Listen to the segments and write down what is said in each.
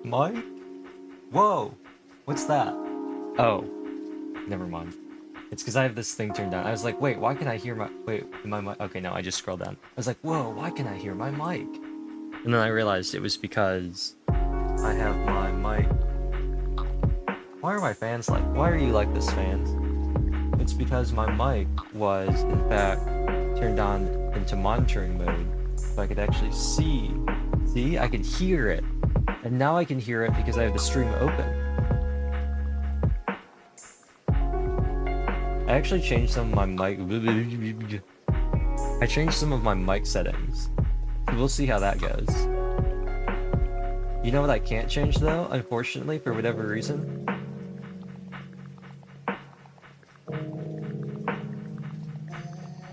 Mike? Whoa! What's that? Oh, never mind. It's because I have this thing turned down. I was like, wait, why can I hear my... Wait, my mic... Okay, no, I just scrolled down. I was like, whoa, why can I hear my mic? And then I realized it was because I have my mic... Why are my fans like... Why are you like this, fans? It's because my mic was, in fact, turned on into monitoring mode, so I could actually see. See? I could hear it. And now I can hear it because I have the stream open. I actually changed some of my mic... I changed some of my mic settings. We'll see how that goes. You know what I can't change, though, unfortunately, for whatever reason?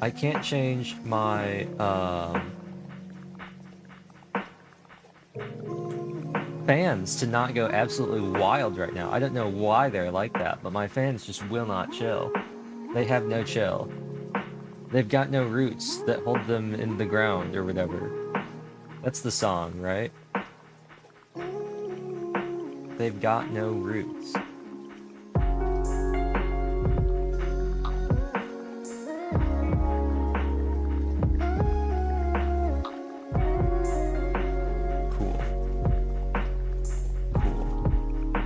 I can't change my, fans to not go absolutely wild right now. I don't know why they're like that, but my fans just will not chill. They have no chill. They've got no roots that hold them in the ground or whatever. That's the song, right? They've got no roots. Cool. Cool.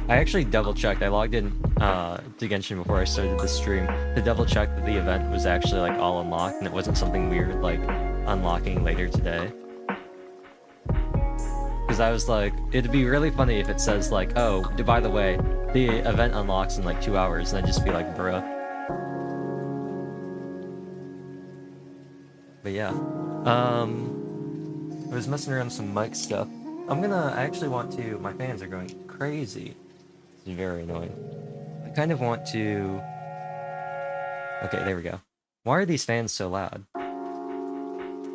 I actually double-checked. I logged in to Genshin before I started the stream to double-check that the event was actually like all unlocked and it wasn't something weird like unlocking later today. Because I was like, it'd be really funny if it says like, oh, by the way, the event unlocks in like 2 hours, and I'd just be like, bruh. But yeah, I was messing around with some mic stuff. I actually want to, my fans are going crazy. It's very annoying. I kind of want to, okay, there we go. Why are these fans so loud?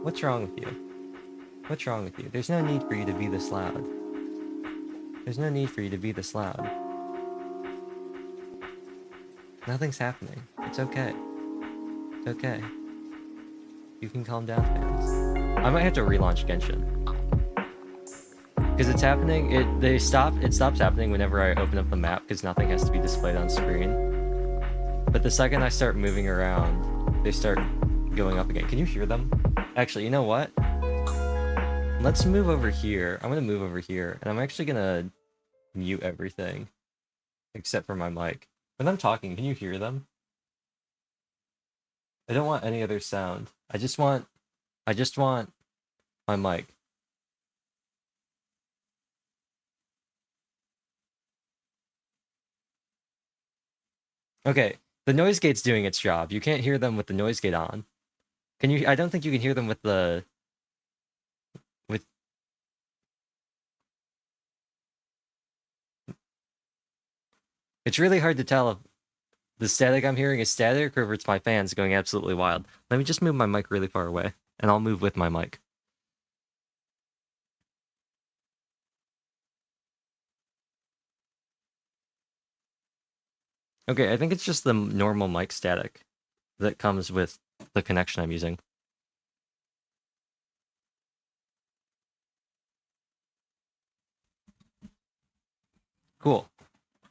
What's wrong with you? What's wrong with you? There's no need for you to be this loud. There's no need for you to be this loud. Nothing's happening. It's okay. It's okay. You can calm down, fans. I might have to relaunch Genshin. Because it's happening, it stops happening whenever I open up the map because nothing has to be displayed on screen. But the second I start moving around, they start going up again. Can you hear them? Actually, you know what? Let's move over here. I'm gonna move over here, and I'm actually gonna mute everything. Except for my mic. When I'm talking, can you hear them? I don't want any other sound. I just want my mic. Okay, the noise gate's doing its job. You can't hear them with the noise gate on. Can you? I don't think you can hear them with the... with... It's really hard to tell if the static I'm hearing is static or if it's my fans going absolutely wild. Let me just move my mic really far away, and I'll move with my mic. Okay, I think it's just the normal mic static that comes with the connection I'm using. Cool.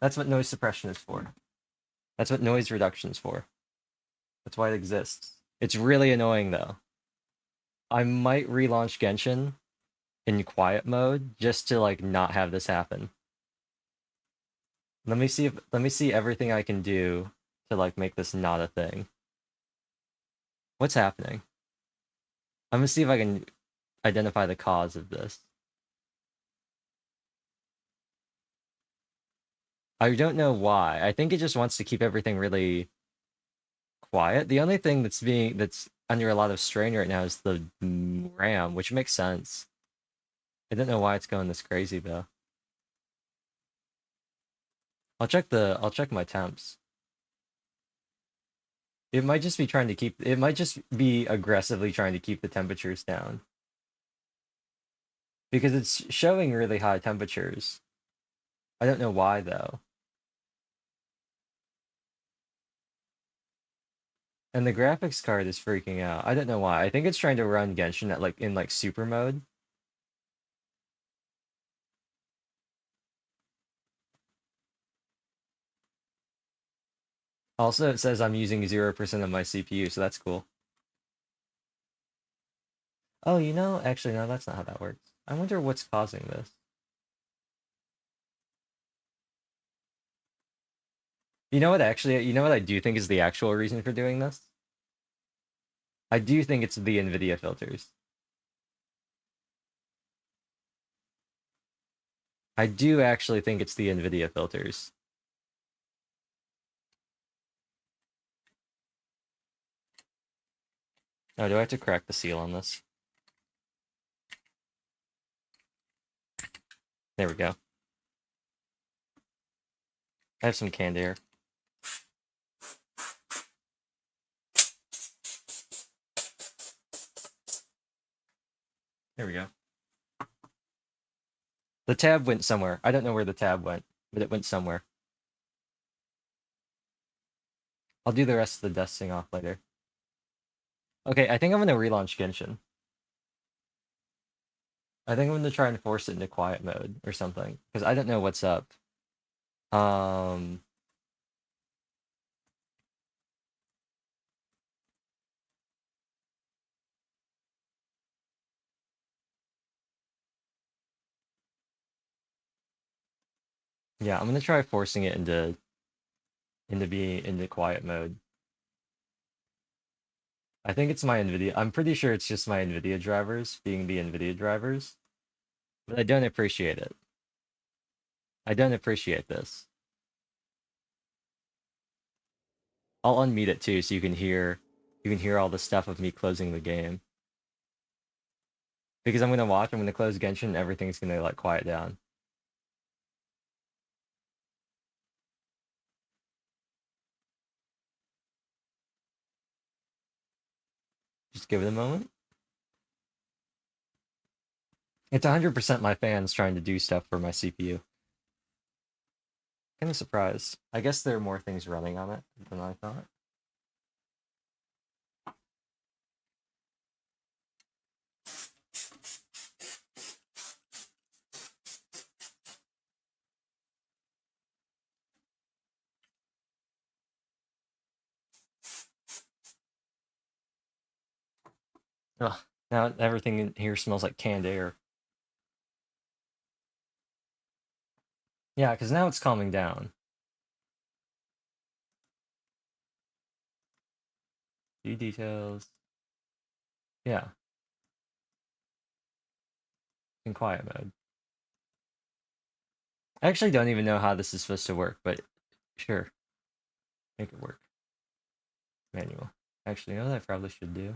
That's what noise suppression is for. That's what noise reduction is for. That's why it exists. It's really annoying, though. I might relaunch Genshin in quiet mode just to, like, not have this happen. Let me see everything I can do to, like, make this not a thing. What's happening? I'm gonna see if I can identify the cause of this. I don't know why. I think it just wants to keep everything really quiet. The only thing that's under a lot of strain right now is the RAM, which makes sense. I don't know why it's going this crazy though. I'll check my temps. It might just be it might just be aggressively trying to keep the temperatures down. Because it's showing really high temperatures. I don't know why though. And the graphics card is freaking out. I don't know why. I think it's trying to run Genshin at in super mode. Also, it says I'm using 0% of my CPU, so that's cool. Oh, you know, actually, no, that's not how that works. I wonder what's causing this. You know what, actually, you know what I do think is the actual reason for doing this? I do think it's the NVIDIA filters. I do actually think it's the NVIDIA filters. Oh, do I have to crack the seal on this? There we go. I have some canned air. There we go. The tab went somewhere. I don't know where the tab went, but it went somewhere. I'll do the rest of the dusting off later. Okay, I think I'm gonna relaunch Genshin. I think I'm gonna try and force it into quiet mode or something, because I don't know what's up. Um, yeah, I'm gonna try forcing it into quiet mode. I think it's my NVIDIA. I'm pretty sure it's just my NVIDIA drivers being the NVIDIA drivers, but I don't appreciate it. I don't appreciate this. I'll unmute it too, so you can hear all the stuff of me closing the game. Because I'm gonna close Genshin, and everything's gonna like quiet down. Just give it a moment. It's 100% my fans trying to do stuff for my CPU. Kind of surprised. I guess there are more things running on it than I thought. Ugh, now everything in here smells like canned air. Yeah, because now it's calming down. View details. Yeah, in quiet mode. I actually don't even know how this is supposed to work, but sure. Make it work. Manual. Actually, you know what I probably should do?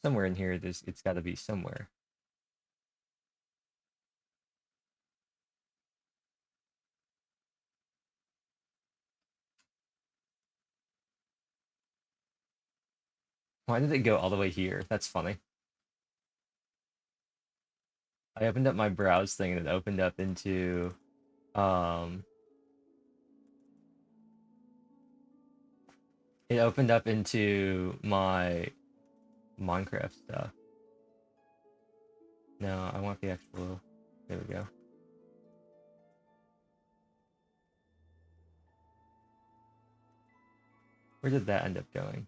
Somewhere in here, it's got to be somewhere. Why did it go all the way here? That's funny. I opened up my browse thing and it opened up into um it opened up into my Minecraft stuff. No, I want the actual. There we go. Where did that end up going?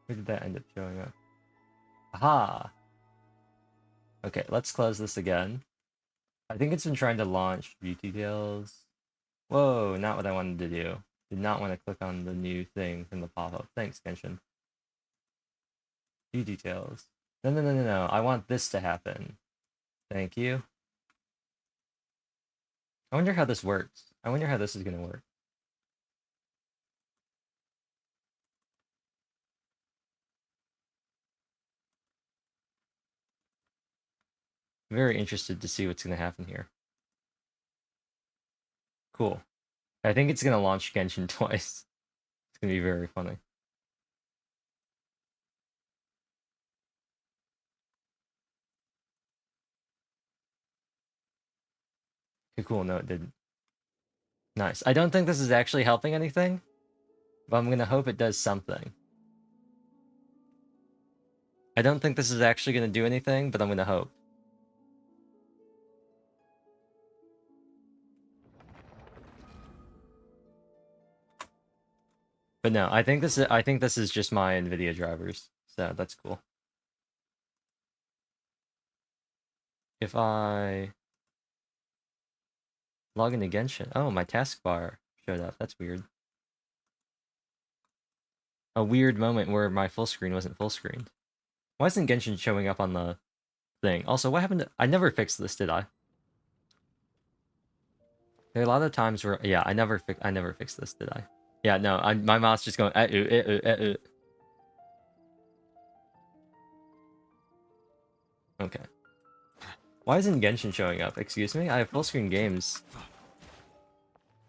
Where did that end up showing up? Aha! Okay, let's close this again. I think it's been trying to launch view details. Whoa, not what I wanted to do. Did not want to click on the new thing from the pop-up. Thanks, Genshin. View details. No, no, no, no, no. I want this to happen. Thank you. I wonder how this works. I wonder how this is gonna work. Very interested to see what's gonna happen here. Cool. I think it's gonna launch Genshin twice. It's gonna be very funny. Okay, cool. No, it didn't. Nice. I don't think this is actually helping anything, but I'm gonna hope it does something. I don't think this is actually gonna do anything, but I'm gonna hope. But no, I think this is just my NVIDIA drivers, so that's cool. If I log into Genshin, oh, my taskbar showed up. That's weird. A weird moment where my full screen wasn't full screened. Why isn't Genshin showing up on the thing? Also, what happened to... I never fixed this, did I? There are a lot of times where... Yeah, I never fixed this, did I? Yeah, no, my mouse just going... Okay. Why isn't Genshin showing up? Excuse me? I have full screen games.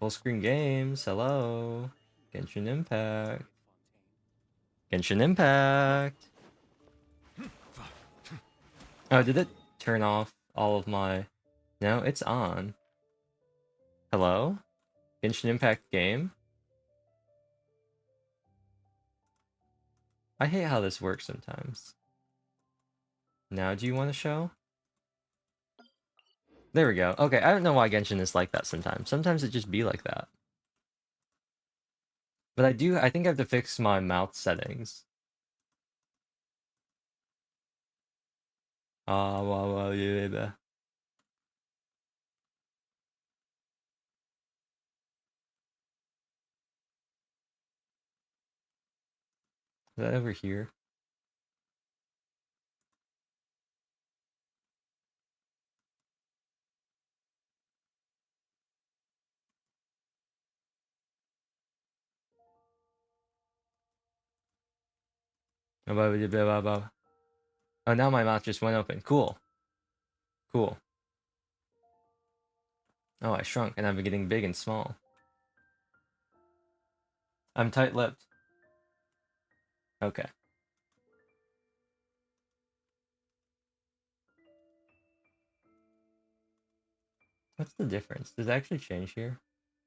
Full screen games, hello. Genshin Impact. Genshin Impact. Oh, did it turn off all of my... No, it's on. Hello? Genshin Impact game? I hate how this works sometimes. Now do you want to show? There we go. Okay, I don't know why Genshin is like that sometimes. Sometimes it just be like that. But I think I have to fix my mouth settings. Is that over here? Oh, now my mouth just went open. Cool. Cool. Oh, I shrunk, and I've been getting big and small. I'm tight-lipped. Okay. What's the difference? Does it actually change here?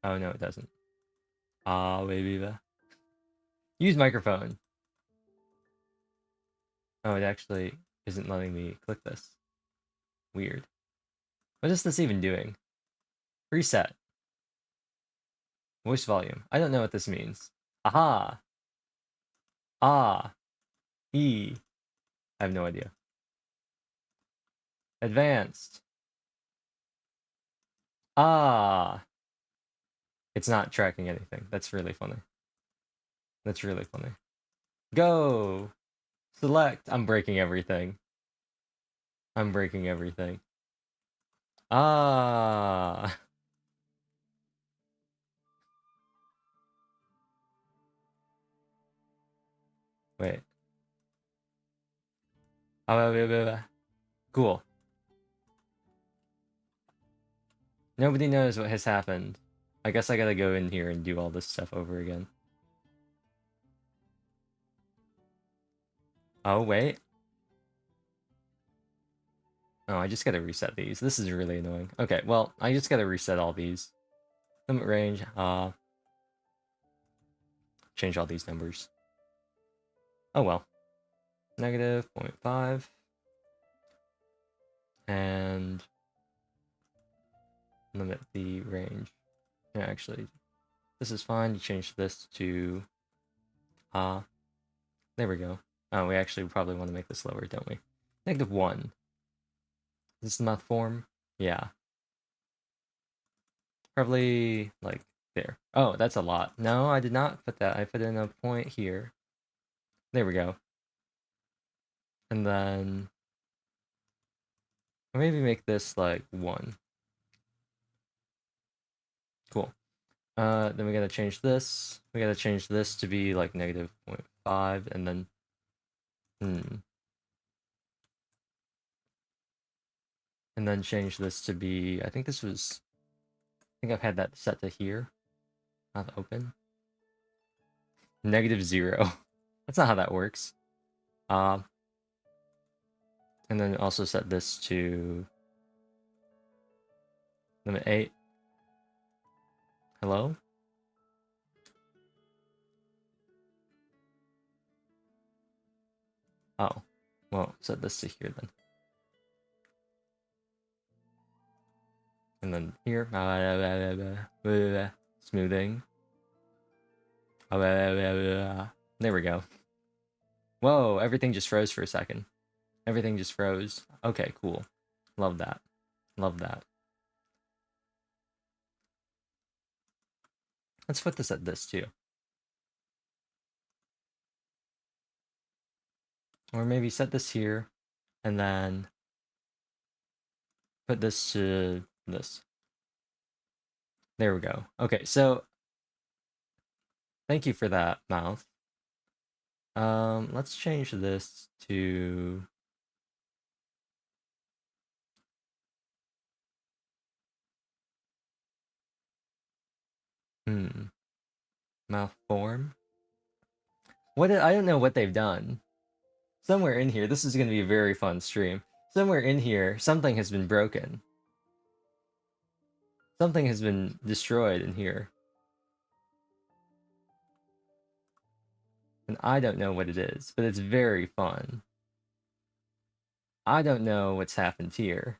Oh, no, it doesn't. Ah, baby. Use microphone. Oh, it actually isn't letting me click this. Weird. What is this even doing? Reset. Voice volume. I don't know what this means. Aha! Ah! E. I have no idea. Advanced. Ah! It's not tracking anything. That's really funny. That's really funny. Go! Select. I'm breaking everything. I'm breaking everything. Ah! Wait. Cool. Nobody knows what has happened. I guess I gotta go in here and do all this stuff over again. Oh, wait. Oh, I just gotta reset these. This is really annoying. Okay, well, I just gotta reset all these. Limit range, change all these numbers. Oh well. Negative 0.5. And limit the range. Yeah, actually, this is fine. You change this to, there we go. Oh, we actually probably want to make this lower, don't we? -1. Is this the math form? Yeah. Probably, like, there. Oh, that's a lot. No, I did not put that. I put in a point here. There we go. And then maybe make this like 1. Cool. Then we gotta change this. We gotta change this to be like -0.5, and then and then change this to be, I think this was, I think I've had that set to here, not open. -0. That's not how that works. And then also set this to limit 8. Hello? Oh, well, set this to here then. And then here, smoothing. There we go. Whoa, everything just froze for a second. Everything just froze. Okay, cool. Love that. Love that. Let's put this at this too. Or maybe set this here, and then put this to this. There we go. Okay, so thank you for that, mouth. Let's change this to mouth form. I don't know what they've done. Somewhere in here, this is gonna be a very fun stream. Somewhere in here, something has been broken. Something has been destroyed in here. And I don't know what it is, but it's very fun. I don't know what's happened here.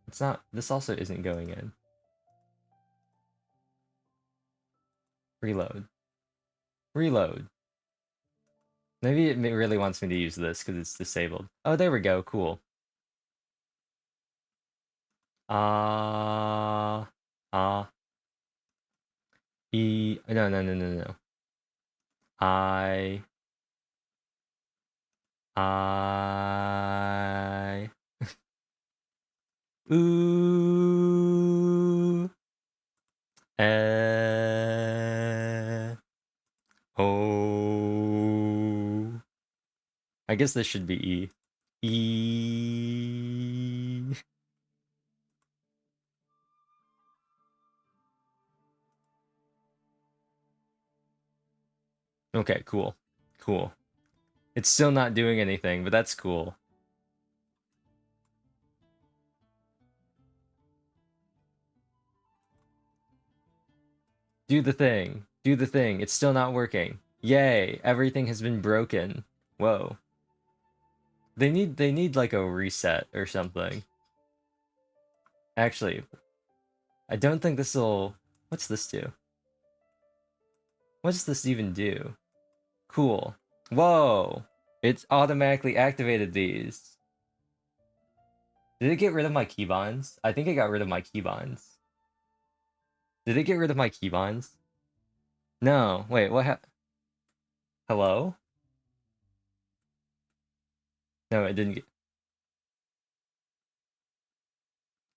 It's not, this also isn't going in. Reload. Reload. Maybe it really wants me to use this because it's disabled. Oh, there we go, cool. No. I ooh oh. I guess this should be E. E. Okay, cool. Cool. It's still not doing anything, but that's cool. Do the thing. Do the thing. It's still not working. Yay, everything has been broken. Whoa. They need like a reset or something. Actually, I don't think this'll... What's this do? What does this even do? Cool. Whoa! It's automatically activated these. Did it get rid of my keybinds? I think it got rid of my keybinds. Did it get rid of my keybinds? No. Wait, what Hello? No, it didn't get...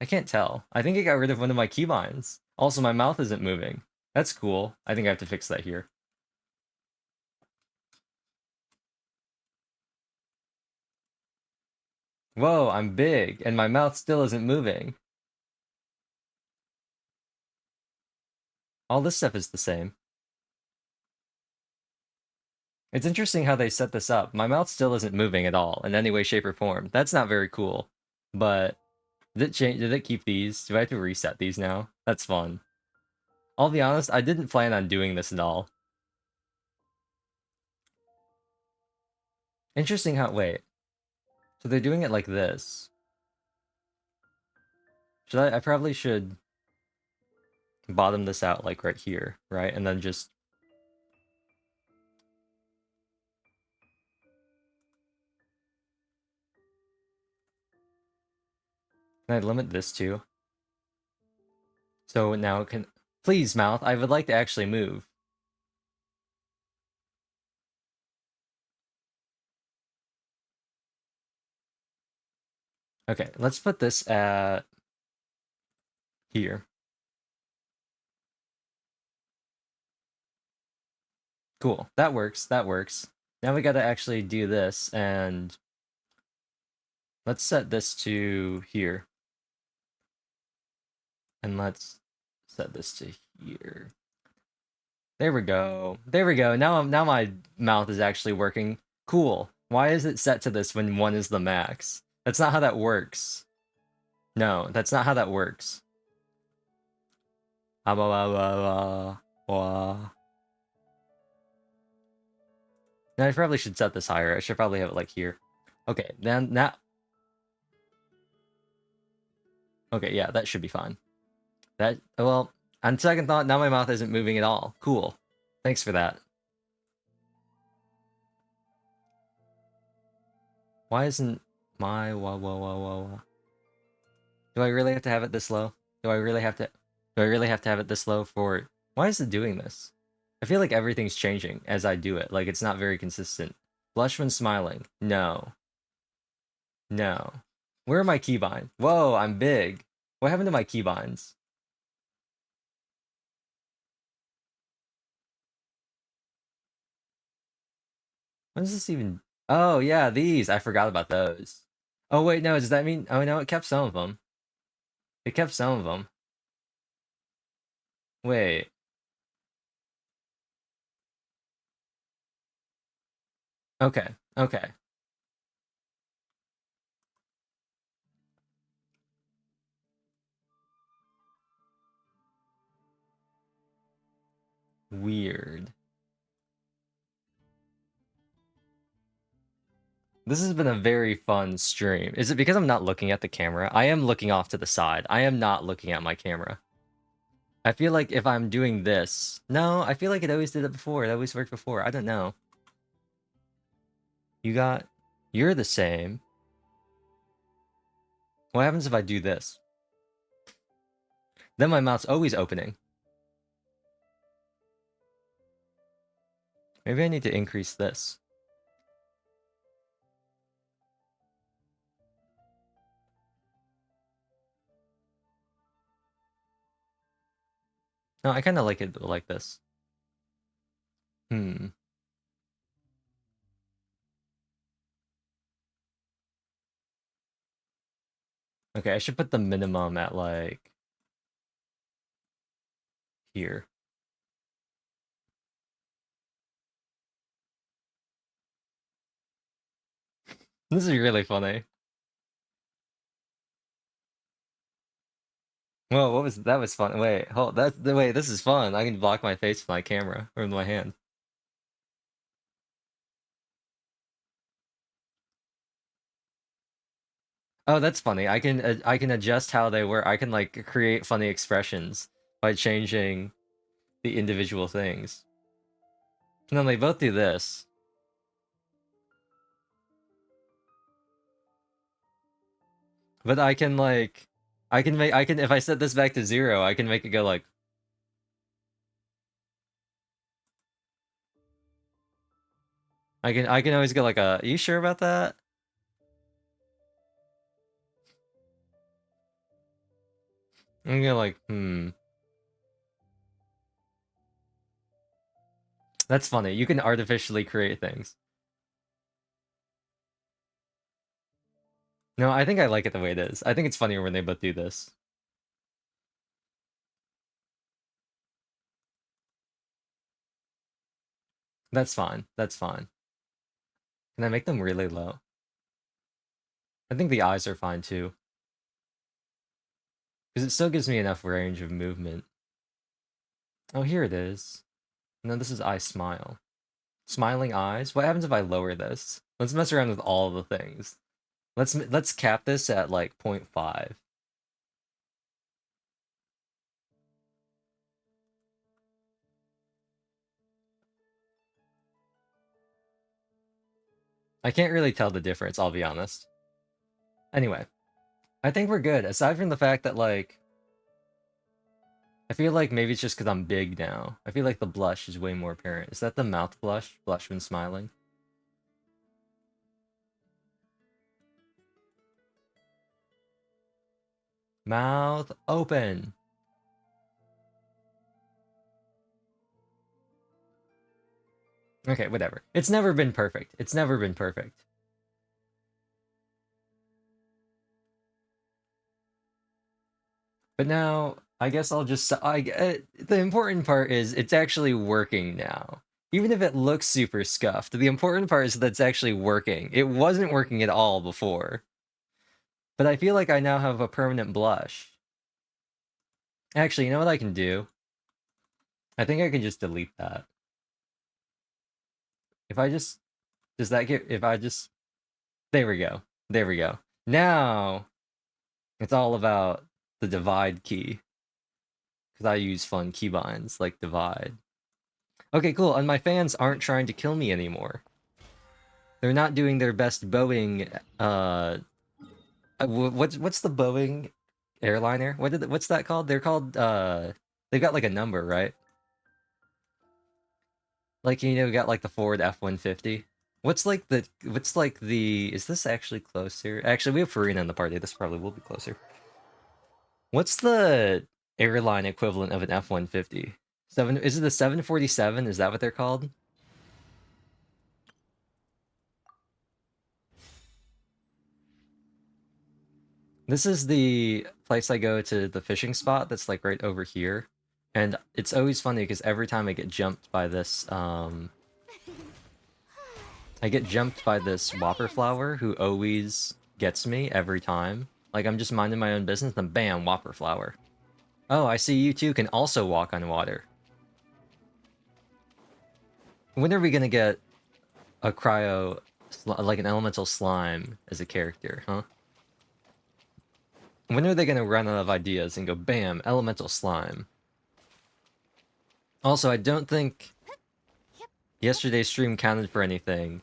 I can't tell. I think it got rid of one of my keybinds. Also, my mouth isn't moving. That's cool. I think I have to fix that here. Whoa, I'm big, and my mouth still isn't moving. All this stuff is the same. It's interesting how they set this up. My mouth still isn't moving at all in any way, shape, or form. That's not very cool. But did it change? Did it keep these? Do I have to reset these now? That's fun. I'll be honest, I didn't plan on doing this at all. Interesting how, wait. So they're doing it like this. I probably should bottom this out like right here, right? And then just... Can I limit this too? So now it can... Please, mouth, I would like to actually move. Okay, let's put this at... here. Cool, that works, that works. Now we gotta actually do this, and... Let's set this to here. And let's set this to here. There we go. There we go. Now my mouth is actually working. Cool. Why is it set to this when 1 is the max? That's not how that works. No, that's not how that works. Ah, blah, blah, blah, blah, blah. Okay, Now I probably should set this higher. I should probably have it like here. Okay, then now. Okay, yeah, that should be fine. That, well, on second thought, now my mouth isn't moving at all. Cool. Thanks for that. Why isn't my whoa? Do I really have to have it this low? Do I really have to have it this low for why is it doing this? I feel like everything's changing as I do it. Like it's not very consistent. Blush when smiling. No. No. Where are my keybinds? Whoa, I'm big. What happened to my keybinds? What does this even Oh yeah, these. I forgot about those. Oh wait, no, does that mean oh no, it kept some of them. It kept some of them. Wait. Okay. Okay. Weird. This has been a very fun stream. Is it because I'm not looking at the camera? I am looking off to the side. I am not looking at my camera. I feel like if I'm doing this... No, I feel like it always did it before. It always worked before. I don't know. You got... You're the same. What happens if I do this? Then my mouth's always opening. Maybe I need to increase this. No, I kind of like it like this. Hmm. Okay, I should put the minimum at, like... here. This is really funny. Whoa, what was... That was fun. Wait, hold... Wait, this is fun. I can block my face with my camera. Or with my hand. Oh, that's funny. I can adjust how they work. I can like create funny expressions by changing the individual things. And then they both do this. But I can like I can if I set this back to 0, I can make it go like I can always go like a are you sure about that? I'm gonna like, That's funny. You can artificially create things. No, I think I like it the way it is. I think it's funnier when they both do this. That's fine. That's fine. Can I make them really low? I think the eyes are fine too. Because it still gives me enough range of movement. Oh, here it is. And then this is I smile. Smiling eyes? What happens if I lower this? Let's mess around with all the things. Let's cap this at like 0.5. I can't really tell the difference, I'll be honest. Anyway, I think we're good. Aside from the fact that like I feel like maybe it's just because I'm big now. I feel like the blush is way more apparent. Is that the mouth blush? Blush when smiling? Mouth open. Okay, whatever. It's never been perfect. It's never been perfect. But now, I guess I'll just... the important part is it's actually working now. Even if it looks super scuffed, the important part is that it's actually working. It wasn't working at all before. But I feel like I now have a permanent blush. Actually, you know what I can do? I think I can just delete that. If I just Does that get, if I just, there we go. There we go. Now, it's all about the divide key. Because I use fun keybinds like divide. Okay, cool. And my fans aren't trying to kill me anymore. They're not doing their best Boeing, what's the Boeing airliner? What's that called? They're called, they've got like a number, right? Like, you know, we got like the Ford F-150. What's like the, is this actually closer? Actually, we have Farina in the party. This probably will be closer. What's the airline equivalent of an F-150? Is it a 747? Is that what they're called? This is the place I go to the fishing spot that's like right over here. And it's always funny because every time I get jumped by this, I get jumped by this whopper flower who always gets me every time. Like, I'm just minding my own business, and bam, whopper flower. Oh, I see you two can also walk on water. When are we gonna get a cryo, like an elemental slime as a character, huh? When are they gonna run out of ideas and go, bam, elemental slime? Also, I don't think yesterday's stream counted for anything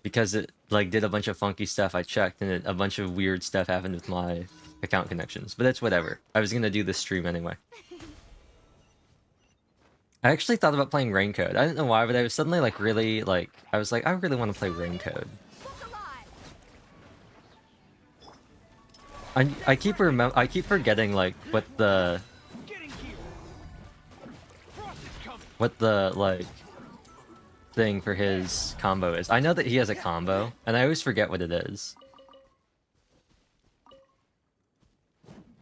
because it like did a bunch of funky stuff. I checked and a bunch of weird stuff happened with my account connections, but that's whatever. I was gonna do this stream anyway. I actually thought about playing Raincoat. I don't know why, but I was suddenly like really like I was like I really want to play Raincoat. I keep forgetting like what the like thing for his combo is. I know that he has a combo, and I always forget what it is.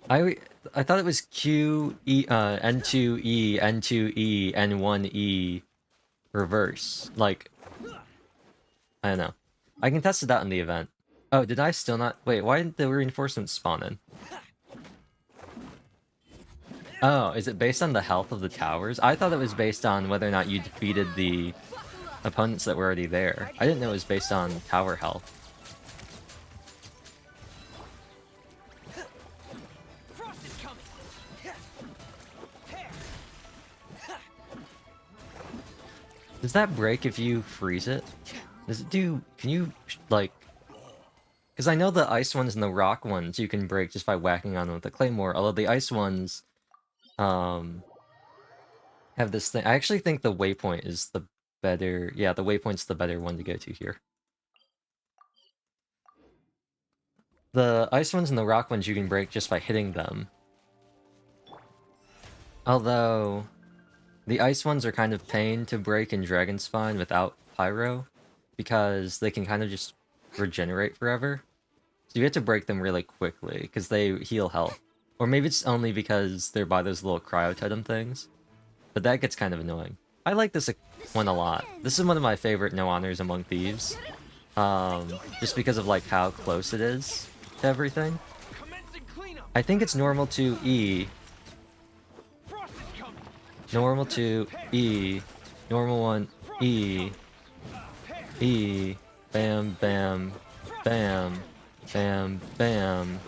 I thought it was Q E N2E N2E N1E reverse. Like I don't know. I can test it out in the event. Oh, did I still not wait, why didn't the reinforcements spawn in? Oh, is it based on the health of the towers? I thought it was based on whether or not you defeated the opponents that were already there. I didn't know it was based on tower health. Does that break if you freeze it? Does it do... Can you, like... Because I know the ice ones and the rock ones you can break just by whacking on them with the claymore, although the ice ones... have this thing... I actually think the waypoint is the better... Yeah, the waypoint's the better one to go to here. The ice ones and the rock ones you can break just by hitting them. Although... The ice ones are kind of pain to break in Dragon Spine without Pyro, because they can kind of just regenerate forever. So you have to break them really quickly, because they heal health. Or maybe it's only because they're by those little cryo totem things. But that gets kind of annoying. I like this one a lot. This is one of my favorite No Honors Among Thieves. Just because of like how close it is to everything. I think it's normal to E. Normal 2, E, normal 1, E, E, bam, bam, bam, bam, bam,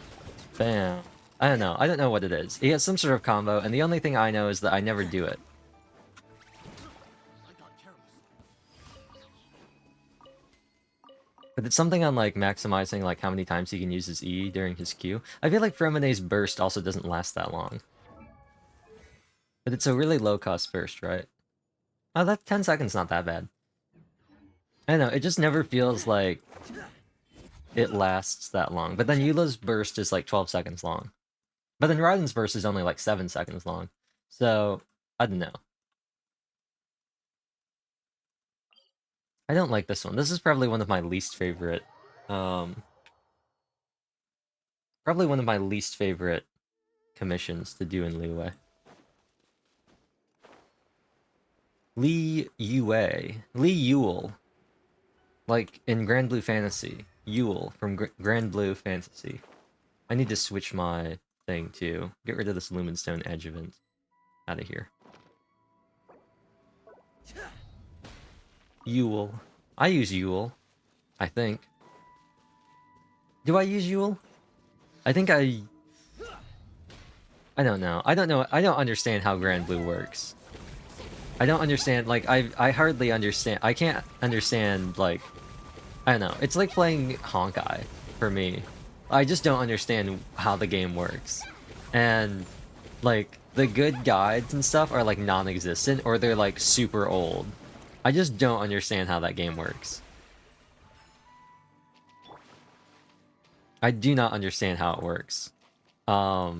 bam. I don't know. I don't know what it is. He has some sort of combo, and the only thing I know is that I never do it. But it's something on, like, maximizing, like, how many times he can use his E during his Q. I feel like Feromone's burst also doesn't last that long. But it's a really low-cost burst, right? Oh, that 10 seconds not that bad. I don't know, it just never feels like it lasts that long. But then Eula's burst is like 12 seconds long. But then Raiden's burst is only like 7 seconds long. So, I don't know. I don't like this one. This is probably one of my least favorite. Probably one of my least favorite commissions to do in Liyue. Lee Yule. Like in Grand Blue Fantasy. Yule from Grand Blue Fantasy. I need to switch my thing too. Get rid of this Lumenstone Adjuvant. Out of here. Yule. I use Yule. I think. Do I use Yule? I think I don't know. I don't know. I don't understand how Grand Blue works. I don't understand, like, I hardly understand. I can't understand, like, I don't know. It's like playing Honkai for me. I just don't understand how the game works. And, like, the good guides and stuff are, like, non-existent, or they're, like, super old. I just don't understand how that game works. I do not understand how it works. I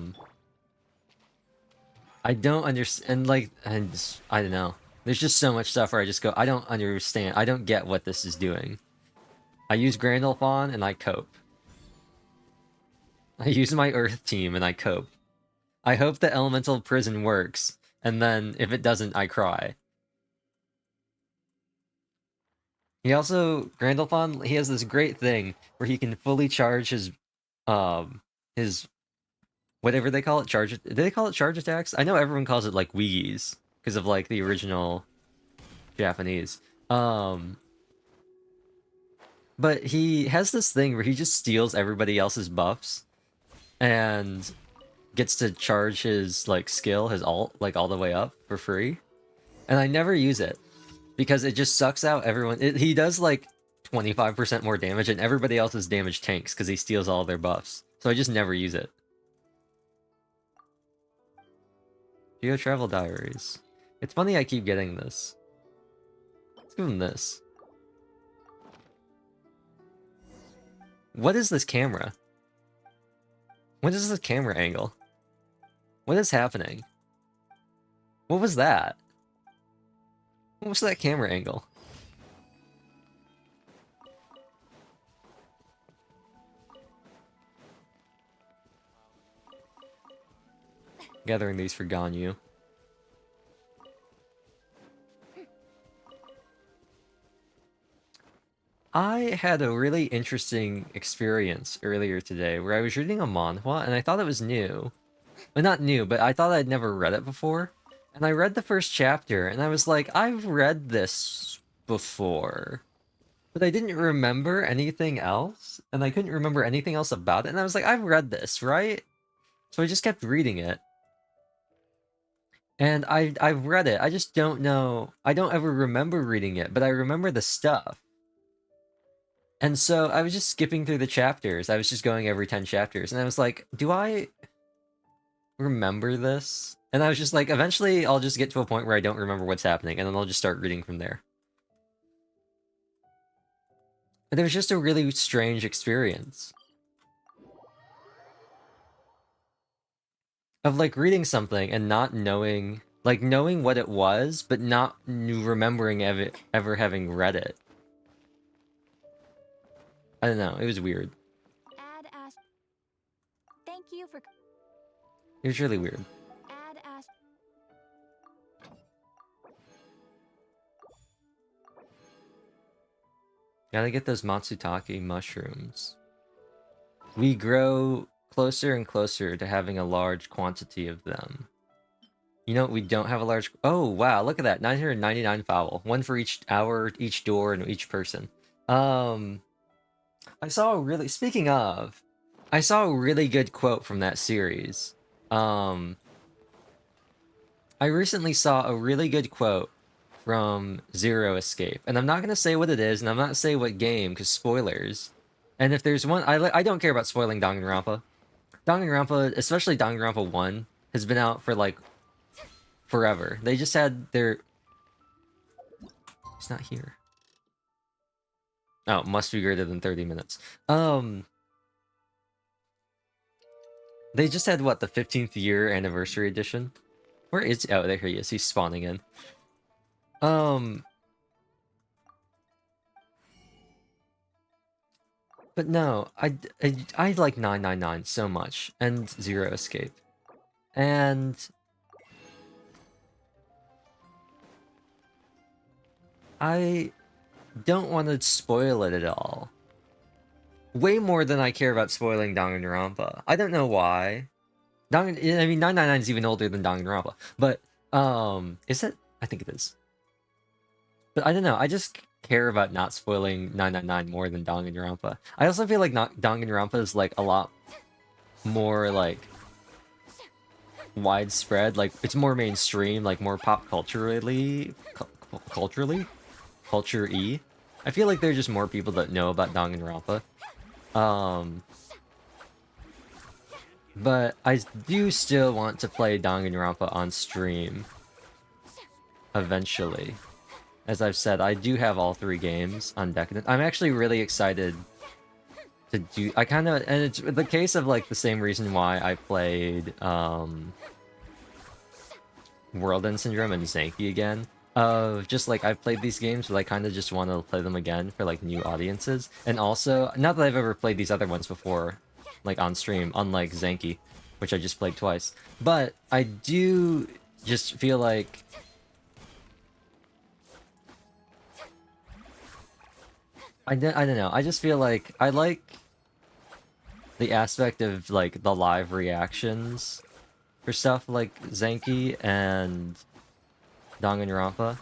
don't understand, like, I don't know. There's just so much stuff where I just go, I don't understand. I don't get what this is doing. I use Grandalfon and I cope. I use my Earth team and I cope. I hope the Elemental Prison works, and then if it doesn't, I cry. He also, Grandalfon, he has this great thing where he can fully charge his whatever they call it, charge. Do they call it charge attacks? I know everyone calls it like Wii's because of like the original Japanese. But he has this thing where he just steals everybody else's buffs and gets to charge his like skill, his ult, like all the way up for free. And I never use it because it just sucks out everyone. He does like 25% more damage and everybody else's damage tanks because he steals all their buffs. So I just never use it. Geo Travel Diaries. It's funny I keep getting this. Let's give him this. What is this camera? What is this camera angle? What is happening? What was that? What was that camera angle? Gathering these for Ganyu. I had a really interesting experience earlier today where I was reading a manhwa and I thought it was new. Well, not new, but I thought I'd never read it before. And I read the first chapter and I was like, I've read this before. But I didn't remember anything else, and I couldn't remember anything else about it. And I was like, I've read this, right? So I just kept reading it. And I've read it. I just don't know. I don't ever remember reading it, but I remember the stuff. And so I was just skipping through the chapters. I was just going every 10 chapters. And I was like, do I remember this? And I was just like, eventually I'll just get to a point where I don't remember what's happening. And then I'll just start reading from there. But it was just a really strange experience. Of like reading something and not knowing, like knowing what it was, but not remembering ever having read it. I don't know, it was weird. Thank you for. It was really weird. Gotta get those Matsutake mushrooms. We grow closer and closer to having a large quantity of them. You know, we don't have a large... Oh, wow, look at that. 999 foul. One for each hour, each door, and each person. I saw a really... Speaking of, I saw a really good quote from that series. I recently saw a really good quote from Zero Escape. And I'm not going to say what it is, and I'm not going to say what game, because spoilers. And if there's one... I don't care about spoiling Danganronpa. Danganronpa, especially Danganronpa 1, has been out for, like, forever. They just had their... It's not here. Oh, must be greater than 30 minutes. They just had, what, the 15th year anniversary edition? Where is... Oh, there he is. He's spawning in. But no, I like 999 so much, and Zero Escape. And... I don't want to spoil it at all. Way more than I care about spoiling Danganronpa. I don't know why. I mean, 999 is even older than Danganronpa. But, is it? I think it is. But I don't know, I just care about not spoiling 999 more than Danganronpa. I also feel like not Danganronpa is like a lot more like widespread, like it's more mainstream, like more pop culturally, culture-y. I feel like there are just more people that know about Danganronpa. But I do still want to play Danganronpa on stream eventually. As I've said, I do have all 3 games on Decadent. I'm actually really excited to do... and it's the case of, like, the same reason why I played, World End Syndrome and Zanky again. Just, like, I've played these games, but I kind of just want to play them again for, like, new audiences. And also, not that I've ever played these other ones before, like, on stream, unlike Zanky, which I just played twice. But I do just feel like... I don't know. I just feel like I like the aspect of like the live reactions for stuff like Zanky and Danganronpa.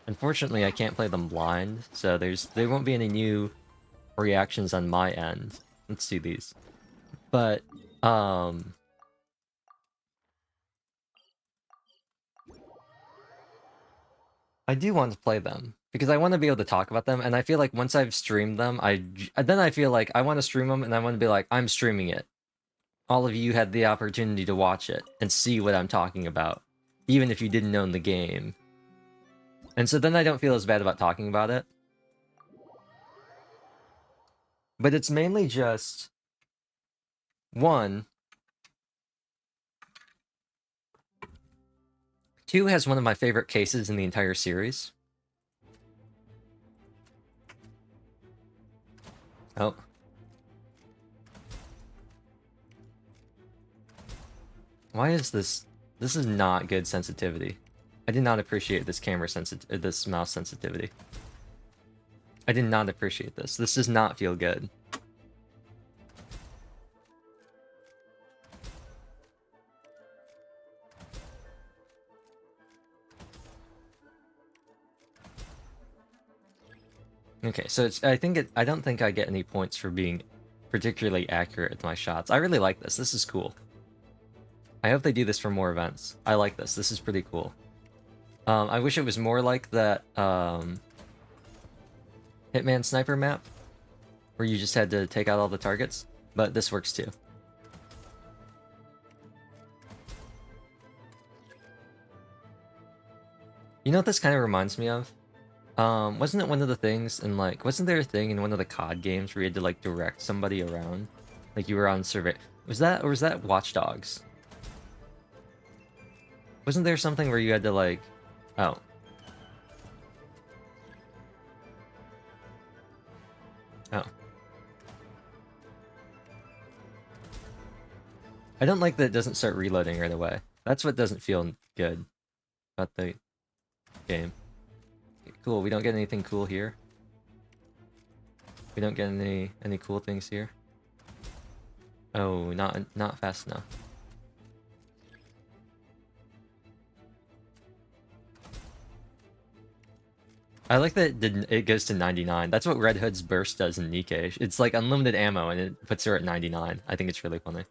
Unfortunately, I can't play them blind, so there won't be any new reactions on my end. Let's do these. But I do want to play them because I want to be able to talk about them, and I feel like once I've streamed them, then I feel like I want to stream them, and I want to be like, I'm streaming it. All of you had the opportunity to watch it and see what I'm talking about, even if you didn't own the game. And so then I don't feel as bad about talking about it. But it's mainly just... 1. 2 has one of my favorite cases in the entire series. Oh. Why is this... This is not good sensitivity. I did not appreciate this this mouse sensitivity. I did not appreciate this. This does not feel good. Okay, so I don't think I get any points for being particularly accurate with my shots. I really like this. This is cool. I hope they do this for more events. I like this. This is pretty cool. I wish it was more like that, Hitman Sniper map, where you just had to take out all the targets, but this works too. You know what this kind of reminds me of? Wasn't it one of the things in, like, wasn't there a thing in one of the COD games where you had to, like, direct somebody around? Like, you were on survey... Was that Watch Dogs? Wasn't there something where you had to, like... Oh. Oh. I don't like that it doesn't start reloading right away. That's what doesn't feel good about the game. Cool, we don't get anything cool here. We don't get any cool things here. Oh, not fast enough. I like that it goes to 99. That's what Red Hood's burst does in Nikkei. It's like unlimited ammo and it puts her at 99. I think it's really funny.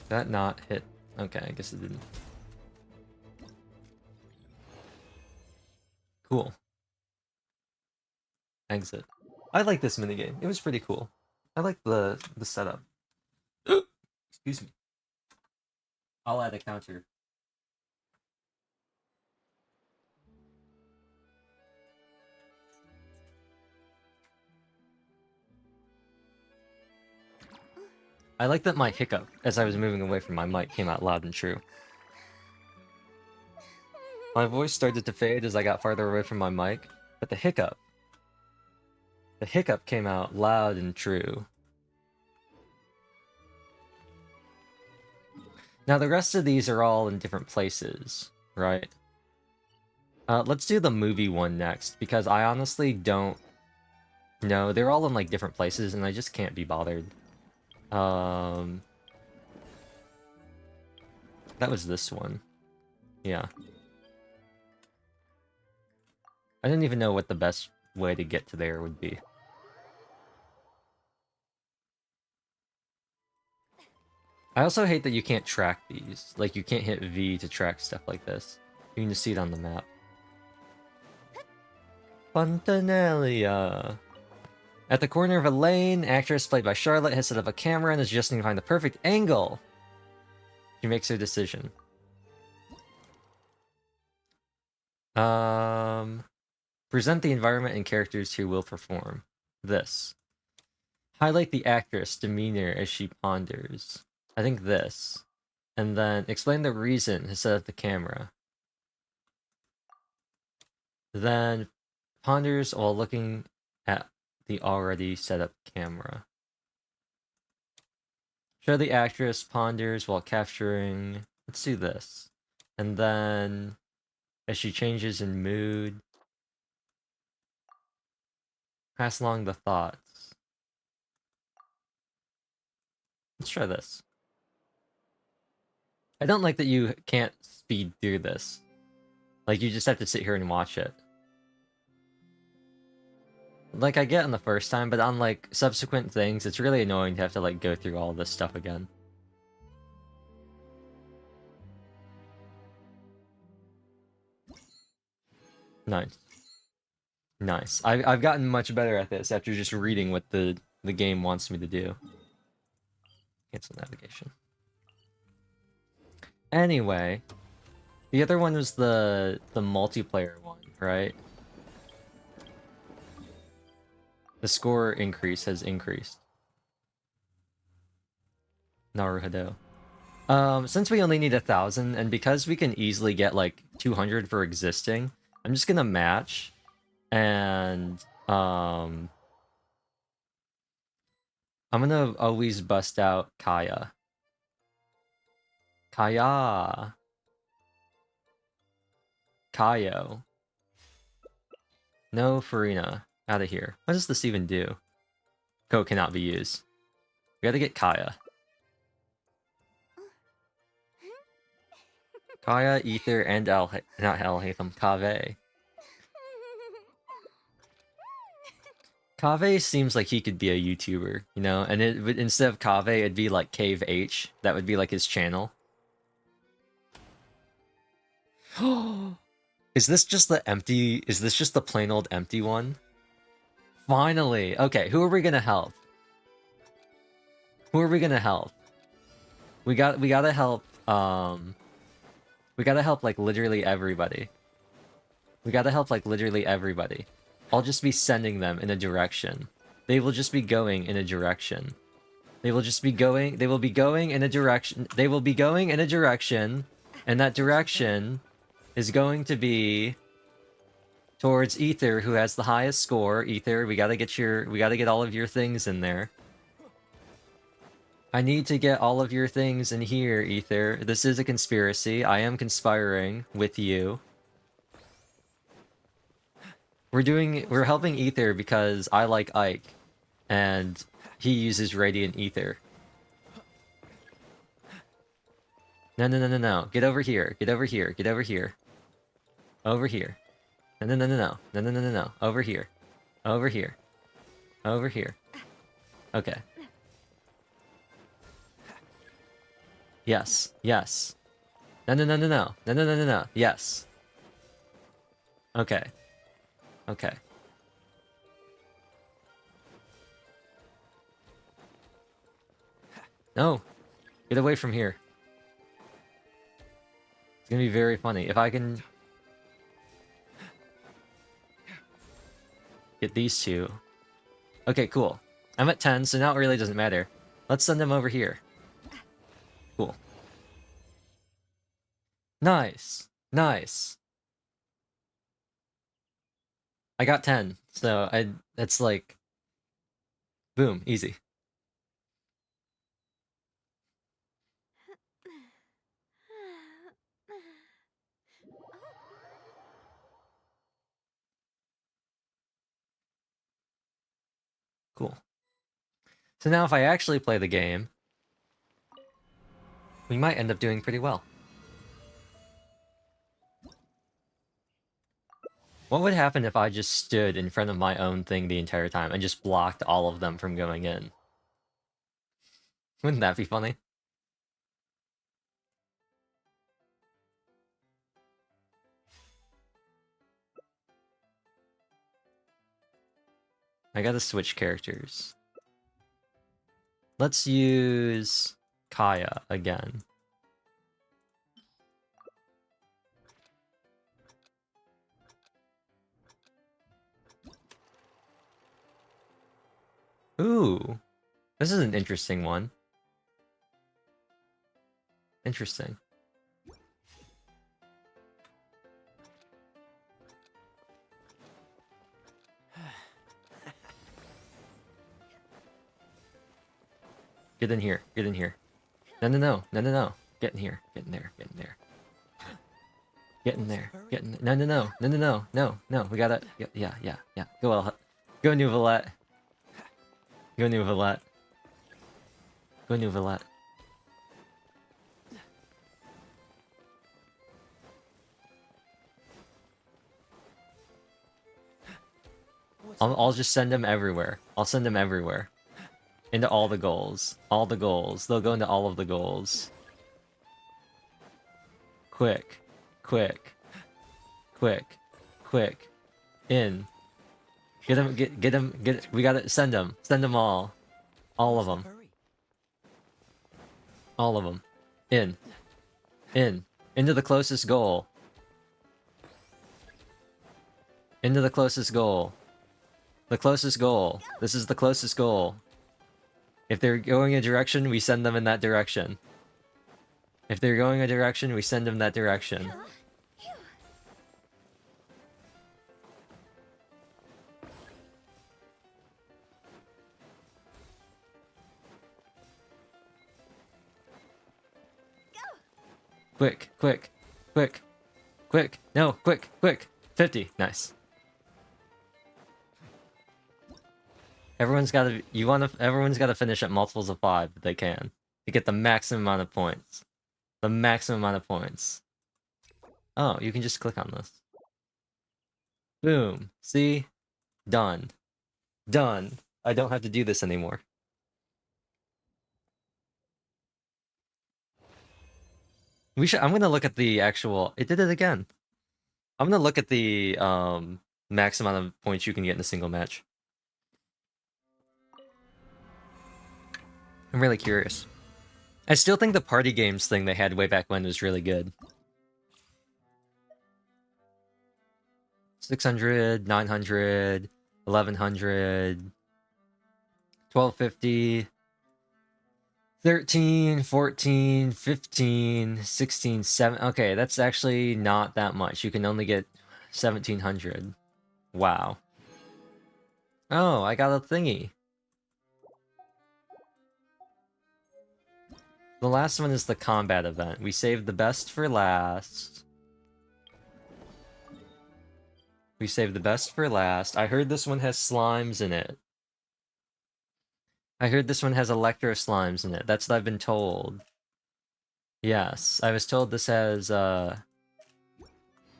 Did that not hit? Okay, I guess it didn't. Cool. Exit. I like this minigame. It was pretty cool. I like the setup. Excuse me. I'll add a counter. I like that my hiccup, as I was moving away from my mic, came out loud and true. My voice started to fade as I got farther away from my mic, but the hiccup came out loud and true. Now the rest of these are all in different places, right? Let's do the movie one next, because I honestly don't know. They're all in like different places, and I just can't be bothered That was this one. Yeah. I didn't even know what the best way to get to there would be. I also hate that you can't track these. Like, you can't hit V to track stuff like this. You can just see it on the map. Fontanelia. At the corner of a lane, actress played by Charlotte has set up a camera and is adjusting to find the perfect angle. She makes her decision. Present the environment and characters who will perform. This. Highlight the actress' demeanor as she ponders. I think this. And then explain the reason to set up the camera. Then ponders while looking at the already set up camera. Show the actress ponders while capturing. Let's do this. And then as she changes in mood, pass along the thoughts. Let's try this. I don't like that you can't speed through this. Like, you just have to sit here and watch it. Like, I get on the first time, but on, like, subsequent things, it's really annoying to have to, like, go through all this stuff again. Nice. Nice. I've gotten much better at this after just reading what the game wants me to do. Cancel navigation. Anyway, the other one was the multiplayer one, right? The score increase has increased. Naruhodo. Since we only need 1,000, and because we can easily get like 200 for existing, I'm just gonna match, and I'm gonna always bust out Kaya. Kaya. Kaio. No, Farina. Out of here. What does this even do? Code cannot be used. We gotta get Kaya. Kaya, Ether, and not Alhaitham, Kaveh. Kaveh seems like he could be a YouTuber, you know? And it would, instead of Kaveh, it'd be like Cave H. That would be like his channel. Is this just the empty... Is this just the plain old empty one? Finally! Okay, who are we gonna help? Who are we gonna help? We gotta help, we gotta help, like, literally everybody. We gotta help, like, literally everybody. I'll just be sending them in a direction. They will just be going in a direction. They will just be going... They will be going in a direction... They will be going in a direction, and that direction is going to be towards Ether, who has the highest score. Ether, we gotta get all of your things in there. I need to get all of your things in here, Ether. This is a conspiracy. I am conspiring with you. We're helping Ether because I like Ike, and he uses Radiant Ether. No, no, no, no, no. Get over here. Get over here. Get over here. Over here. No, no, no, no, no. No, no, no, no, no. Over here. Over here. Over here. Okay. Yes. Yes. No, no, no, no, no. No, no, no, no, no. Yes. Okay. Okay. No. Get away from here. It's gonna be very funny. If I can... get these two. Okay, cool. I'm at 10, so now it really doesn't matter. Let's send them over here. Cool. Nice. Nice. I got 10, so that's like... boom, easy. Cool. So now if I actually play the game, we might end up doing pretty well. What would happen if I just stood in front of my own thing the entire time and just blocked all of them from going in? Wouldn't that be funny? I gotta switch characters. Let's use Kaya again. Ooh, this is an interesting one. Interesting. Get in here. Get in here. No, no, no. No, no, no. Get in here. Get in there. Get in there. Get in there. Get in. No, no, no. No, no, no. No, no. We gotta. Yeah, yeah, yeah. Go, Nouvelette. Go, Nouvelette. Go, Nouvelette. I'll just send them everywhere. I'll send them everywhere. Into all the goals. All the goals. They'll go into all of the goals. Quick. Quick. Quick. Quick. In. Get them, get them, we gotta send them. Send them all. All of them. All of them. In. In. Into the closest goal. Into the closest goal. The closest goal. This is the closest goal. If they're going a direction, we send them in that direction. If they're going a direction, we send them that direction. Quick, quick, quick, quick. No, quick, quick. 50. Nice. Everyone's gotta finish at multiples of 5 if they can. To get the maximum amount of points. The maximum amount of points. Oh, you can just click on this. Boom. See? Done. Done. I don't have to do this anymore. I'm gonna look at the actual... It did it again. I'm gonna look at the max amount of points you can get in a single match. I'm really curious. I still think the party games thing they had way back when was really good. 600, 900, 1100, 1250, 13, 14, 15, 16, 7. Okay, that's actually not that much. You can only get 1700. Wow. Oh, I got a thingy. The last one is the combat event. We saved the best for last. We saved the best for last. I heard this one has slimes in it. I heard this one has electro slimes in it. That's what I've been told. Yes, I was told this has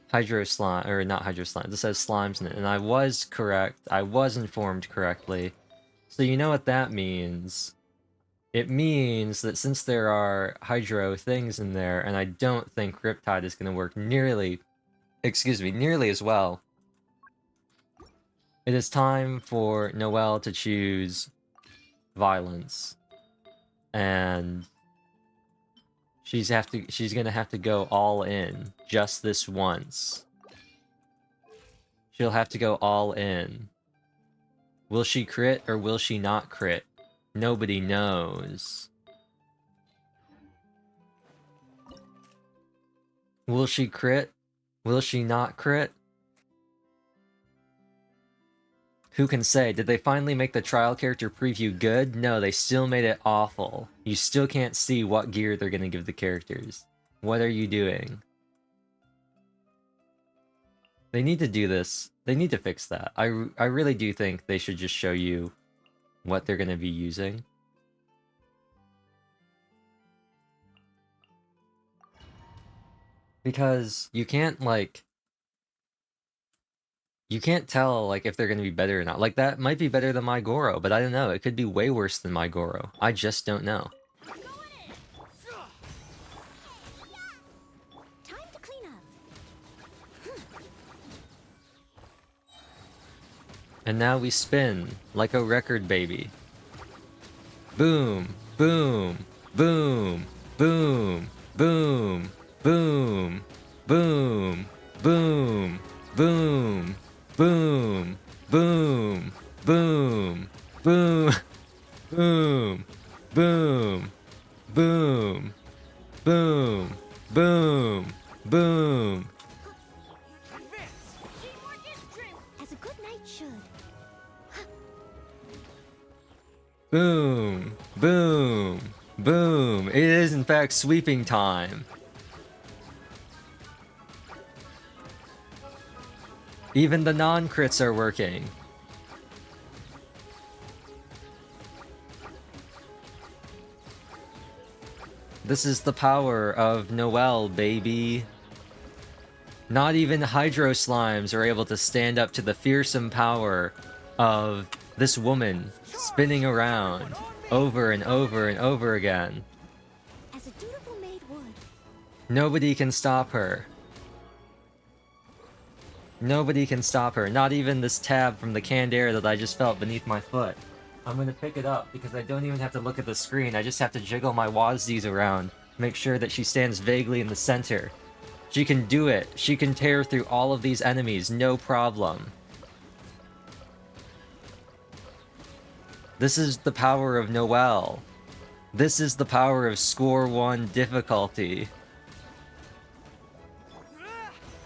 hydro slime, or not hydro slime. This has slimes in it, and I was correct. I was informed correctly. So you know what that means? It means that since there are hydro things in there, and I don't think Riptide is going to work nearly as well. It is time for Noelle to choose violence. And she's gonna have to go all in just this once. She'll have to go all in. Will she crit or will she not crit? Nobody knows. Will she crit? Will she not crit? Who can say? Did they finally make the trial character preview good? No, they still made it awful. You still can't see what gear they're gonna give the characters. What are you doing? They need to do this. They need to fix that. I really do think they should just show you what they're gonna be using. Because you can't, like... You can't tell, like, if they're gonna be better or not. Like, that might be better than my Goro, but I don't know. It could be way worse than my Goro. I just don't know. Time to clean up. And now we spin like a record baby. Boom, boom, boom, boom, boom, boom, boom, boom, boom, boom, boom, boom, boom, boom, boom, boom, boom, boom, boom. As a good knight should. Boom, boom, boom. It is in fact sweeping time. Even the non-crits are working. This is the power of Noelle, baby. Not even Hydro Slimes are able to stand up to the fearsome power of this woman spinning around over and over and over again. As a dutiful maid would. Nobody can stop her. Nobody can stop her. Not even this tab from the canned air that I just felt beneath my foot. I'm gonna pick it up because I don't even have to look at the screen. I just have to jiggle my WASDs around, make sure that she stands vaguely in the center. She can do it. She can tear through all of these enemies, no problem. This is the power of Noelle. This is the power of Score 1 difficulty.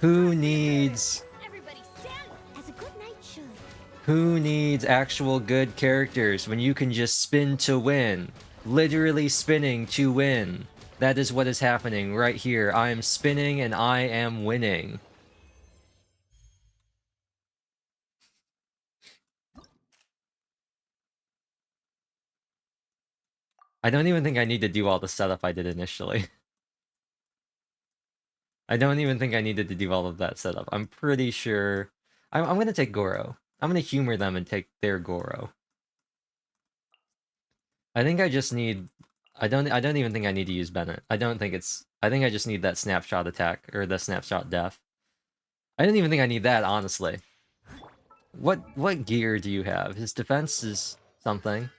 Who needs... Everybody stand as a good knight should. Who needs actual good characters when you can just spin to win? Literally spinning to win. That is what is happening right here. I am spinning and I am winning. I don't even think I need to do all the setup I did initially. I don't even think I needed to do all of that setup. I'm pretty sure... I'm gonna take Goro. I'm gonna humor them and take their Goro. I think I just need... I don't even think I need to use Bennett. I think I just need that snapshot attack, or the snapshot death. I don't even think I need that, honestly. What gear do you have? His defense is something.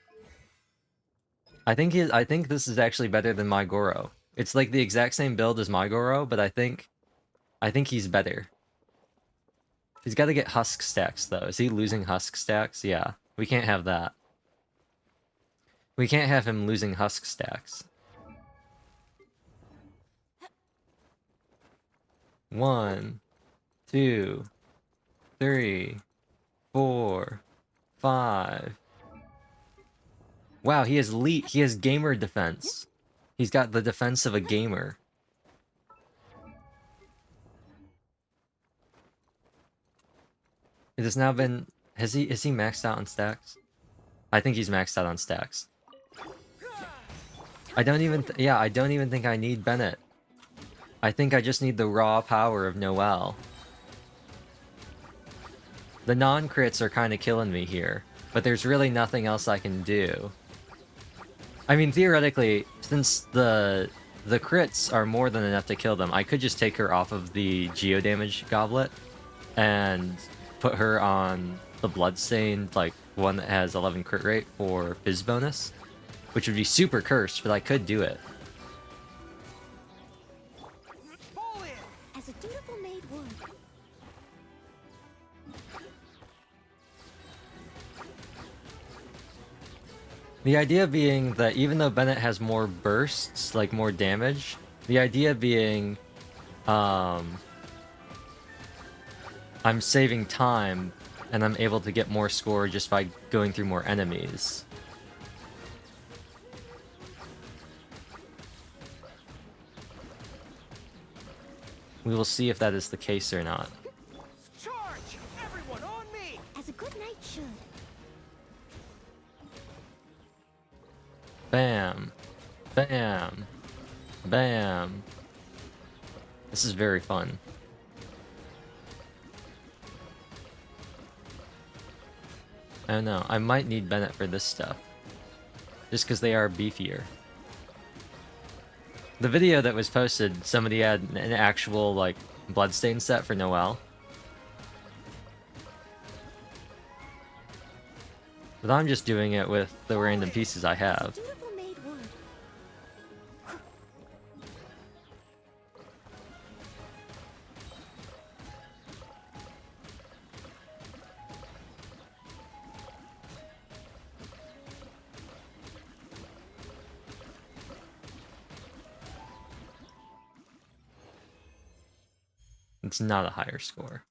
I think this is actually better than my Goro. It's like the exact same build as my Goro, but I think he's better. He's got to get husk stacks though. Is he losing husk stacks? Yeah. We can't have that. We can't have him losing husk stacks. 1, 2, 3, 4, 5. Wow, he has gamer defense. He's got the defense of a gamer. It has now been... is he maxed out on stacks? I think he's maxed out on stacks. I don't even think I need Bennett. I think I just need the raw power of Noelle. The non-crits are kind of killing me here, but there's really nothing else I can do. I mean, theoretically, since the crits are more than enough to kill them, I could just take her off of the Geo Damage Goblet and put her on the Bloodstained, like, one that has 11 crit rate for Fizz bonus, which would be super cursed, but I could do it. As a dutiful maid would. The idea being that even though Bennett has more bursts, like more damage, the idea being, I'm saving time, and I'm able to get more score just by going through more enemies. We will see if that is the case or not. Charge! Everyone on me! As a good knight should. Bam. Bam. Bam. This is very fun. I don't know. I might need Bennett for this stuff. Just because they are beefier. The video that was posted, somebody had an actual, like, bloodstain set for Noelle. But I'm just doing it with the random pieces I have. Beautiful made wood. It's not a higher score.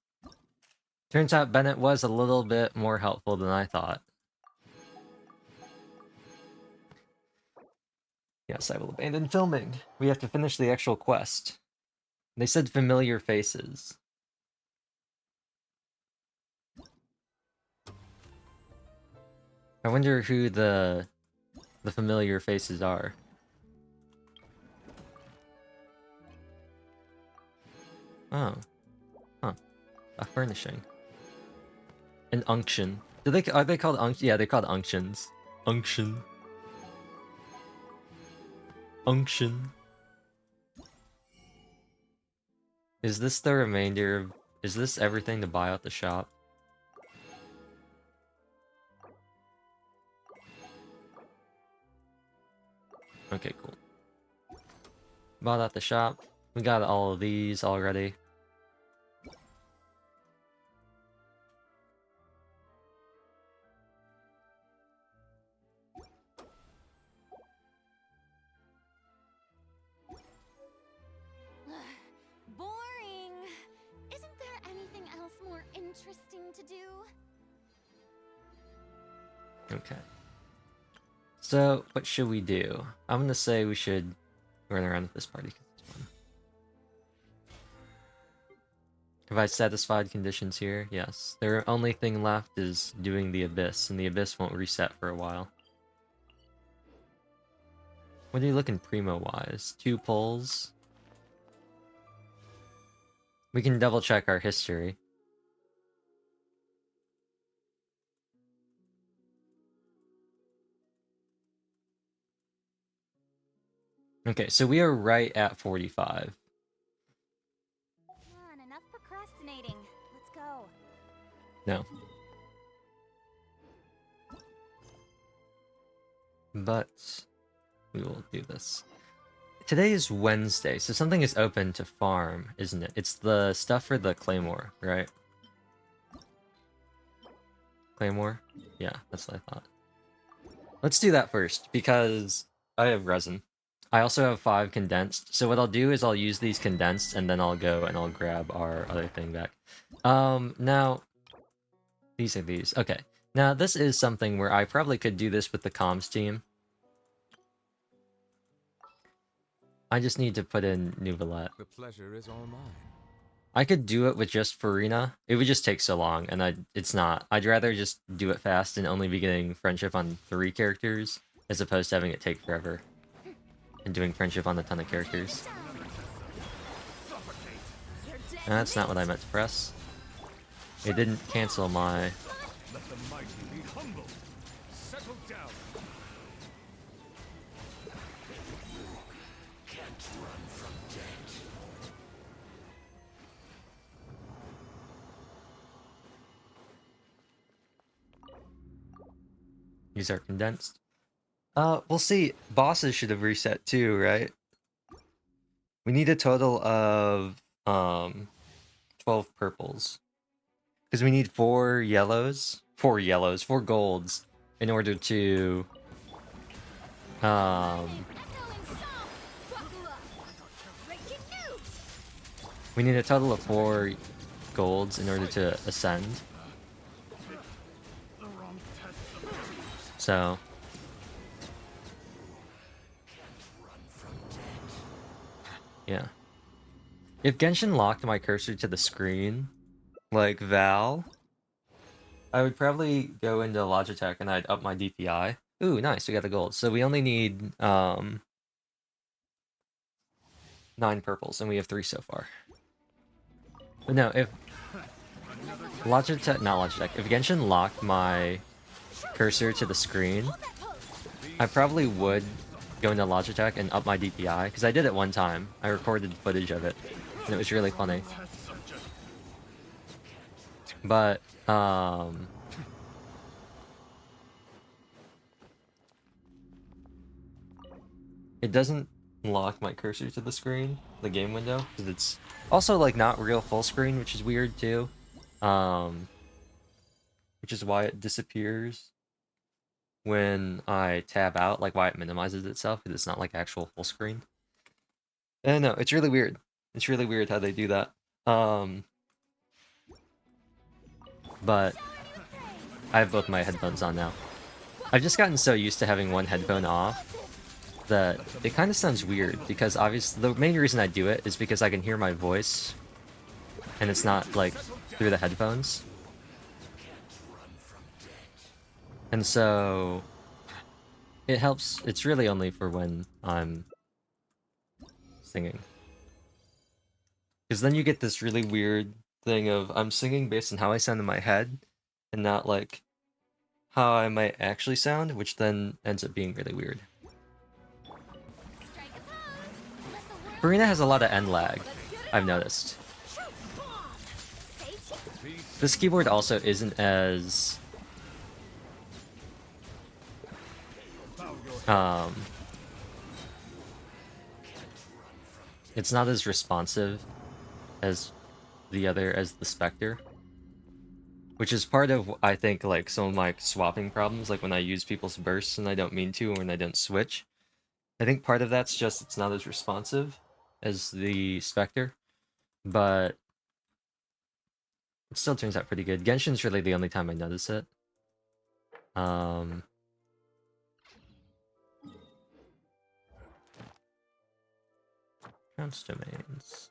Turns out Bennett was a little bit more helpful than I thought. Yes, I will abandon filming. We have to finish the actual quest. They said familiar faces. I wonder who the familiar faces are. Oh. Huh. A furnishing. An unction. Are they called unction? Yeah, they're called unctions. Unction. Unction. Is this the remainder of... Is this everything to buy out the shop? Okay, cool. Bought out the shop. We got all of these already. Boring. Isn't there anything else more interesting to do? Okay. So, what should we do? I'm gonna say we should run around with this party. 'Cause it's fun. Have I satisfied conditions here? Yes. The only thing left is doing the Abyss, and the Abyss won't reset for a while. What are you looking primo-wise? 2 pulls? We can double-check our history. Okay, so we are right at 45. Come on, enough procrastinating. Let's go. No. But we will do this. Today is Wednesday, so something is open to farm, isn't it? It's the stuff for the Claymore, right? Claymore? Yeah, that's what I thought. Let's do that first, because I have resin. I also have 5 condensed, so what I'll do is I'll use these condensed, and then I'll go and I'll grab our other thing back. Now... These are these. Okay. Now, this is something where I probably could do this with the comms team. I just need to put in Nuvolette. The pleasure is all mine. I could do it with just Farina. It would just take so long, and it's not. I'd rather just do it fast and only be getting friendship on 3 characters, as opposed to having it take forever. And doing friendship on a ton of characters. That's not what I meant to press. It didn't cancel my... Let the mighty be humble. Settle down. Can't run from death. These are condensed. We'll see. Bosses should have reset too, right? We need a total of 12 purples. Because we need 4 yellows, 4 golds, in order to we need a total of 4 golds in order to ascend. So yeah. If Genshin locked my cursor to the screen, like Val, I would probably go into Logitech and I'd up my DPI. Ooh, nice, we got the gold. So we only need 9 purples, and we have 3 so far. But no, if Logitech, not Logitech, if Genshin locked my cursor to the screen, I probably would go into Logitech and up my DPI, because I did it one time. I recorded footage of it, and it was really funny. But, it doesn't lock my cursor to the screen, the game window, because it's also, like, not real full screen, which is weird, too. Which is why it disappears when I tab out, like why it minimizes itself, because it's not like actual full screen. And no, it's really weird. It's really weird how they do that. But I have both my headphones on now. I've just gotten so used to having one headphone off that it kind of sounds weird, because obviously the main reason I do it is because I can hear my voice and it's not like through the headphones. And so it helps. It's really only for when I'm singing. Because then you get this really weird thing of I'm singing based on how I sound in my head and not like how I might actually sound, which then ends up being really weird. Strike a pose. Let the world Farina has a lot of end lag, I've noticed. shoot. Bomb. Say cheese. This keyboard also isn't as it's not as responsive as the Spectre. Which is part of, I think, like, some of my swapping problems, like when I use people's bursts and I don't mean to, or when I don't switch. I think part of that's just it's not as responsive as the Spectre, but it still turns out pretty good. Genshin's really the only time I notice it. Trans domains.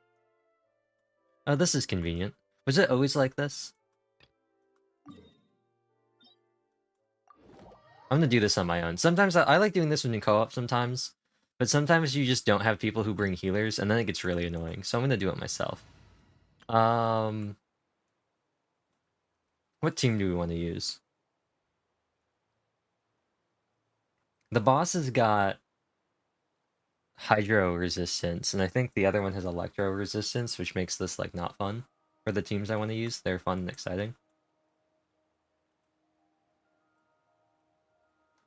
Oh, this is convenient. Was it always like this? I'm gonna do this on my own. Sometimes I like doing this when in co-op sometimes, but sometimes you just don't have people who bring healers, and then it gets really annoying, so I'm gonna do it myself. What team do we want to use? The boss has got hydro resistance, and I think the other one has electro resistance, which makes this like not fun for the teams I want to use. They're fun and exciting.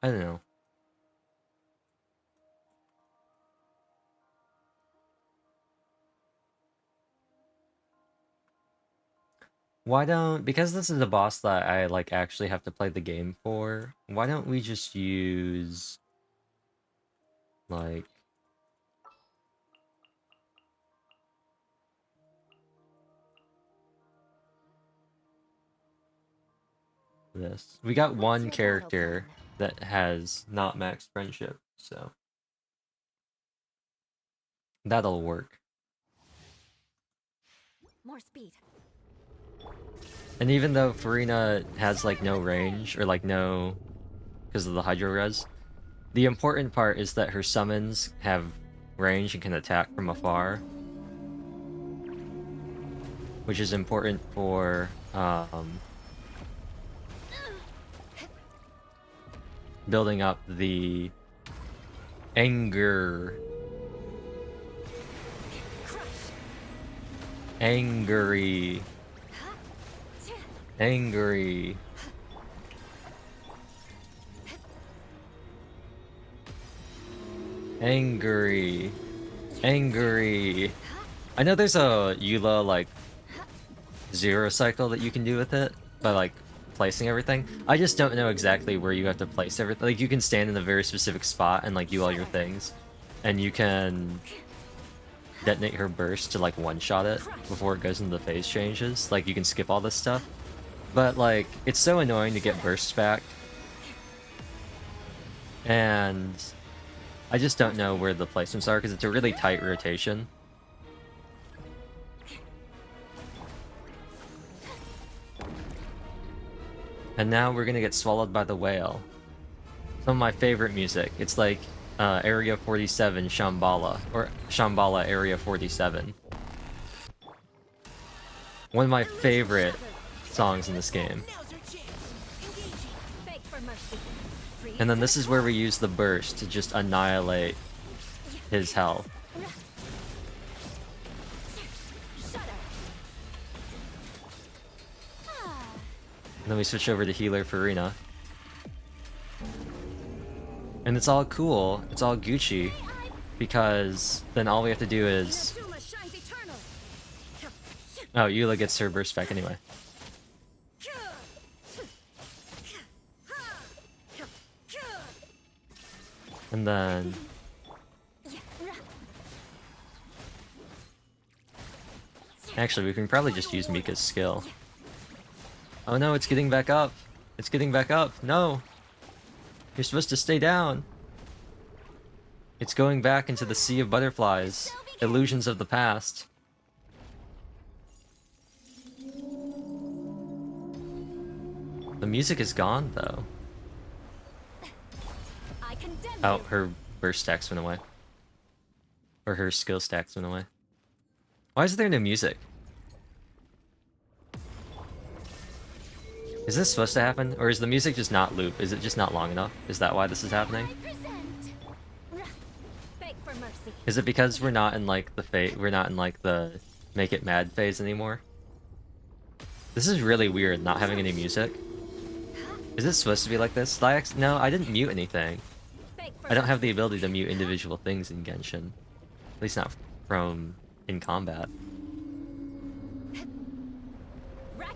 I don't know. Why don't, because this is a boss that I like actually have to play the game for, why don't we just use like this? We got What's one your battle character plan? that has not max friendship, so that'll work. More speed. And even though Farina has like no range, or like no, because of the hydro res, the important part is that her summons have range and can attack from afar, which is important for building up the anger. Angry. Angry. Angry. Angry. I know there's a Eula, like, zero cycle that you can do with it, by, like, placing everything. I just don't know exactly where you have to place everything. Like, you can stand in a very specific spot and, like, do all your things. And you can detonate her burst to, like, one-shot it before it goes into the phase changes. Like, you can skip all this stuff. But, like, it's so annoying to get bursts back. And I just don't know where the placements are, because it's a really tight rotation. And now we're gonna get swallowed by the whale. Some of my favorite music. It's like Area 47 Shambhala, or Shambhala Area 47. One of my favorite songs in this game. Now's our chance. Engaging. Beg for mercy. Freeze. And then this is where we use the burst to just annihilate his health. Shudder. Ah, And then we switch over to healer Farina. And it's all cool, it's all Gucci, because then all we have to do is... Inazuma shines eternal. Oh, Eula gets her burst back anyway. And then... Actually, we can probably just use Mika's skill. Oh no, it's getting back up! It's getting back up! No! You're supposed to stay down! It's going back into the sea of butterflies. Illusions of the past. The music is gone, though. I condemn Oh, you. her burst stacks went away. Or her skill stacks went away. Why is there no music? Is this supposed to happen? Or is the music just not loop? Is it just not long enough? Is that why this is happening? I present. Beg for mercy. Is it because we're not in like the make it mad phase anymore? This is really weird, not having any music. Is it supposed to be like this? No, I didn't mute anything. Beg for I don't have the ability to mute individual things in Genshin. At least not from in combat.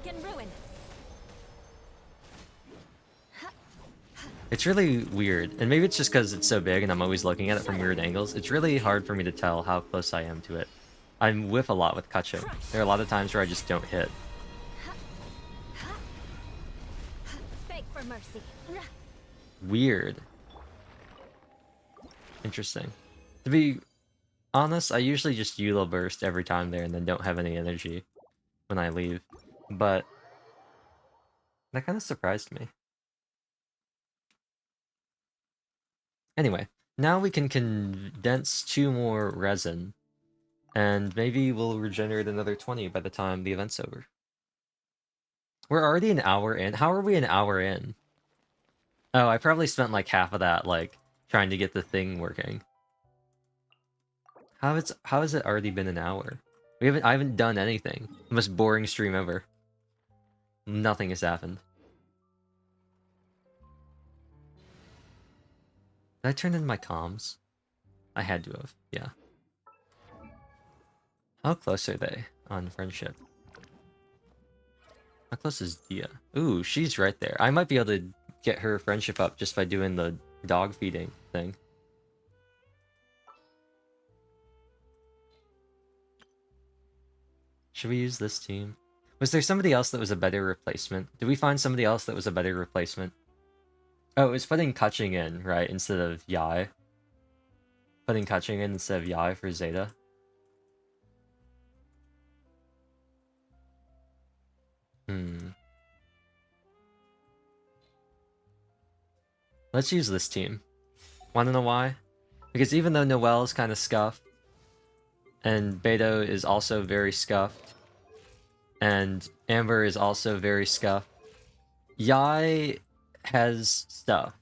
rack and ruin. It's really weird, and maybe it's just because it's so big and I'm always looking at it from weird angles. It's really hard for me to tell how close I am to it. I whiff a lot with Kaching. There are a lot of times where I just don't hit. Beg for mercy. Weird. Interesting. To be honest, I usually just Eula burst every time there and then don't have any energy when I leave. But that kind of surprised me. Anyway, now we can condense 2 more resin, and maybe we'll regenerate another 20 by the time the event's over. We're already an hour in. How are we an hour in? Oh, I probably spent like half of that, like, trying to get the thing working. How has it already been an hour? I haven't done anything. The most boring stream ever. Nothing has happened. Did I turn in my comms? I had to have, yeah. How close are they on friendship? How close is Dia? Ooh, she's right there. I might be able to get her friendship up just by doing the dog feeding thing. Should we use this team? Was there somebody else that was a better replacement? Did we find somebody else that was a better replacement? Oh, it was putting Kaching in, right, instead of Yai. Putting Kaching in instead of Yai for Zeta. Let's use this team. Wanna know why? Because even though Noelle is kind of scuffed, and Beto is also very scuffed, and Amber is also very scuffed, Yai has stuff.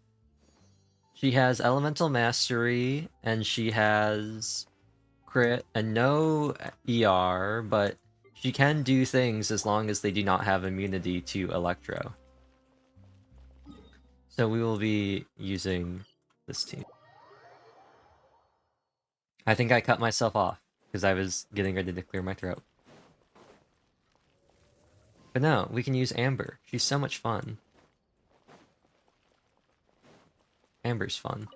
She has Elemental Mastery, and she has crit, and no ER, but she can do things as long as they do not have immunity to Electro. So we will be using this team. I think I cut myself off, because I was getting ready to clear my throat. But no, we can use Amber. She's so much fun. Amber's fun.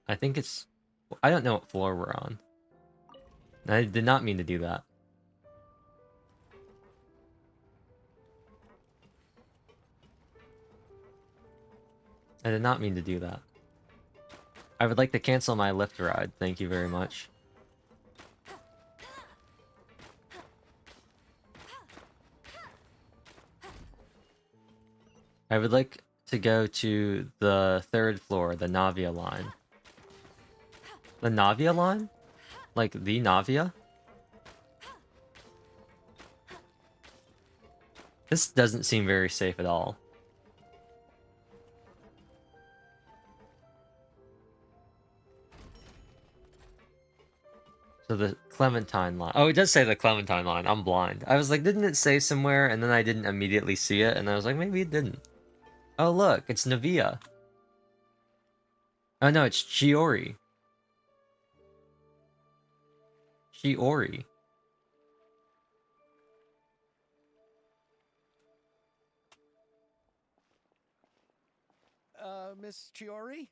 I think it's... I don't know what floor we're on. I did not mean to do that. I did not mean to do that. I would like to cancel my lift ride. Thank you very much. I would like to go to the 3rd floor, the Navia line. The Navia line? Like the Navia? This doesn't seem very safe at all. So the Clementine line. Oh, it does say the Clementine line. I'm blind. I was like, didn't it say somewhere? And then I didn't immediately see it. And I was like, maybe it didn't. Oh, look. It's Navia. Oh, no. It's Chiori. Chiori. Miss Chiori?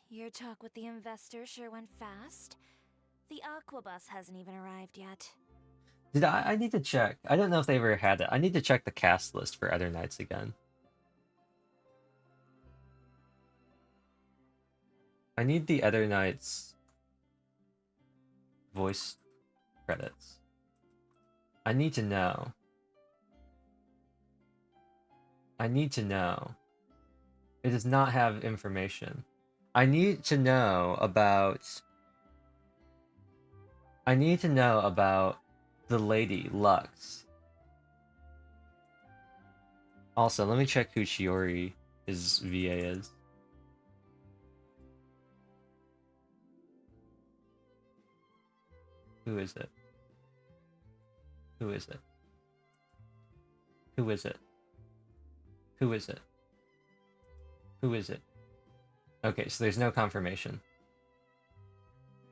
Your talk with the investor sure went fast. The Aquabus hasn't even arrived yet. Did I need to check. I don't know if they ever had it. I need to check the cast list for Other Nights again. I need the Other Nights voice credits. I need to know. I need to know. It does not have information. I need to know about... I need to know about the lady, Lux. Also, let me check who Chiori his VA is. Who is it? Who is it? Who is it? Who is it? Who is it? Okay, so there's no confirmation.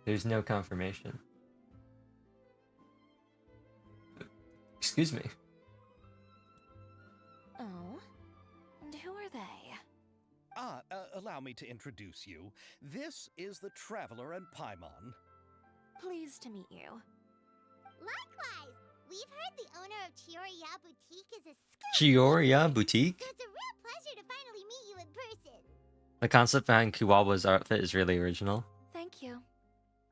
There's no confirmation. Excuse me. Oh? And who are they? Allow me to introduce you. This is the Traveler and Paimon. Pleased to meet you. Likewise, we've heard the owner of Chioriya Boutique is a skilled Chioriya Boutique? so it's a real pleasure to finally meet you in person. The concept behind Kuwaba's outfit is really original. Thank you.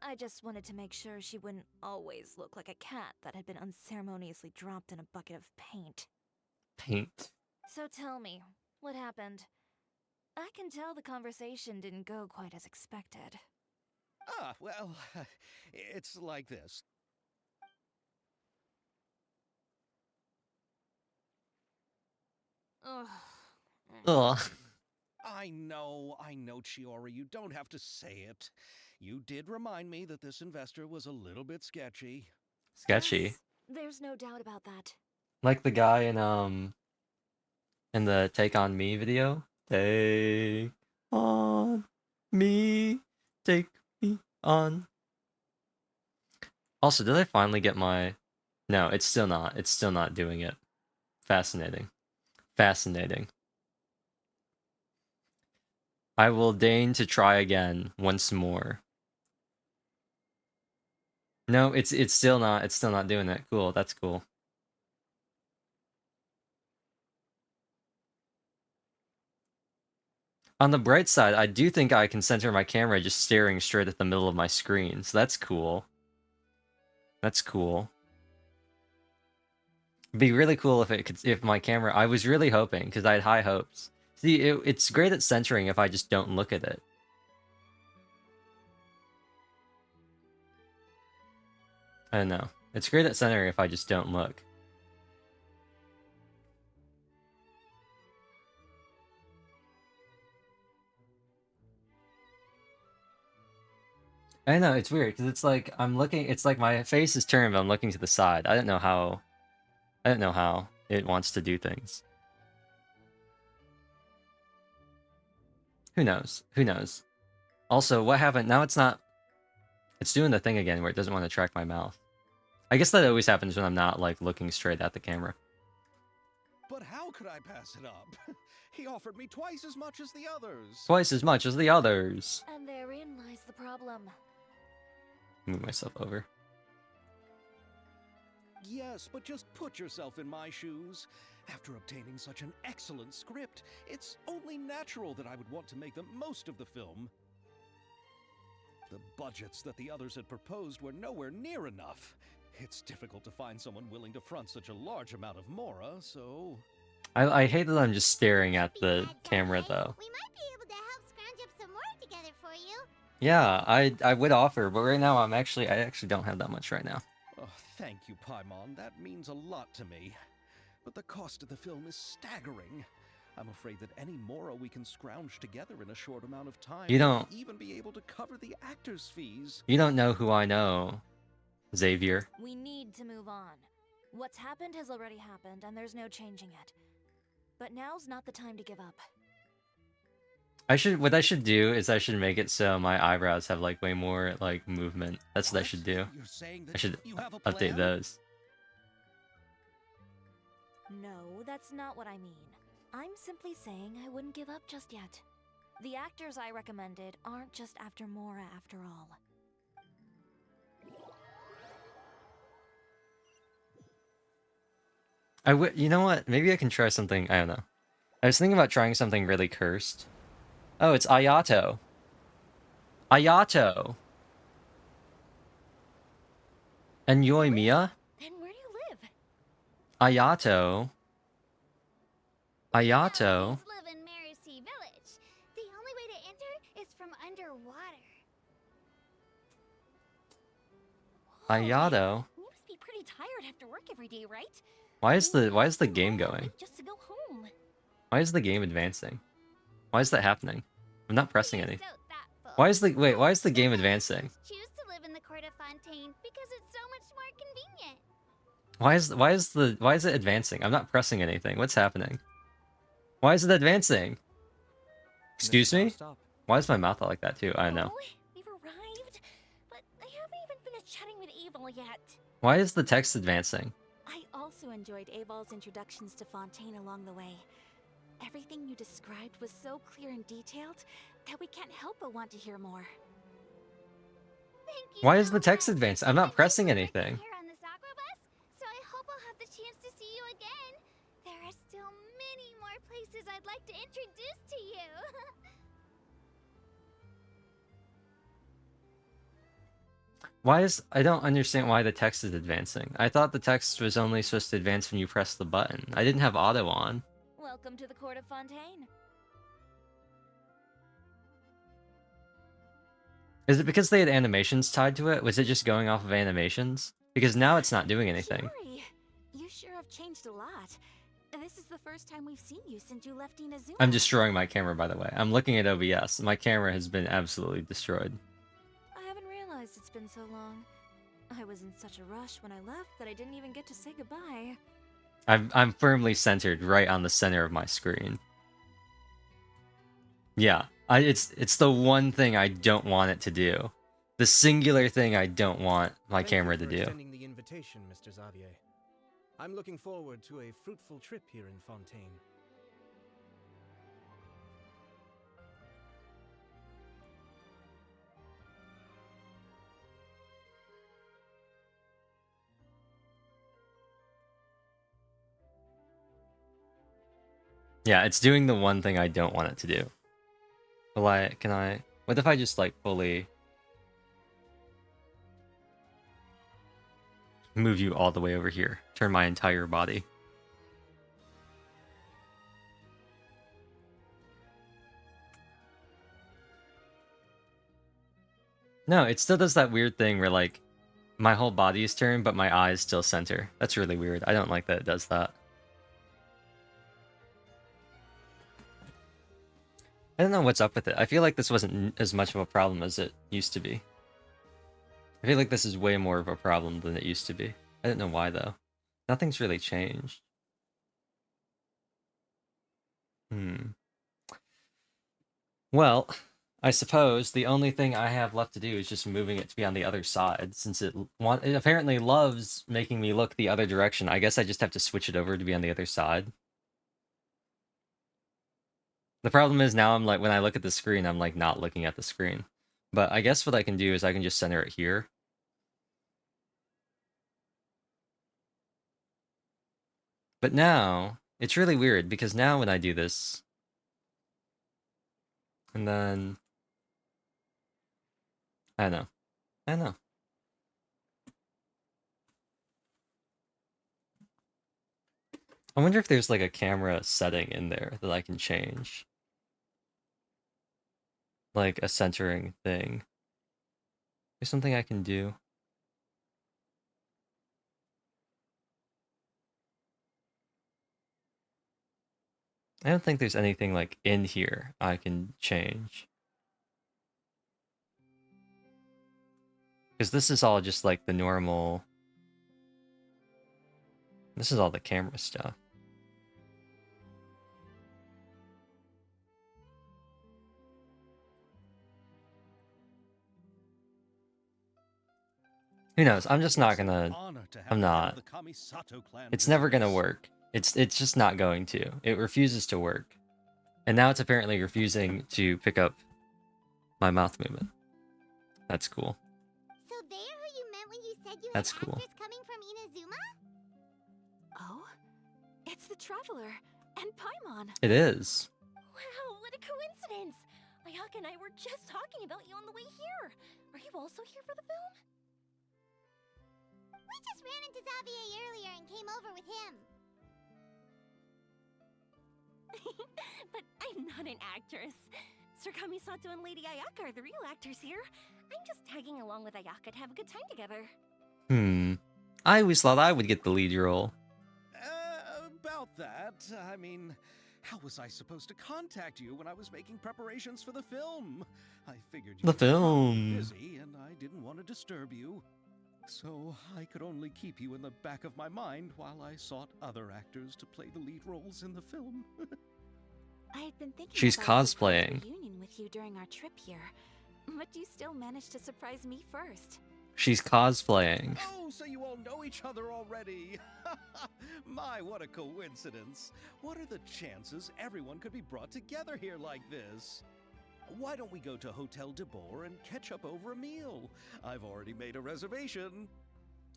I just wanted to make sure she wouldn't always look like a cat that had been unceremoniously dropped in a bucket of paint. Paint. So tell me, what happened? I can tell the conversation didn't go quite as expected. Well, it's like this. Ugh. Ugh. I know, Chiori, you don't have to say it. You did remind me that this investor was a little bit sketchy. Sketchy. Yes, there's no doubt about that. Like the guy in the Take On Me video. Take on me. Take me on. Also, did I finally get my... No, it's still not. It's still not doing it. Fascinating. Fascinating. I will deign to try again once more. No, it's still not doing it. Cool, that's cool. On the bright side, I do think I can center my camera just staring straight at the middle of my screen, so that's cool. That's cool. It'd be really cool if it could, if my camera... I was really hoping, because I had high hopes. See, it's great at centering if I just don't look at it. I don't know. It's great at centering if I just don't look. I know, it's weird, because it's like, I'm looking, it's like my face is turned, but I'm looking to the side. I don't know how it wants to do things. Who knows? Who knows? Also, what happened? Now it's not... It's doing the thing again where it doesn't want to track my mouth. I guess that always happens when I'm not, like, looking straight at the camera. But how could I pass it up? He offered me twice as much as the others. Twice as much as the others. And therein lies the problem. Move myself over. Yes, but just put yourself in my shoes. After obtaining such an excellent script, it's only natural that I would want to make the most of the film. The budgets that the others had proposed were nowhere near enough. It's difficult to find someone willing to front such a large amount of mora, so... I hate that I'm just staring at Be the sad, camera, Dante. though. We might be able to help scrounge up some more together for you. Yeah, I would offer, but right now I actually don't have that much right now. Oh, thank you, Paimon. That means a lot to me. But the cost of the film is staggering. I'm afraid that any mora we can scrounge together in a short amount of time You don't- won't even be able to cover the actors' fees. You don't know who I know, Xavier. We need to move on. What's happened has already happened, and there's no changing it. But now's not the time to give up. What I should do is I should make it so my eyebrows have like way more like movement. That's what I should do. You're saying that I should you have a update plan? those. No, that's not what I mean. I'm simply saying I wouldn't give up just yet. The actors I recommended aren't just after Mora after all. You know what? Maybe I can try something. I don't know. I was thinking about trying something really cursed. Oh, it's Ayato. Ayato. And Yoimiya? Then where do you live? Ayato. Ayato. Please live in Mercy Village. The only way to enter is from underwater. Ayato. You must be pretty tired after work every day, right? Why is the game going? Just to go home. Why is the game advancing? Why is that happening? I'm not pressing You're anything. so thoughtful. Why is the game Sometimes advancing? Choose to live in the court of Fontaine because it's so much more convenient. Why is it advancing? I'm not pressing anything. What's happening? Why is it advancing? Excuse me? Why is my mouth all like that too? I don't know. Oh, we've arrived, but I haven't even finished chatting with Abel yet. Why is the text advancing? I also enjoyed Abel's introductions to Fontaine along the way. Everything you described was so clear and detailed that we can't help but want to hear more. Thank you Why so is the text much. advancing? I'm not pressing I'm working anything. Here on this aqua bus, so I hope I'll have the chance to see you again. There are still many more places I'd like to introduce to you. I don't understand why the text is advancing. I thought the text was only supposed to advance when you press the button. I didn't have auto on. Welcome to the court of Fontaine. Is it because they had animations tied to it? Was it just going off of animations? Because now it's not doing anything. Yuri, you sure have changed a lot. This is the first time we've seen you since you left Inazuma. I'm destroying my camera, by the way. I'm looking at OBS. My camera has been absolutely destroyed. I haven't realized it's been so long. I was in such a rush when I left that I didn't even get to say goodbye. I'm firmly centered right on the center of my screen. Yeah, it's the one thing I don't want it to do. The singular thing I don't want my camera to Thank you do. for extending the invitation, Mr. Xavier. I'm looking forward to a fruitful trip here in Fontaine. Yeah, it's doing the one thing I don't want it to do. What if I just like fully move you all the way over here? Turn my entire body. No, it still does that weird thing where like my whole body is turned, but my eyes still center. That's really weird. I don't like that it does that. I don't know what's up with it. I feel like this wasn't as much of a problem as it used to be. I feel like this is way more of a problem than it used to be. I don't know why, though. Nothing's really changed. Well, I suppose the only thing I have left to do is just moving it to be on the other side, since it apparently loves making me look the other direction. I guess I just have to switch it over to be on the other side. The problem is now I'm like, when I look at the screen, I'm like not looking at the screen. But I guess what I can do is I can just center it here. But now, it's really weird, because now when I do this, and then, I don't know. I don't know. I wonder if there's like a camera setting in there that I can change. Like a centering thing. There's something I can do. I don't think there's anything like in here I can change. Because this is all just like the normal... This is all the camera stuff. Who knows? I'm just not gonna... I'm not. It's never gonna work. It's just not going to. It refuses to work. And now it's apparently refusing to pick up my mouth movement. That's cool. So they're who you meant when you said you That's had cool. actors coming from Inazuma? Oh? It's the Traveler and Paimon. It is. Wow, what a coincidence! Ayaka and I were just talking about you on the way here. Are you also here for the film? We just ran into Xavier earlier and came over with him. But I'm not an actress. Sir Kamisato and Lady Ayaka are the real actors here. I'm just tagging along with Ayaka to have a good time together. I always thought I would get the lead role. About that, I mean, how was I supposed to contact you when I was making preparations for the film? I figured you The were probably film. busy, and I didn't want to disturb you. So I could only keep you in the back of my mind while I sought other actors to play the lead roles in the film. I had been thinking She's about a surprise cosplaying. reunion with you during our trip here, but you still managed to surprise me first. She's cosplaying. Oh, so you all know each other already. My, what a coincidence. What are the chances everyone could be brought together here like this? Why don't we go to Hotel de Boer and catch up over a meal? I've already made a reservation.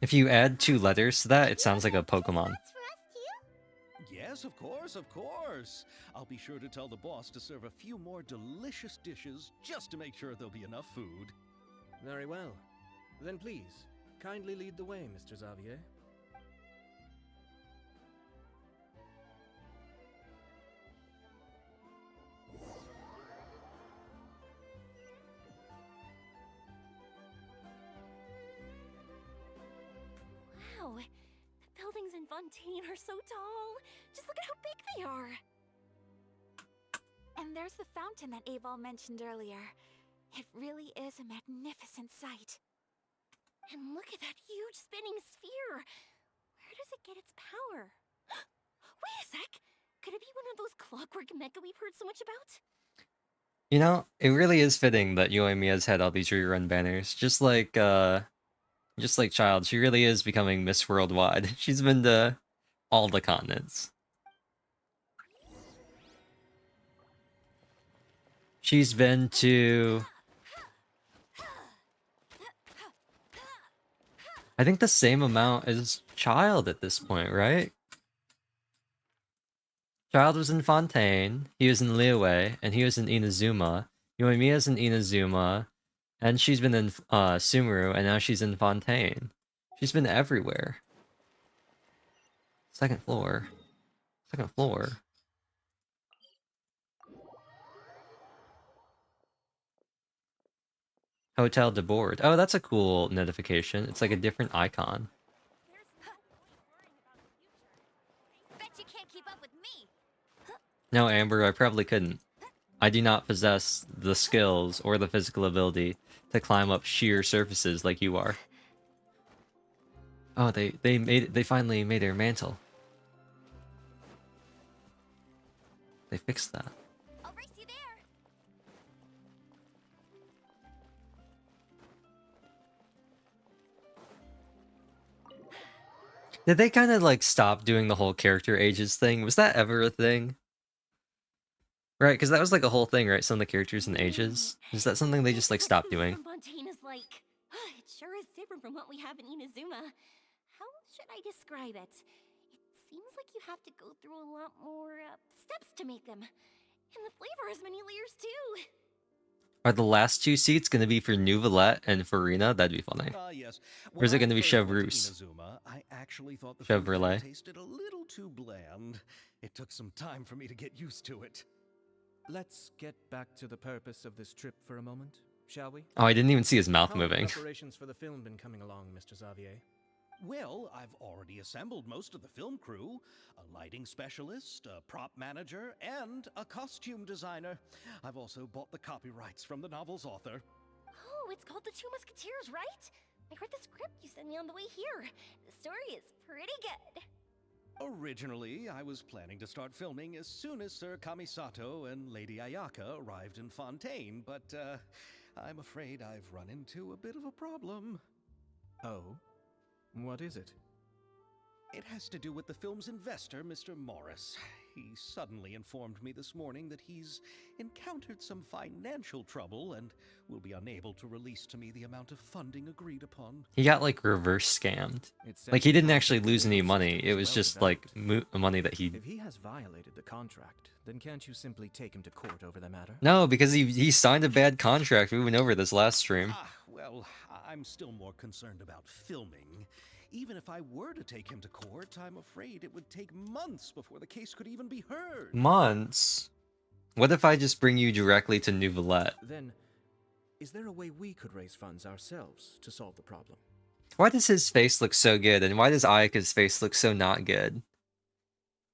If you add 2 letters to that, it sounds like a Pokemon. That's for us too? Yes, of course, of course. I'll be sure to tell the boss to serve a few more delicious dishes just to make sure there'll be enough food. Very well. Then please, kindly lead the way, Mr. Xavier. Wow, the buildings in Fontaine are so tall. Just look at how big they are. And there's the fountain that Aval mentioned earlier. It really is a magnificent sight. And look at that huge spinning sphere. Where does it get its power? Wait a sec. Could it be one of those clockwork mecha we've heard so much about? You know, it really is fitting that Yoimiya's had all these rerun banners. Just like Child, she really is becoming Miss Worldwide. She's been to all the continents. She's been to... I think the same amount as Child at this point, right? Child was in Fontaine, he was in Liyue, and he was in Inazuma. Yoimiya's in Inazuma, and she's been in Sumeru, and now she's in Fontaine. She's been everywhere. Second floor. Second floor. Hotel de Board. Oh, that's a cool notification. It's like a different icon. Bet you can't keep up with me. No, Amber, I probably couldn't. I do not possess the skills or the physical ability to climb up sheer surfaces like you are. Oh, they finally made her mantle. They fixed that. I'll race you there. Did they kind of like stop doing the whole character ages thing? Was that ever a thing? Right, because that was like a whole thing, right? Some of the characters and ages. Is that something they just like stopped doing? Fontaine is like... It sure is different from what we have in Inazuma. How should I describe it? It seems like you have to go through a lot more steps to make them. And the flavor has many layers too. Are the last two seats going to be for Nouvellette and Farina? That'd be funny. Yes. Or is it going to be When I first went Chevreuse? Inazuma, I actually thought the food there Chevrolet? tasted a little too bland. It took some time for me to get used to it. Let's get back to the purpose of this trip for a moment, shall we? Oh, I didn't even see his mouth How have moving. preparations for the film been coming along, Mr. Xavier? Well, I've already assembled most of the film crew, a lighting specialist, a prop manager, and a costume designer. I've also bought the copyrights from the novel's author. Oh, it's called The Two Musketeers, right? I read the script you sent me on the way here. The story is pretty good. Originally, I was planning to start filming as soon as Sir Kamisato and Lady Ayaka arrived in Fontaine, but I'm afraid I've run into a bit of a problem. Oh? What is it? It has to do with the film's investor, Mr. Morris. He suddenly informed me this morning that he's encountered some financial trouble and will be unable to release to me the amount of funding agreed upon. He got like reverse scammed. Like he didn't actually lose any money. It was just like money that he. If he has violated the contract, then can't you simply take him to court over the matter? No, because he signed a bad contract. We went over this last stream. Well, I'm still more concerned about filming. Even if I were to take him to court, I'm afraid it would take months before the case could even be heard. Months? What if I just bring you directly to Nouvellette? Then, is there a way we could raise funds ourselves to solve the problem? Why does his face look so good, and why does Ayaka's face look so not good?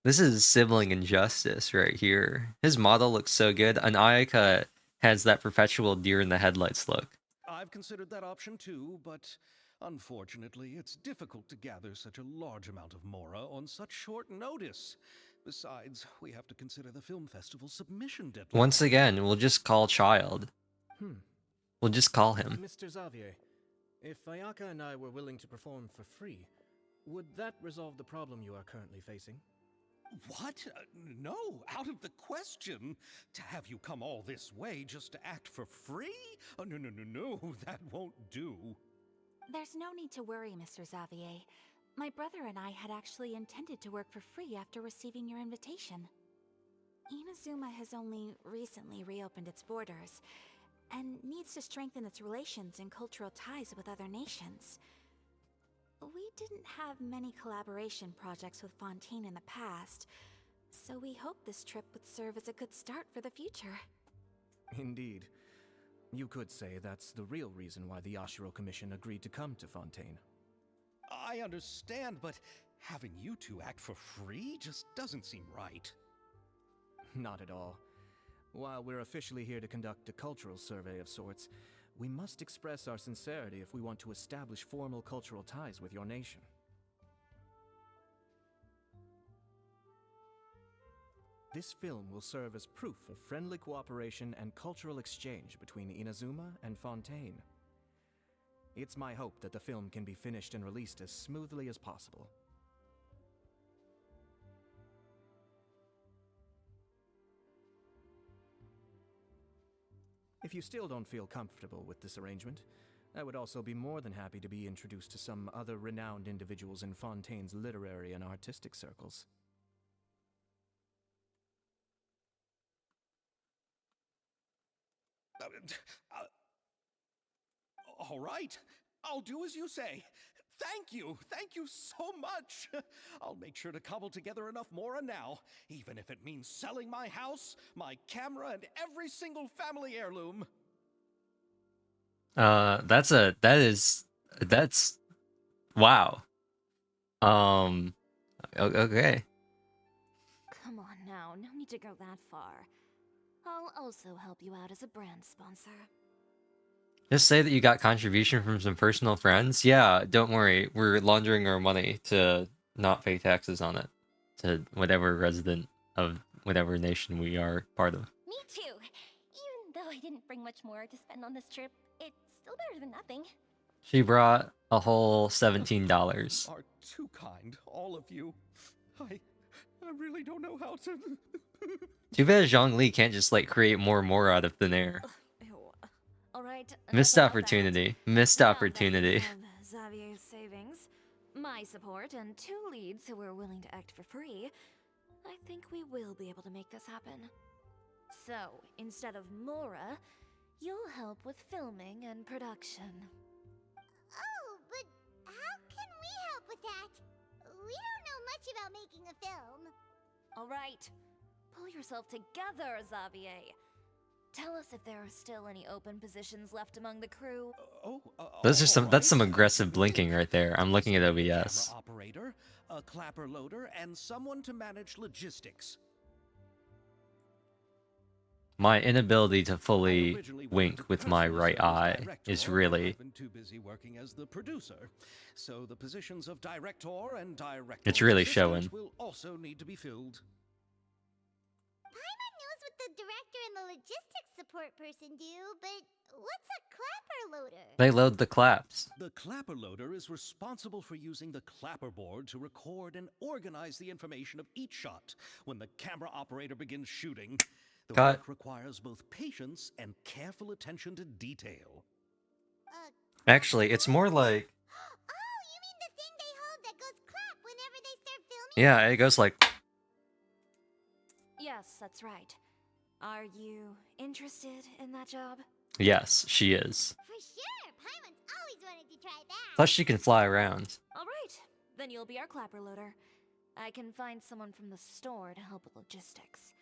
This is sibling injustice right here. His model looks so good, and Ayaka has that perpetual deer in the headlights look. I've considered that option too, but unfortunately, it's difficult to gather such a large amount of Mora on such short notice. Besides, we have to consider the film festival's submission deadline. Once again, we'll just call Child. We'll just call him. Mr. Xavier, if Ayaka and I were willing to perform for free, would that resolve the problem you are currently facing? What? No, out of the question. To have you come all this way just to act for free? Oh, no, that won't do. There's no need to worry, Mr. Xavier. My brother and I had actually intended to work for free after receiving your invitation. Inazuma has only recently reopened its borders, and needs to strengthen its relations and cultural ties with other nations. We didn't have many collaboration projects with Fontaine in the past, so we hoped this trip would serve as a good start for the future. Indeed. You could say that's the real reason why the Yashiro Commission agreed to come to Fontaine. I understand, but having you two act for free just doesn't seem right. Not at all. While we're officially here to conduct a cultural survey of sorts, we must express our sincerity if we want to establish formal cultural ties with your nation. This film will serve as proof of friendly cooperation and cultural exchange between Inazuma and Fontaine. It's my hope that the film can be finished and released as smoothly as possible. If you still don't feel comfortable with this arrangement, I would also be more than happy to be introduced to some other renowned individuals in Fontaine's literary and artistic circles. All right, I'll do as you say. Thank you so much. I'll make sure to cobble together enough Mora now, even if it means selling my house, my camera, and every single family heirloom. That's wow. Okay. Come on now, no need to go that far. I'll also help you out as a brand sponsor. Just say that you got contribution from some personal friends. Yeah, don't worry. We're laundering our money to not pay taxes on it to whatever resident of whatever nation we are part of. Me too. Even though I didn't bring much more to spend on this trip, it's still better than nothing. She brought a whole $17. Are too kind, all of you. I really don't know how to. Too bad Zhongli can't just like create more out of thin air. All right. Missed opportunity. Missed opportunity. Xavier's savings, my support and 2 leads who are willing to act for free, I think we will be able to make this happen. So, instead of Mora, you'll help with filming and production. Oh, but how can we help with that? We don't know much about making a film. Alright, pull yourself together, Xavier. Tell us if there are still any open positions left among the crew. Those are some. That's some alright. aggressive blinking right there. I'm looking at OBS. Camera operator, a clapper loader, and someone to manage logistics. My inability to I fully originally wanted wink to with my personally right serve as eye director, is but really. I've been too busy working as the producer. So the positions of director and director It's really assistant showing. will also need to be filled. Paimon knows what the director and the logistics support person do, but what's a clapper loader? They load the claps. The clapper loader is responsible for using the clapper board to record and organize the information of each shot when the camera operator begins shooting. The Cut. work requires both patience and careful attention to detail. Actually, it's more like. Oh, you mean the thing they hold that goes clap whenever they start filming? Yeah, it goes like. Yes, that's right. Are you interested in that job? Yes, she is. For sure! Paimon's always wanted to try that. Plus, she can fly around. Alright, then you'll be our clapper loader. I can find someone from the store to help with logistics.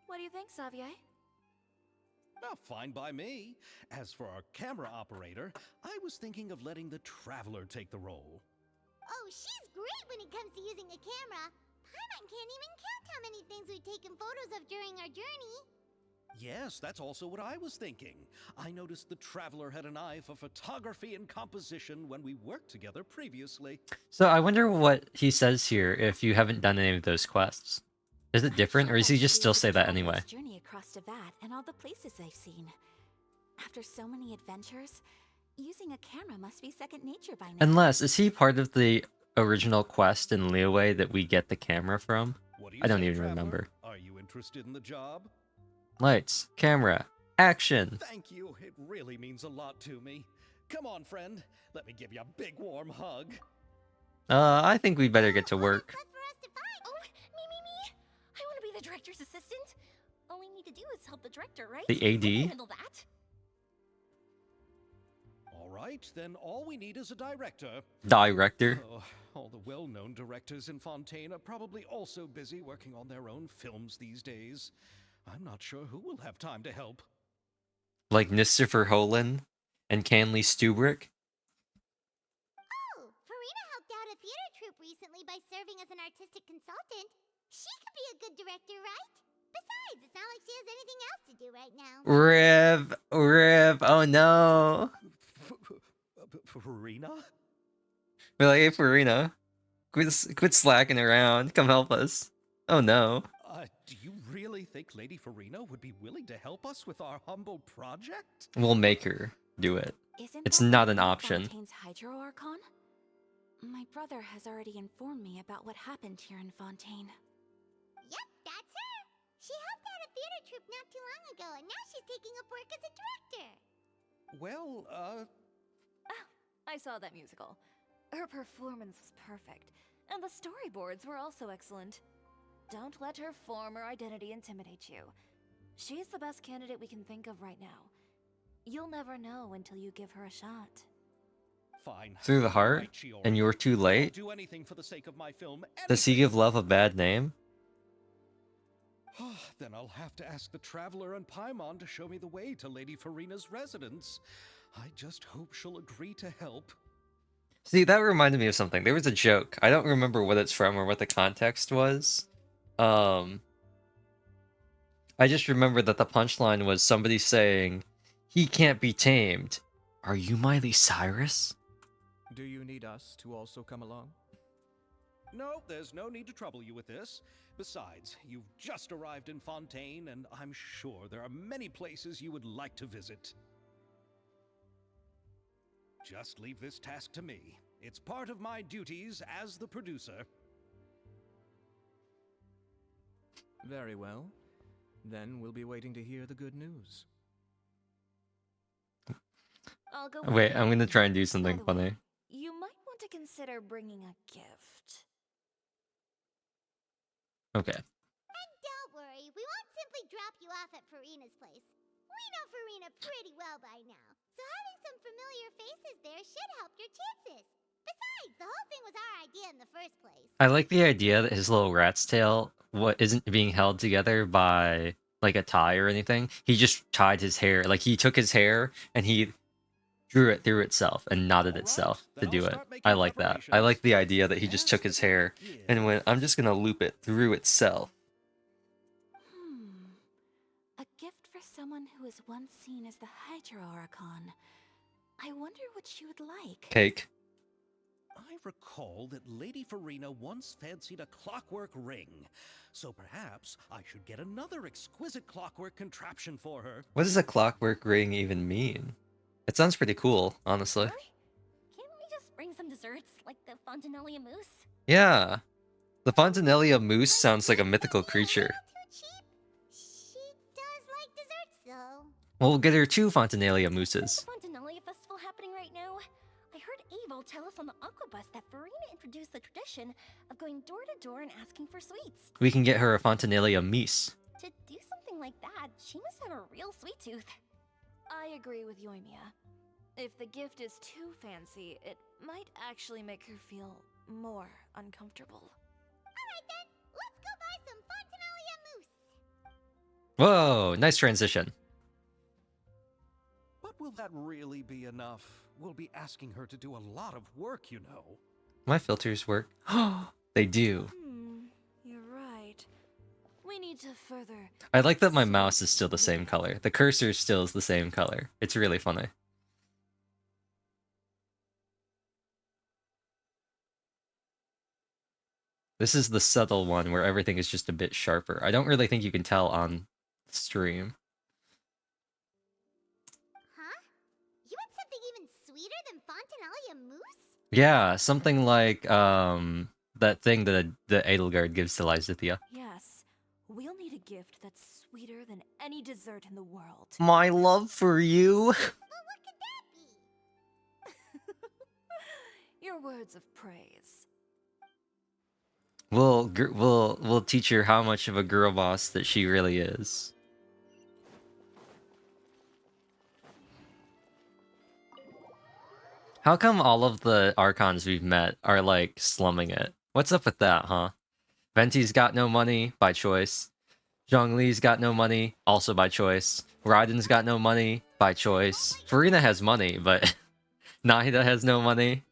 What do you think, Xavier? Oh, fine by me. As for our camera operator, I was thinking of letting the Traveler take the role. Oh, she's great when it comes to using a camera. Paimon can't even count how many things we've taken photos of during our journey. Yes, that's also what I was thinking. I noticed the Traveler had an eye for photography and composition when we worked together previously. So I wonder what he says here if you haven't done any of those quests. Is it different, or does he just still say that anyway? Journey across to that and all the places I've seen. After so many adventures, using a camera must be second nature by now. Unless, is he part of the original quest in Liyue that we get the camera from? What do you I don't say, even Traveler? remember. Are you interested in the job? Lights, camera, action! Thank you. It really means a lot to me. Come on, friend. Let me give you a big warm hug. I think we better get to work. Left for us to find. Oh, me! I want to be the director's assistant. All we need to do is help the director, right? The We can AD? handle that. All right, then all we need is a director. Director. Oh, all the well-known directors in Fontaine are probably also busy working on their own films these days. I'm not sure who will have time to help. Like Nistifer Holen and Canley Stubrick. Oh, Farina helped out a theater troupe recently by serving as an artistic consultant. She could be a good director, right? Besides, it's not like she has anything else to do right now. Riv, oh no. Farina? We're like, hey Farina, quit slacking around, come help us. Oh no. Do you really think Lady Farina would be willing to help us with our humble project? We'll make her do it. Isn't It's that not an Lady option. Fontaine's Hydro Archon? My brother has already informed me about what happened here in Fontaine. Yep, that's her. She helped out a theater troupe not too long ago, and now she's taking up work as a director. Well, I saw that musical. Her performance was perfect, and the storyboards were also excellent. Don't let her former identity intimidate you. She's the best candidate we can think of right now. You'll never know until you give her a shot. fine. Through the All heart, right, Shiori. and you're too I'll late? do anything for the sake of my film. Does he give love a bad name? Then I'll have to ask the Traveler and Paimon to show me the way to Lady Farina's residence. I just hope she'll agree to help. See, that reminded me of something. There was a joke. I don't remember what it's from or what the context was. I just remember that the punchline was somebody saying, "He can't be tamed. Are you Miley Cyrus?" Do you need us to also come along? No, there's no need to trouble you with this. Besides, you've just arrived in Fontaine, and I'm sure there are many places you would like to visit. Just leave this task to me. It's part of my duties as the producer. Very well. Then we'll be waiting to hear the good news. I'll go. Wait, I'm gonna try and do By something the way, funny. You might want to consider bringing a gift. Okay. And don't worry, we won't simply drop you off at Farina's place. We know Farina pretty well by now, so having some familiar faces there should help your chances. Besides, the whole thing was our idea in the first place. I like the idea that his little rat's tail isn't being held together by like a tie or anything. He just tied his hair. Like he took his hair and he drew it through itself and knotted All right, itself to then do I'll it. start making I like that. I like the idea that he just took his hair and went, I'm just gonna loop it through itself. A gift for someone who was once seen as the Hydra Oricon. I wonder what she would like. Cake. I recall that Lady Farina once fancied a clockwork ring, so perhaps I should get another exquisite clockwork contraption for her. What does a clockwork ring even mean? It sounds pretty cool, honestly. Can't we just bring some desserts, like the Fontanelia mousse? Yeah. The Fontanelia moose sounds like a mythical creature. Too cheap? She does like desserts, though. We'll get her 2 Fontanelia mooses. The Fontanelia festival happening right now? I heard Abel tell us on the Aquabus that Farina introduced the tradition of going door to door and asking for sweets. We can get her a Fontanelia mise. To do something like that, she must have a real sweet tooth. I agree with Yoimiya. If the gift is too fancy, it might actually make her feel more uncomfortable. Alright then, let's go buy some Fontanelia mousse. Whoa, nice transition. But will that really be enough? We'll be asking her to do a lot of work, you know. My filters work. They do. You're right. We need to further... I like that my mouse is still the same color. The cursor still is the same color. It's really funny. This is the subtle one where everything is just a bit sharper. I don't really think you can tell on stream. Huh? You want something even sweeter than Fontanelia mousse? Yeah, something like that thing that the Edelgard gives to Lysithia. Yes, we'll need a gift that's sweeter than any dessert in the world. My love for you. Well, what could that be? Your words of praise. We'll teach her how much of a girl boss that she really is. How come all of the Archons we've met are like slumming it? What's up with that, huh? Venti's got no money by choice. Zhongli's got no money, also by choice. Raiden's got no money by choice. Farina has money, but Nahida has no money.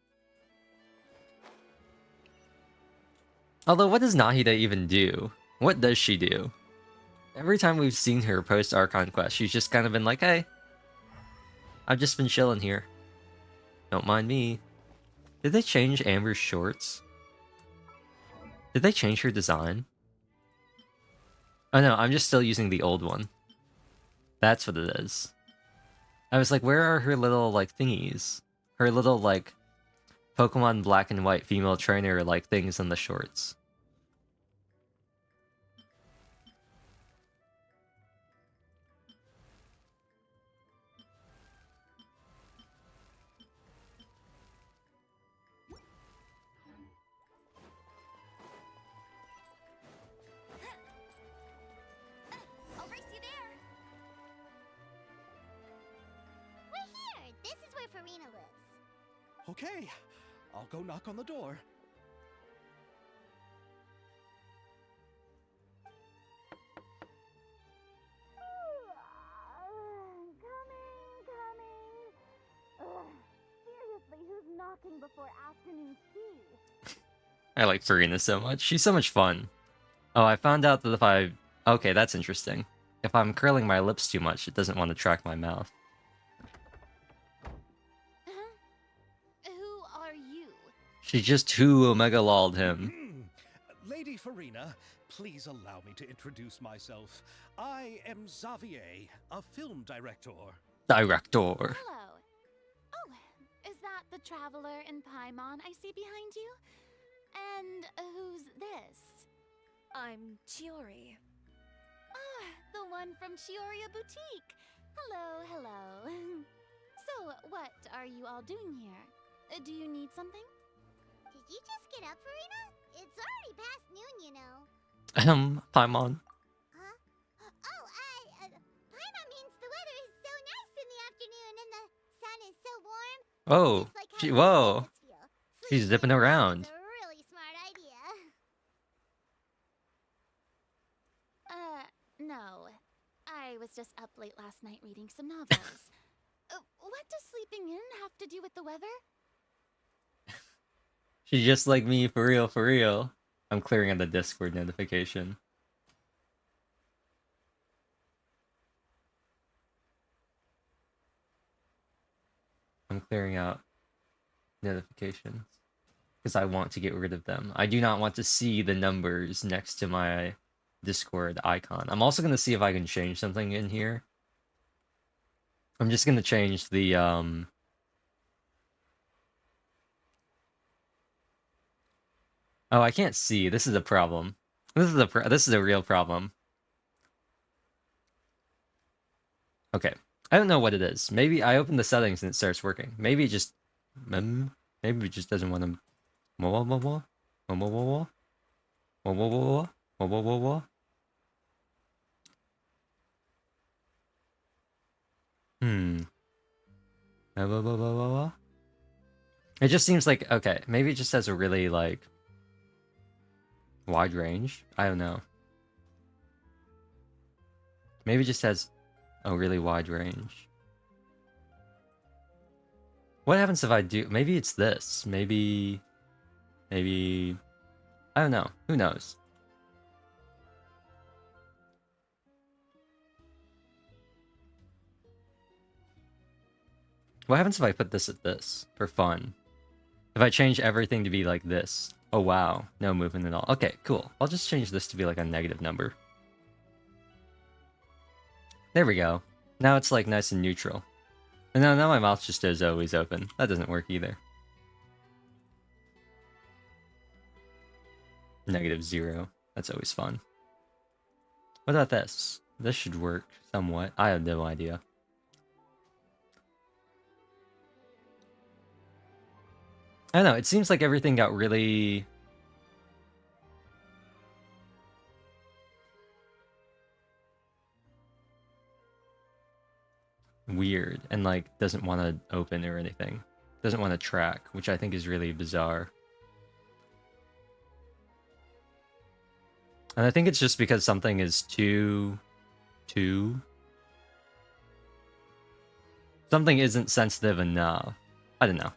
Although, what does Nahida even do? What does she do? Every time we've seen her post Archon Quest, she's just kind of been like, hey, I've just been chilling here. Don't mind me. Did they change Amber's shorts? Did they change her design? Oh no, I'm just still using the old one. That's what it is. I was like, where are her little, like, thingies? Her little, like, Pokemon Black and White female trainer, like, things in the shorts. I'll race you there. We're here. This is where Farina lives. Okay, I'll go knock on the door. Seriously, who's knocking before afternoon tea? I like Farina so much. She's so much fun. Oh, I found out that if I... Okay, that's interesting. If I'm curling my lips too much, it doesn't want to track my mouth. Who are you? She just who Omega lolled him. Lady Farina, please allow me to introduce myself. I am Xavier, a film director. Director. Hello. Oh, is that the traveler in Paimon I see behind you? And who's this? I'm Chiori. Ah, the one from Chioria Boutique. Hello, hello. So, what are you all doing here? Do you need something? you just get up, Farina? It's already past noon, you know. Paimon. Huh? Oh, Paimon means the weather is so nice in the afternoon and the sun is so warm. Oh, Just like how you whoa. make us feel. She's Sleeping zipping in bed around. is a really smart idea. No. I was just up late last night reading some novels. What does sleeping in have to do with the weather? She's just like me, for real, for real. I'm clearing out the Discord notification. I'm clearing out notifications because I want to get rid of them. I do not want to see the numbers next to my Discord icon. I'm also going to see if I can change something in here. I'm just going to change the Oh, I can't see. This is a problem. This is a real problem. Okay. I don't know what it is. Maybe I open the settings and it starts working. Maybe it just maybe it just doesn't want to whoa whoa whoa whoa whoa whoa whoa whoa whoa whoa whoa whoa whoa whoa. Hmm. Whoa, whoa, whoa, whoa, whoa, whoa. It just seems like okay, maybe it just has a really like wide range. I don't know. Maybe it just has a really wide range. What happens if I do? Maybe it's this. Maybe I don't know. Who knows? What happens if I put this at this for fun? If I change everything to be like this. Oh wow, no movement at all. Okay, cool. I'll just change this to be like a negative number. There we go. Now it's like nice and neutral. And now my mouth just is always open. That doesn't work either. -0. That's always fun. What about this? This should work somewhat. I have no idea. I don't know. It seems like everything got really weird and like doesn't want to open or anything. Doesn't want to track, which I think is really bizarre. And I think it's just because something is too something isn't sensitive enough. I don't know.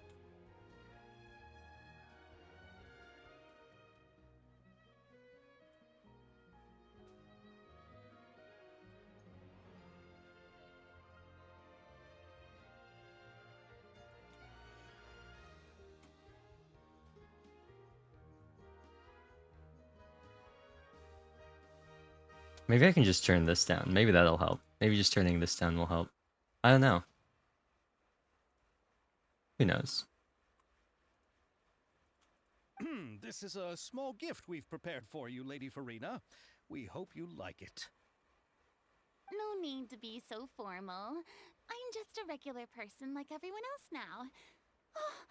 Maybe I can just turn this down. Maybe that'll help. Maybe just turning this down will help. I don't know. Who knows? This is a small gift we've prepared for you, Lady Farina. We hope you like it. No need to be so formal. I'm just a regular person like everyone else now. Oh,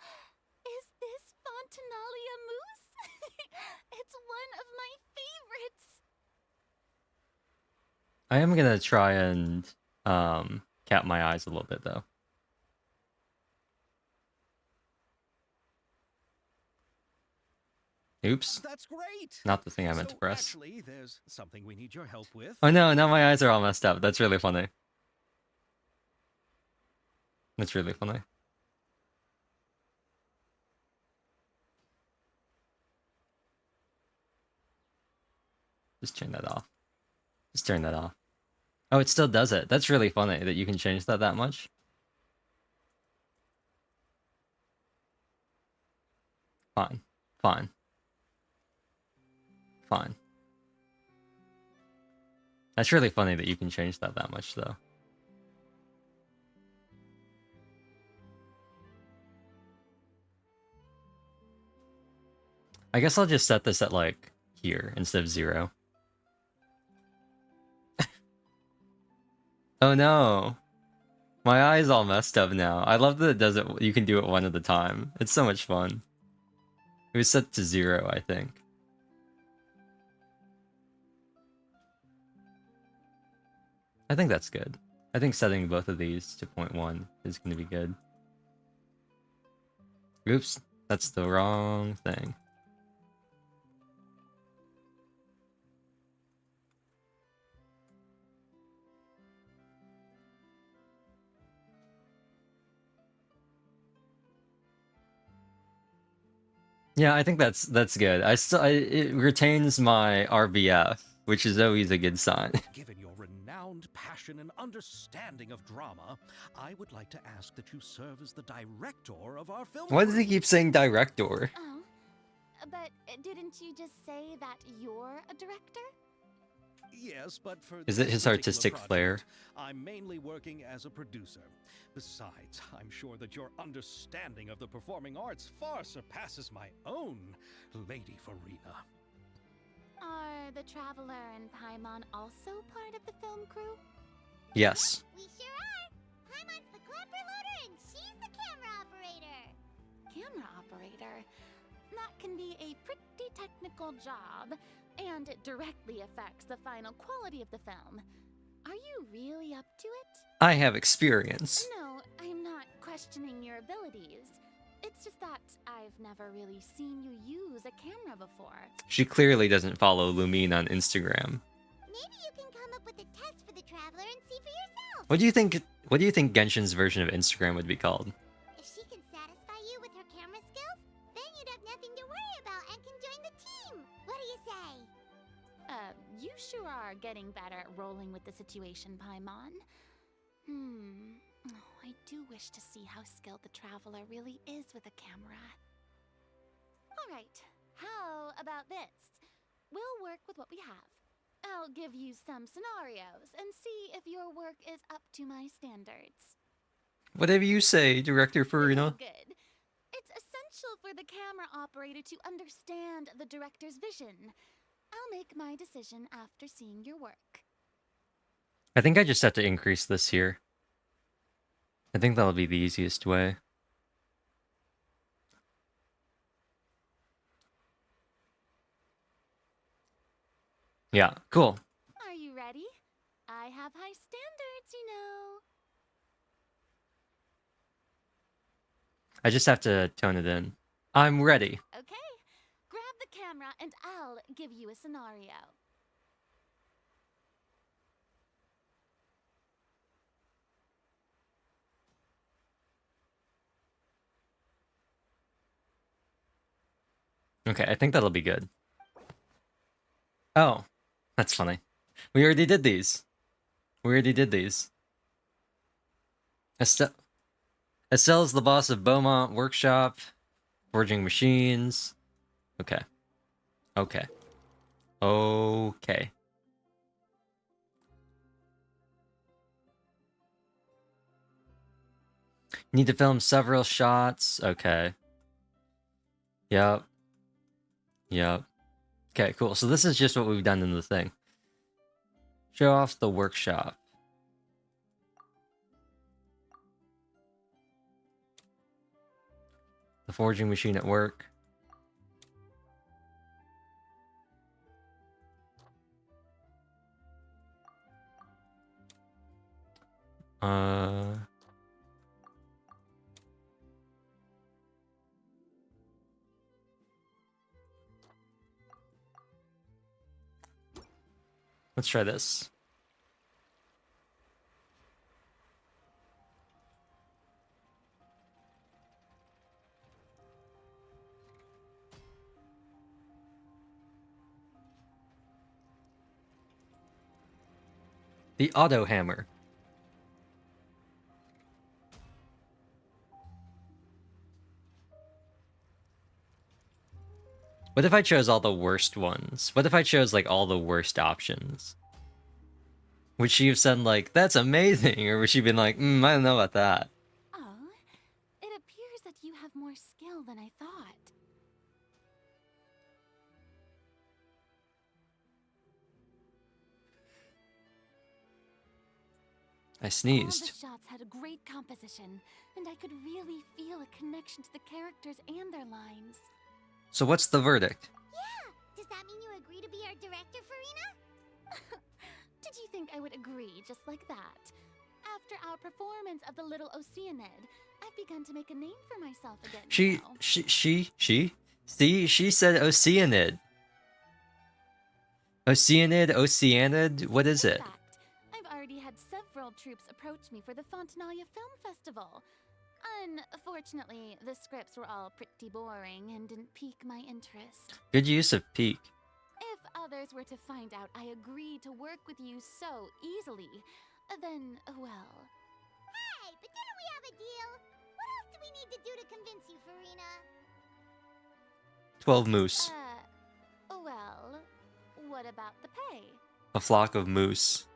is this Fontinalia mousse? It's one of my favorites. I am gonna try and cap my eyes a little bit though. Oops. That's great. Not the thing I meant So to press. actually, there's something we need your help with. Oh no, now my eyes are all messed up. That's really funny. That's really funny. Just turn that off. Just turn that off. Oh, it still does it. That's really funny that you can change that much. Fine. Fine. Fine. That's really funny that you can change that much, though. I guess I'll just set this at, like, here instead of 0. Oh no! My eye's all messed up now. I love that it does it. You can do it one at a time. It's so much fun. It was set to 0, I think. I think that's good. I think setting both of these to 0.1 is going to be good. Oops, that's the wrong thing. Yeah, I think that's good. It retains my RBF, which is always a good sign. Given your renowned passion and understanding of drama, I would like to ask that you serve as the director of our film. Why does he keep saying director? Oh, but didn't you just say that you're a director? Yes, but for Is it this his particular artistic flair? project, I'm mainly working as a producer. Besides, I'm sure that your understanding of the performing arts far surpasses my own, Lady Farina. Are the Traveler and Paimon also part of the film crew? Yes. We sure are. Paimon's the clapper loader and she's the camera operator. Camera operator? That can be a pretty technical job, and it directly affects the final quality of the film. Are you really up to it? I have experience. No, I'm not questioning your abilities. It's just that I've never really seen you use a camera before. She clearly doesn't follow Lumine on Instagram. Maybe you can come up with a test for the Traveler and see for yourself. What do you think Genshin's version of Instagram would be called? If she can satisfy you with her camera skills, then you'd have nothing to worry about and can join the team. What do you say? You sure are getting better at rolling with the situation, Paimon. Oh, I do wish to see how skilled the Traveler really is with a camera. Alright, how about this? We'll work with what we have. I'll give you some scenarios and see if your work is up to my standards. Whatever you say, Director Farina. Good. It's essential for the camera operator to understand the director's vision. I'll make my decision after seeing your work. I think I just have to increase this here. I think that'll be the easiest way. Yeah, cool. Are you ready? I have high standards, you know. I just have to tone it in. I'm ready. Okay, grab the camera and I'll give you a scenario. Okay, I think that'll be good. Oh, that's funny. We already did these. Estelle's the boss of Beaumont Workshop, forging machines. Okay. Okay. Need to film several shots. Okay. Yep. Okay, cool. So this is just what we've done in the thing. Show off the workshop. The forging machine at work. Let's try this. The auto hammer. What if I chose all the worst ones? What if I chose like all the worst options? Would she have said like, that's amazing? Or would she have been like, I don't know about that? Oh, it appears that you have more skill than I thought. I All sneezed. the shots had a great composition, and I could really feel a connection to the characters and their lines. So what's the verdict? Yeah! Does that mean you agree to be our director, Farina? Did you think I would agree just like that? After our performance of the Little Oceanid, I've begun to make a name for myself again. She See, she said Oceanid. Oceanid, what is In it? fact, I've already had several troops approach me for the Fontanalia Film Festival. Unfortunately, the scripts were all pretty boring and didn't pique my interest. Good use of peak. If others were to find out I agreed to work with you so easily, then, well... Hey, but didn't we have a deal? What else do we need to do to convince you, Farina? 12 moose. Well, what about the pay? A flock of moose.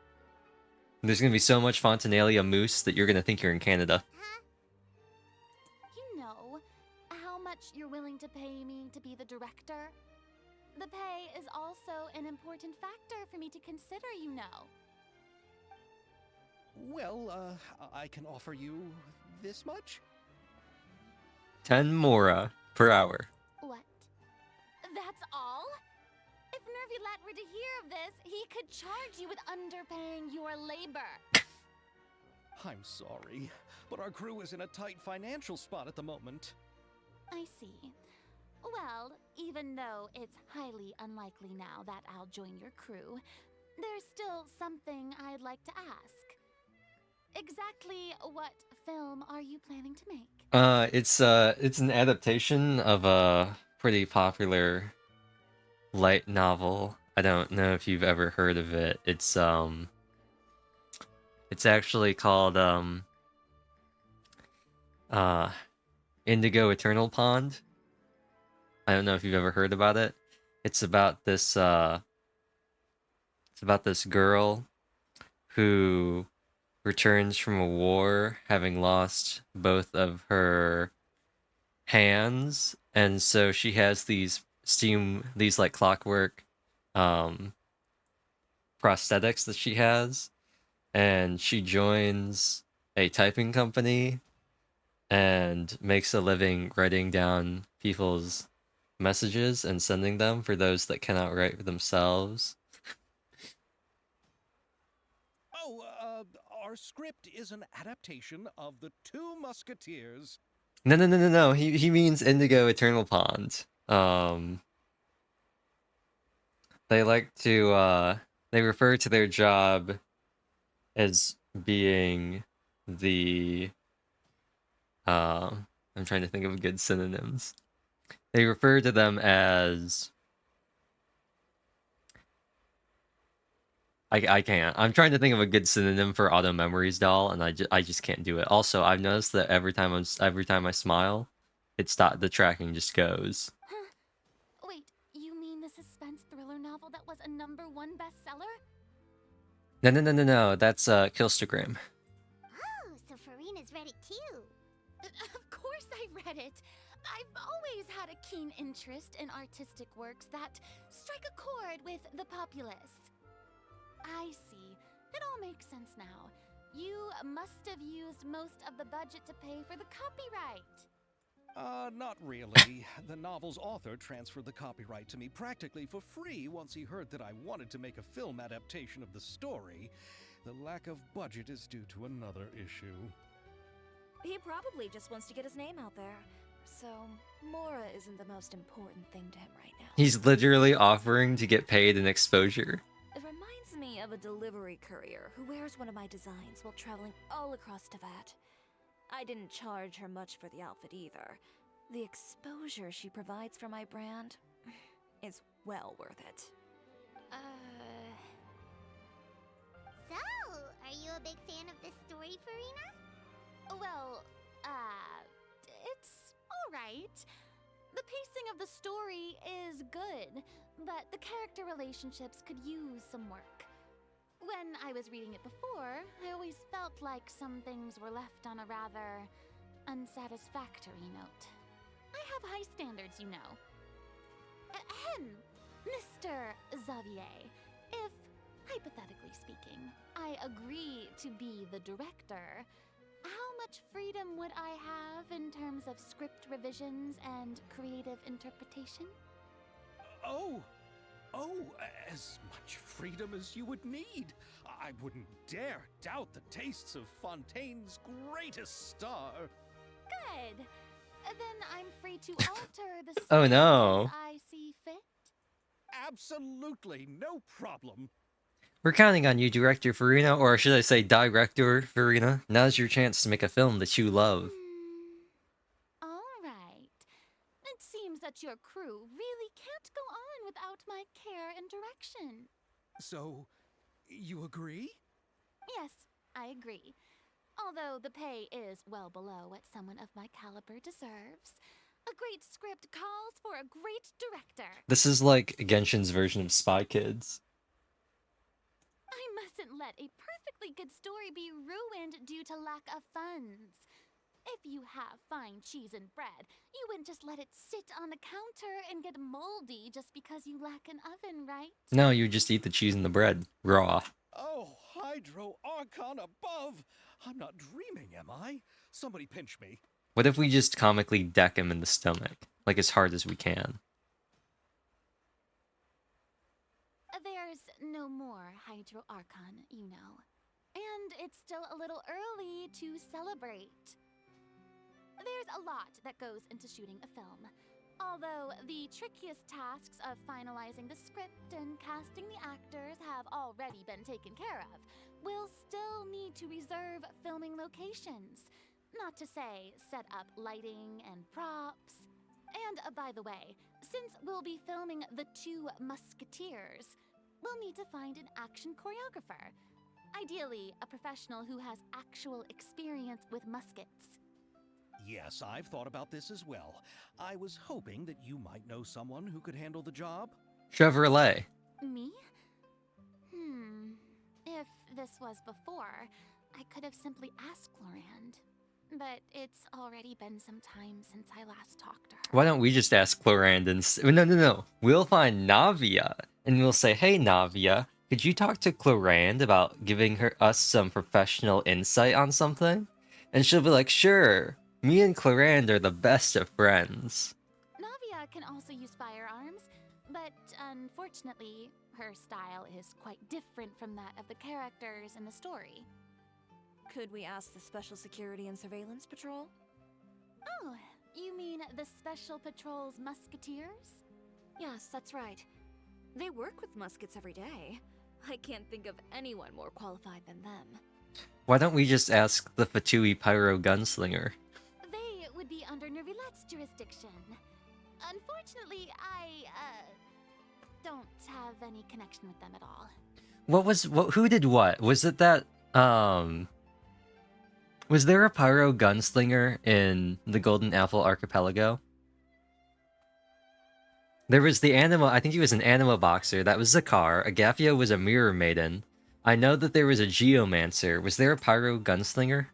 There's gonna be so much Fontanalia moose that you're gonna think you're in Canada. Huh? You know how much you're willing to pay me to be the director? The pay is also an important factor for me to consider, you know. Well, I can offer you this much? 10 mora per hour. What? That's all? If Nervulat were to hear of this, he could charge you with underpaying your labor. I'm sorry, but our crew is in a tight financial spot at the moment. I see. Well, even though it's highly unlikely now that I'll join your crew, there's still something I'd like to ask. Exactly what film are you planning to make? It's an adaptation of a pretty popular light novel. I don't know if you've ever heard of it. It's actually called Indigo Eternal Pond. I don't know if you've ever heard about it. It's about this girl who returns from a war having lost both of her hands, and so she has these like clockwork prosthetics that she has, and she joins a typing company and makes a living writing down people's messages and sending them for those that cannot write for themselves. Our script is an adaptation of The Two Musketeers. No. He means Indigo Eternal Pond. They like to they refer to their job as being the I'm trying to think of good synonyms. They refer to them as I can't. I'm trying to think of a good synonym for Auto Memories doll, and I just can't do it. Also, I've noticed that every time I smile, the tracking just goes. Huh? Wait, you mean the suspense thriller novel that was a #1 bestseller? No. That's Killstagram. Oh, so Farina's read it too. Of course I read it. I've always had a keen interest in artistic works that strike a chord with the populace. I see. It all makes sense now. You must have used most of the budget to pay for the copyright. Not really. The novel's author transferred the copyright to me practically for free once he heard that I wanted to make a film adaptation of the story. The lack of budget is due to another issue. He probably just wants to get his name out there. So, Mora isn't the most important thing to him right now. He's literally offering to get paid in exposure. It reminds me of a delivery courier who wears one of my designs while traveling all across Teyvat. I didn't charge her much for the outfit either. The exposure she provides for my brand is well worth it. So, are you a big fan of this story, Farina? Well, it's alright. The pacing of the story is good, but the character relationships could use some work. When I was reading it before, I always felt like some things were left on a rather unsatisfactory note. I have high standards, you know. Ahem, Mr. Xavier, if, hypothetically speaking, I agree to be the director, how much freedom would I have in terms of script revisions and creative interpretation? Oh, as much freedom as you would need. I wouldn't dare doubt the tastes of Fontaine's greatest star. Good. Then I'm free to alter the Oh, script no. as I see fit. Absolutely no problem. We're counting on you, Director Farina, or should I say Director Farina. Now's your chance to make a film that you love. All right. It seems that your crew really can't go on without my care and direction. So, you agree? Yes, I agree. Although the pay is well below what someone of my caliber deserves. A great script calls for a great director. This is like Genshin's version of Spy Kids. I mustn't let a perfectly good story be ruined due to lack of funds. If you have fine cheese and bread, you wouldn't just let it sit on the counter and get moldy just because you lack an oven, right? No, you just eat the cheese and the bread, raw. Oh, Hydro Archon above! I'm not dreaming, am I? Somebody pinch me. What if we just comically deck him in the stomach, like as hard as we can? There's no more Hydro Archon, you know. And it's still a little early to celebrate. There's a lot that goes into shooting a film. Although the trickiest tasks of finalizing the script and casting the actors have already been taken care of, we'll still need to reserve filming locations. Not to say set up lighting and props. And by the way, since we'll be filming The Two Musketeers, we'll need to find an action choreographer. Ideally, a professional who has actual experience with muskets. Yes, I've thought about this as well. I was hoping that you might know someone who could handle the job. Chevrolet. Me? If this was before, I could have simply asked Florand. But it's already been some time since I last talked to her. Why don't we just ask Clorand and no. We'll find Navia and we'll say, "Hey Navia, could you talk to Clorand about giving us some professional insight on something?" And she'll be like, "Sure. Me and Clorand are the best of friends." Navia can also use firearms, but unfortunately, her style is quite different from that of the characters in the story. Could we ask the Special Security and Surveillance Patrol? Oh, you mean the Special Patrol's Musketeers? Yes, that's right. They work with muskets every day. I can't think of anyone more qualified than them. Why don't we just ask the Fatui Pyro Gunslinger? They would be under Nervilette's jurisdiction. Unfortunately, I don't have any connection with them at all. Who did what? Was it that, was there a Pyro Gunslinger in the Golden Apple Archipelago? There was the Anima, I think he was an Anima Boxer, that was Zakar, Agafia was a Mirror Maiden. I know that there was a Geomancer. Was there a Pyro Gunslinger?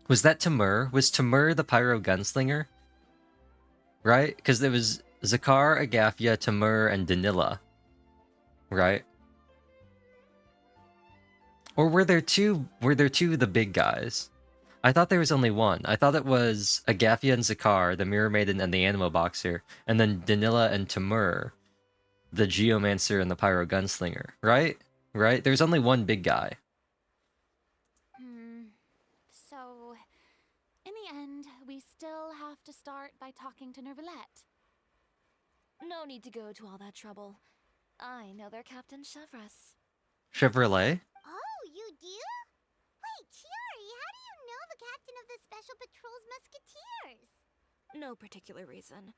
Was that Timur? Was Timur the Pyro Gunslinger? Right? Because there was Zakar, Agafia, Timur, and Danila. Right? Or were there two of the big guys? I thought there was only one. I thought it was Agafia and Zakar, the Mirror Maiden and the Anima Boxer, and then Danila and Timur, the Geomancer and the Pyro Gunslinger. Right? Right? There's only one big guy. So, in the end, we still have to start by talking to Nervilette. No need to go to all that trouble. I know their Captain Chevres. Chevrolet? Oh, you do? Wait, Chiori, how do you know the captain of the Special Patrol's Musketeers? No particular reason.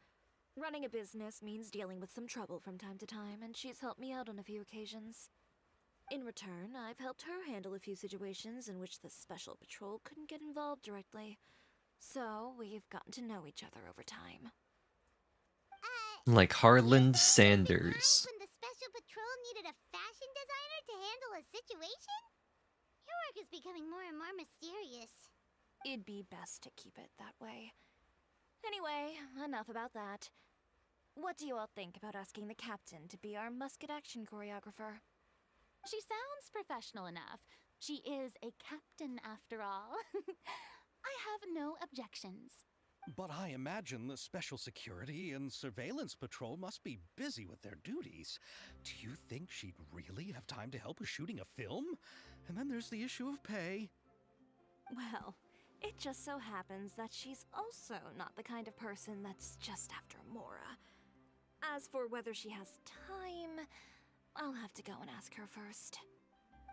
Running a business means dealing with some trouble from time to time, and she's helped me out on a few occasions. In return, I've helped her handle a few situations in which the Special Patrol couldn't get involved directly. So, we've gotten to know each other over time. Like Harland Sanders. When the Special Patrol needed a fashion designer to handle a situation? Your work is becoming more and more mysterious. It'd be best to keep it that way. Anyway, enough about that. What do you all think about asking the captain to be our musket action choreographer? She sounds professional enough. She is a captain after all. I have no objections. But I imagine the Special Security and Surveillance Patrol must be busy with their duties. Do you think she'd really have time to help with shooting a film? And then there's the issue of pay. Well, it just so happens that she's also not the kind of person that's just after Mora. As for whether she has time, I'll have to go and ask her first.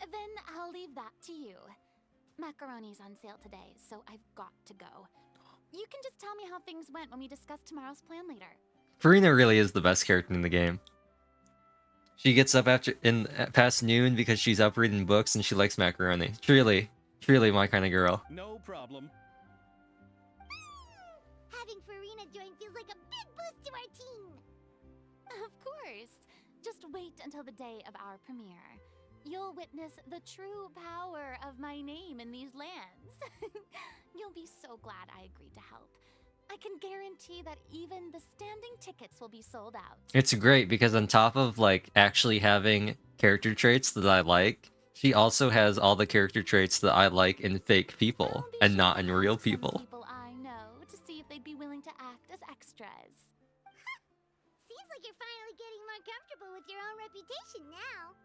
Then I'll leave that to you. Macaroni's on sale today, so I've got to go. You can just tell me how things went when we discuss tomorrow's plan later. Farina really is the best character in the game. She gets up past noon because she's up reading books and she likes macaroni. Truly my kind of girl. No problem. Having Farina join feels like a big boost to our team. Of course. Just wait until the day of our premiere. You'll witness the true power of my name in these lands. You'll be so glad I agreed to help. I can guarantee that even the standing tickets will be sold out. It's great because on top of like actually having character traits that I like, she also has all the character traits that I like in fake people I'll be and sure not to in ask real some people. People I know to see if they'd be willing to act as extras. Seems like you're finally getting more comfortable with your own reputation now.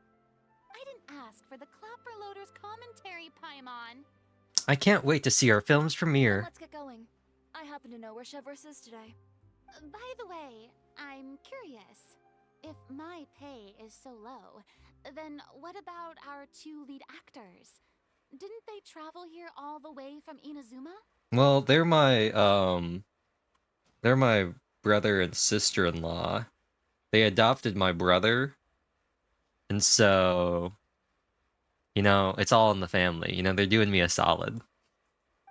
I didn't ask for the Clapper Loader's commentary, Paimon. I can't wait to see our film's premiere. Let's get going. I happen to know where Chevreuse is today. By the way, I'm curious. If my pay is so low, then what about our two lead actors? Didn't they travel here all the way from Inazuma? Well, they're my brother and sister-in-law. They adopted my brother. And so, you know, it's all in the family. You know, they're doing me a solid.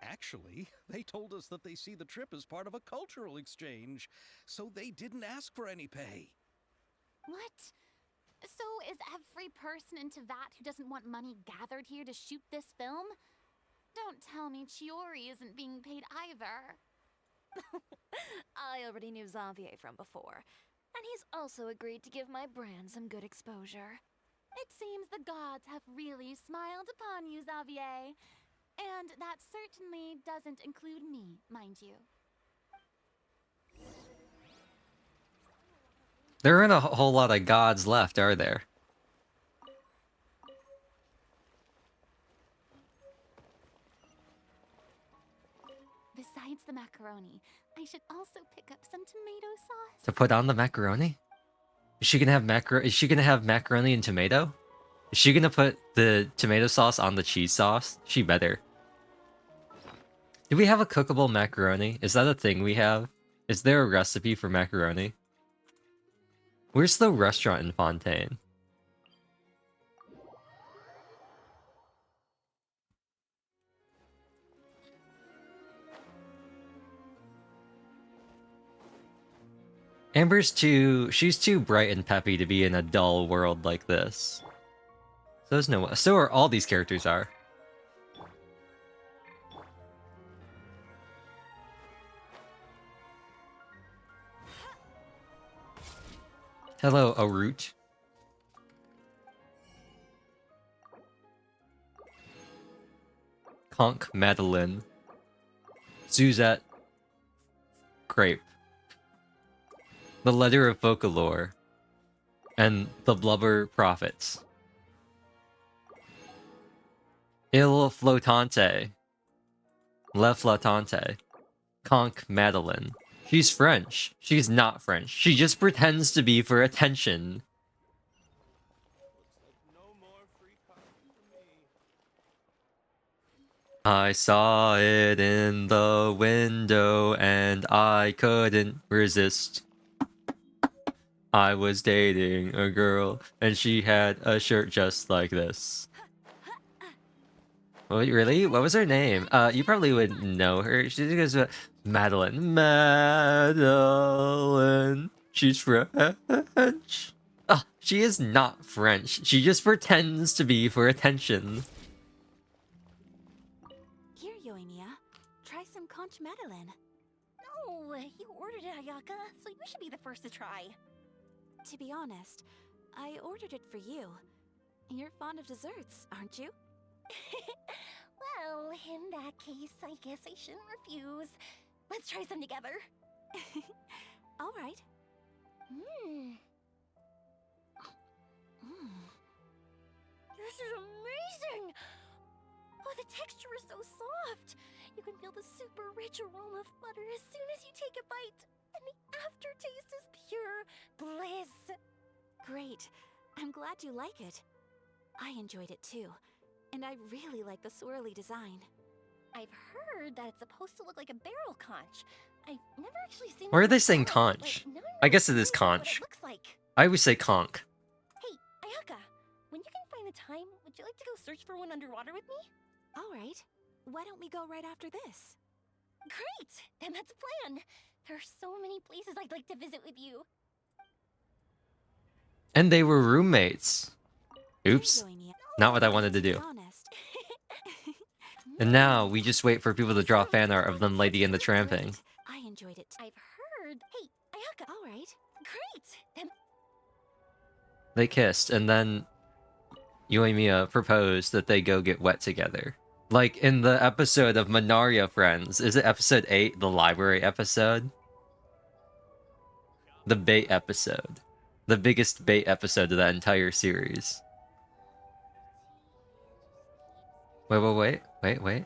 Actually, they told us that they see the trip as part of a cultural exchange, so they didn't ask for any pay. What? So is every person in Teyvat who doesn't want money gathered here to shoot this film? Don't tell me Chiori isn't being paid either. I already knew Xavier from before, and he's also agreed to give my brand some good exposure. It seems the gods have really smiled upon you, Xavier. And that certainly doesn't include me, mind you. There aren't a whole lot of gods left, are there? Besides the macaroni, I should also pick up some tomato sauce. To put on the macaroni? Is she gonna have macaroni and tomato? Is she gonna put the tomato sauce on the cheese sauce? She better. Do we have a cookable macaroni? Is that a thing we have? Is there a recipe for macaroni? Where's the restaurant in Fontaine? She's too bright and peppy to be in a dull world like this. So are all these characters are. Hello, Arut. Conk Madeline. Suzette. Crepe. The Letter of Folklore. And the Blubber Prophets. Il Flottante. Le Flottante. Conk Madeline. She's French. She's not French. She just pretends to be for attention. I saw it in the window and I couldn't resist. I was dating a girl and she had a shirt just like this. Wait, really? What was her name? You probably would know her. She goes, Madeline. Madeline. She's French. Ah, she is not French. She just pretends to be for attention. Here, Yoimiya. Try some Conch Madeline. No, you ordered it, Ayaka, so you should be the first to try. To be honest, I ordered it for you. You're fond of desserts, aren't you? Well, in that case, I guess I shouldn't refuse. Let's try some together. All right. Mmm. This is amazing! Oh, the texture is so soft! You can feel the super rich aroma of butter as soon as you take a bite. And the aftertaste is pure bliss. Great. I'm glad you like it. I enjoyed it too. And I really like the swirly design. I've heard that it's supposed to look like a barrel conch. I've never actually seen Why are one they saying myself, conch? but now I'm I really guess it is curious about what conch. it looks like. I always say conch. Hey, Ayaka, when you can find the time, would you like to go search for one underwater with me? All right. Why don't we go right after this? Great! Then that's a plan. There are so many places I'd like to visit with you. And they were roommates. Oops. Enjoy me. Not what I wanted to do. Honest. And now we just wait for people to draw fan art of them Lady and the Tramping. Great. I enjoyed it. I've heard. Hey, Ayaka. All right. Great! Then They kissed, and then Yoimiya proposed that they go get wet together. Like in the episode of Manaria Friends. Is it episode 8, the library episode? The bait episode. The biggest bait episode of that entire series. Wait.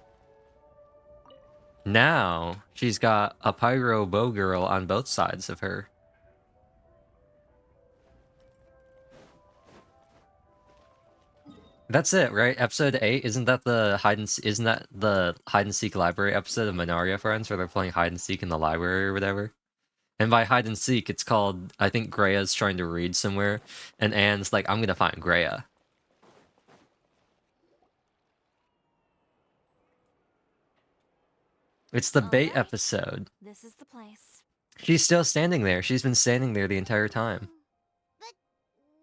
Now, she's got a pyro bow girl on both sides of her. That's it, right? Episode 8, isn't that the hide and seek library episode of Manaria Friends where they're playing hide and seek in the library or whatever? And by hide and seek, it's called, I think Grea's trying to read somewhere, and Anne's like, I'm gonna find Grea. It's the bait Alright. episode. This is the place. She's still standing there. She's been standing there the entire time. But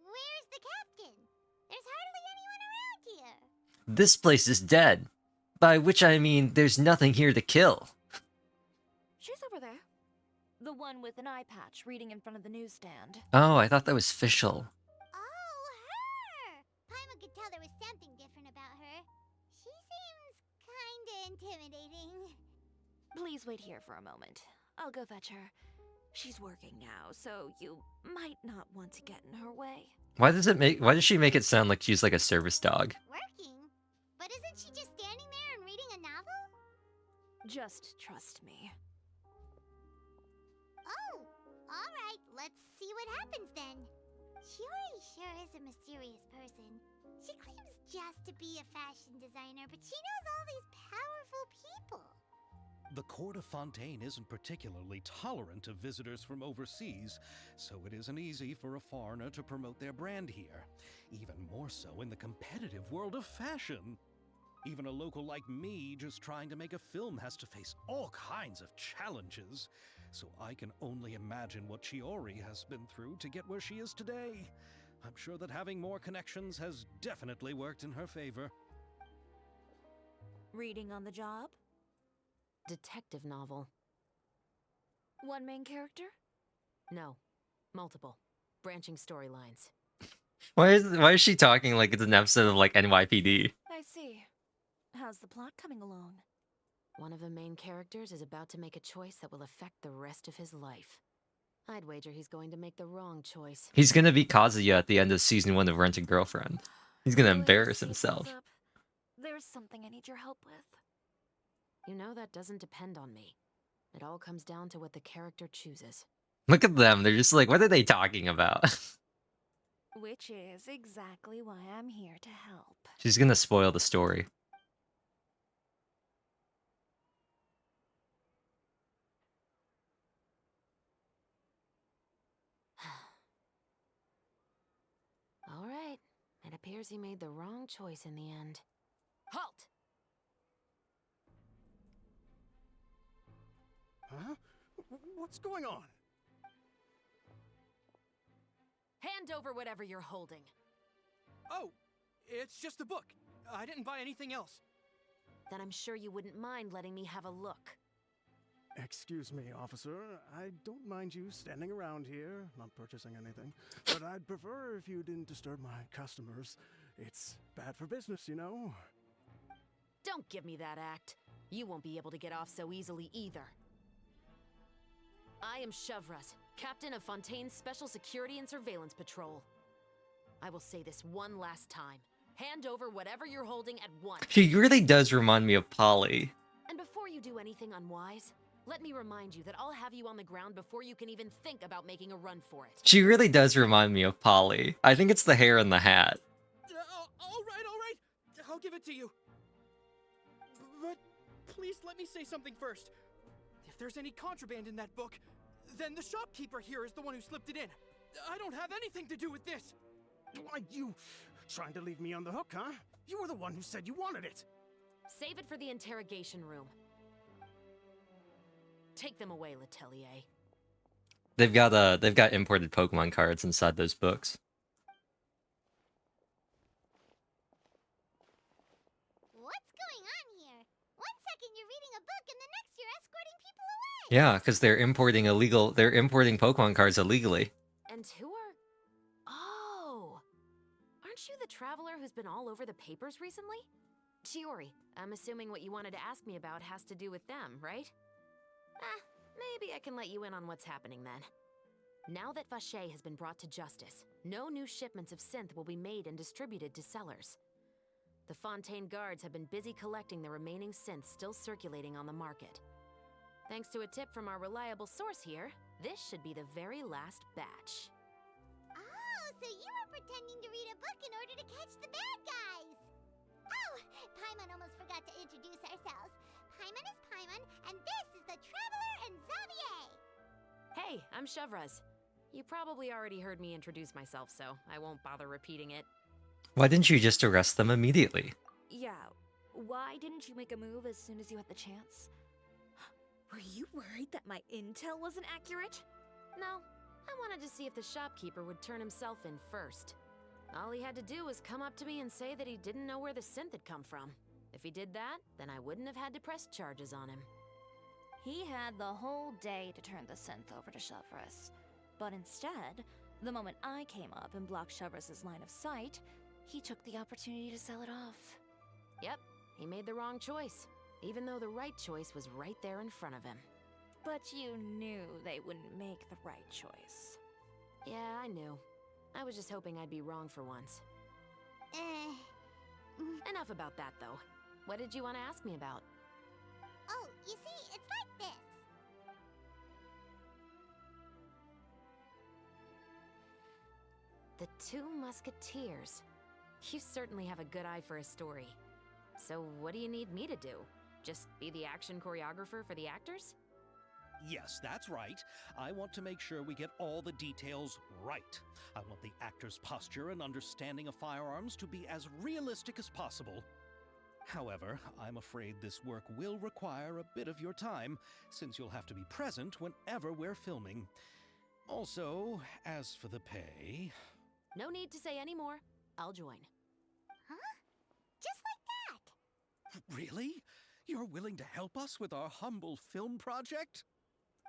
where's the captain? There's hardly anyone around here. This place is dead. By which I mean, there's nothing here to kill. She's over there. The one with an eye patch reading in front of the newsstand. Oh, I thought that was Fischl. Oh, her! Paimon could tell there was something different about her. She seems kinda intimidating. Please wait here for a moment. I'll go fetch her. She's working now, so you might not want to get in her way. Why does she make it sound like she's like a service dog? Working? But isn't she just standing there and reading a novel? Just trust me. Oh, alright, let's see what happens then. Shiori sure is a mysterious person. She claims just to be a fashion designer, but she knows all these powerful people. The court of Fontaine isn't particularly tolerant of visitors from overseas, so it isn't easy for a foreigner to promote their brand here. Even more so in the competitive world of fashion. Even a local like me just trying to make a film has to face all kinds of challenges. So I can only imagine what Shiori has been through to get where she is today. I'm sure that having more connections has definitely worked in her favor. Reading on the job? Detective novel. One main character? No. Multiple. Branching storylines. Why is she talking like it's an episode of like NYPD? I see. How's the plot coming along? One of the main characters is about to make a choice that will affect the rest of his life. I'd wager he's going to make the wrong choice. He's gonna be Kazuya at the end of season 1 of Rent a Girlfriend. He's gonna Later embarrass seasons himself. up. There's something I need your help with. You know that doesn't depend on me. It all comes down to what the character chooses. Look at them, they're just like, what are they talking about? Which is exactly why I'm here to help. She's gonna spoil the story. All right. It appears he made the wrong choice in the end. Halt! Huh? What's going on? Hand over whatever you're holding. Oh, it's just a book. I didn't buy anything else. Then I'm sure you wouldn't mind letting me have a look. Excuse me, officer. I don't mind you standing around here, not purchasing anything. But I'd prefer if you didn't disturb my customers. It's bad for business, you know. Don't give me that act. You won't be able to get off so easily either. I am Chevraz, captain of Fontaine's Special Security and Surveillance Patrol. I will say this one last time. Hand over whatever you're holding at once. She really does remind me of Polly. And before you do anything unwise, let me remind you that I'll have you on the ground before you can even think about making a run for it. She really does remind me of Polly. I think it's the hair and the hat. All right. I'll give it to you. But please let me say something first. If there's any contraband in that book, then the shopkeeper here is the one who slipped it in. I don't have anything to do with this. Why, you trying to leave me on the hook, huh? You were the one who said you wanted it. Save it for the interrogation room. Take them away, Letelier. They've got imported Pokemon cards inside those books. What's going on here? One second you're reading a book and the next you're escorting people away. Yeah, because they're importing Pokemon cards illegally. And who are... Oh! Aren't you the traveler who's been all over the papers recently? Chiori, I'm assuming what you wanted to ask me about has to do with them, right? Maybe I can let you in on what's happening then. Now that Vache has been brought to justice, no new shipments of synth will be made and distributed to sellers. The Fontaine guards have been busy collecting the remaining synths still circulating on the market. Thanks to a tip from our reliable source here, this should be the very last batch. Oh, so you were pretending to read a book in order to catch the bad guys. Oh, Paimon almost forgot to introduce ourselves. Paimon is Paimon, and this is the Traveler and Xavier. Hey, I'm Chevraz. You probably already heard me introduce myself, so I won't bother repeating it. Why didn't you just arrest them immediately? Yeah, why didn't you make a move as soon as you had the chance? Were you worried that my intel wasn't accurate? No, I wanted to see if the shopkeeper would turn himself in first. All he had to do was come up to me and say that he didn't know where the synth had come from. If he did that, then I wouldn't have had to press charges on him. He had the whole day to turn the synth over to Chevraz. But instead, the moment I came up and blocked Chevraz's line of sight, he took the opportunity to sell it off. Yep, he made the wrong choice, even though the right choice was right there in front of him. But you knew they wouldn't make the right choice. Yeah, I knew. I was just hoping I'd be wrong for once. Enough about that, though. What did you want to ask me about? Oh, you see, it's like this. The Two Musketeers. You certainly have a good eye for a story. So what do you need me to do? Just be the action choreographer for the actors? Yes, that's right. I want to make sure we get all the details right. I want the actor's posture and understanding of firearms to be as realistic as possible. However, I'm afraid this work will require a bit of your time, since you'll have to be present whenever we're filming. Also, as for the pay... No need to say any more. I'll join. Huh? Just like that? Really? You're willing to help us with our humble film project?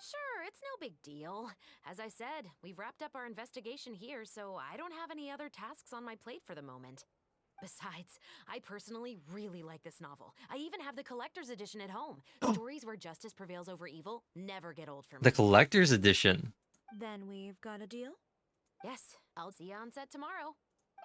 Sure, it's no big deal. As I said, we've wrapped up our investigation here, so I don't have any other tasks on my plate for the moment. Besides, I personally really like this novel. I even have the collector's edition at home. Stories where justice prevails over evil never get old for me. The collector's edition. Then we've got a deal? Yes, I'll see you on set tomorrow.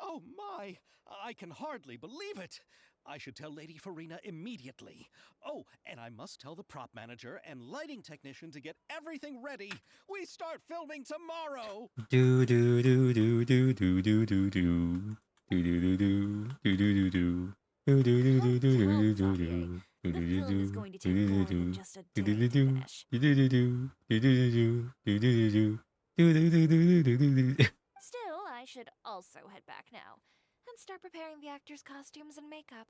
Oh my! I can hardly believe it! I should tell Lady Farina immediately. Oh, and I must tell the prop manager and lighting technician to get everything ready. We start filming tomorrow! Do do do do do do do do do. Do do do do do do do do. Do do do do do do do do. The film is going to take more than just a day to finish. Still, I should also head back now and start preparing the actors' costumes and makeup.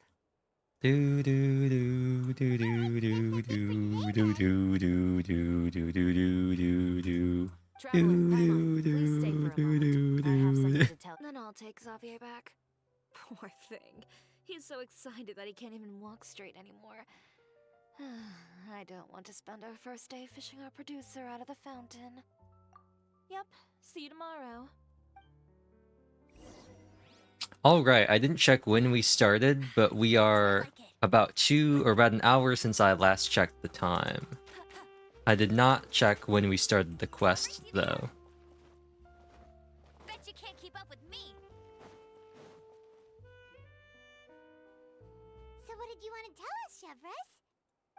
Do do do do do do do do do do do do do do do. Traveler, Paimon, please stay for a moment. I have something to tell. Then I'll take Xavier back. Poor thing. He's so excited that he can't even walk straight anymore. I don't want to spend our first day fishing our producer out of the fountain. Yep, see you tomorrow. All right, I didn't check when we started, but we are About about an hour since I last checked the time. I did not check when we started the quest, though. Bet you can't keep up with me. So what did you want to tell us, Chevres?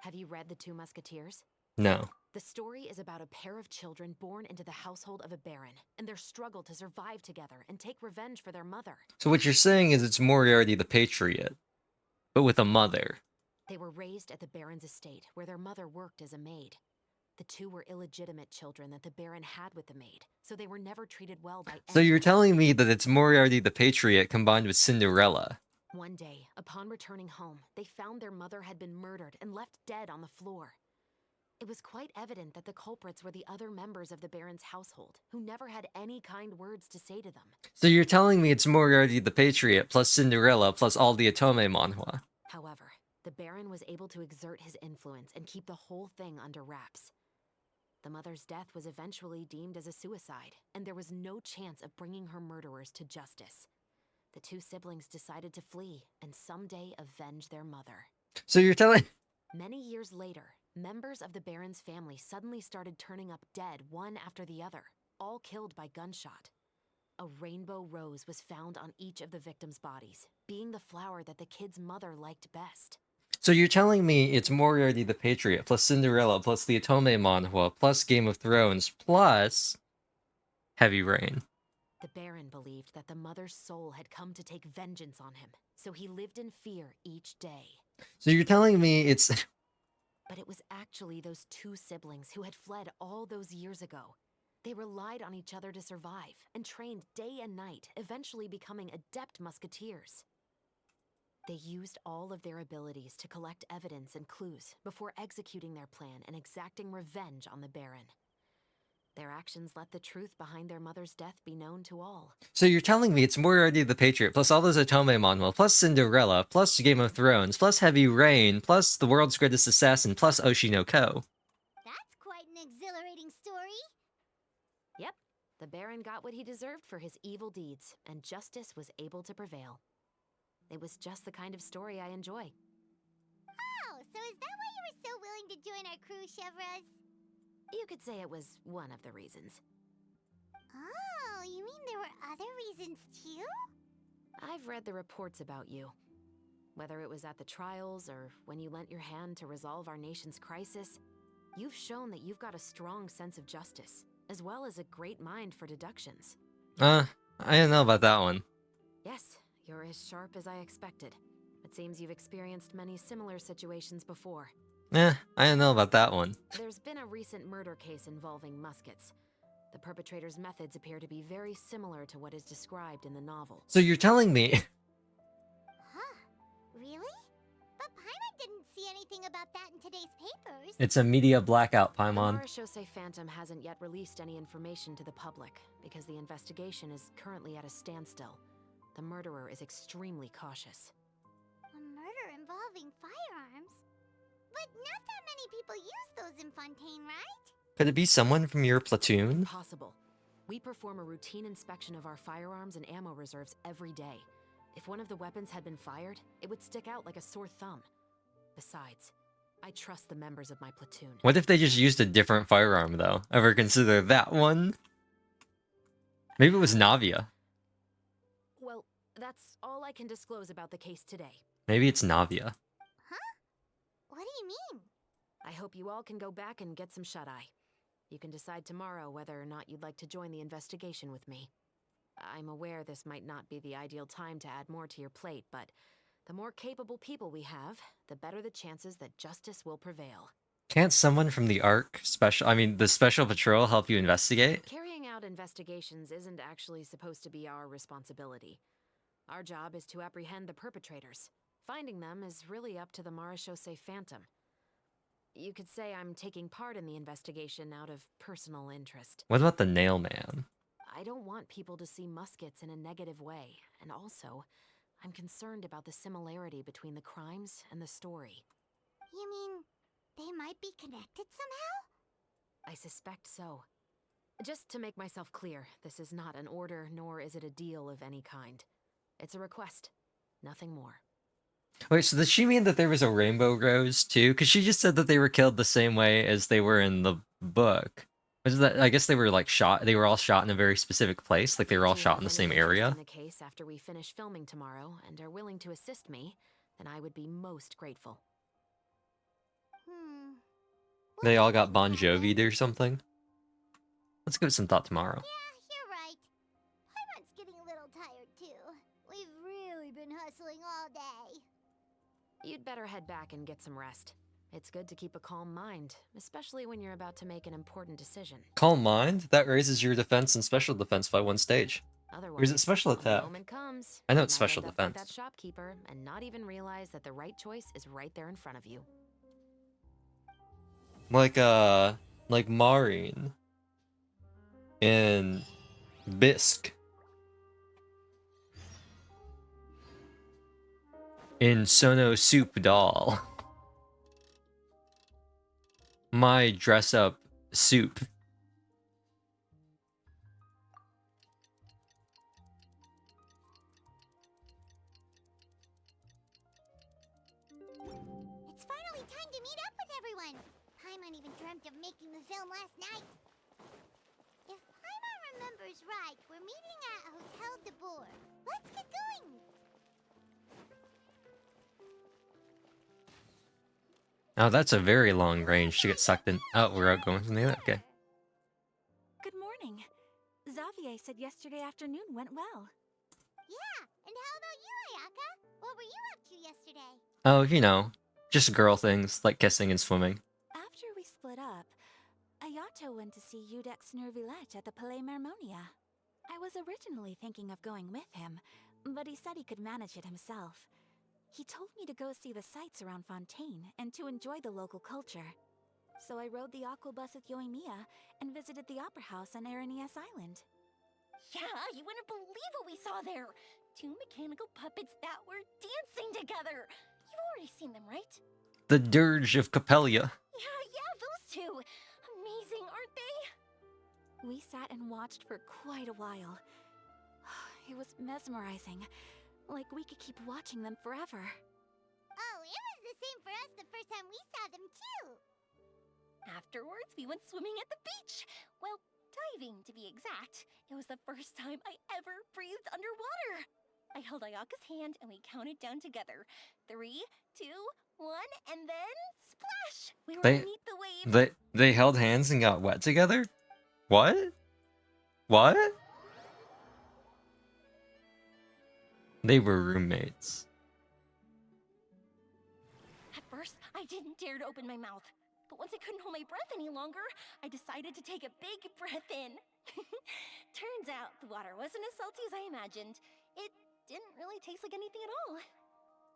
Have you read The Two Musketeers? No. The story is about a pair of children born into the household of a baron, and their struggle to survive together and take revenge for their mother. So what you're saying is it's Moriarty the Patriot, but with a mother. They were raised at the baron's estate, where their mother worked as a maid. The two were illegitimate children that the baron had with the maid, so they were never treated well by So you're anyone. telling me that it's Moriarty the Patriot combined with Cinderella. One day, upon returning home, they found their mother had been murdered and left dead on the floor. It was quite evident that the culprits were the other members of the baron's household, who never had any kind words to say to them. So you're telling me it's Moriarty the Patriot plus Cinderella plus all the Otome manhwa. However, the baron was able to exert his influence and keep the whole thing under wraps. The mother's death was eventually deemed as a suicide, and there was no chance of bringing her murderers to justice. The two siblings decided to flee and someday avenge their mother. So you're telling... Many years later, members of the baron's family suddenly started turning up dead one after the other, all killed by gunshot. A rainbow rose was found on each of the victims' bodies, being the flower that the kid's mother liked best. So you're telling me it's Moriarty the Patriot plus Cinderella plus the Otome manhwa plus Game of Thrones plus Heavy Rain. The baron believed that the mother's soul had come to take vengeance on him, so he lived in fear each day. So you're telling me it's... But it was actually those two siblings who had fled all those years ago. They relied on each other to survive and trained day and night, eventually becoming adept musketeers. They used all of their abilities to collect evidence and clues before executing their plan and exacting revenge on the baron. Their actions let the truth behind their mother's death be known to all. So you're telling me it's Moriarty the Patriot plus all those Otome manhwa plus Cinderella plus Game of Thrones plus Heavy Rain plus the world's greatest assassin plus Oshinoko. That's quite an exhilarating story. Yep, the baron got what he deserved for his evil deeds, and justice was able to prevail. It was just the kind of story I enjoy. Oh, so is that why you were so willing to join our crew, Chevres? You could say it was one of the reasons. Oh, you mean there were other reasons too? I've read the reports about you. Whether it was at the trials or when you lent your hand to resolve our nation's crisis, you've shown that you've got a strong sense of justice, as well as a great mind for deductions. I don't know about that one. Yes, you're as sharp as I expected. It seems you've experienced many similar situations before. I don't know about that one. There's been a recent murder case involving muskets. The perpetrator's methods appear to be very similar to what is described in the novel. So you're telling me... Huh, really? But Paimon didn't see anything about that in today's papers. It's a media blackout, The Paimon. Marechaussee Phantom hasn't yet released any information to the public because the investigation is currently at a standstill. The murderer is extremely cautious. A murder involving firearms? But not that many people use those in Fontaine, right? Could it be someone from your platoon? Possible. We perform a routine inspection of our firearms and ammo reserves every day. If one of the weapons had been fired, it would stick out like a sore thumb. Besides, I trust the members of my platoon. What if they just used a different firearm, though? Ever consider that one? Maybe it was Navia. Well, that's all I can disclose about the case today. Maybe it's Navia. Huh? What do you mean? I hope you all can go back and get some shut-eye. You can decide tomorrow whether or not you'd like to join the investigation with me. I'm aware this might not be the ideal time to add more to your plate, but the more capable people we have, the better the chances that justice will prevail. Can't someone from the the Special Patrol help you investigate? Carrying out investigations isn't actually supposed to be our responsibility. Our job is to apprehend the perpetrators. Finding them is really up to the Marechaussee Phantom. You could say I'm taking part in the investigation out of personal interest. What about the Nail Man? I don't want people to see muskets in a negative way, and also, I'm concerned about the similarity between the crimes and the story. You mean they might be connected somehow? I suspect so. Just to make myself clear, this is not an order, nor is it a deal of any kind. It's a request, nothing more. Wait, so does she mean that there was a rainbow rose too? Because she just said that they were killed the same way as they were in the book. Was that? I guess they were like shot. They were all shot in a very specific place. Like they were all If you shot in have the any same interest in area. the case after we finish filming tomorrow and are willing to assist me, then I would be most grateful. We'll They get all got into Bon that then. Jovi or something. Let's give it some thought tomorrow. Yeah, you're right. Paimon's getting a little tired too. We've really been hustling all day. You'd better head back and get some rest. It's good to keep a calm mind, especially when you're about to make an important decision. Calm mind. That raises your defense and special defense by 1 stage. Or is it Otherwise, special when the attack? moment comes, I know you it's might special end up like that defense. shopkeeper and not even realize that the right choice is right there in front of you. Like Maureen in Bisque. In Sono Soup Doll. My dress up soup. It's finally time to meet up with everyone. Paimon even dreamt of making the film last night. If Paimon remembers right, we're meeting at Hotel de Boer. Let's get going. Oh, that's a very long range to get sucked in. Oh, we're outgoing from the other. Okay. Good morning. Xavier said yesterday afternoon went well. Yeah, and how about you, Ayaka? What were you up to yesterday? Oh, you know, just girl things like kissing and swimming. After we split up, Ayato went to see Udex Nervillette at the Palais Mermonia. I was originally thinking of going with him, but he said he could manage it himself. He told me to go see the sights around Fontaine and to enjoy the local culture. So I rode the aqua bus with Yoimiya and visited the opera house on Aranias Island. Yeah, you wouldn't believe what we saw there. 2 mechanical puppets that were dancing together. You've already seen them, right? The Dirge of Capella. Yeah, those two. Amazing, aren't they? We sat and watched for quite a while. It was mesmerizing. Like we could keep watching them forever. Oh, it was the same for us the first time we saw them too. Afterwards, we went swimming at the beach. Well, diving to be exact. It was the first time I ever breathed underwater. I held Ayaka's hand and we counted down together. 3, 2, 1, and then splash! We were beneath the waves. They held hands and got wet together? What? What? They were roommates. At first, I didn't dare to open my mouth. But once I couldn't hold my breath any longer, I decided to take a big breath in. Turns out the water wasn't as salty as I imagined. It didn't really taste like anything at all.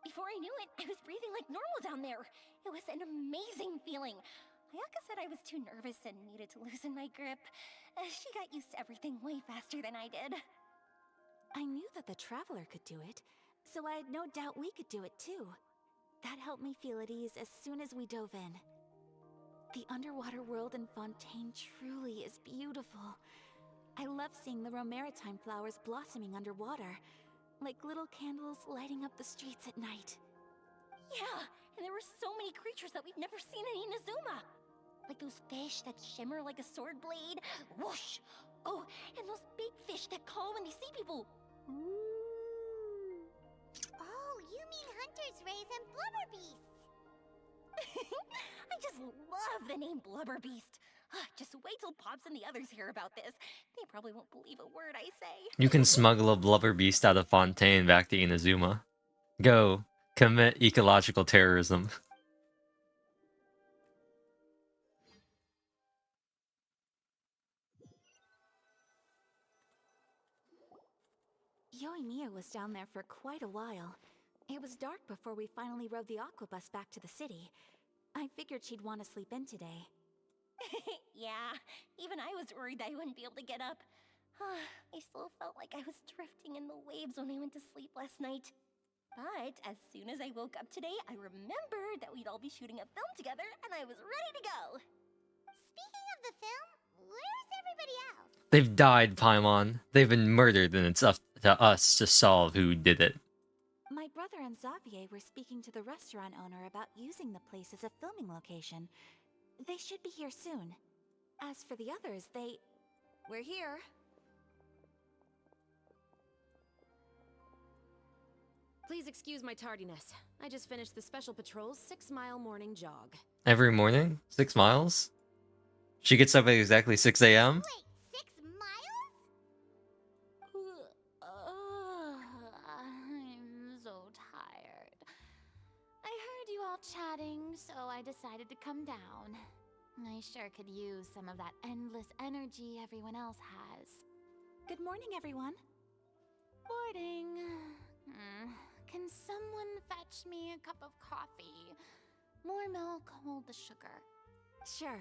Before I knew it, I was breathing like normal down there. It was an amazing feeling. Ayaka said I was too nervous and needed to loosen my grip. She got used to everything way faster than I did. I knew that the Traveler could do it, so I had no doubt we could do it too. That helped me feel at ease as soon as we dove in. The underwater world in Fontaine truly is beautiful. I love seeing the romaritime flowers blossoming underwater, like little candles lighting up the streets at night. Yeah, and there were so many creatures that we've never seen in Inazuma. Like those fish that shimmer like a sword blade. Whoosh! Oh, and those big fish that call when they see people. Oh, you mean Hunter's Rays and Blubber Beast. I just love the name Blubber Beast. Just wait till Pops and the others hear about this. They probably won't believe a word I say. You can smuggle a blubber beast out of Fontaine back to Inazuma. Go. Commit ecological terrorism. Yoimiya was down there for quite a while. It was dark before we finally rode the aqua bus back to the city. I figured she'd want to sleep in today. Yeah, even I was worried that I wouldn't be able to get up. I still felt like I was drifting in the waves when I went to sleep last night. But as soon as I woke up today, I remembered that we'd all be shooting a film together, and I was ready to go. Speaking of the film, where's everybody else? They've died, Paimon. They've been murdered, and it's up to us to solve who did it. My brother brother and Xavier were speaking to the restaurant owner about using the place as a filming location. They should be here soon. As for the others, We're here. Please excuse my tardiness. I just finished the Special Patrol's 6-mile morning jog. Every morning? 6 miles? She gets up at exactly 6 a.m.? Wait, 6 miles? I'm so tired. I heard you all chatting, so I decided to come down. I sure could use some of that endless energy everyone else has. good morning, everyone. Boarding. Can someone fetch me a cup of coffee? More milk, hold the sugar. Sure,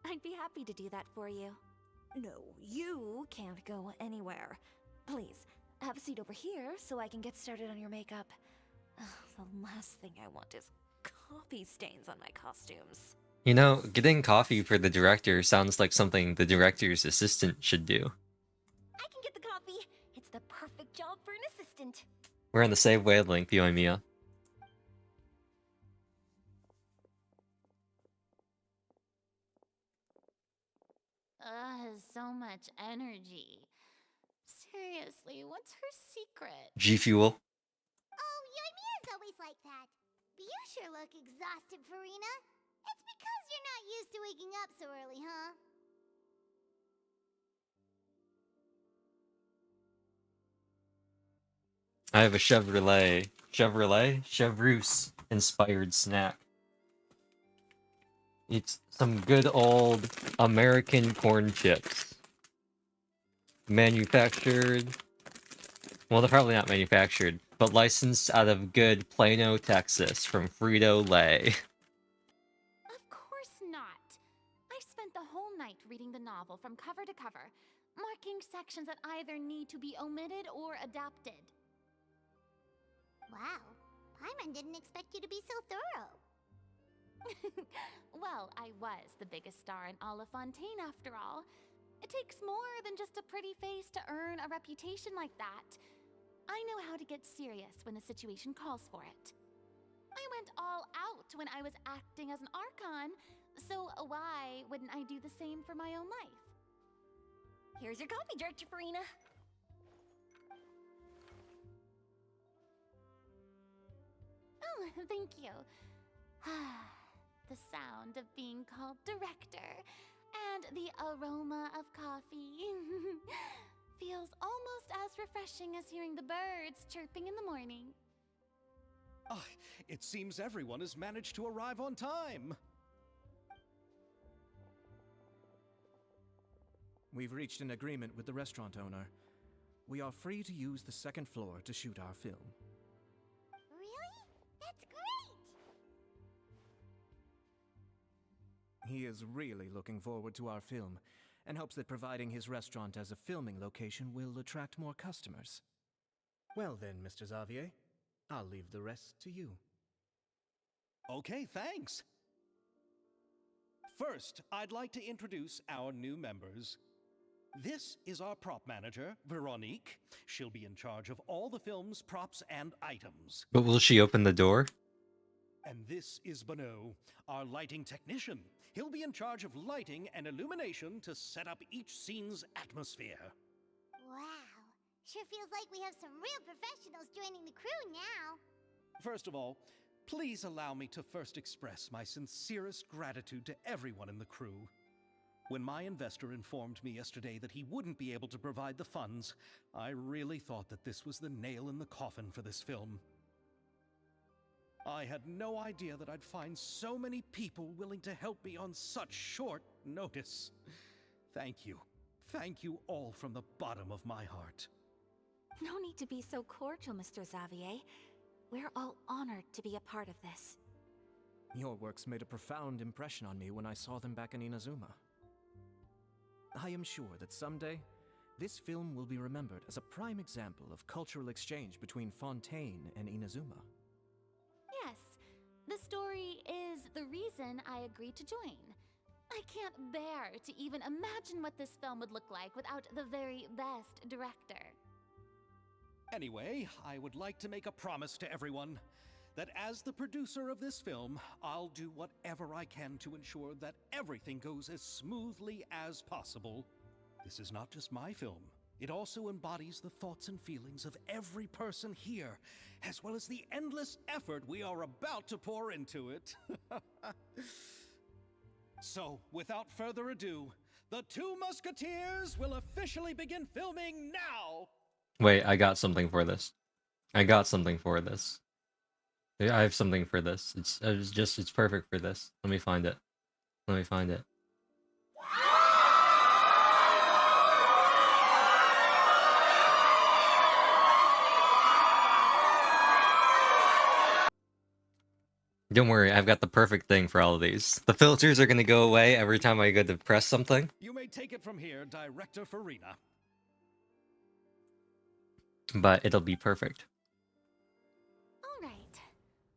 I'd be happy to do that for you. No, you can't go anywhere. Please, have a seat over here so I can get started on your makeup. Ugh, the last thing I want is coffee stains on my costumes. You know, getting coffee for the director sounds like something the director's assistant should do. I can get the coffee. It's the perfect job for an assistant. We're on the same wavelength, you and Mia. So much energy. Seriously, what's her secret? G Fuel. Oh, Yoimiya's always like that. But you sure look exhausted, Farina. It's because you're not used to waking up so early, huh? I have a Chevreuse inspired snack. It's some good old American corn chips. Manufactured, well, they're probably not manufactured, but licensed out of good Plano, Texas from Frito-Lay. Of course not. I spent the whole night reading the novel from cover to cover, marking sections that either need to be omitted or adapted. Wow. Paimon didn't expect you to be so thorough. Well, I was the biggest star in all of Fontaine after all. It takes more than just a pretty face to earn a reputation like that. I know how to get serious when the situation calls for it. I went all out when I was acting as an Archon, so why wouldn't I do the same for my own life? Here's your coffee, Director Farina. Oh, thank you. The sound of being called director and the aroma of coffee feels almost as refreshing as hearing the birds chirping in the morning. Ah, it seems everyone has managed to arrive on time. We've reached an agreement with the restaurant owner. We are free to use the second floor to shoot our film. Really? That's great! He is really looking forward to our film and hopes that providing his restaurant as a filming location will attract more customers. Well then, Mr. Xavier, I'll leave the rest to you. Okay, thanks. First, I'd like to introduce our new members. This is our prop manager, Veronique. She'll be in charge of all the film's props and items. But will she open the door? And this is Bono, our lighting technician. He'll be in charge of lighting and illumination to set up each scene's atmosphere. Wow. Sure feels like we have some real professionals joining the crew now. First of all, please allow me to first express my sincerest gratitude to everyone in the crew. When my investor informed me yesterday that he wouldn't be able to provide the funds, I really thought that this was the nail in the coffin for this film. I had no idea that I'd find so many people willing to help me on such short notice. Thank you. Thank you all from the bottom of my heart. No need to be so cordial, Mr. Xavier. We're all honored to be a part of this. Your works made a profound impression on me when I saw them back in Inazuma. I am sure that someday, this film will be remembered as a prime example of cultural exchange between Fontaine and Inazuma. Yes, the story is the reason I agreed to join. I can't bear to even imagine what this film would look like without the very best director. Anyway, I would like to make a promise to everyone that as the producer of this film, I'll do whatever I can to ensure that everything goes as smoothly as possible. This is not just my film. It also embodies the thoughts and feelings of every person here, as well as the endless effort we are about to pour into it. So, without further ado, the Two Musketeers will officially begin filming now! Wait, I got something for this. I got something for this. I have something for this. It's perfect for this. Let me find it. Let me find it. Don't worry, I've got the perfect thing for all of these. The filters are gonna go away every time I go to press something. You may take it from here, Director Farina. But it'll be perfect. All right.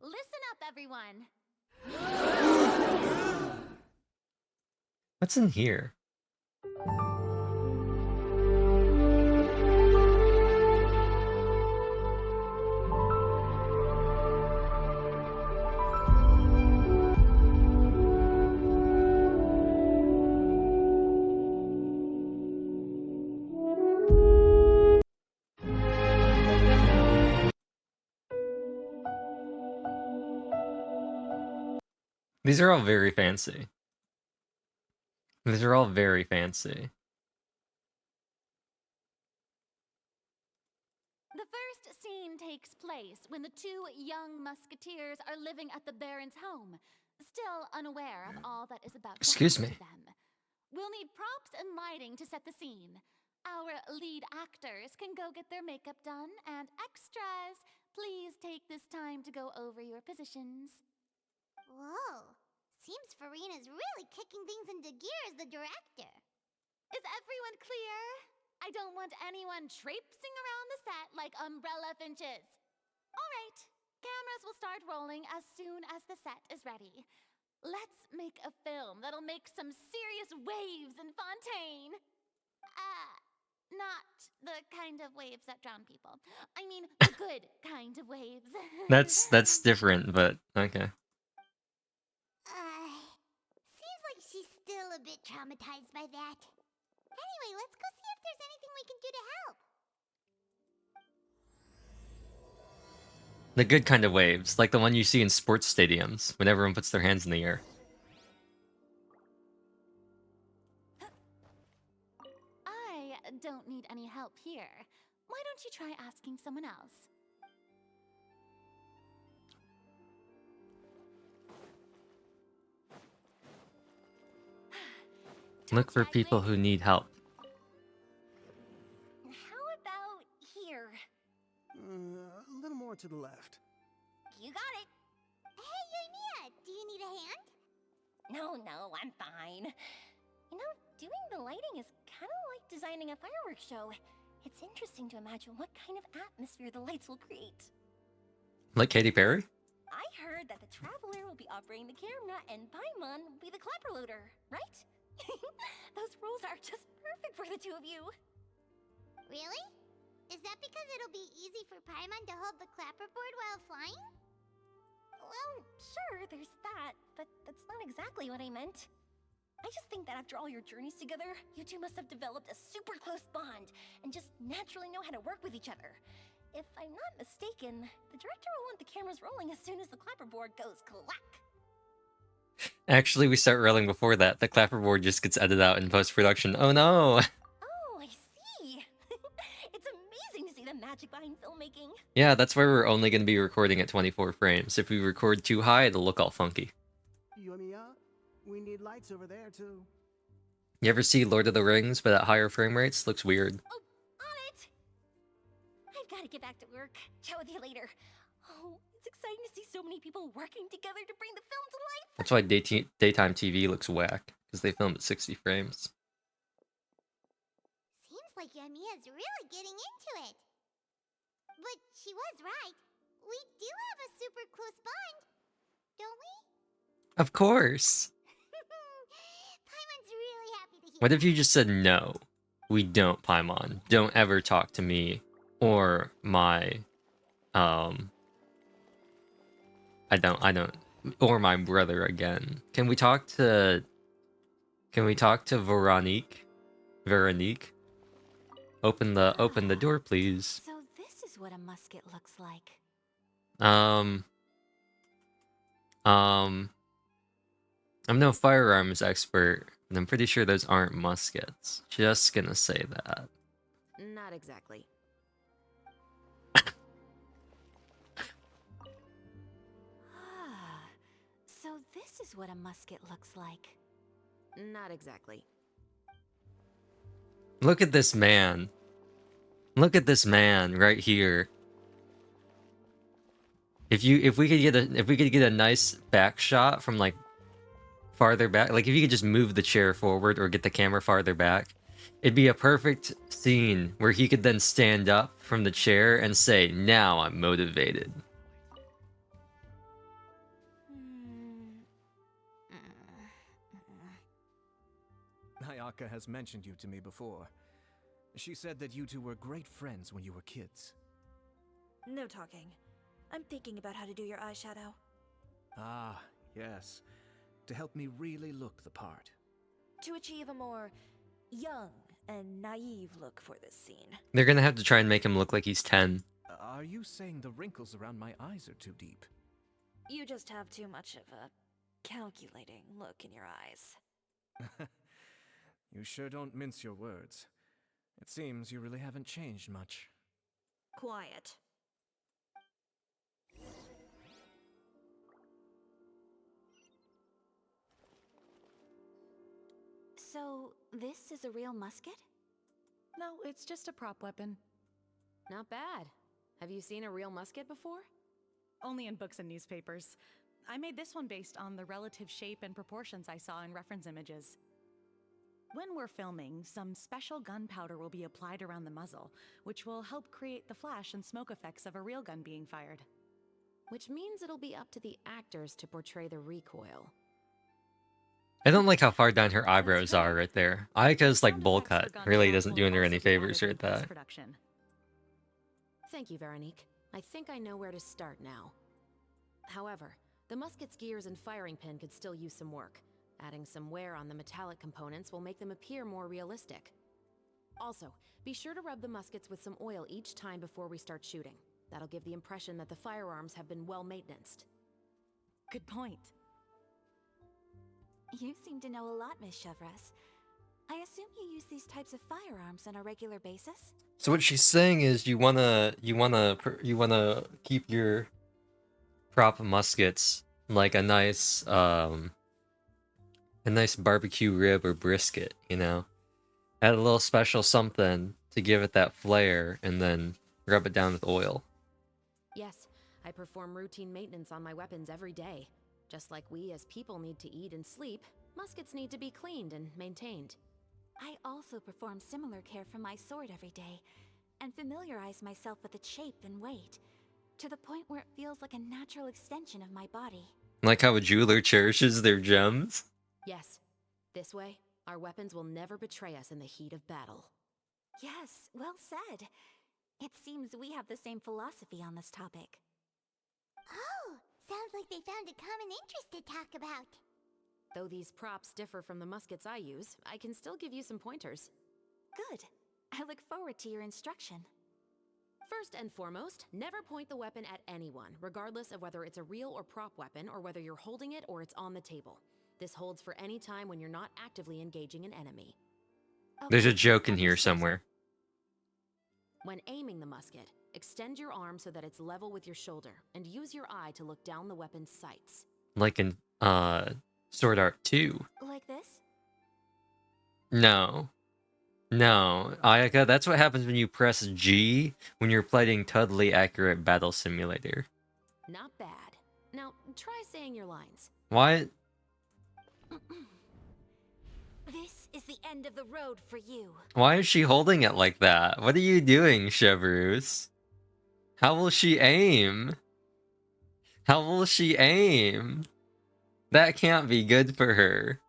Listen up, everyone. What's in here? These are all very fancy. These are all very fancy. The first scene takes place when the two young musketeers are living at the Baron's home, still unaware of all that is about to Excuse happen me. to them. We'll need props and lighting to set the scene. Our lead actors can go get their makeup done, and extras, please take this time to go over your positions. Whoa. Seems Farina's really kicking things into gear as the director. Is everyone clear? I don't want anyone traipsing around the set like umbrella finches. All right, cameras will start rolling as soon as the set is ready. Let's make a film that'll make some serious waves in Fontaine. Not the kind of waves that drown people. I mean, the good kind of waves. That's different, but okay. Seems like she's still a bit traumatized by that. Anyway, let's go see if there's anything we can do to help. The good kind of waves, like the one you see in sports stadiums when everyone puts their hands in the air. I don't need any help here. Why don't you try asking someone else? Look for people who need help. How about here? A little more to the left. You got it. Hey, Yoimiya, do you need a hand? No, I'm fine. You know, doing the lighting is kind of like designing a fireworks show. It's interesting to imagine what kind of atmosphere the lights will create. Like Katy Perry? I heard that the Traveler will be operating the camera and Paimon will be the clapper loader, right? Those roles are just perfect for the two of you. Really? Is that because it'll be easy for Paimon to hold the clapperboard while flying? Well, sure, there's that, but that's not exactly what I meant. I just think that after all your journeys together, you two must have developed a super close bond and just naturally know how to work with each other. If I'm not mistaken, the director will want the cameras rolling as soon as the clapperboard goes clack. Actually, we start rolling before that. The clapperboard just gets edited out in post-production. Oh no! Oh, I see. It's amazing to see the magic behind filmmaking. Yeah, that's why we're only going to be recording at 24 frames. If we record too high, it'll look all funky. Yoimiya, we need lights over there too. You ever see Lord of the Rings, but at higher frame rates? Looks weird. Oh, on it! I've got to get back to work. Chat with you later. Oh, it's exciting to see so many people working together to bring the film to life. That's why daytime TV looks whack, because they film at 60 frames. Seems like Yoimiya's really getting into it. But she was right. We do have a super close bond, don't we? Of course! Paimon's really happy to hear What if you that. just said no? We don't, Paimon. Don't ever talk to me or my I don't or my brother again. Can we talk to Veronique? Veronique? Open the door, please. So this is what a musket looks like. Um I'm no firearms expert, and I'm pretty sure those aren't muskets. Just gonna say that. Not exactly. So this is what a musket looks like. Not exactly. Look at this man. Look at this man right here. If we could get a nice back shot from like farther back, like if you could just move the chair forward or get the camera farther back, it'd be a perfect scene where he could then stand up from the chair and say, "Now I'm motivated." Ayaka has mentioned you to me before. She said that you two were great friends when you were kids. No talking. I'm thinking about how to do your eyeshadow. Ah, yes. To help me really look the part. To achieve a more young and naive look for this scene. They're gonna have to try and make him look like he's 10. Are you saying the wrinkles around my eyes are too deep? You just have too much of a calculating look in your eyes. You sure don't mince your words. It seems you really haven't changed much. Quiet. So this is a real musket? No, it's just a prop weapon. Not bad. Have you seen a real musket before? Only in books and newspapers. I made this one based on the relative shape and proportions I saw in reference images. When we're filming, some special gunpowder will be applied around the muzzle, which will help create the flash and smoke effects of a real gun being fired. Which means it'll be up to the actors to portray the recoil. I don't like how far down her eyebrows are right there. Ayaka's like bowl cut. Really doesn't do her any favors right there. Thank you, Veronique. I think I know where to start now. However, the musket's gears and firing pin could still use some work. Adding some wear on the metallic components will make them appear more realistic. Also, be sure to rub the muskets with some oil each time before we start shooting. That'll give the impression that the firearms have been well maintenanced. Good point. You seem to know a lot, Miss Chevres. I assume you use these types of firearms on a regular basis? So what she's saying is you wanna keep your prop muskets like a nice barbecue rib or brisket, you know? Add a little special something to give it that flair and then rub it down with oil. Yes, I perform routine maintenance on my weapons every day. Just like we as people need to eat and sleep, muskets need to be cleaned and maintained. I also perform similar care for my sword every day, and familiarize myself with its shape and weight, to the point where it feels like a natural extension of my body. Like how a jeweler cherishes their gems? Yes. This way, our weapons will never betray us in the heat of battle. Yes, well said. It seems we have the same philosophy on this topic. Oh, sounds like they found a common interest to talk about. Though these props differ from the muskets I use, I can still give you some pointers. Good. I look forward to your instruction. First and foremost, never point the weapon at anyone, regardless of whether it's a real or prop weapon or whether you're holding it or it's on the table. This holds for any time when you're not actively engaging an enemy. There's a joke in here somewhere. When aiming the musket, extend your arm so that it's level with your shoulder, and use your eye to look down the weapon's sights. Like in Sword Art 2. Like this? No. No, Ayaka, that's what happens when you press G when you're playing Totally Accurate Battle Simulator. Not bad. Now, try saying your lines. What? This is the end of the road for you. Why is she holding it like that? What are you doing, Chevreuse? How will she aim? How will she aim? That can't be good for her.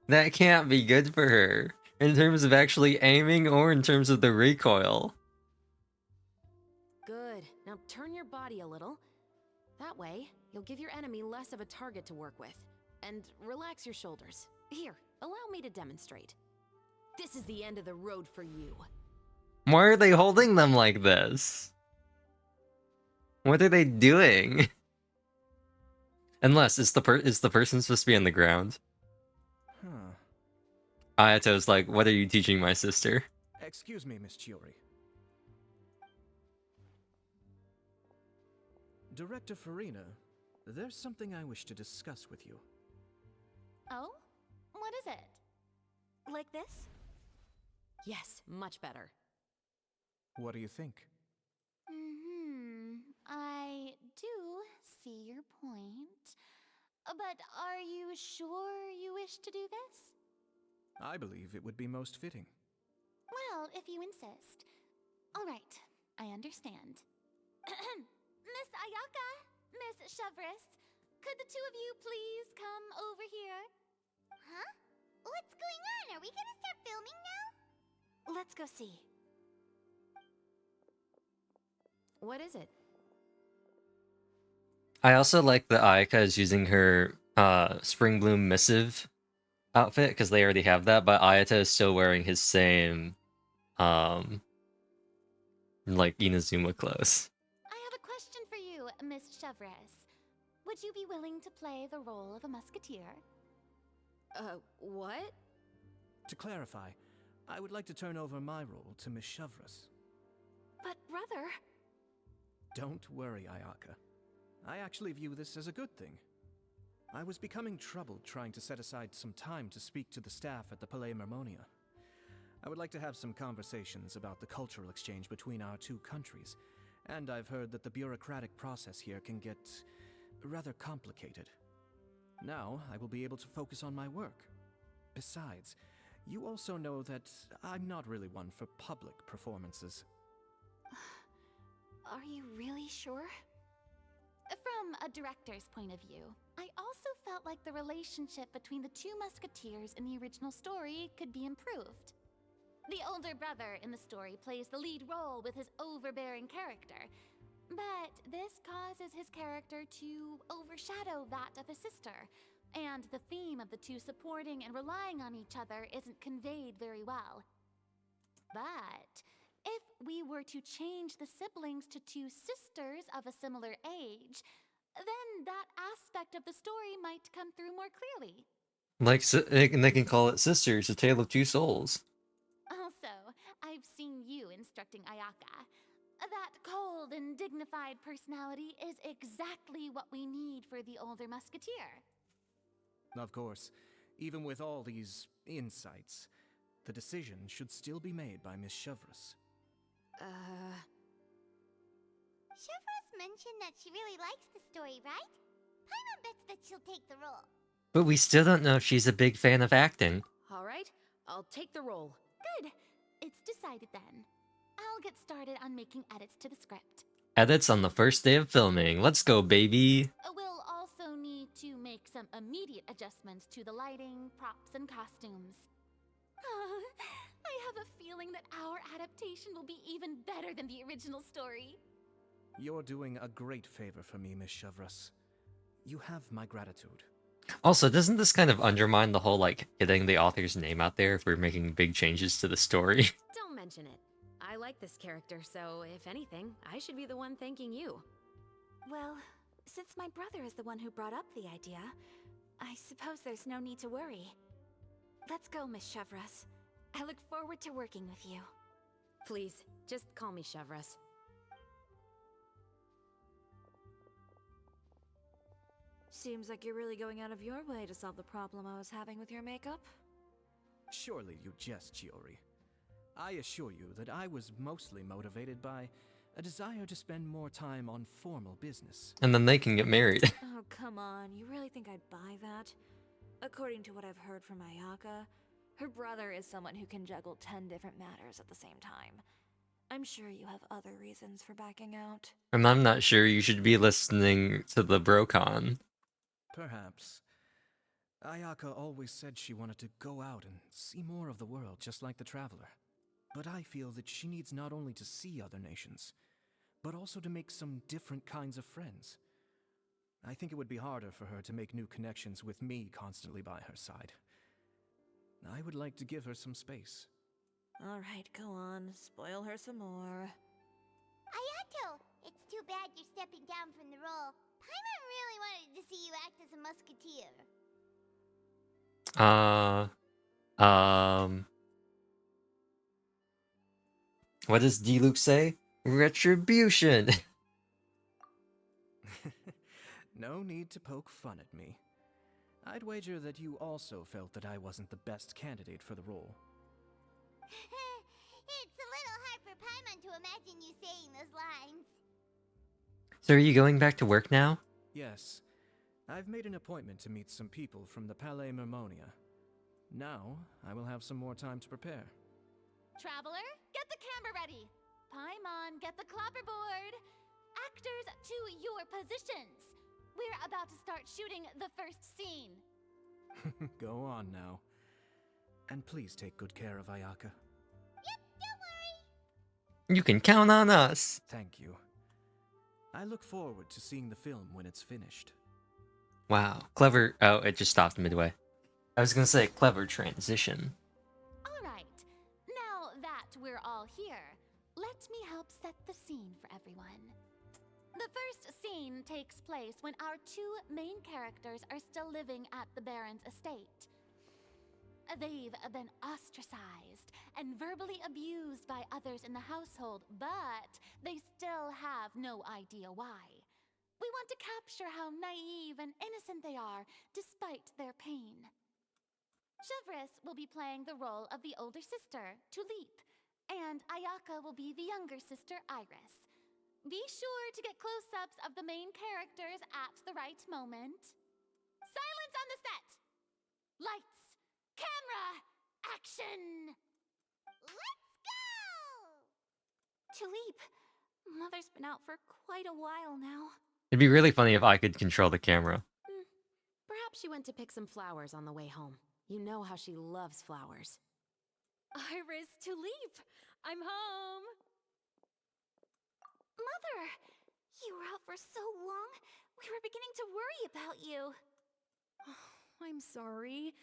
That can't be good for her. In terms of actually aiming or in terms of the recoil. Now turn your body a little. That way, you'll give your enemy less of a target to work with. And relax your shoulders. Here, allow me to demonstrate. This is the end of the road for you. Why are they holding them like this? What are they doing? Unless is the person supposed to be on the ground? Huh. Ayato's like, what are you teaching my sister? Excuse me, Miss Chiori. Director Farina, there's something I wish to discuss with you. Oh? What is it? Like this? Yes, much better. What do you think? I do see your point. But are you sure you wish to do this? I believe it would be most fitting. Well, if you insist. All right, I understand. Miss Ayaka, Miss Chevris, could the two of you please come over here? Huh? What's going on? Are we gonna start filming now? Let's go see. What is it? I also like that Ayaka is using her Spring Bloom missive outfit because they already have that, but Ayata is still wearing his same like Inazuma clothes. I have a question for you, Miss Chevris. Would you be willing to play the role of a musketeer? What? To clarify, I would like to turn over my role to Miss Chevris. But brother... Don't worry, Ayaka. I actually view this as a good thing. I was becoming troubled trying to set aside some time to speak to the staff at the Palais Mermonia. I would like to have some conversations about the cultural exchange between our two countries, and I've heard that the bureaucratic process here can get rather complicated. Now, I will be able to focus on my work. Besides, you also know that I'm not really one for public performances. Are you really sure? From a director's point of view, I also felt like the relationship between the two musketeers in the original story could be improved. The older brother in the story plays the lead role with his overbearing character, but this causes his character to overshadow that of his sister, and the theme of the two supporting and relying on each other isn't conveyed very well. But if we were to change the siblings to two sisters of a similar age, then that aspect of the story might come through more clearly. Like, they can call it Sisters, A Tale of Two Souls. Also, I've seen you instructing Ayaka. That cold and dignified personality is exactly what we need for the older musketeer. Of course, even with all these insights, the decision should still be made by Miss Chevris. Chevros mentioned that she really likes the story, right? Paimon bets that she'll take the role. But we still don't know if she's a big fan of acting. All right, I'll take the role. Good. It's decided then. I'll get started on making edits to the script. Edits on the first day of filming. Let's go, baby. We'll also need to make some immediate adjustments to the lighting, props, and costumes. I have a feeling that our adaptation will be even better than the original story. You're doing a great favor for me, Miss Chevris. You have my gratitude. Also, doesn't this kind of undermine the whole, like, getting the author's name out there if we're making big changes to the story? Don't mention it. I like this character, so if anything, I should be the one thanking you. Well, since my brother is the one who brought up the idea, I suppose there's no need to worry. Let's go, Miss Chevris. I look forward to working with you. Please, just call me Chevris. Seems like you're really going out of your way to solve the problem I was having with your makeup. Surely you jest, Chiori. I assure you that I was mostly motivated by a desire to spend more time on formal business. And then they can get married. Oh, come on. You really think I'd buy that? According to what I've heard from Ayaka, her brother is someone who can juggle 10 different matters at the same time. I'm sure you have other reasons for backing out. And I'm not sure you should be listening to the Brocon. Perhaps. Ayaka always said she wanted to go out and see more of the world, just like the Traveler. But I feel that she needs not only to see other nations, but also to make some different kinds of friends. I think it would be harder for her to make new connections with me constantly by her side. I would like to give her some space. Alright, go on. Spoil her some more. Ayato, it's too bad you're stepping down from the role. Paimon really wanted to see you act as a musketeer. What does D-Luke say? Retribution! No need to poke fun at me. I'd wager that you also felt that I wasn't the best candidate for the role. It's a little hard for Paimon to imagine you saying those lines. So are you going back to work now? Yes, I've made an appointment to meet some people from the Palais Mermonia. Now, I will have some more time to prepare. Traveler, get the camera ready. Paimon, get the clapperboard. Actors, to your positions. We're about to start shooting the first scene. Go on now. And please take good care of Ayaka. Yep, don't worry. You can count on us! Thank you. I look forward to seeing the film when it's finished. Wow, clever. Oh, it just stopped midway. I was gonna say clever transition. All right, now that we're all here, let me help set the scene for everyone. The first scene takes place when our two main characters are still living at the Baron's estate. They've been ostracized and verbally abused by others in the household, but they still have no idea why. We want to capture how naive and innocent they are, despite their pain. Chevris will be playing the role of the older sister, Tulip, and Ayaka will be the younger sister, Iris. Be sure to get close-ups of the main characters at the right moment. Silence on the set! Lights, camera, action! Let's go! Tulip, Mother's been out for quite a while now. It'd be really funny if I could control the camera. Perhaps she went to pick some flowers on the way home. You know how she loves flowers. Iris, Tulip! I'm home! Mother! You were out for so long, we were beginning to worry about you. I'm sorry,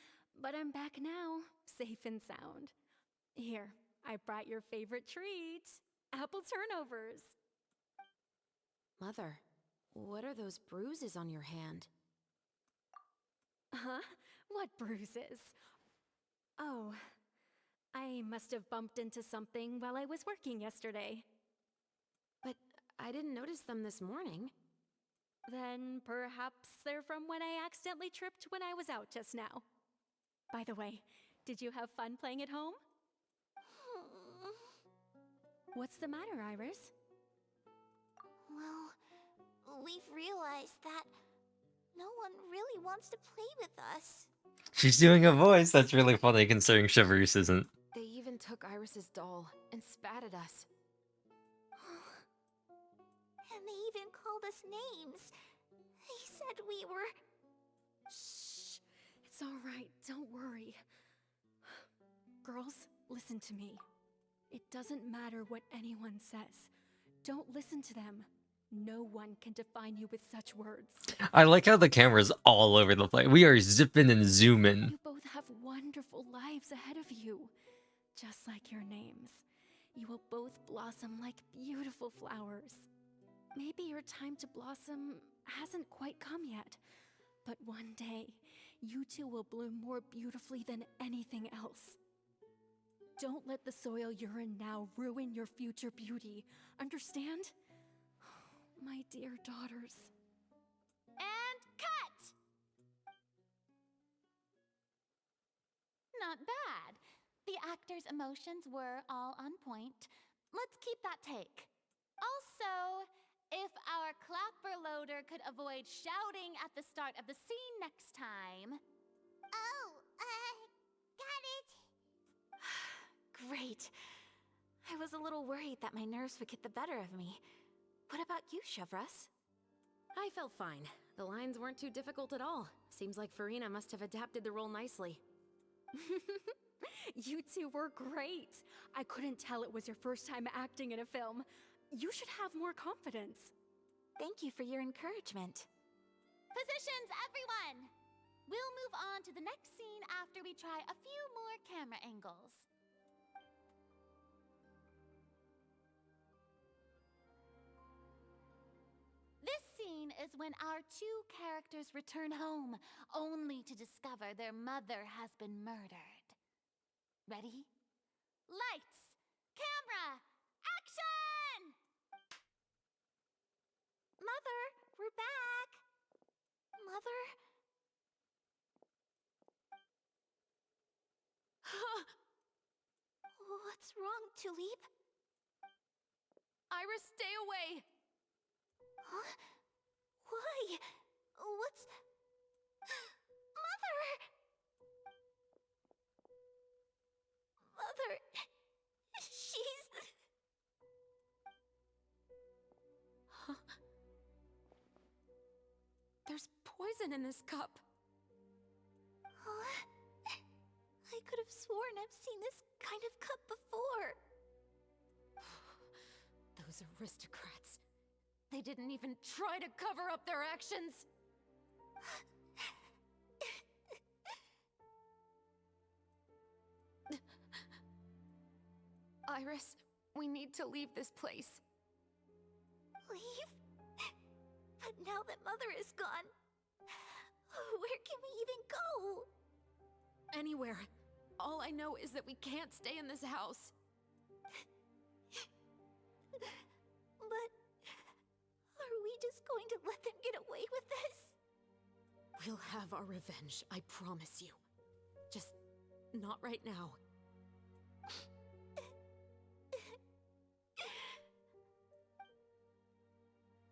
but I'm back now, safe and sound. Here, I brought your favorite treat, apple turnovers. Mother, what are those bruises on your hand? Huh? What bruises? Oh, I must have bumped into something while I was working yesterday. But I didn't notice them this morning. Then perhaps they're from when I accidentally tripped when I was out just now. By the way, did you have fun playing at home? What's the matter, Iris? Well, we've realized that no one really wants to play with us. She's doing a voice that's really funny considering Chevreuse isn't. They even took Iris's doll and spat at us. And they even called us names. They said we were... Shh. It's all right. Don't worry. Girls, listen to me. It doesn't matter what anyone says. Don't listen to them. No one can define you with such words. I like how the camera's all over the place. We are zipping and zooming. You both have wonderful lives ahead of you. Just like your names. You will both blossom like beautiful flowers. Maybe your time to blossom hasn't quite come yet. But one day, you two will bloom more beautifully than anything else. Don't let the soil you're in now ruin your future beauty. Understand? My dear daughters. And cut! Not bad. The actors' emotions were all on point. Let's keep that take. Also, if our clapper loader could avoid shouting at the start of the scene next time. Oh, got it. Great. I was a little worried that my nerves would get the better of me. What about you, Chevreuse? I felt fine. The lines weren't too difficult at all. Seems like Farina must have adapted the role nicely. You two were great. I couldn't tell it was your first time acting in a film. You should have more confidence. Thank you for your encouragement. Positions, everyone! We'll move on to the next scene after we try a few more camera angles. This scene is when our two characters return home, only to discover their mother has been murdered. Ready? Lights! Camera! Action! Mother, we're back! Mother? What's wrong, Tulip? Iris, stay away! Huh? Why? What's... Mother! Mother... She's... There's poison in this cup. Huh? I could have sworn I've seen this kind of cup before. Those aristocrats. They didn't even try to cover up their actions. Iris, we need to leave this place. Leave? But now that Mother is gone, where can we even go? Anywhere. All I know is that we can't stay in this house. But are we just going to let them get away with this? We'll have our revenge, I promise you. Just not right now.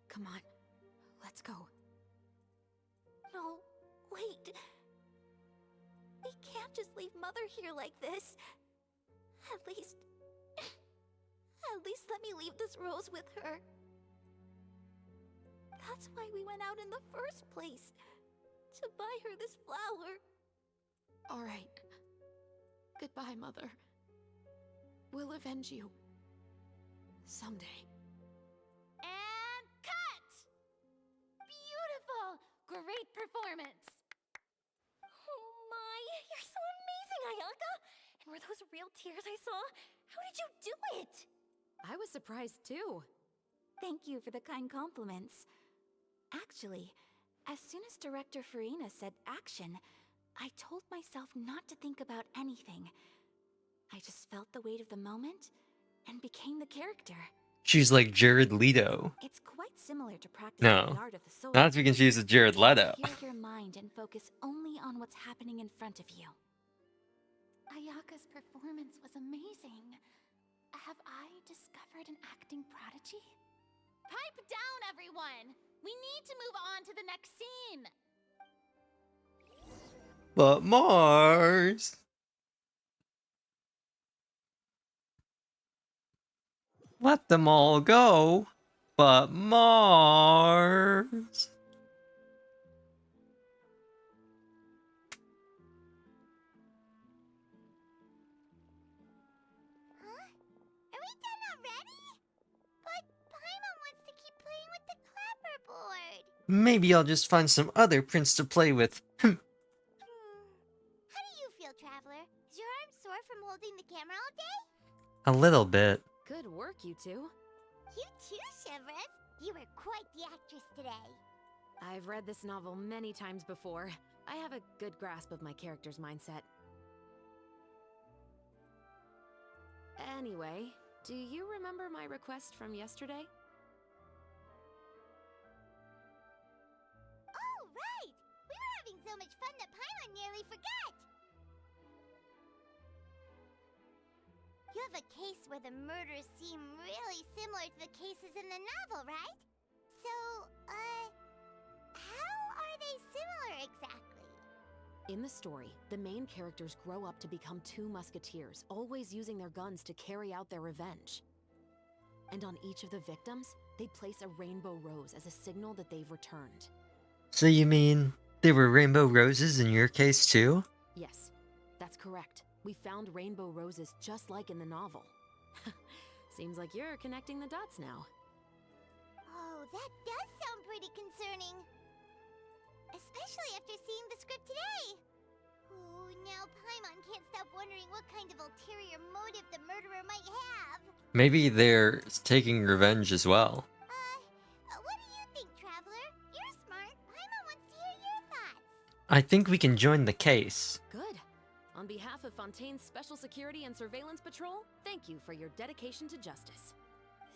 Come on, let's go. No, wait. We can't just leave Mother here like this. At least let me leave this rose with her. That's why we went out in the first place. To buy her this flower. All right. Goodbye, Mother. We'll avenge you. Someday. And cut! Beautiful! Great performance! Oh my, you're so amazing, Ayaka! And were those real tears I saw? How did you do it? I was surprised too. Thank you for the kind compliments. Actually, as soon as Director Farina said action, I told myself not to think about anything. I just felt the weight of the moment and became the character. She's like Jared Leto. It's quite similar to practicing No, the art of the sword. not to be confused with Jared Leto. Clear your mind and focus only on what's happening in front of you. Ayaka's performance was amazing. Have I discovered an acting prodigy? Pipe down, everyone! We need to move on to the next scene! But Mars. Let them all go. But Mars. Huh? Are we done already? But Paimon wants to keep playing with the clapperboard. Maybe I'll just find some other prince to play with. How do you feel, Traveler? Is your arm sore from holding the camera all day? A little bit. Good work, you two. You too, Shivers. You were quite the actress today. I've read this novel many times before. I have a good grasp of my character's mindset. Anyway, do you remember my request from yesterday? Oh, right! We were having so much fun that Paimon nearly forgot! You have a case where the murders seem really similar to the cases in the novel, right? So, how are they similar exactly? In the story, the main characters grow up to become two musketeers, always using their guns to carry out their revenge. And on each of the victims, they place a rainbow rose as a signal that they've returned. So you mean there were rainbow roses in your case too? Yes, that's correct. We found rainbow roses just like in the novel. Seems like you're connecting the dots now. Oh, that does sound pretty concerning. Especially after seeing the script today. Ooh, now Paimon can't stop wondering what kind of ulterior motive the murderer might have. Maybe they're taking revenge as well. What do you think, Traveler? You're smart. Paimon wants to hear your thoughts. I think we can join the case. Good. On behalf of Fontaine's Special Security and Surveillance Patrol, thank you for your dedication to justice.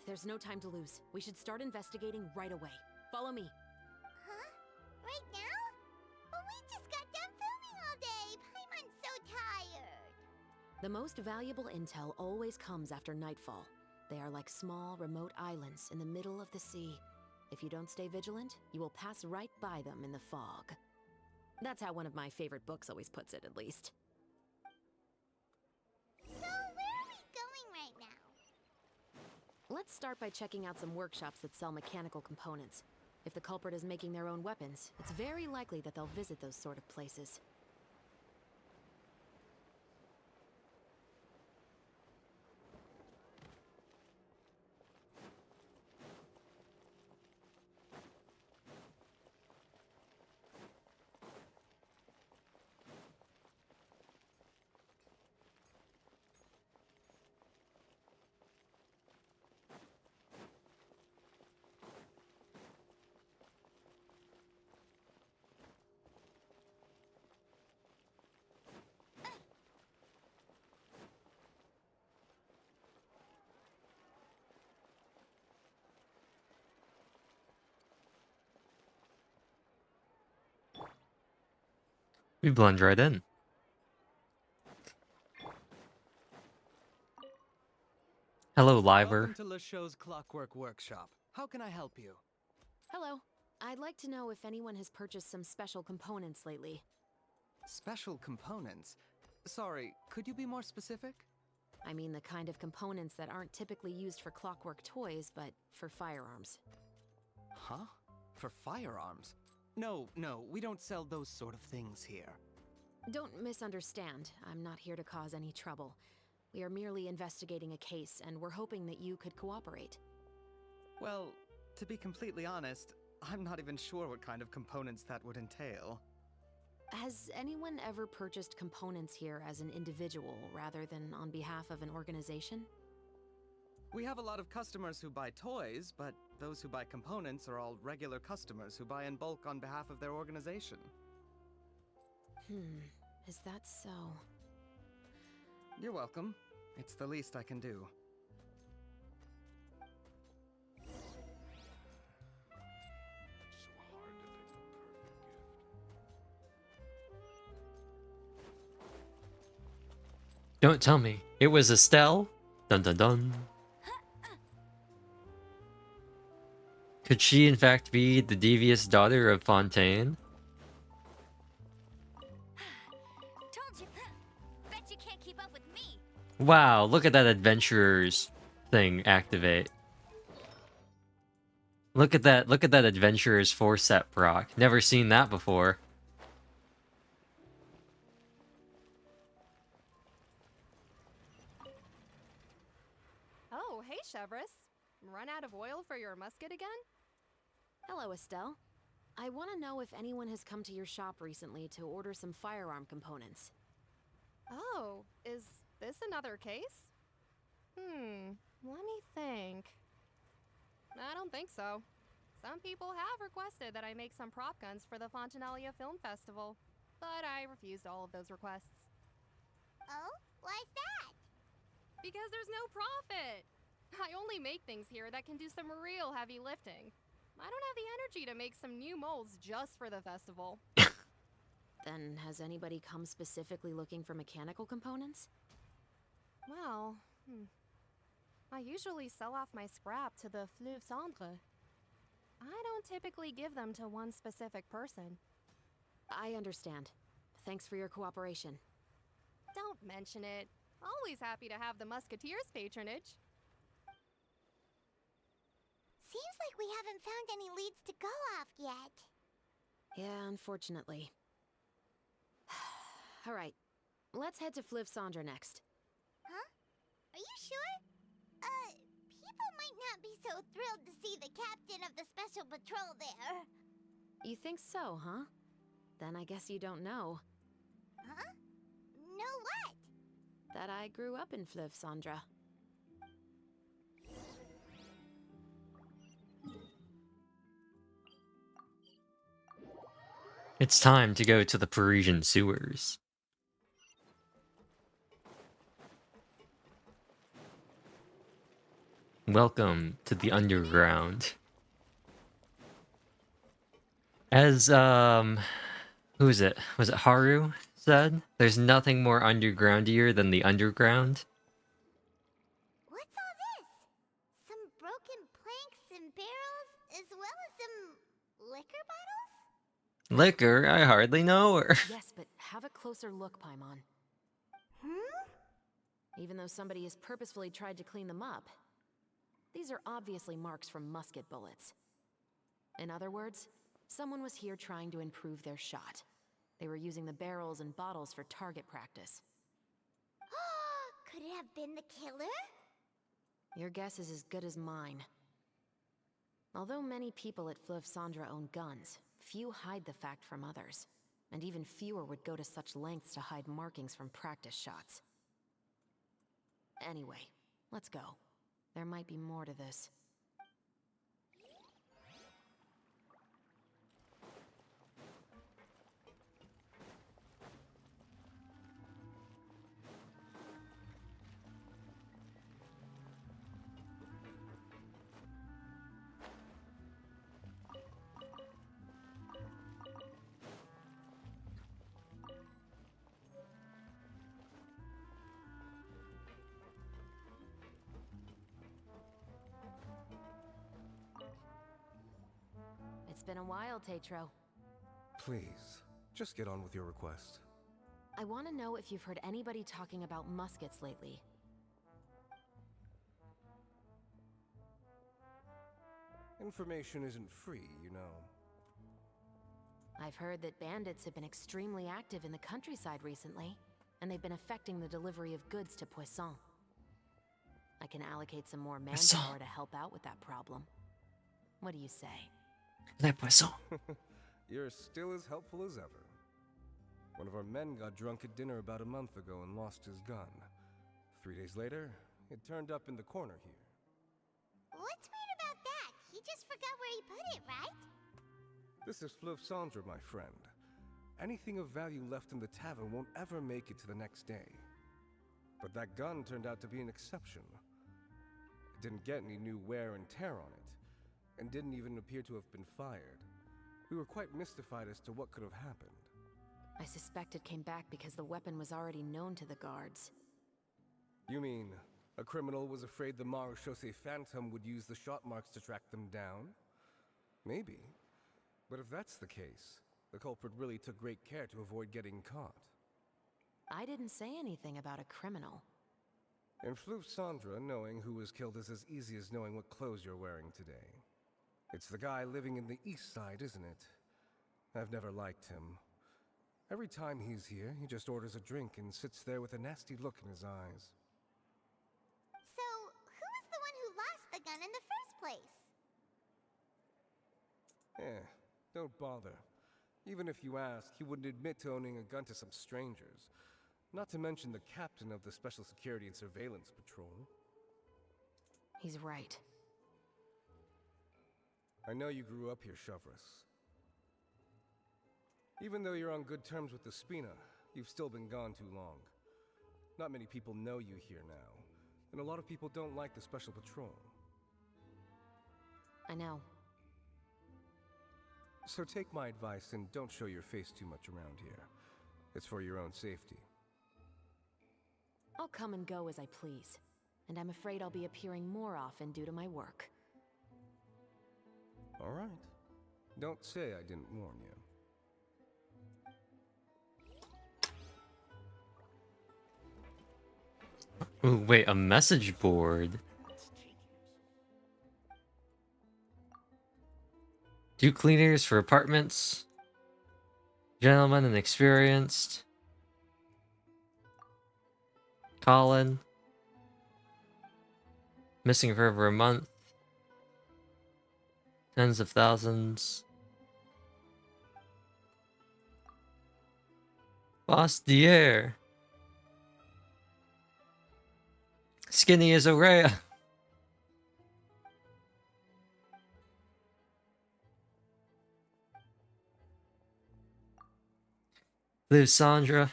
There's no time to lose. We should start investigating right away. Follow me. Huh? Right now? But we just got done filming all day. Paimon's so tired. The most valuable intel always comes after nightfall. They are like small, remote islands in the middle of the sea. If you don't stay vigilant, you will pass right by them in the fog. That's how one of my favorite books always puts it, at least. So, where are we going right now? Let's start by checking out some workshops that sell mechanical components. If the culprit is making their own weapons, it's very likely that they'll visit those sort of places. We blend right in. Hello, Liver. Welcome to LeChaux's Clockwork Workshop. How can I help you? Hello. I'd like to know if anyone has purchased some special components lately. Special components? Sorry, could you be more specific? I mean the kind of components that aren't typically used for clockwork toys, but for firearms. Huh? For firearms? No, we don't sell those sort of things here. Don't misunderstand. I'm not here to cause any trouble. We are merely investigating a case, and we're hoping that you could cooperate. Well, to be completely honest, I'm not even sure what kind of components that would entail. Has anyone ever purchased components here as an individual rather than on behalf of an organization? We have a lot of customers who buy toys, but those who buy components are all regular customers who buy in bulk on behalf of their organization. Is that so? You're welcome. It's the least I can do. Don't tell me. It was Estelle? Dun dun dun. Could she in fact be the devious daughter of Fontaine? Told you. Bet you can't keep up with me. Wow, look at that adventurer's thing activate. Look at that adventurer's 4-set proc. Never seen that before. Oh, hey, Chevris. Run out of oil for your musket again? Hello, Estelle. I want to know if anyone has come to your shop recently to order some firearm components. Oh, is this another case? Let me think. I don't think so. Some people have requested that I make some prop guns for the Fontanalia Film Festival, but I refused all of those requests. Oh? Why's that? Because there's no profit! I only make things here that can do some real heavy lifting. I don't have the energy to make some new molds just for the festival. Then, has anybody come specifically looking for mechanical components? Well, I usually sell off my scrap to the Fleuve Cendre. I don't typically give them to one specific person. I understand. Thanks for your cooperation. Don't mention it. Always happy to have the Musketeers' patronage. Seems like we haven't found any leads to go off yet. Yeah, unfortunately. Alright, let's head to Fleuve Cendre next. Huh? Are you sure? might not be so thrilled to see the captain of the special patrol there. You think so, huh? Then I guess you don't know Huh? No what? that I grew up in Fleuve Sandra. It's time to go to the Parisian sewers. Welcome to the underground. As, who is it? Was it Haru said? There's nothing more undergroundier than the underground. What's all this? Some broken planks and barrels, as well as some liquor bottles? Liquor? I hardly know her. Yes, but have a closer look, Paimon. Even though somebody has purposefully tried to clean them up, these are obviously marks from musket bullets. In other words, someone was here trying to improve their shot. They were using the barrels and bottles for target practice. Could it have been the killer? Your guess is as good as mine. Although many people at Fleuve Sandra own guns, few hide the fact from others. And even fewer would go to such lengths to hide markings from practice shots. Anyway, let's go. There might be more to this. It's been a while, Tetro. Please, just get on with your request. I want to know if you've heard anybody talking about muskets lately. Information isn't free, you know. I've heard that bandits have been extremely active in the countryside recently, and they've been affecting the delivery of goods to Poisson. I can allocate some more manpower to help out with that problem. What do you say? Le Poisson. You're still as helpful as ever. One of our men got drunk at dinner about a month ago and lost his gun. 3 days later, it turned up in the corner here. What's weird about that? He just forgot where he put it, right? This is Fleuve Sandra, my friend. Anything of value left in the tavern won't ever make it to the next day. But that gun turned out to be an exception. It didn't get any new wear and tear on it, and didn't even appear to have been fired. We were quite mystified as to what could have happened. I suspect it came back because the weapon was already known to the guards. You mean, a criminal was afraid the Marechaussee Phantom would use the shot marks to track them down? Maybe. But if that's the case, the culprit really took great care to avoid getting caught. I didn't say anything about a criminal. In Fleuve Sandra, knowing who was killed is as easy as knowing what clothes you're wearing today. It's the guy living in the east side, isn't it? I've never liked him. Every time he's here, he just orders a drink and sits there with a nasty look in his eyes. So, who was the one who lost the gun in the first place? Don't bother. Even if you ask, he wouldn't admit to owning a gun to some strangers. Not to mention the captain of the Special Security and Surveillance Patrol. He's right. I know you grew up here, Chevreuse. Even though you're on good terms with the Spina, you've still been gone too long. Not many people know you here now, and a lot of people don't like the Special Patrol. I know. So take my advice and don't show your face too much around here. It's for your own safety. I'll come and go as I please, and I'm afraid I'll be appearing more often due to my work. All right. Don't say I didn't warn you. Ooh, wait, a message board. Do cleaners for apartments. Gentlemen and experienced. Colin. Missing for over a month. Tens of thousands. Bustier. Skinny as Aurea. Lysandra.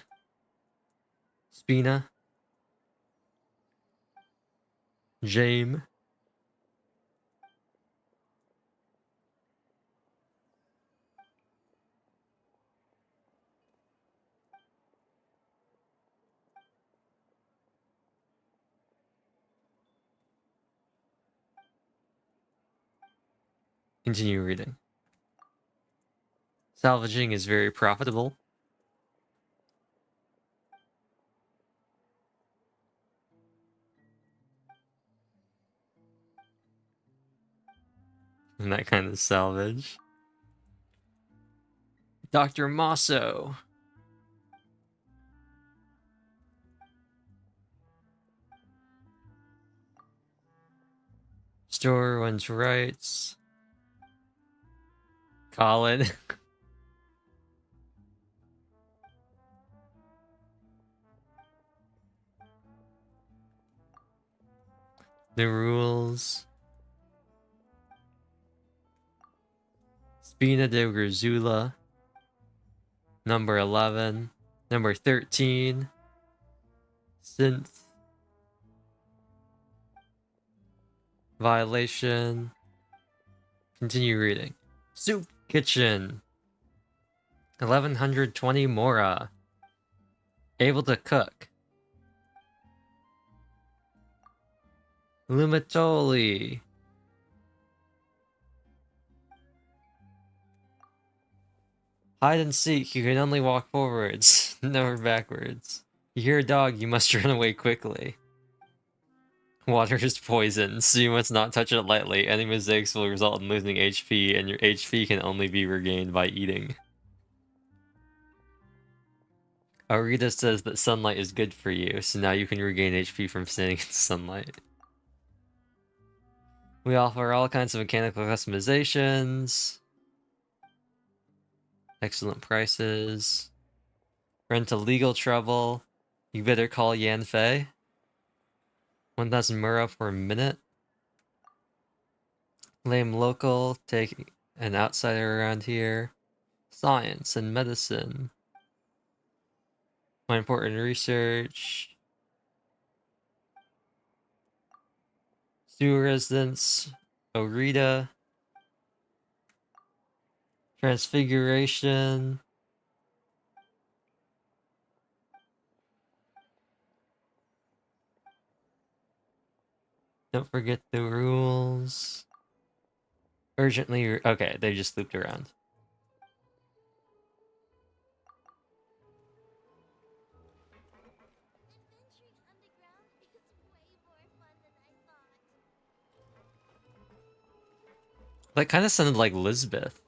Spina. Jaime. Continue reading. Salvaging is very profitable. And that kind of salvage. Dr. Masso. Store one's rights. Colin. The rules. Spina de Grazula. Number 11. Number 13. Synth. Violation. Continue reading. Soup Kitchen. 1120 Mora. Able to cook. Lumatoli. Hide and seek, you can only walk forwards, never backwards. You hear a dog, you must run away quickly. Water is poison, so you must not touch it lightly. Any mistakes will result in losing HP, and your HP can only be regained by eating. Arita says that sunlight is good for you, so now you can regain HP from standing in sunlight. We offer all kinds of mechanical customizations. Excellent prices. Run into legal trouble. You better call Yan Fei. 1,000 Mura per minute. Lame local. Take an outsider around here. Science and medicine. My important research. Sewer residence. Orita. Transfiguration. Don't forget the rules. Urgently. Okay, they just looped around. That kind of sounded like Lisbeth.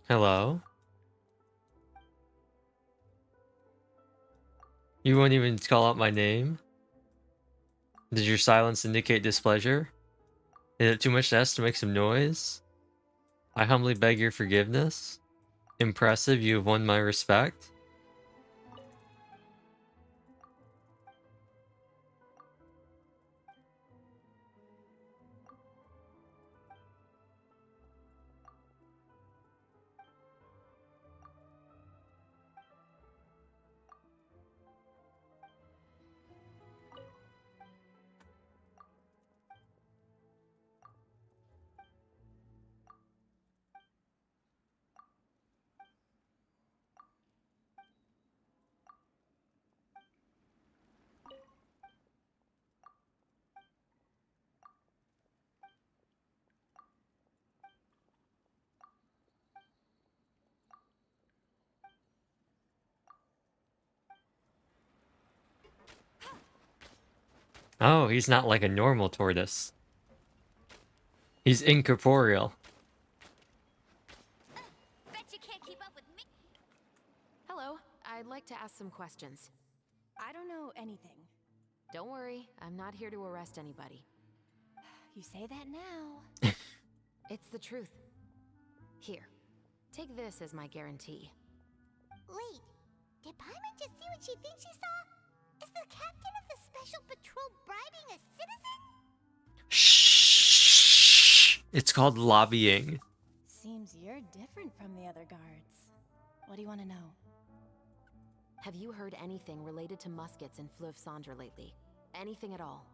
Hello? You won't even call out my name? Did your silence indicate displeasure? Is it too much to ask to make some noise? I humbly beg your forgiveness. Impressive, you have won my respect. Oh, he's not like a normal tortoise. He's incorporeal. Bet you can't keep up with me. Hello, I'd like to ask some questions. I don't know anything. Don't worry, I'm not here to arrest anybody. You say that now. It's the truth. Here, take this as my guarantee. Wait, did Paimon just see what she thinks she saw? Is the captain of the special patrol bribing a citizen? Shh. It's called lobbying. Seems you're different from the other guards. What do you want to know? Have you heard anything related to muskets in Fleuve Cendre lately? Anything at all?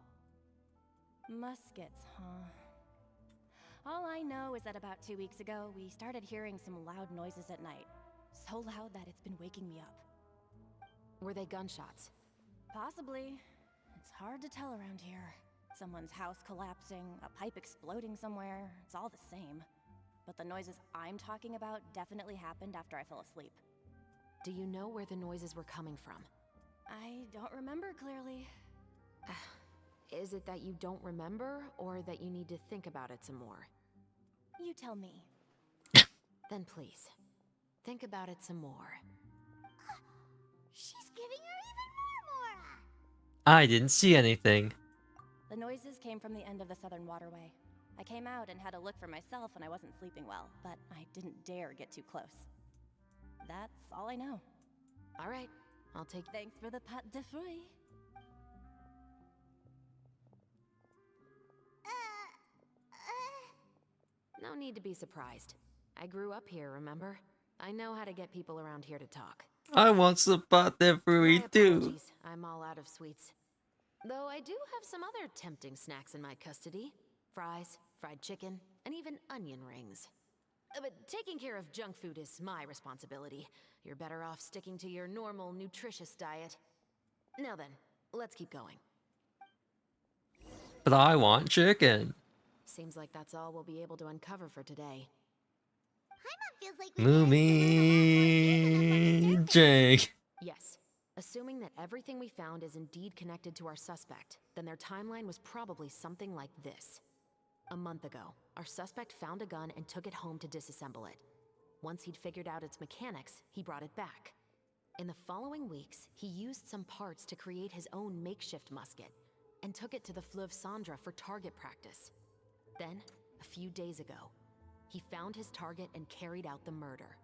Muskets, huh? All I know is that about 2 weeks ago, we started hearing some loud noises at night. So loud that it's been waking me up. Were they gunshots? Possibly. It's hard to tell around here. Someone's house collapsing, a pipe exploding somewhere, it's all the same. But the noises I'm talking about definitely happened after I fell asleep. Do you know where the noises were coming from? I don't remember clearly. Is it that you don't remember, or that you need to think about it some more? You tell me. Then please, think about it some more. She's giving her even more Mora! I didn't see anything. The noises came from the end of the Southern Waterway. I came out and had a look for myself and I wasn't sleeping well, but I didn't dare get too close. That's all I know. All right, I'll take... Thanks for the pâte de fruits. No need to be surprised. I grew up here, remember? I know how to get people around here to talk. I want some pâte de My fruits too. apologies, I'm all out of sweets. Though I do have some other tempting snacks in my custody. Fries, fried chicken, and even onion rings. But taking care of junk food is my responsibility. You're better off sticking to your normal, nutritious diet. Now then, let's keep going. But I want chicken. Seems like that's all we'll be able to uncover for today. Paimon feels like we managed to learn a lot more here than up on the Moomy surface. Jake. Yes. Assuming that everything we found is indeed connected to our suspect, then their timeline was probably something like this. A month ago, our suspect found a gun and took it home to disassemble it. Once he'd figured out its mechanics, he brought it back. In the following weeks, he used some parts to create his own makeshift musket and took it to the Fleuve Cendre for target practice. Then, a few days ago, he found his target and carried out the murder.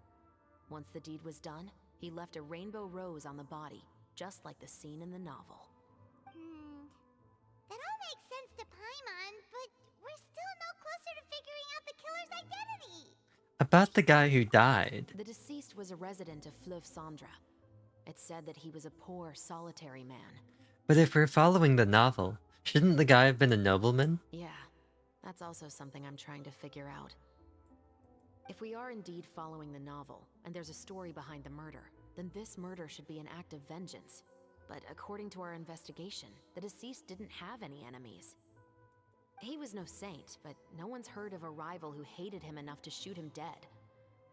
Once the deed was done, he left a rainbow rose on the body, just like the scene in the novel. That all makes sense to Paimon, but we're still no closer to figuring out the killer's identity. About the guy who died. The deceased was a resident of Fleuve Cendre. It's said that he was a poor, solitary man. But if we're following the novel, shouldn't the guy have been a nobleman? Yeah, that's also something I'm trying to figure out. If we are indeed following the novel, and there's a story behind the murder, then this murder should be an act of vengeance. But according to our investigation, the deceased didn't have any enemies. He was no saint, but no one's heard of a rival who hated him enough to shoot him dead,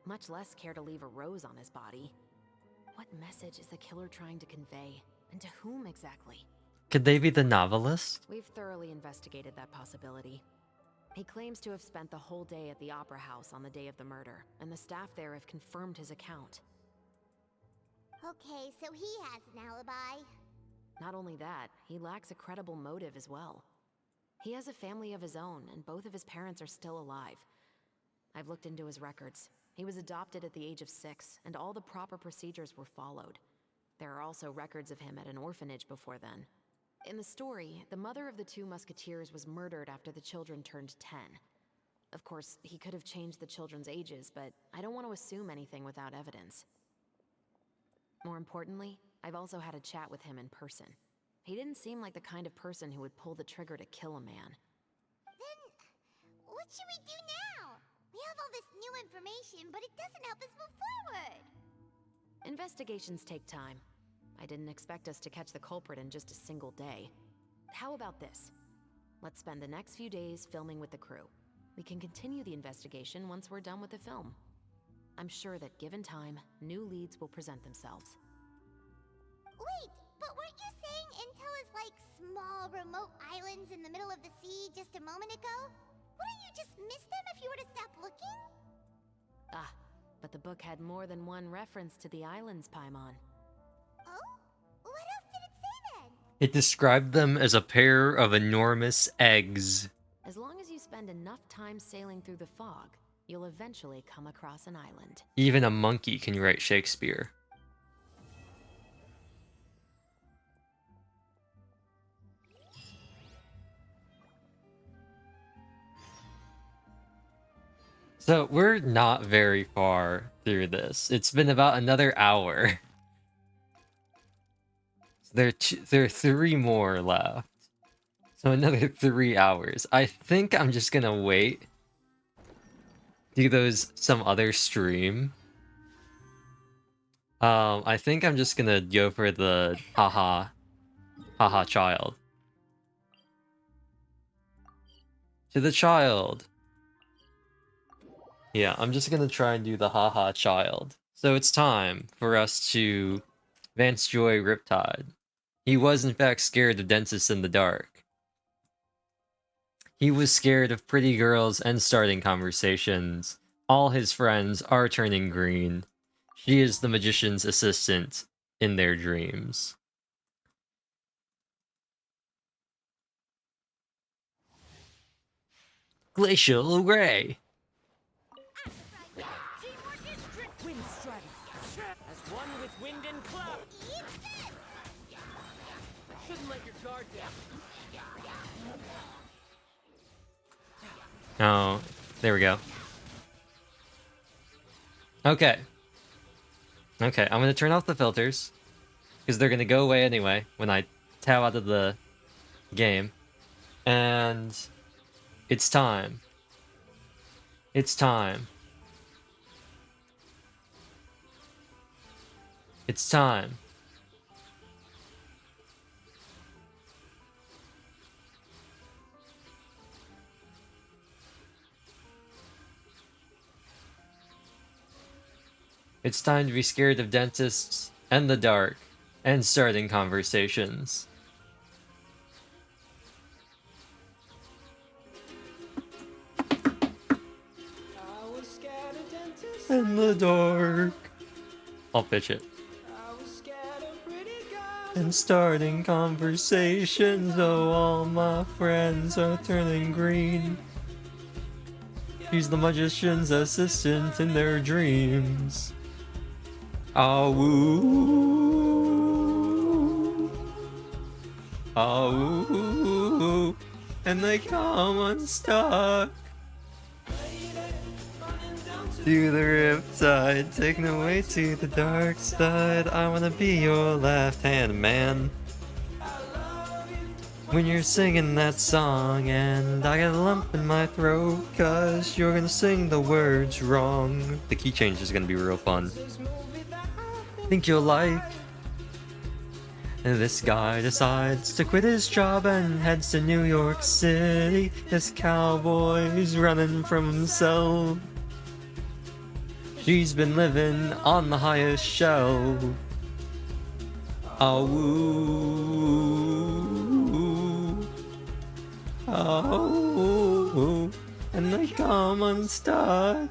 much less care to leave a rose on his body. What message is the killer trying to convey, and to whom exactly? Could they be the novelist? We've thoroughly investigated that possibility. He claims to have spent the whole day at the Opera House on the day of the murder, and the staff there have confirmed his account. Okay, so he has an alibi. Not only that, he lacks a credible motive as well. He has a family of his own, and both of his parents are still alive. I've looked into his records. He was adopted at the age of 6, and all the proper procedures were followed. There are also records of him at an orphanage before then. In the story, the mother of the 2 musketeers was murdered after the children turned 10. Of course, he could have changed the children's ages, but I don't want to assume anything without evidence. More importantly, I've also had a chat with him in person. He didn't seem like the kind of person who would pull the trigger to kill a man. Then, what should we do now? We have all this new information, but it doesn't help us move forward. Investigations take time. I didn't expect us to catch the culprit in just a single day. How about this? Let's spend the next few days filming with the crew. We can continue the investigation once we're done with the film. I'm sure that given time, new leads will present themselves. Wait, but weren't you saying intel is like small, remote islands in the middle of the sea just a moment ago? Wouldn't you just miss them if you were to stop looking? Ah, but the book had more than one reference to the islands, Paimon. Oh? What else did it say then? It described them as a pair of enormous eggs. As long as you spend enough time sailing through the fog, you'll eventually come across an island. Even a monkey can write Shakespeare. So we're not very far through this. It's been about another hour. There are 3 more left. So another 3 hours. I think I'm just gonna wait. Do those some other stream. I think I'm just gonna go for the haha child. To the child. Yeah, I'm just gonna try and do the haha child. So it's time for us to Vance Joy Riptide. He was in fact scared of dentists in the dark. He was scared of pretty girls and starting conversations. All his friends are turning green. She is the magician's assistant in their dreams. Glacial Ray. As one with wind and cloud. Shouldn't let your guard down. Oh, there we go. Okay. Okay, I'm gonna turn off the filters. Because they're gonna go away anyway when I tab out of the game. And it's time. It's time. It's time. It's time to be scared of dentists and the dark and starting conversations. In the dark. I'll pitch it. And starting conversations, oh, all my friends are turning green. She's the magician's assistant in their dreams. Ah woo, ah woo, and they come unstuck. To the riptide, taken away to the dark side. I wanna be your left hand man. When you're singing that song, and I got a lump in my throat, cause you're gonna sing the words wrong. The key change is gonna be real fun. Think you'll like. And this guy decides to quit his job and heads to New York City. This cowboy's running from himself. She's been living on the highest shelf. Ah woo, ah woo, and they come unstuck.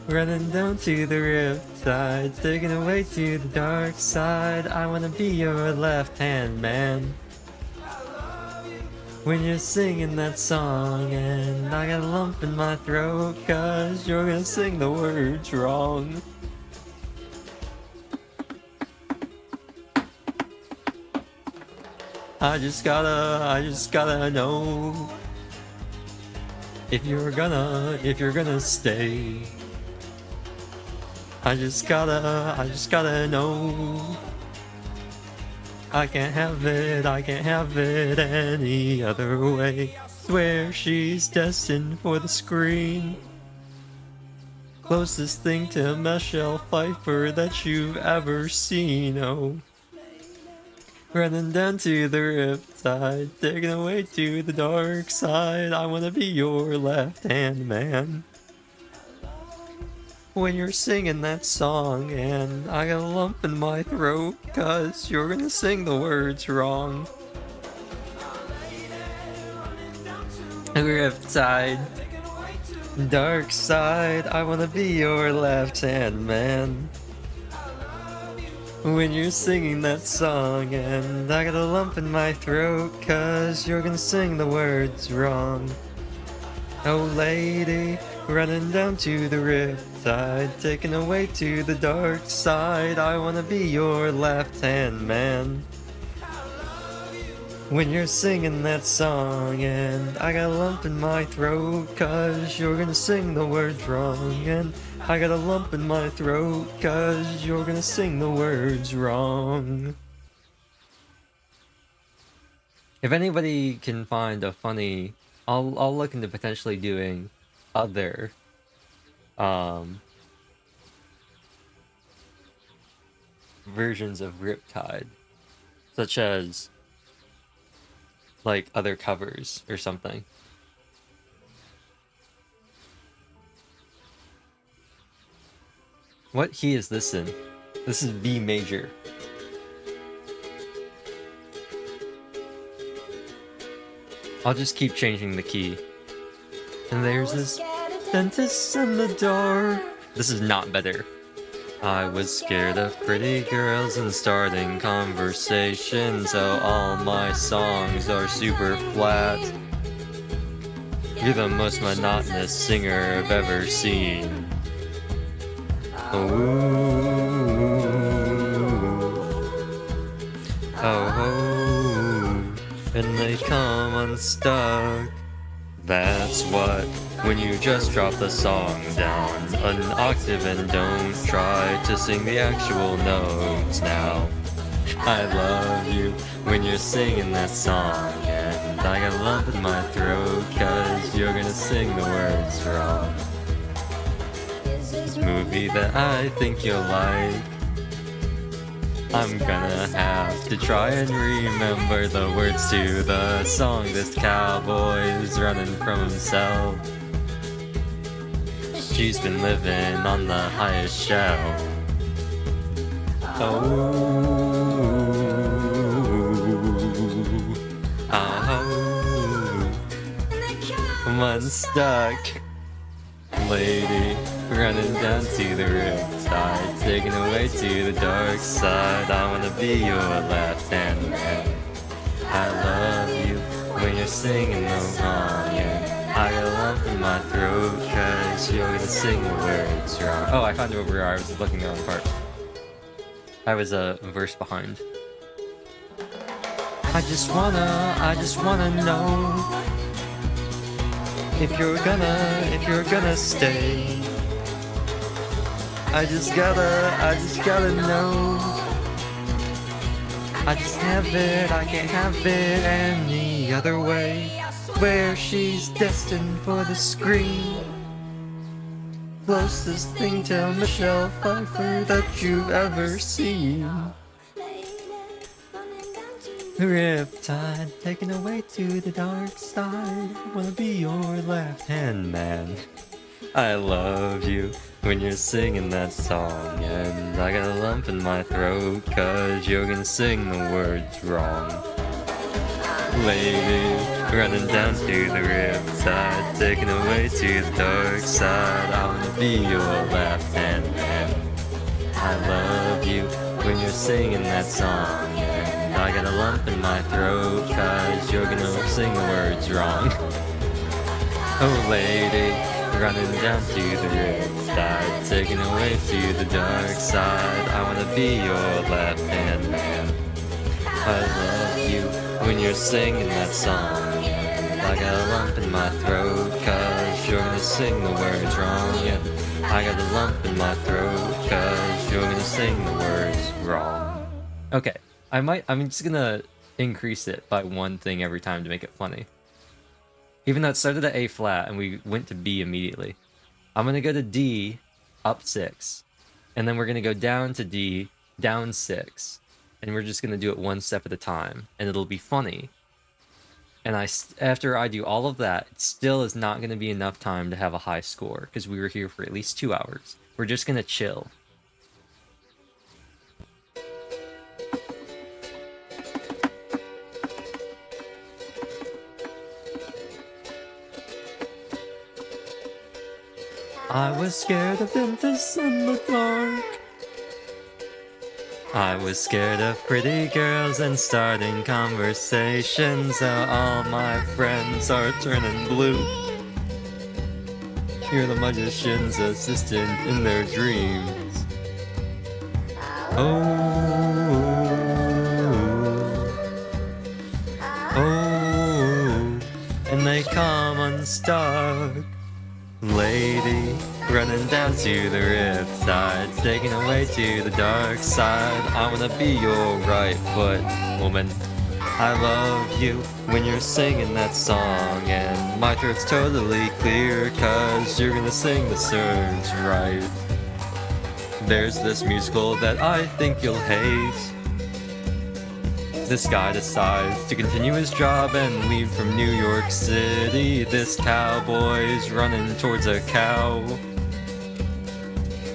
Running down to the riptide, taken away to the dark side. I wanna be your left hand man. When you're singing that song, and I got a lump in my throat, cause you're gonna sing the words wrong. I just gotta know if you're gonna stay. I just gotta know. I can't have it any other way. Swear she's destined for the screen. Closest thing to Michelle Pfeiffer that you've ever seen, oh. Running down to the riptide, taken away to the dark side. I wanna be your left hand man. when you're singing that song, and I got a lump in my throat, cause you're gonna sing the words wrong. Riptide, dark side, I wanna be your left hand man. When you're singing that song, and I got a lump in my throat, cause you're gonna sing the words wrong. Oh lady, running down to the riptide, taken away to the dark side, I wanna be your left hand man. When you're singing that song, and I got a lump in my throat, cause you're gonna sing the words wrong, and I got a lump in my throat, cause you're gonna sing the words wrong. If anybody can find a funny, I'll look into potentially doing other versions of Riptide, such as like other covers or something. What key is this in? This is B major. I'll just keep changing the key. And there's this dentist in the door. This is not better. I was scared of pretty girls and starting conversations, so all my songs are super flat. You're the most monotonous singer I've ever seen. Oh, and they come unstuck. That's what, when you just drop the song down an octave and don't try to sing the actual notes now. I love you when you're singing that song, and I got a lump in my throat, cause you're gonna sing the words wrong. This movie that I think you'll like, I'm gonna have to try and remember the words to the song. This cowboy is running from himself. She's been living on the highest shelf. I'm unstuck. Lady, running down to the riptide, taken away to the dark side. I wanna be your left hand man. I love you when you're singing the song, and I got a lump in my throat, cause you're gonna sing the words wrong. Oh, I found it over here. I was looking the wrong part. I was a verse behind. I just wanna know if you're gonna stay. I just gotta know. I just have it, I can't have it any other way. Where she's destined for the screen. Closest thing to Michelle Pfeiffer that you've ever seen. Riptide, taken away to the dark side. Wanna be your left hand man. I love you when you're singing that song, and I got a lump in my throat, cause you're gonna sing the words wrong. Lady, running down to the riptide, taken away to the dark side. I wanna be your left hand man. I love you when you're singing that song, and I got a lump in my throat, cause you're gonna sing the words wrong. Oh lady, running down to the riptide, taken away to the dark side. I wanna be your left hand man. I love you when you're singing that song, and I got a lump in my throat, cause you're gonna sing the words wrong. And I got a lump in my throat, cause you're gonna sing the words wrong. Okay, I'm just gonna increase it by one thing every time to make it funny. Even though it started at A flat and we went to B immediately. I'm gonna go to D, up 6. And then we're gonna go down to D, down 6. And we're just gonna do it one step at a time. And it'll be funny. and after I do all of that, it still is not going to be enough time to have a high score because we were here for at least 2 hours. We're just going to chill. I was scared of Memphis in the dark. I was scared of pretty girls and starting conversations. All my friends are turning blue. You're the magician's assistant in their dreams. Oh, and they come unstuck. Lady, running down to the riptide, taken away to the dark side. I wanna be your right foot, woman. I love you when you're singing that song, and my throat's totally clear, cause you're gonna sing the surge right. There's this musical that I think you'll hate. This guy decides to continue his job and leave from New York City. This cowboy's running towards a cow,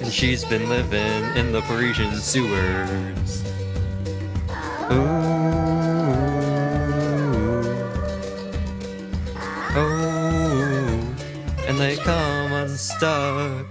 and she's been living in the Parisian sewers. Ooh, and they come unstuck.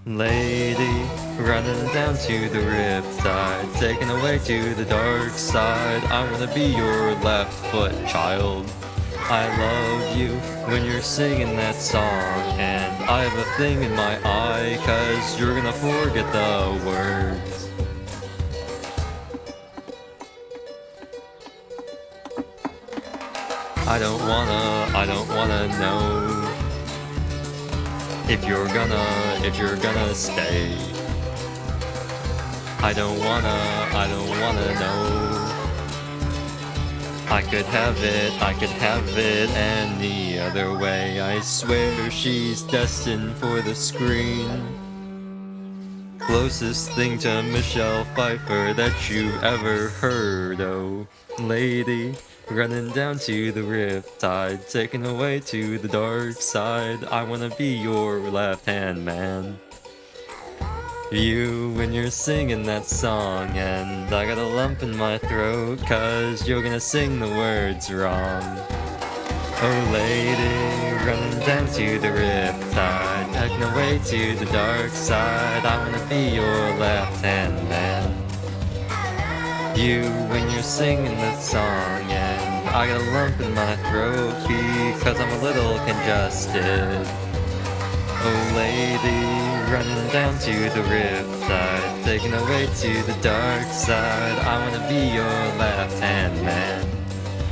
Lady, running down to the riptide, taken away to the dark side. I wanna be your left foot, child. I love you when you're singing that song, and I have a thing in my eye, cause you're gonna forget the words. I don't wanna know if you're gonna stay. I don't wanna know. I could have it any other way. I swear she's destined for the screen. Closest thing to Michelle Pfeiffer that you ever heard, oh lady. Running down to the riptide, taken away to the dark side. I wanna be your left-hand man. You when you're singing that song, and I got a lump in my throat, cause you're gonna sing the words wrong. Oh lady, running down to the riptide, taken away to the dark side. I wanna be your left-hand man. You when you're singing that song, and I got a lump in my throat because I'm a little congested. Oh lady, running down to the riptide, taken away to the dark side. I wanna be your left-hand man.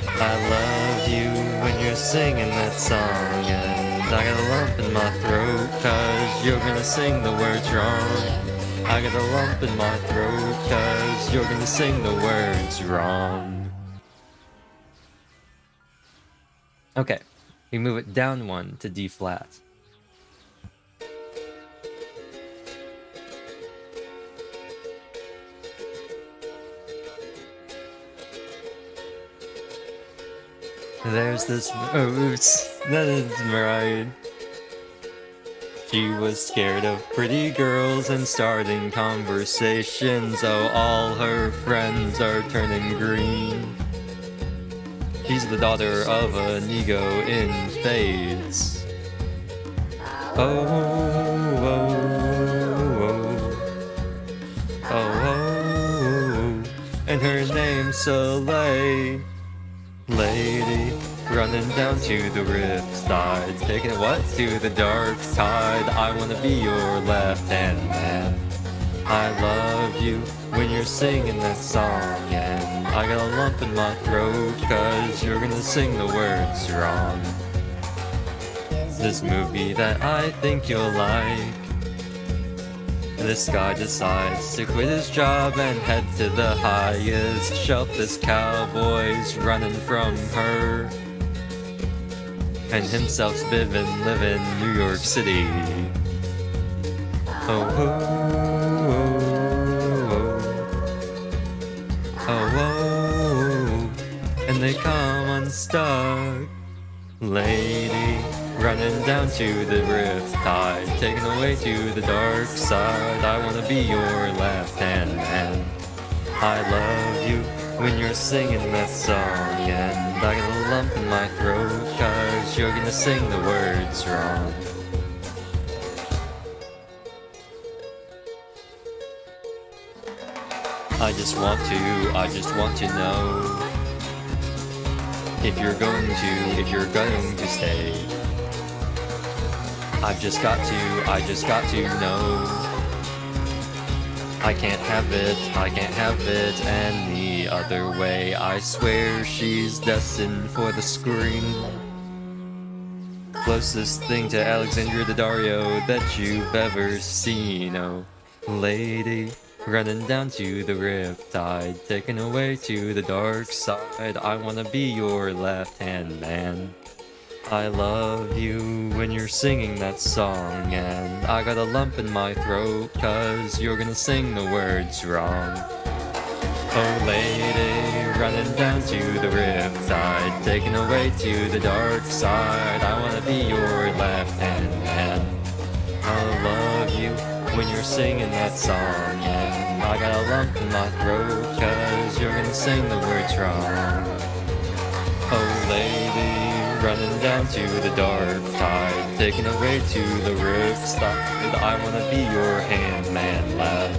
I love you when you're singing that song, and I got a lump in my throat cause you're gonna sing the words wrong. I got a lump in my throat cause you're gonna sing the words wrong. Okay, we move it down one to D flat. There's this rose that is right. She was scared of pretty girls and starting conversations. Oh, all her friends are turning green. She's the daughter of an ego in spades. Oh, oh, oh, oh, and her name's Soleil. Lady, running down to the riptide, taking it what? To the dark side. I wanna be your left-hand man. I love you when you're singing that song, and I got a lump in my throat cause you're gonna sing the words wrong. This movie that I think you'll like. This guy decides to quit his job and head to the highest shelf. This cowboy's running from her, and himself's living New York City. Oh, oh, oh, oh, oh, and they come stuck. Lady, running down to the riptide, taken away to the dark side. I wanna be your left-hand man. I love you when you're singing that song, and I got a lump in my throat, 'cause you're gonna sing the words wrong. I just want to know if you're going to stay. I just got to know. I can't have it any other way. I swear she's destined for the screen. Closest thing to Alexandria Daddario that you've ever seen, oh lady. Running down to the riptide, taken away to the dark side. I wanna be your left-hand man. I love you when you're singing that song, and I got a lump in my throat, 'cause you're gonna sing the words wrong. Oh lady, running down to the riptide, taken away to the dark side. I wanna be your left-hand man. I love you when you're singing that song, and I got a lump in my throat, 'cause you're gonna sing the words wrong. Oh lady, running down to the dark tide, taken away to the riptide. I wanna be your hand man, lad.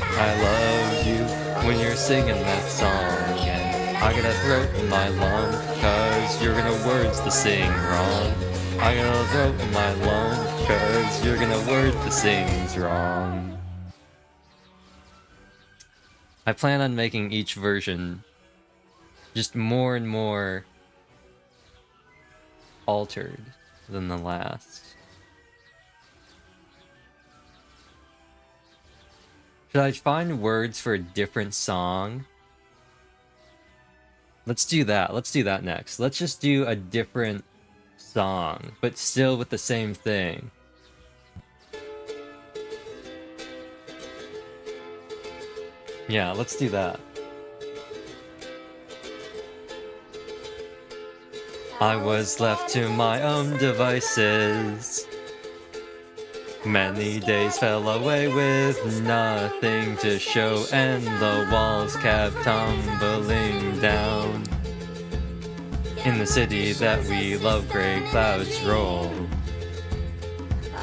I love you when you're singing that song, and I got a throat in my lung, 'cause you're gonna words to sing wrong. I got a throat in my lung, 'cause you're gonna word the sings wrong. I plan on making each version just more and more altered than the last. Should I find words for a different song? Let's do that. Let's do that next. Let's just do a different song, but still with the same thing. Yeah, let's do that. I was left to my own devices. Many days fell away with nothing to show, and the walls kept tumbling down. In the city that we love, gray clouds roll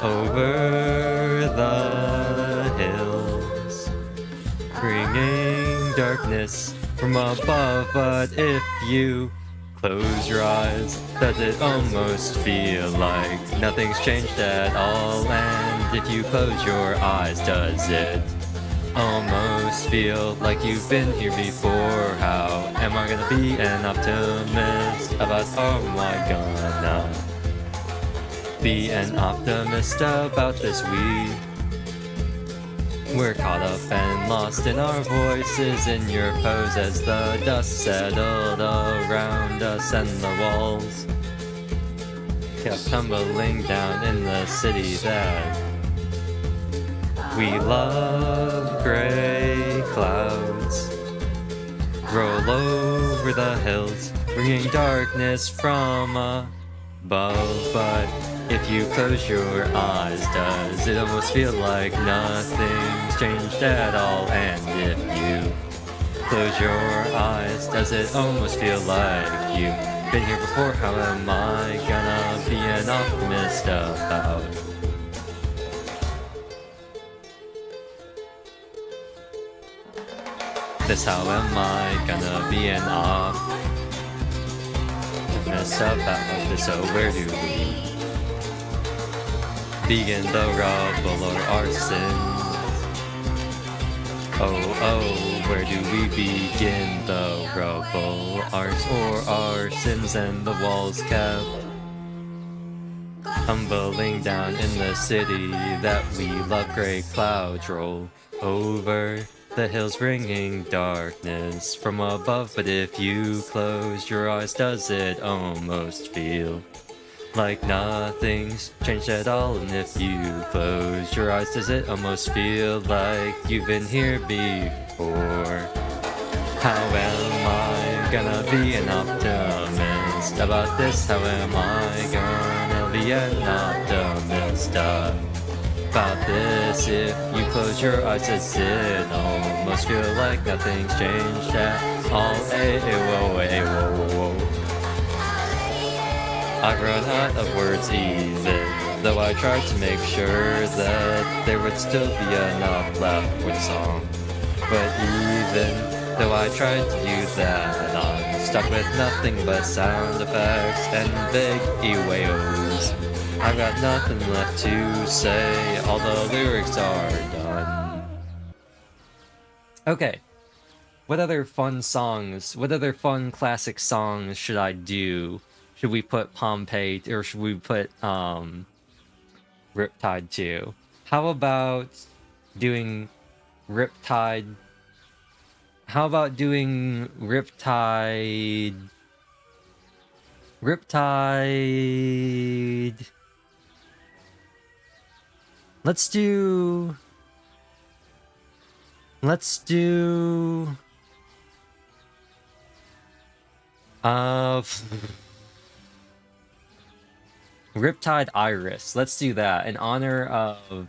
over the hills, bringing darkness from above. But if you close your eyes, does it almost feel like nothing's changed at all? And if you close your eyes, does it almost feel like you've been here before? How am I gonna be an optimist about, oh my gonna be an optimist about this? We're caught up and lost in our voices, in your pose as the dust settled around us, and the walls kept tumbling down in the city that we love. Gray clouds roll over the hills, bringing darkness from above. But if you close your eyes, does it almost feel like nothing's changed at all? And if you close your eyes, does it almost feel like you've been here before? How am I gonna be an optimist about this? How am I gonna be an optimist about this? So where do we begin the rubble or our sins? Oh, where do we begin the rubble, ours or our sins? And the walls kept tumbling down in the city that we love. Gray clouds roll over the hills, bringing darkness from above. But if you close your eyes, does it almost feel like nothing's changed at all? And if you close your eyes, does it almost feel like you've been here before? How am I gonna be an optimist honest about this? How am I gonna be an optimist about this? If you close your eyes, it almost feel like nothing's changed at all. Hey, whoa, hey, whoa, whoa, whoa. I've run out of words even though I tried to make sure that there would still be enough left for the song. But even though I tried to do that, I'm stuck with nothing but sound effects and vague ewaos. I've got nothing left to say, all the lyrics are done. Okay, what other fun classic songs should I do? Should we put Pompeii, or should we put Riptide 2? How about doing Riptide? How about doing Riptide? Let's do Riptide Iris. Let's do that in honor of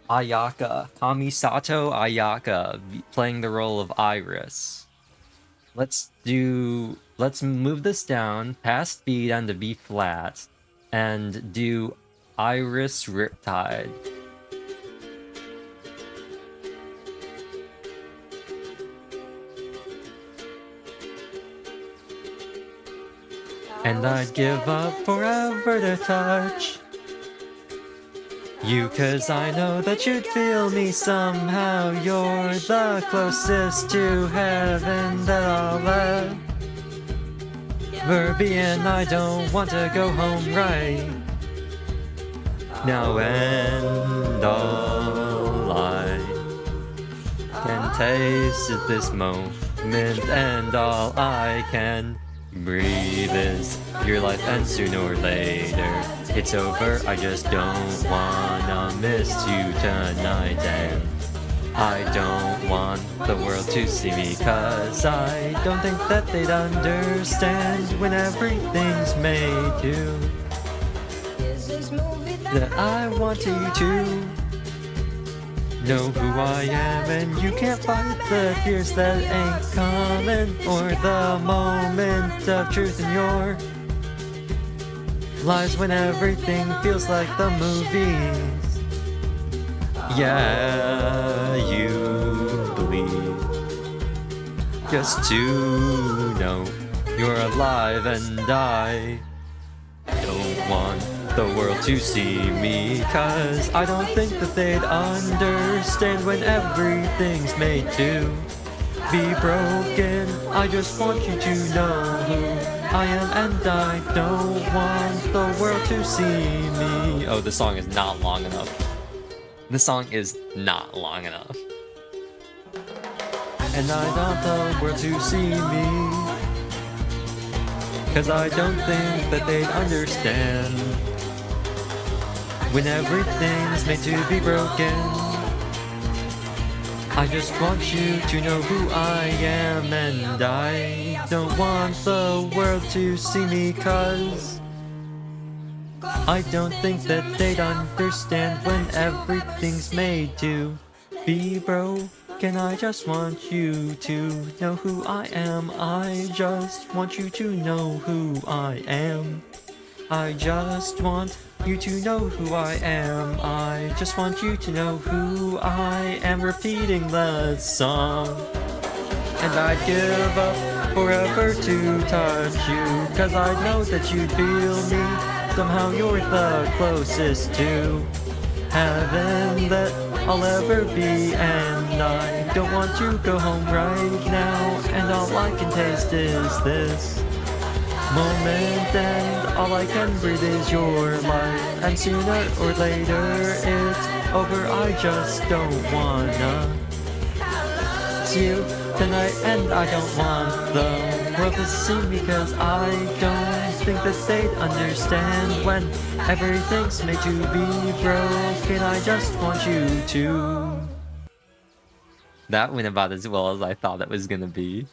Ayaka, Kamisato Ayaka, playing the role of Iris. Let's move this down past B down to B flat and do Iris Riptide. And I'd give up forever to touch you, 'cause I know that you'd feel me somehow. You're the closest to heaven that I'll ever be, and I don't want to go home right now. And all I can taste is this moment, and all I can breathe is your life, and sooner or later it's over. I just don't wanna miss you tonight, and I don't want the world to see me, 'cause I don't think that they'd understand when everything's made to that I want you to know who I am, and you can't fight the fears that ain't coming, or the moment of truth in your lives when everything feels like the movies. Yeah, you believe just to know you're alive, and I don't want the world to see me, 'cause I don't think that they'd understand when everything's made to be broken. I just want you to know who I am, and I don't want the world to see me. Oh, the song is not long enough. The song is not long enough. And I want the world to see me, 'cause I don't think that they'd understand when everything's made to be broken. I just want you to know who I am, and I don't want the world to see me, 'cause I don't think that they'd understand when everything's made to be broken. I just want you to know who I am. I just want you to know who I am. I just want you to know who I am. I just want you to know who I am. Repeating the song. And I'd give up forever to touch you, 'cause I know that you'd feel me. Somehow you're the closest to heaven that I'll ever be, and I don't want to go home right now, and all I can taste is this moment, and all I can breathe is your life, and sooner or later it's over. I just don't wanna see you tonight, and I don't want the world to see me, 'cause I don't think that they'd understand when everything's made to be broken. I just want you to That went about as well as I thought it was gonna be.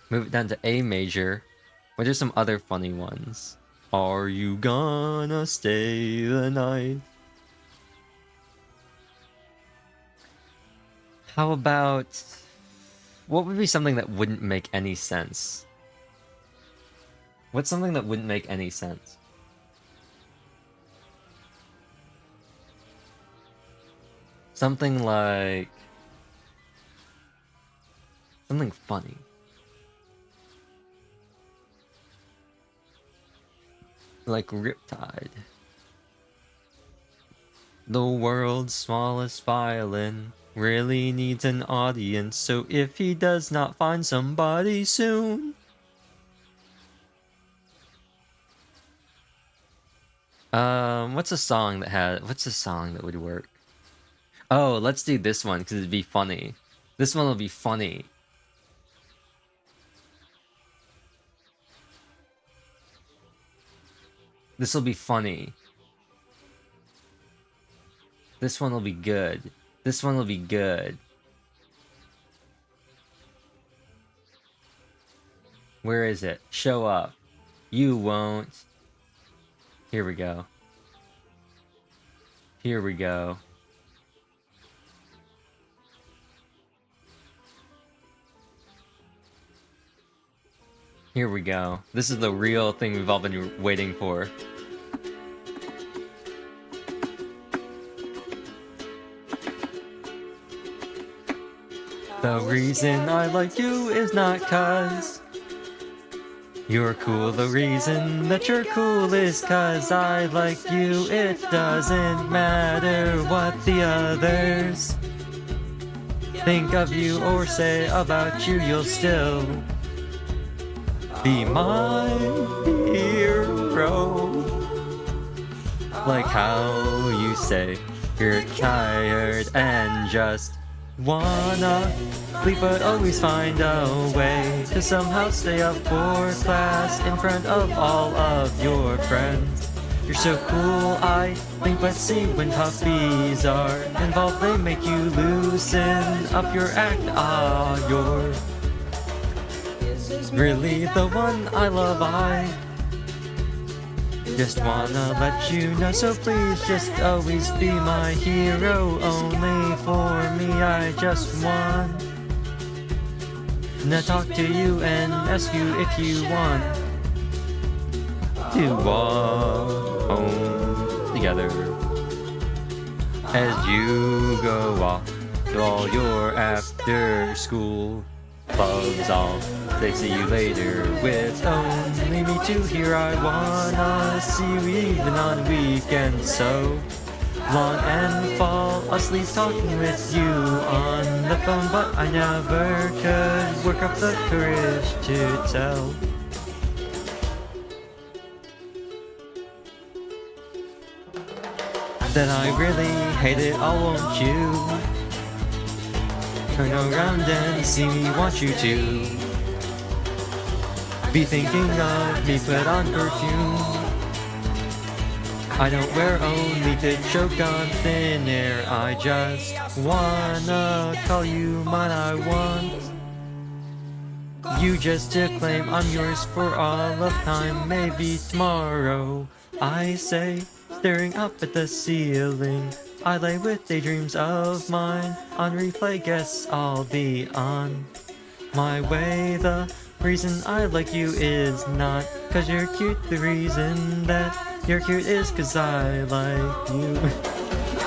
Move it down to A major. What are some other funny ones? Are you gonna stay the night? How about... What would be something that wouldn't make any sense? What's something that wouldn't make any sense? Something like... Something funny. Like Riptide. The world's smallest violin really needs an audience, so if he does not find somebody soon... what's a song that would work? Oh, let's do this one, because it'd be funny. This one will be funny. This will be funny. This one will be good. This one will be good. Where is it? Show up. You won't. Here we go. Here we go. Here we go. This is the real thing we've all been waiting for. The reason I like you is not 'cause you're cool. The reason that you're cool is 'cause I like you. It doesn't matter what the others think of you or say about you, you'll still be my hero. Like how you say you're tired and just wanna sleep, but always find a way to somehow stay up for class in front of all of your friends. You're so cool, I think, but see, when puppies are involved, they make you loosen up your act. Ah, you're really the one I love. I just wanna let you know, so please just always be my hero. Only for me, I just want to talk to you and ask you if you want to walk home together as you go off to all your after school clubs. I'll say see you later with only me two here. I wanna see you even on weekends so long and fall asleep talking with you on the phone, but I never could work up the courage to tell. That I really hate it all, won't you? Turn around and see me, want you to be thinking of me, put on perfume. I don't wear only to choke on thin air. I just wanna call you mine. I want you just to claim I'm yours for all of time. Maybe tomorrow, I say, staring up at the ceiling, I lay with daydreams of mine on replay. Guess I'll be on my way. The reason I like you is not 'cause you're cute. The reason that you're cute is 'cause I like you.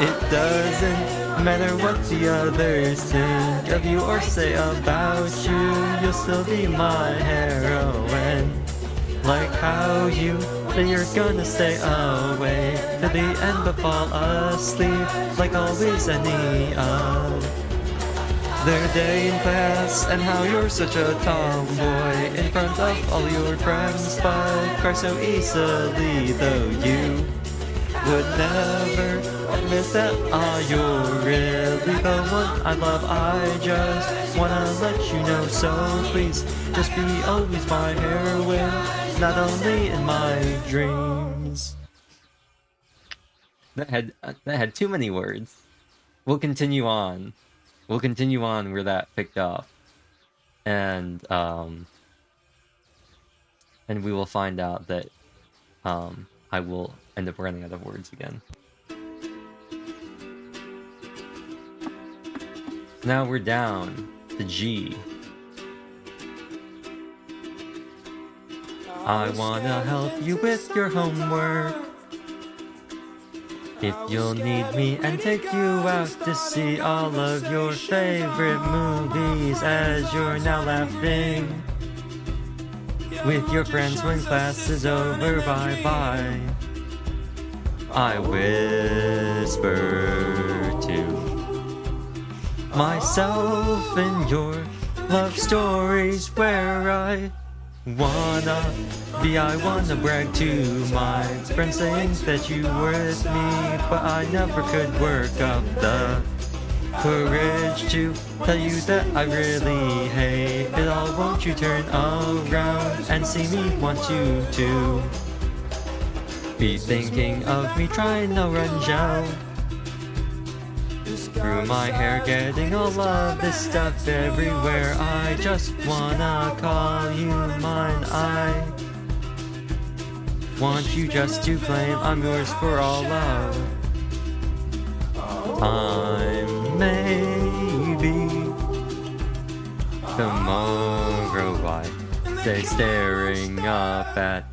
It doesn't matter what the others think of you or say about you, you'll still be my heroine. Like how you say you're gonna stay away to the end but fall asleep like always any other day in class, and how you're such a tomboy in front of all your friends but cry so easily, though you would never admit that. You're really the one I love. I just wanna let you know, so please just be always my heroine, not only in my dreams. That had too many words. we'll continue on. We'll continue on where that picked up. And we will find out that I will end up running out of words again. Now we're down to G. I wanna help you with your homework. If you'll need me and take you out to see all of your favorite movies as you're now laughing with your friends when class is over, bye-bye. I whisper to myself in your love stories where I wanna brag to my friends saying that you were with me, but I never could work up the courage to tell you that I really hate it all. Won't you turn around and see me want you to be thinking of me trying to run gel through my hair, getting all of this stuff everywhere. I just wanna call you mine. I want you just to claim I'm yours for all of time. Maybe tomorrow I stay staring up at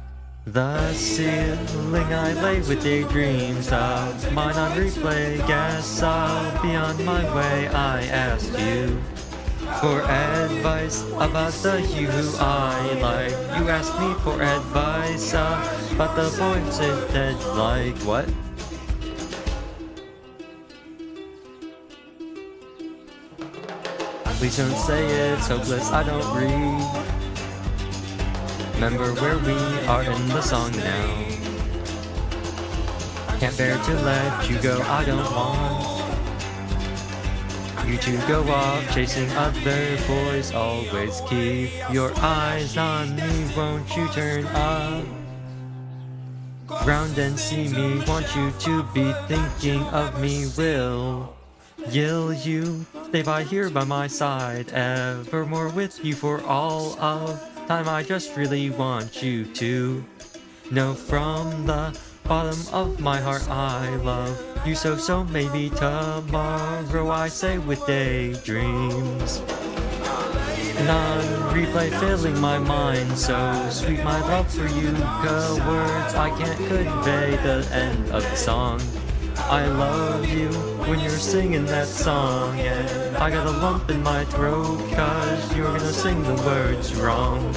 the ceiling. I lay with daydreams of mine on replay. Guess I'll be on my way. I asked you for advice about the you who I like. You asked me for advice about the boys that like what? Please don't say it's hopeless, I don't read. Remember where we are in the song now. Can't bear to let you go, I don't want you to go off chasing other boys. Always keep your eyes on me, won't you turn up round and see me. Want you to be thinking of me. Will you stay by here by my side, evermore with you for all of time? I just really want you to know from the bottom of my heart I love you so maybe tomorrow I say with daydreams and on replay filling my mind. So sweet my love for you, words I can't convey. The end of the song, I love you when you're singing that song, and I got a lump in my throat cause you're gonna sing the words wrong.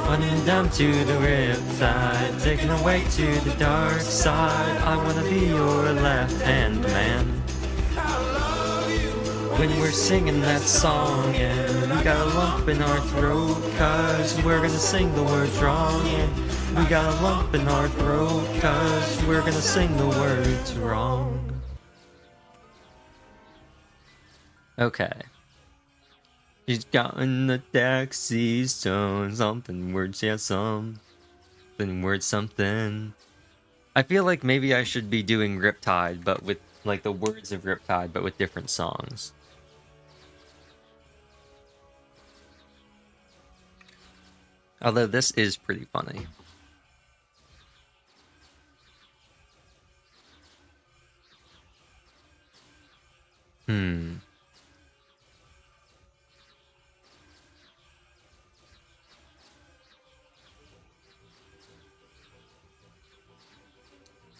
Running down to the riptide, taken away to the dark side. I wanna be your left-hand man when we're singing that song, and we got a lump in our throat cause we're gonna sing the words wrong. And we got a lump in our throat cause we're gonna sing the words wrong. Okay. She's gotten the taxi tone, something words, yeah, something words, something. I feel like maybe I should be doing Riptide, but with like the words of Riptide, but with different songs. Although this is pretty funny.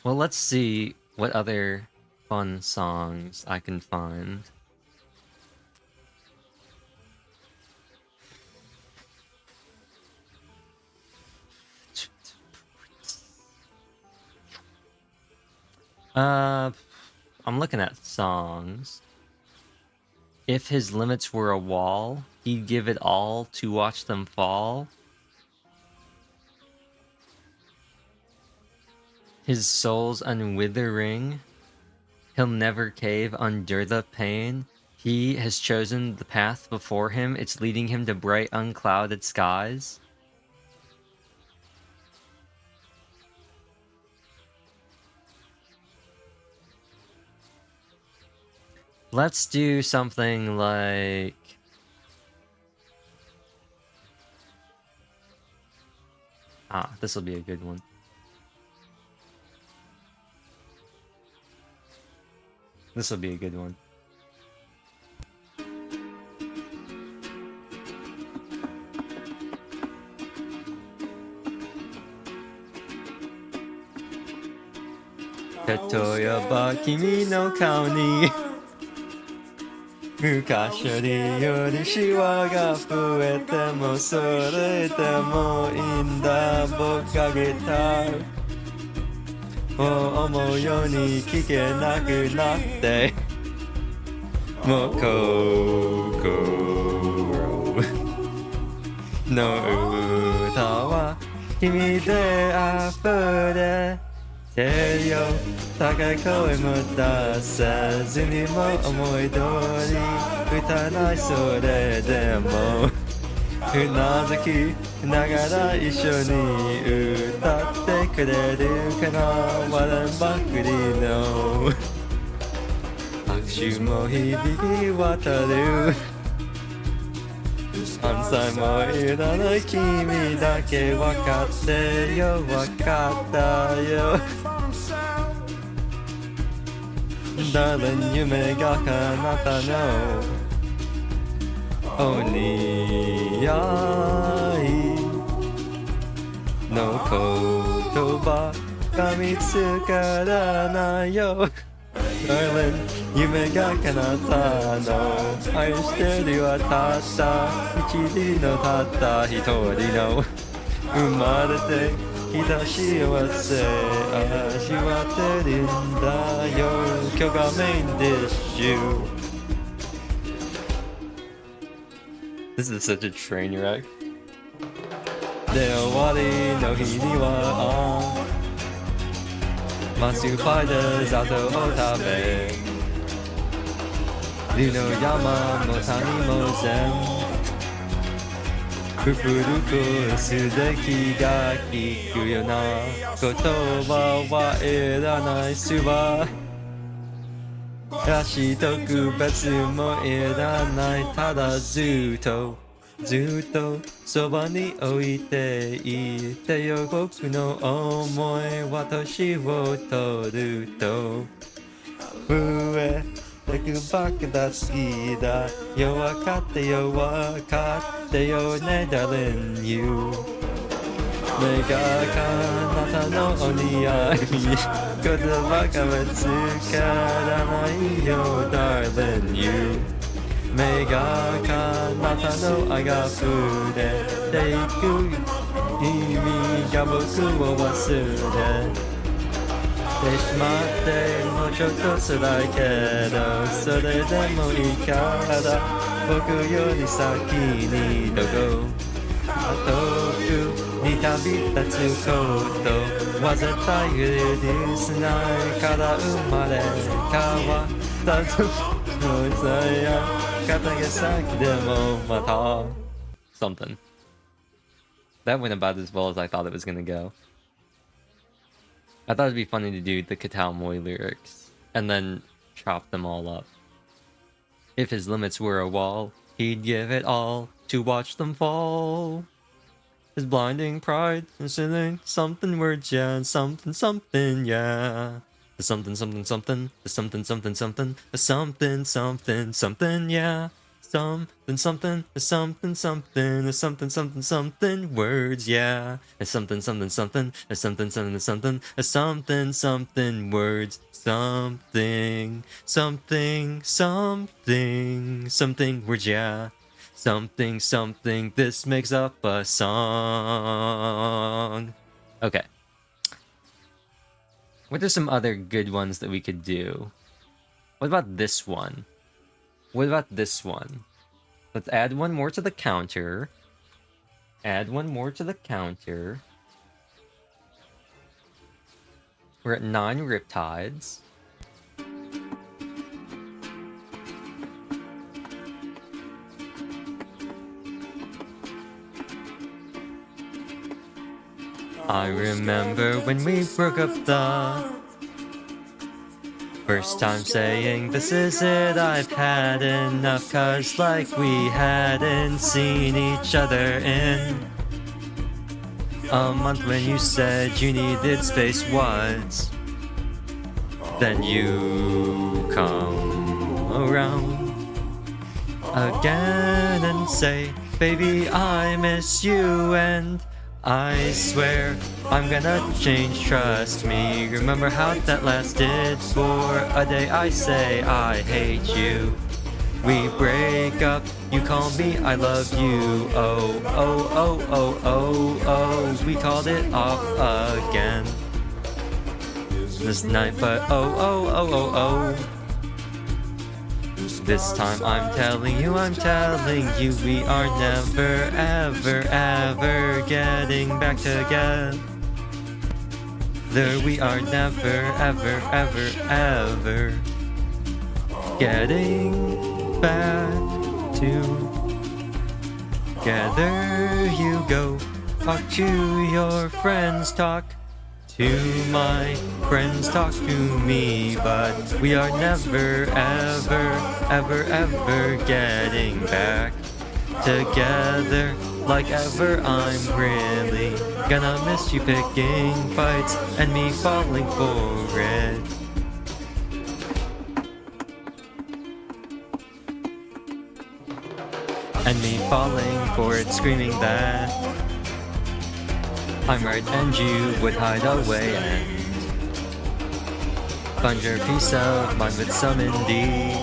Well, let's see what other fun songs I can find. I'm looking at songs. If his limits were a wall, he'd give it all to watch them fall. His soul's unwithering. He'll never cave under the pain. He has chosen the path before him. It's leading him to bright, unclouded skies. Let's do something like... Ah, this will be a good one. This will be a good one. Katoyaba kimi no kao ni Mukashi yori shiwa ga fuete mo sore de mo inda boku ga getaru o omou you ni kikenaku natte mo kokoro no uta wa kimi de afure te yo takai koi mo dasezu ni mo omoi dori utanai sore de mo unazuki nagara issho ni utatte kureru kana waran bakuri no akushu mo hibiki wataru Ansai mo iranai kimi dake wakatte yo wakatta yo Darling, yume ga kanata no Oniai no kotoba ga mitsukaranai yo Darling, yume ga kanata no Aishiteru wa tatta ichiri no tatta hitori no Umarete kita shiwase ashiwateru n da yo Kyo ga main deshu. This is such a train wreck. De owari no hi ni wa Matsu pai de zato o tabe Ru no yama mo tani mo zen Fufuruko sudeki ga kiku yo na Kotoba wa eranai suba Ashi tokubetsu mo eranai tada zuto Zuto soba ni oite ite yo boku no omoi watashi wo toru to Fue deku baku da suki da Yo wakatte yo ne darling you Mega kanata no oniai Kotoba ga mitsukaranai yo darling you Mega kanata no agafu de Deiku kimi ga boku wo wasure Deshimatte mo chotto tsurai kedo Sore de mo ii kara Boku yori saki ni doko Atoku ni tabitatsu koto Wa zettai urusanai kara umareta wa Tatsu no saya Katagasaki demo mata Something. That went about as well as I thought it was gonna go. I thought it'd be funny to do the Katao Moi lyrics and then chop them all up. If his limits were a wall, he'd give it all to watch them fall. His blinding pride and singing something words, yeah, something something, yeah. The something something something, the something something something, the something something something, yeah. Something something, the something something, the something something something words, yeah. A something something something, a something something something, a something something words, something something something something words, yeah. Something something, this makes up a song. Okay. What are some other good ones that we could do? What about this one? What about this one? Let's add one more to the counter. Add one more to the counter. We're at 9 Riptides. I remember when we broke up the First time saying this is it, I've had enough, cause like we hadn't seen each other in a month when you said you needed space once. Then you come around again and say, baby, I miss you, and I swear I'm gonna change, trust me. Remember how that lasted for a day? I say I hate you. We break up, you call me I love you. Oh, oh, oh, oh, oh, oh. We called it off again this night, but oh, oh, oh, oh, oh. This time I'm telling you, we are never, ever, ever getting back together. We are never, ever, ever, ever getting back together. You go talk to your friends, talk to my friends, talk to me, but we are never, ever, ever, ever getting back together. Like ever, I'm really gonna miss you picking fights and me falling for it. And me falling for it, screaming that I'm right and you would hide away and find your peace of mind with some indie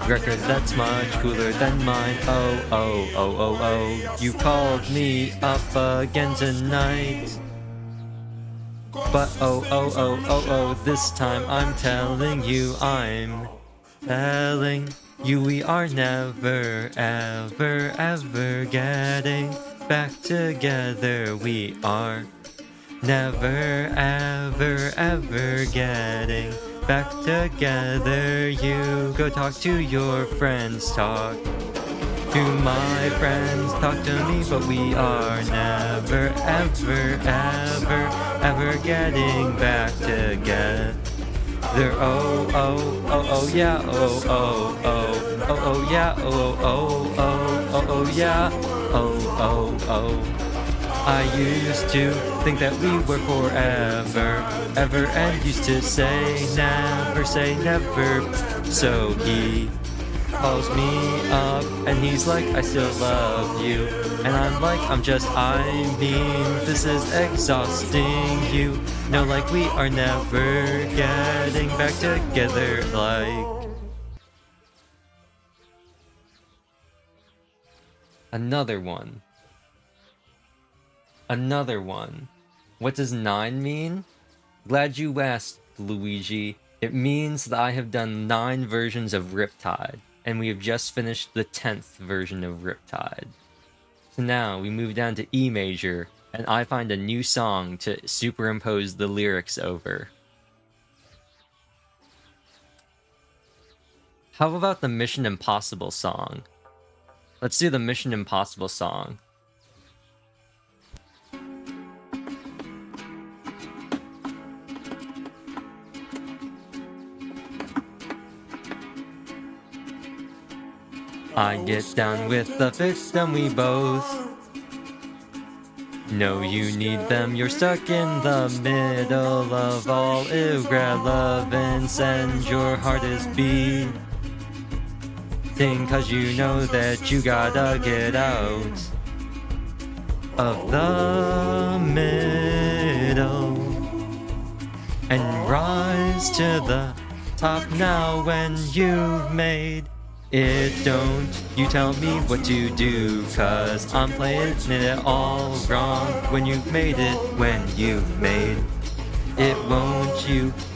record that's much cooler than mine. Oh, oh, oh, oh, oh. You called me up again tonight, but oh, oh, oh, oh, oh. This time I'm telling you we are never, ever, ever getting back together. We are never, ever, ever getting back together. You go talk to your friends, talk to my friends, talk to me, but we are never, ever, ever, ever getting back together. Oh, oh, oh, oh, yeah, oh, oh, oh, oh, oh, yeah, oh, oh, oh, oh, oh, yeah, oh, oh, oh. I used to think that we were forever, ever, and used to say never, so he calls me up and he's like, I still love you, and I'm like, I mean, this is exhausting. You know, like we are never getting back together. Like another one. What does 9 mean? Glad you asked, Luigi. It means that I have done 9 versions of Riptide, and we have just finished the 10th version of Riptide. So now we move down to E major, and I find a new song to superimpose the lyrics over. How about the Mission Impossible song? Let's do the Mission Impossible song. I get down with the victim, we both know you need them. You're stuck in the middle of all irrelevance, and your heart is beating 'cause you know that you gotta get out of the middle and rise to the top now when you've made it. Don't you tell me what to do, 'cause I'm playing it all wrong. When you've made it, won't you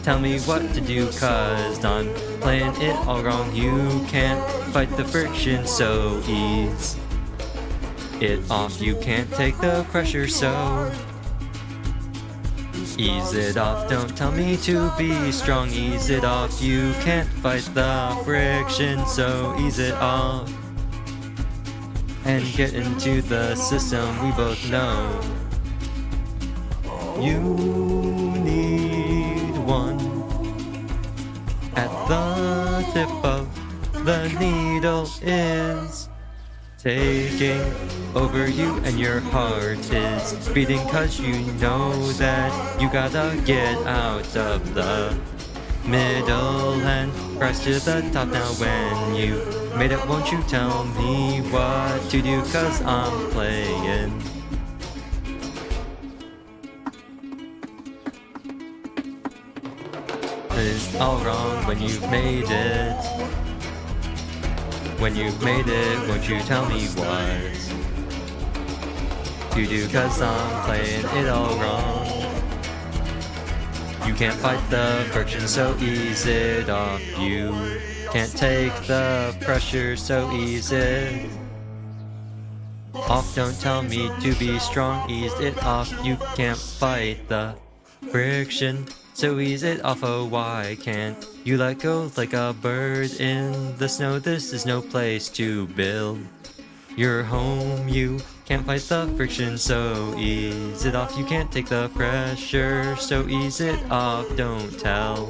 tell me what to do, 'cause I'm playing it all wrong. You can't fight the friction, so ease it off. You can't take the pressure, so ease it off. Don't tell me to be strong, ease it off. You can't fight the friction, so ease it off and get into the system. We both know you need one the tip of the needle is taking over you, and your heart is beating 'cause you know that you gotta get out of the middle and rise to the top. Now when you made it, won't you tell me what to do, 'cause I'm playing. It's all wrong when you've made it. When you've made it, won't you tell me what to do, 'cause I'm playing it all wrong. You can't fight the friction, so ease it off. You can't take the pressure, so ease it off. Don't tell me to be strong, ease it off. You can't fight the friction, so ease it off. Oh, why can't you let go like a bird in the snow? This is no place to build your home. You can't fight the friction, so ease it off. You can't take the pressure, so ease it off. Don't tell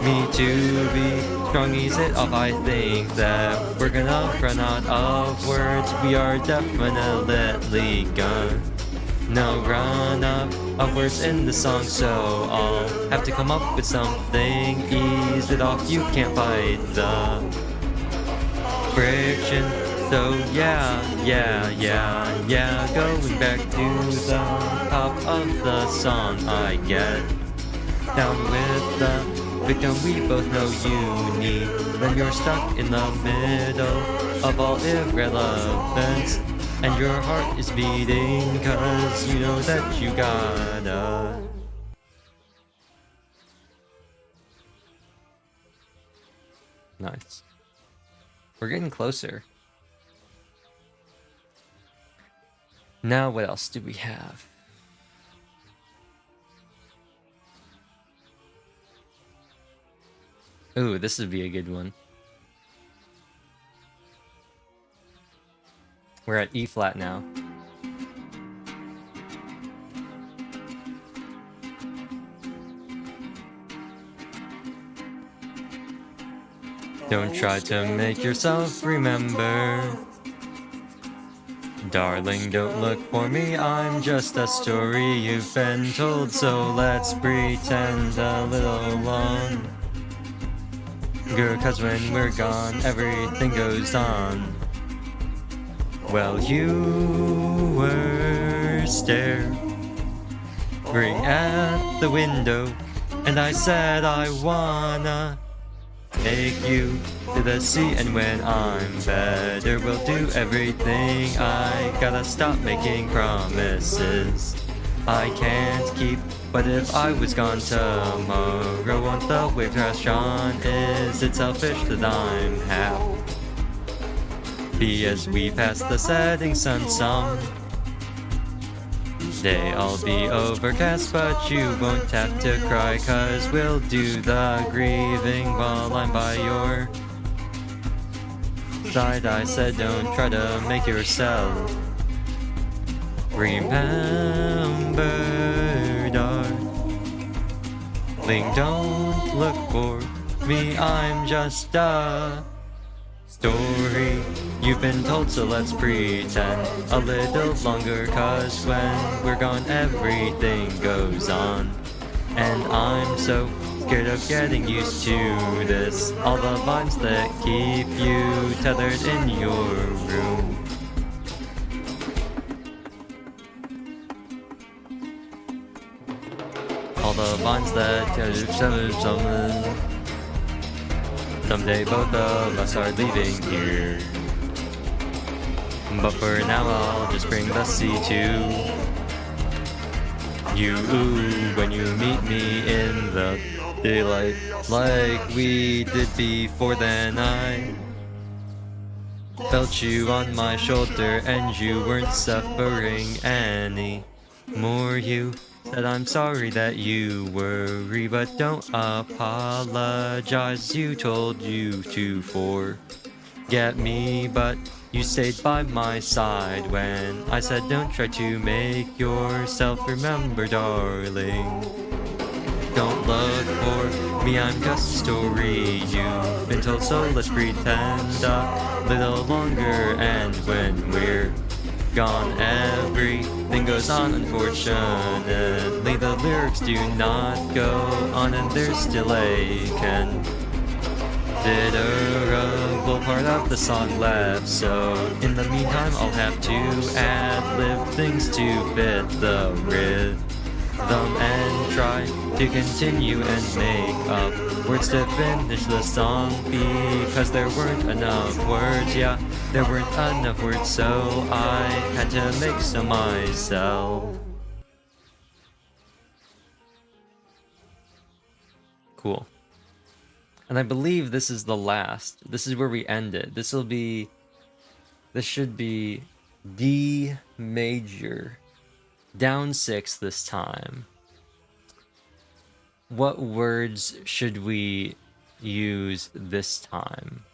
me to be strong, ease it off. I think that we're gonna run out of words. We are definitely gonna run out of words in the song, so I'll have to come up with something. Ease it off. You can't fight the friction. So yeah, going back to the top of the song, I get down with the victim. We both know you need when you're stuck in the middle of all irrelevance, and your heart is beating 'cause you know that you gotta. Nice. We're getting closer. Now, what else do we have? Ooh, this would be a good one. We're at E flat now. Don't try to make yourself remember. Darling, don't look for me, I'm just a story you've been told, so let's pretend a little longer, 'cause when we're gone, everything goes on. Well, you were staring at the window, and I said I wanna take you to the sea, and when I'm better, we'll do everything. I gotta stop making promises I can't keep. But if I was gone tomorrow, won't the wave crash on? Is it selfish that I'm happy as we pass the setting sun? Some day I'll be overcast, but you won't have to cry, 'cause we'll do the grieving while I'm by your side. I said don't try to make yourself remember, darling. Don't look for me, I'm just a story you've been told, so let's pretend a little longer, 'cause when we're gone, everything goes on. And I'm so scared of getting used to this, all the vines that keep you tethered in your room. All the vines that someday both of us are leaving here. But for now I'll just bring the sea to you when you meet me in the daylight, like we did before. Then I felt you on my shoulder and you weren't suffering anymore. You said I'm sorry that you worry, but don't apologize. You told you to forget me, but you stayed by my side when I said don't try to make yourself remember, darling. Don't look for Me, I'm just a story you've been told, so let's pretend a little longer. And when we're gone, everything goes on. Unfortunately, the lyrics do not go on, and there's still a considerable part of the song left. So in the meantime, I'll have to ad-lib things to fit the rhythm and try to continue and make up words to finish the song, because there weren't enough words. Yeah, there weren't enough words, so I had to make some myself. Cool. And I believe this is the last. This is where we end it. This should be D major. Down 6 this time. What words should we use this time?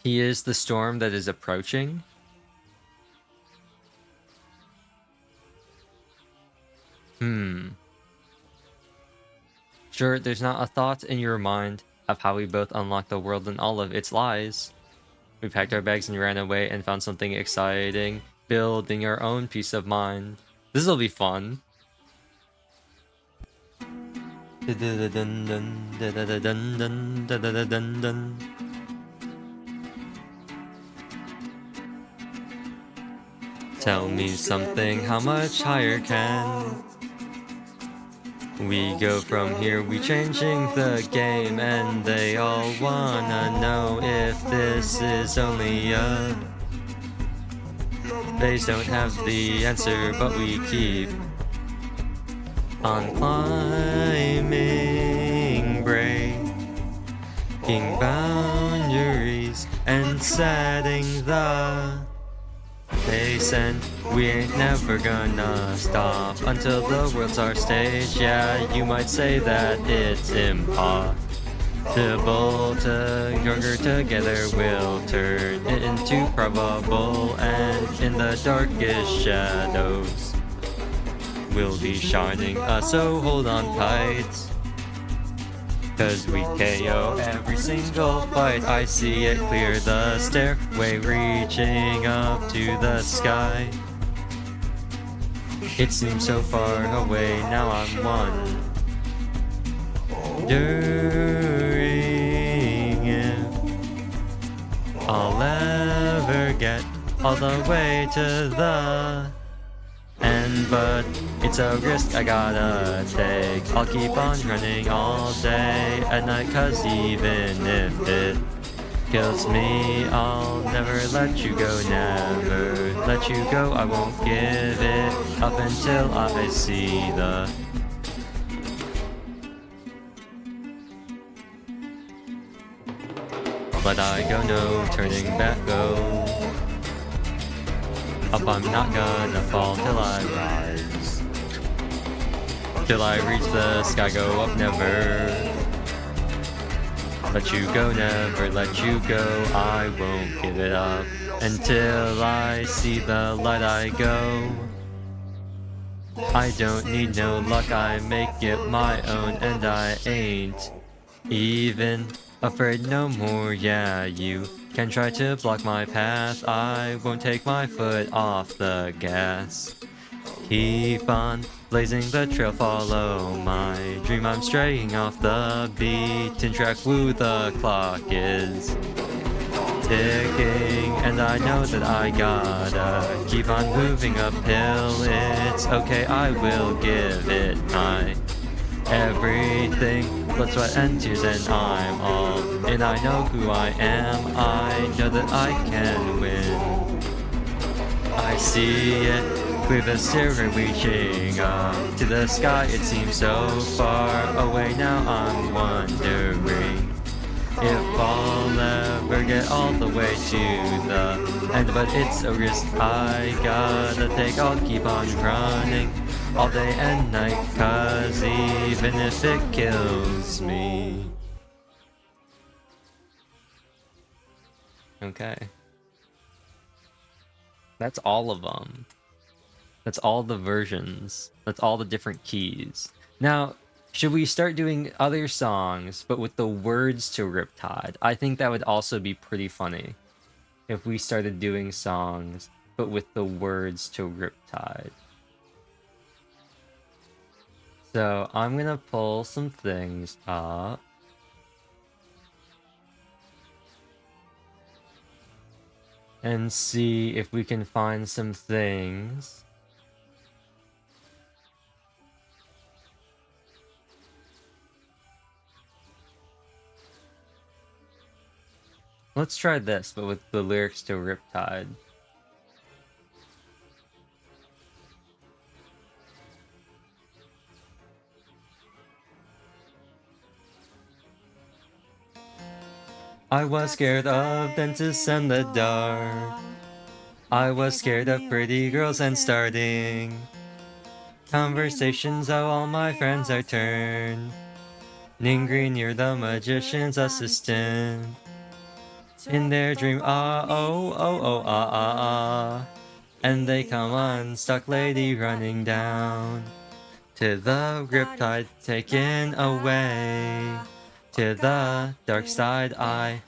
He is the storm that is approaching. Sure, there's not a thought in your mind of how we both unlocked the world and all of its lies. We packed our bags and ran away and found something exciting, building our own peace of mind. This'll be fun. Tell me something, how much higher can we go from here? We changing the game, and they all wanna know if this is only a phase. Don't have the answer, but we keep on climbing, breaking boundaries and setting the pace, and we ain't never gonna stop until the world's our stage. Yeah, you might say that it's impossible to conquer. Together we'll turn it into probable, and in the darkest shadows we'll be shining. So hold on tight, 'cause we KO every single fight. I see it clear, the stairway reaching up to the sky. It seems so far away, now I'm wondering if I'll ever get all the way to the end, but it's a risk I gotta take. I'll keep on running all day and night, 'cause even if it kills me, I'll never let you go, never let you go. I won't give it up until I see the let I go, no turning back, go up. I'm not gonna fall till I rise, till I reach the sky. Go up, never let you go, never let you go. I won't give it up until I see the light. I go. I don't need no luck, I make it my own, and I ain't even afraid no more. Yeah, you can try to block my path, I won't take my foot off the gas. Keep on blazing the trail, follow my dream. I'm straying off the beaten track. Woo, the clock is ticking, and I know that I gotta keep on moving uphill. It's okay, I will give it my everything, blood, sweat, and tears, and I'm all in. I know who I am, I know that I can win. I see it clear, the stairway reaching up to the sky. It seems so far away now, I'm wondering if I'll ever get all the way to the end. But it's a risk I gotta take, I'll keep on running all day and night, 'cause even if it kills me. Okay. That's all of them. That's all the versions. That's all the different keys. Now, should we start doing other songs, but with the words to Riptide? I think that would also be pretty funny. If we started doing songs, but with the words to Riptide. So, I'm gonna pull some things up. And see if we can find some things. Let's try this, but with the lyrics to Riptide. I was scared of dentists and the dark. I was scared of pretty girls and starting conversations. Oh, all my friends are turned. Green, you're the magician's assistant. In their dream, ah, oh, oh, oh, ah, ah, ah. And they come unstuck lady running down to the Riptide, taken away to the dark side. I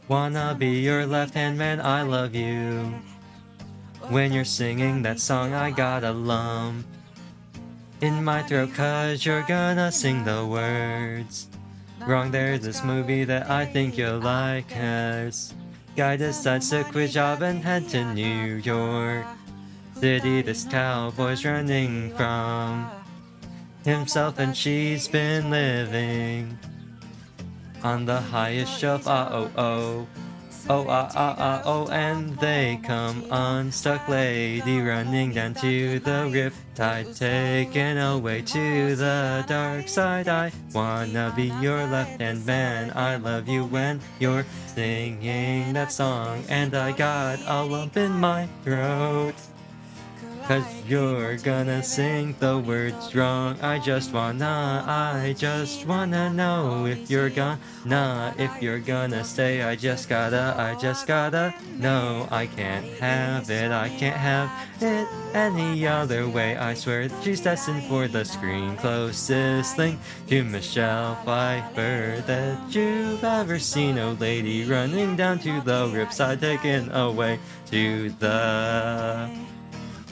wanna be your left-hand man, I love you. When you're singing that song, I got a lump in my throat, 'cause you're gonna sing the words wrong. There's this movie that I think you'll like, as guy decides to quit job and head to New York City. This cowboy's running from himself, and she's been living on the highest shelf. Ah, oh, oh. Oh, ah, ah, ah, oh, and they come unstuck lady running down to the Riptide, taken away to the dark side. I wanna be your left-hand man, I love you when you're singing that song, and I got a lump in my throat, 'cause you're gonna sing the words wrong. I just wanna know if you're gonna stay. I just gotta know. I can't have it any other way. I swear she's destined for the screen, closest thing to Michelle Pfeiffer that you've ever seen. Oh, lady running down to the Ripside, taken away to the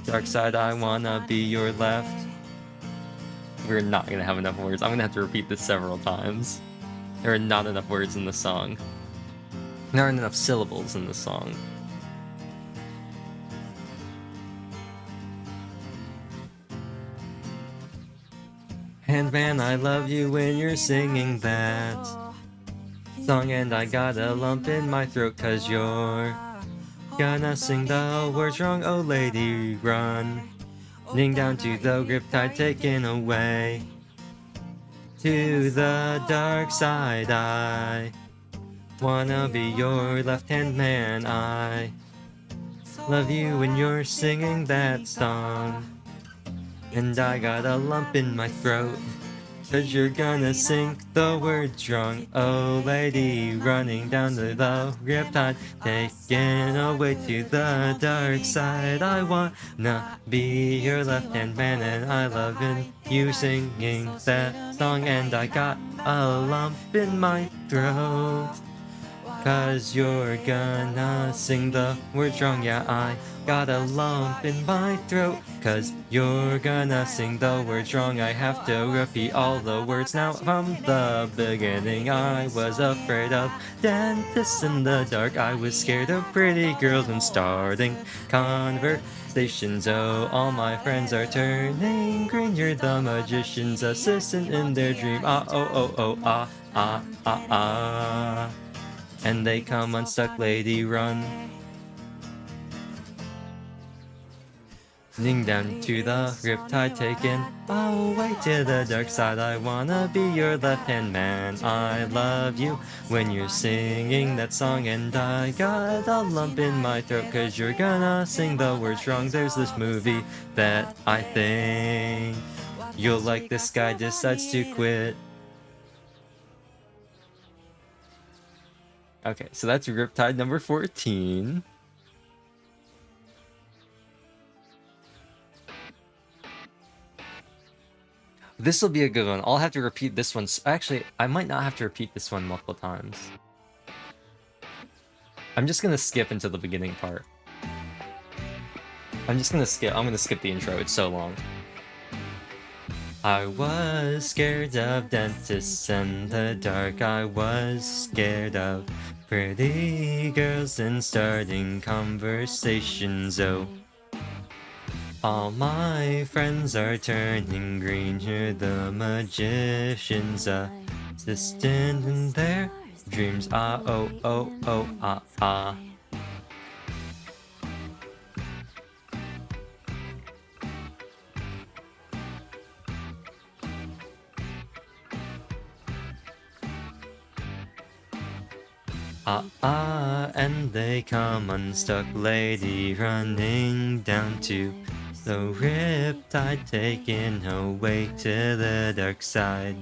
dark side. I wanna be your left. We're not gonna have enough words. I'm gonna have to repeat this several times. There are not enough words in the song. There aren't enough syllables in the song. Handman, I love you when you're singing that song, and I got a lump in my throat, 'cause you're gonna sing the words wrong. Oh, lady, run down to the Riptide, taken away to the dark side. I wanna be your left-hand man. I love you when you're singing that song, and I got a lump in my throat, 'cause you're gonna sing the words wrong. Oh, lady, running down to the Riptide, taken away to the dark side. I wanna be your left-hand man, and I love you singing that song, and I got a lump in my throat, 'cause you're gonna sing the words wrong. Yeah, I got a lump in my throat, 'cause you're gonna sing the words wrong. I have to repeat all the words now from the beginning. I was afraid of dentists in the dark. I was scared of pretty girls and starting conversations. Oh, all my friends are turning green. You're the magician's assistant in their dream. Ah, oh, oh, oh, ah, ah, ah, ah. And they come unstuck, lady, run. Ning down to the riptide taken away to the dark side. I wanna be your left-hand man. I love you when you're singing that song, and I got a lump in my throat 'cause you're gonna sing the words wrong. There's this movie that I think you'll like. This guy decides to quit. Okay, so that's Riptide number 14. This will be a good one. I'll have to repeat this one. Actually, I might not have to repeat this one multiple times. I'm just gonna skip into the beginning part. I'm gonna skip the intro. It's so long. I was scared of dentists in the dark. I was scared of pretty girls and starting conversations. Oh, all my friends are turning green. You're the magician's assistant in their dreams. Ah, oh, oh, oh, ah, ah. Ah, ah, and they come unstuck, lady running down to the riptide, taken away to the dark side.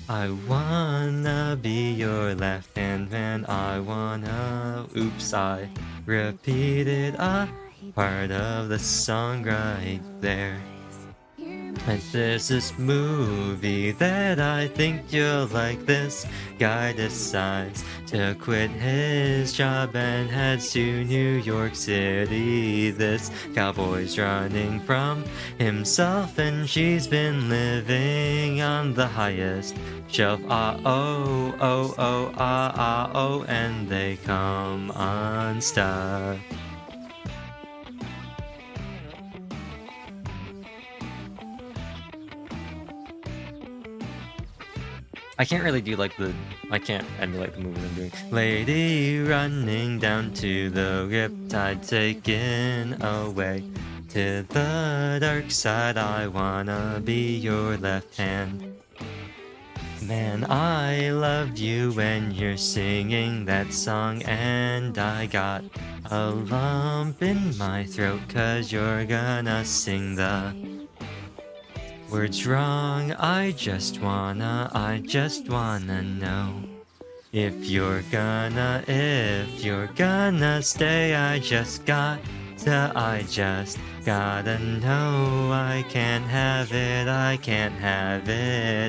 I wanna be your left-hand man. I wanna... Oops, I repeated a part of the song right there. And there's this movie that I think you'll like. This guy decides to quit his job and heads to New York City. This cowboy's running from himself, and she's been living on the highest shelf. Ah, oh, oh, oh, ah, ah, oh, and they come unstuck. I can't really do like I can't emulate the movement I'm doing. Lady running down to the riptide, taken away to the dark side. I wanna be your left hand man. I love you when you're singing that song, and I got a lump in my throat 'cause you're gonna sing the words wrong. I just wanna know if you're gonna stay. I just gotta know. I can't have it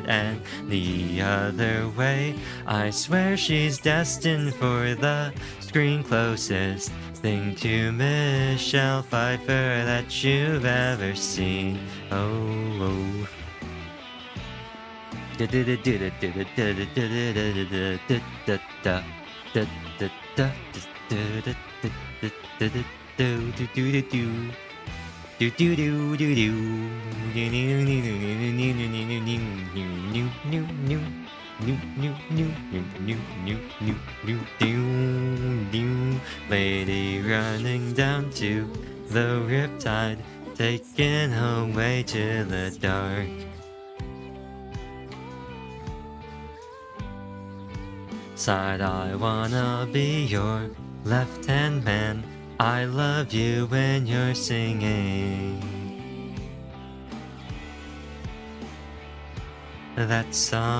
any other way. I swear she's destined for the screen closest thing to Michelle Pfeiffer that you've ever seen. Oh, oh. Lady running down to the riptide, taken away to the dark side. I wanna be your left-hand man. I love you when you're singing that song.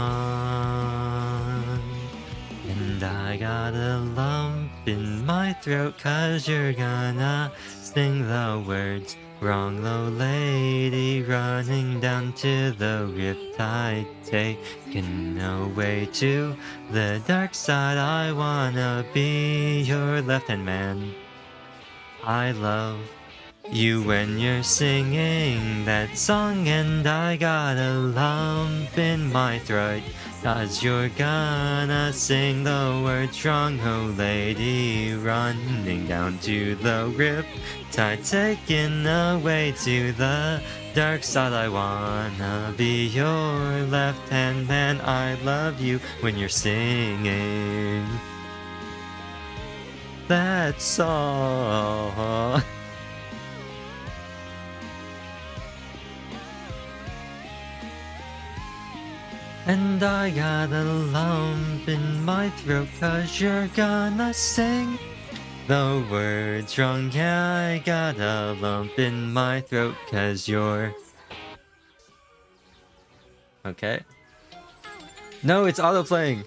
And I got a lump in my throat 'cause you're gonna sing the words wrong. Low lady running down to the riptide, taken away to the dark side. I wanna be your left-hand man. I love you when you're singing that song, and I got a lump in my throat 'cause you're gonna sing the words wrong. Oh, lady running down to the riptide, taken away to the dark side. I wanna be your left-hand man. I love you when you're singing that song. And I got a lump in my throat 'cause you're gonna sing the words wrong. Yeah, I got a lump in my throat 'cause you're... Okay. No, it's auto-playing!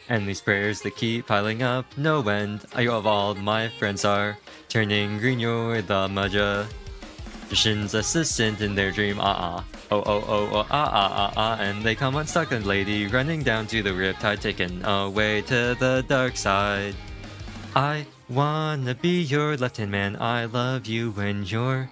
And these prayers that keep piling up, no end. I of all my friends are turning green, you're the magician's assistant in their dream. Oh, oh, oh, oh, and they come unstuck, and lady running down to the riptide, taken away to the dark side. I wanna be your left-hand man, I love you when you're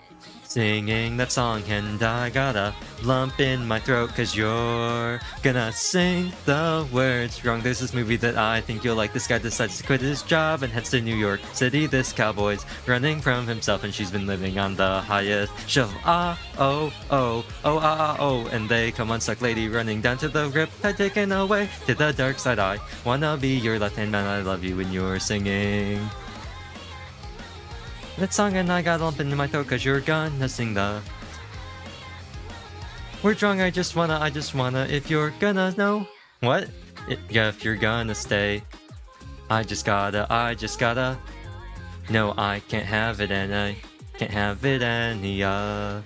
singing that song, and I got a lump in my throat 'cause you're gonna sing the words wrong. There's this movie that I think you'll like. This guy decides to quit his job and heads to New York City. This cowboy's running from himself, and she's been living on the highest shelf. And they come unstuck, lady running down to the riptide, taken away to the dark side. I wanna be your left-hand man, I love you when you're singing that song, and I got a lump in my throat 'cause you're gonna sing the word wrong. I just wanna, if you're gonna know what? Yeah, if you're gonna stay, I just gotta. No, I can't have it, and I can't have it any other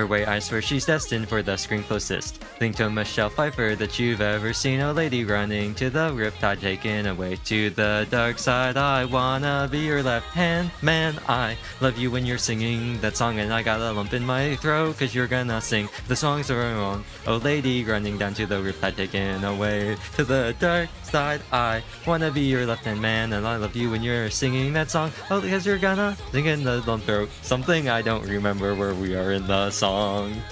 way. I swear she's destined for the screen closest thing to Michelle Pfeiffer that you've ever seen. A lady running to the riptide, taken away to the dark side. I wanna be your left hand man, I love you when you're singing that song, and I got a lump in my throat 'cause you're gonna sing the songs are wrong. Oh, lady running down to the riptide, taken away to the dark side. I wanna be your left hand man, and I love you when you're singing that song. Oh, because you're gonna sing in the lump throat. Something I don't remember where we are in the song.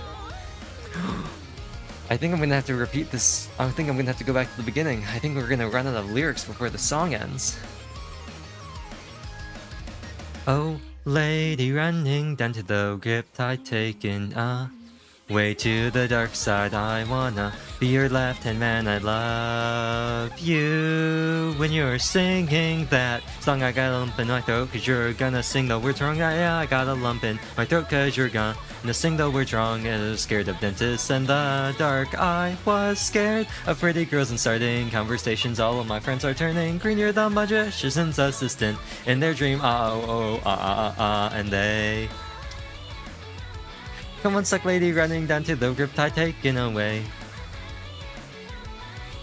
I think I'm gonna have to repeat this. I think I'm gonna have to go back to the beginning. I think we're gonna run out of lyrics before the song ends. Oh, lady running down to the riptide, taken way to the dark side. I wanna be your left-hand man, I love you when you're singing that song. I got a lump in my throat 'cause you're gonna sing the words wrong. Yeah, I got a lump in my throat 'cause you're gonna sing the words wrong. And I was scared of dentists and the dark. I was scared of pretty girls and starting conversations. All of my friends are turning green, you're the magician's assistant in their dream. And they come unstuck, lady running down to the riptide, taken away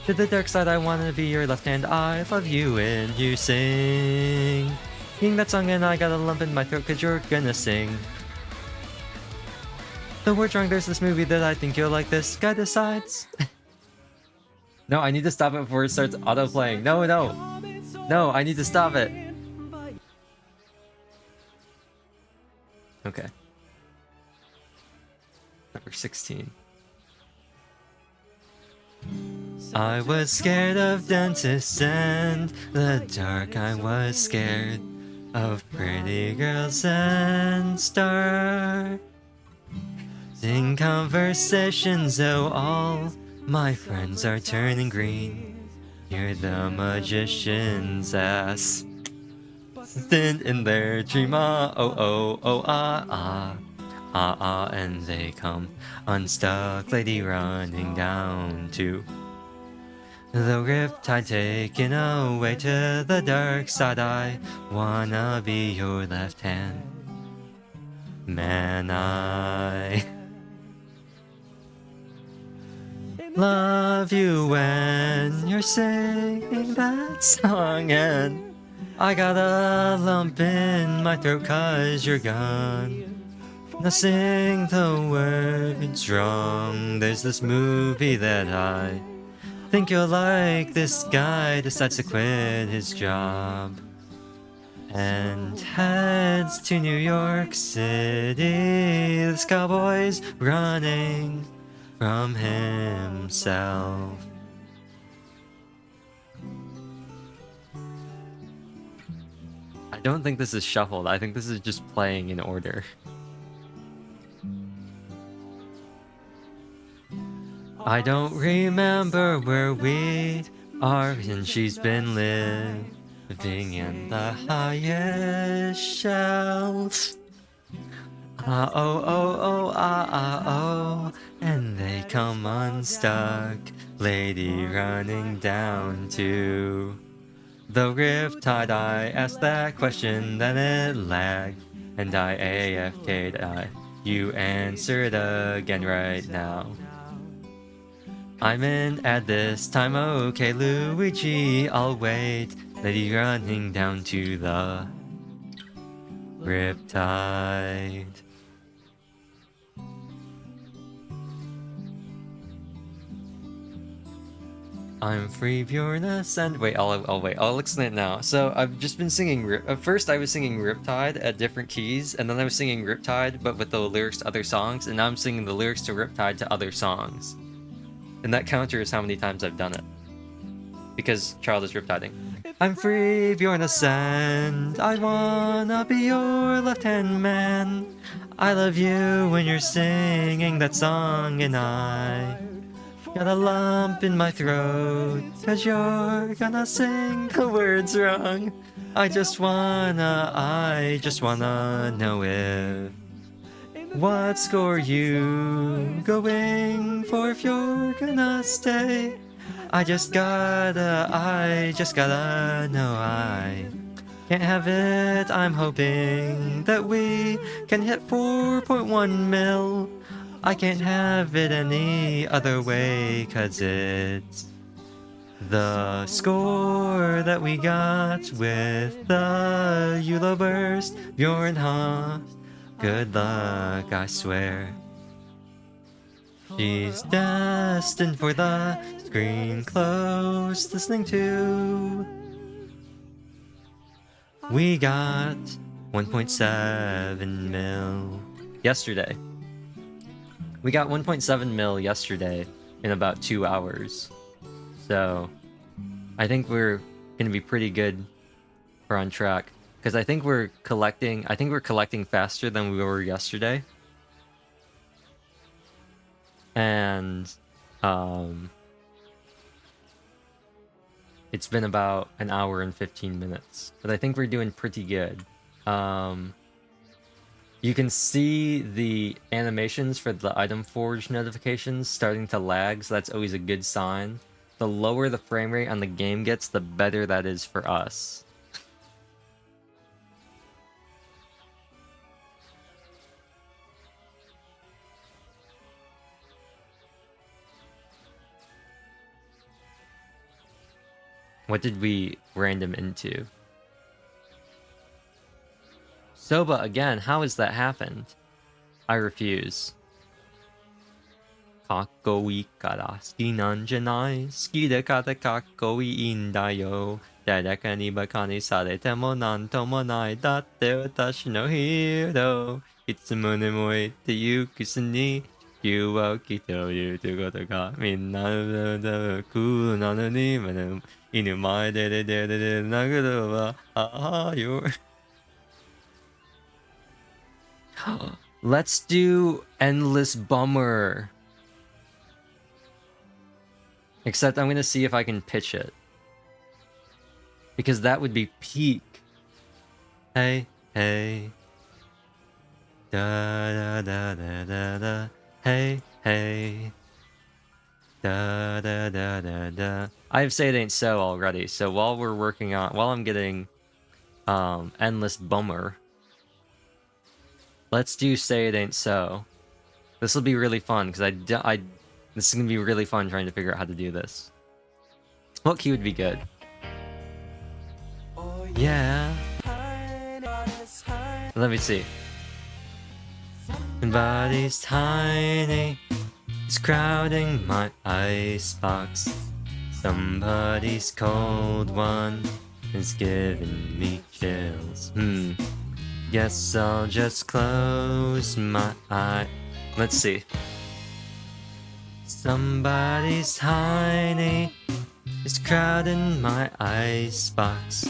to the dark side. I wanna be your left hand, I love you when you sing that song, and I got a lump in my throat 'cause you're gonna sing the word wrong. There's this movie that I think you'll like. This guy decides. No, I need to stop it before it starts auto-playing. No, I need to stop it. Okay. Number 16. I was scared of dentists and the dark. I was scared of pretty girls and starting conversations. Oh, all my friends are turning green. You're the magician's ass. In their dream. And they come unstuck, lady running down to the riptide, taken away to the dark side. I wanna be your left hand man, I love you when you're singing that song, and I got a lump in my throat 'cause you're gone. Now sing the words wrong. There's this movie that I think you'll like. This guy decides to quit his job and heads to New York City. This cowboy's running from himself. I don't think this is shuffled. I think this is just playing in order. I don't remember where we are, and she's been living in the highest shelf. and they come unstuck. Lady running down to the riptide. I asked that question, then it lagged, and I AFK'd. You answered again right now. I'm in at this time, okay, Luigi, I'll wait. Lady running down to the riptide. I'm free, pureness, and wait, I'll explain it now. So I've just been singing at first I was singing Riptide at different keys, and then I was singing Riptide but with the lyrics to other songs, and now I'm singing the lyrics to Riptide to other songs. And that counter is how many times I've done it. Because Child is riptiding. I'm free, Bjorn and I wanna be your left-hand man. I love you when you're singing that song, and I got a lump in my throat, 'cause you're gonna sing the words wrong. I just wanna know if what score you going for, if you're gonna stay. I just gotta know I can't have it. I'm hoping that we can hit 4.1 mil. I can't have it any other way, 'cause it's the score that we got with the Eula burst. Bjorn, huh? Good luck, I swear. She's destined for the screen close, listening to. We got 1.7 mil yesterday. We got 1.7 mil yesterday in about 2 hours. So I think we're gonna be pretty good. We're on track. Because I think we're collecting faster than we were yesterday. And it's been about an hour and 15 minutes. But I think we're doing pretty good. You can see the animations for the item forge notifications starting to lag, so that's always a good sign. The lower the frame rate on the game gets, the better that is for us. What did we random into? Soba again, how has that happened? I refuse. かっこいいから好きなんじゃない。好きだからかっこいいんだよ。誰かにバカにされてもなんともない。だって私のヒーロー。いつまでも言ってゆくすに。地球は起きておるってことがみんなのクールなのに。犬前で殴るはああよ。Let's do Endless Bummer. Except I'm gonna see if I can pitch it. Because that would be peak. Hey, hey. Da da da da da da. Hey, hey. Da da da da da. I have Say It Ain't So already, so while I'm getting Endless Bummer, let's do Say It Ain't So. This will be really fun, because this is gonna be really fun trying to figure out how to do this. What key would be good? Yeah. Let me see. Somebody's tiny is crowding my icebox. Somebody's cold one is giving me chills. Guess I'll just close my eye. Let's see. Somebody's tiny is crowding my icebox.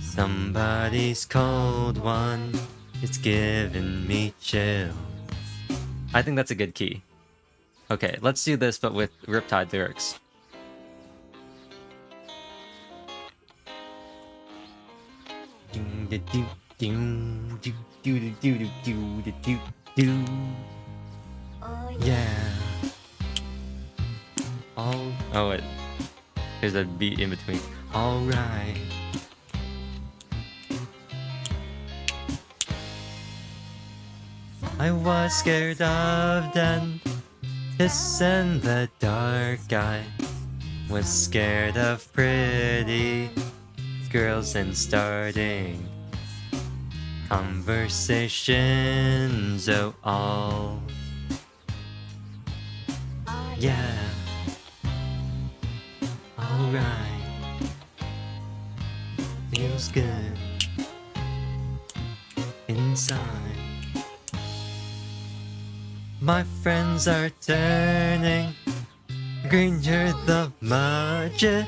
Somebody's cold one is giving me chills. I think that's a good key. Okay, let's do this, but with Riptide lyrics. Yeah. all. Oh, wait. There's a beat in between. Alright. I was scared of dentists in the dark. I was scared of pretty girls and starting conversations. Oh, all. Yeah. Alright. Feels good inside. My friends are turning green. You're the magician's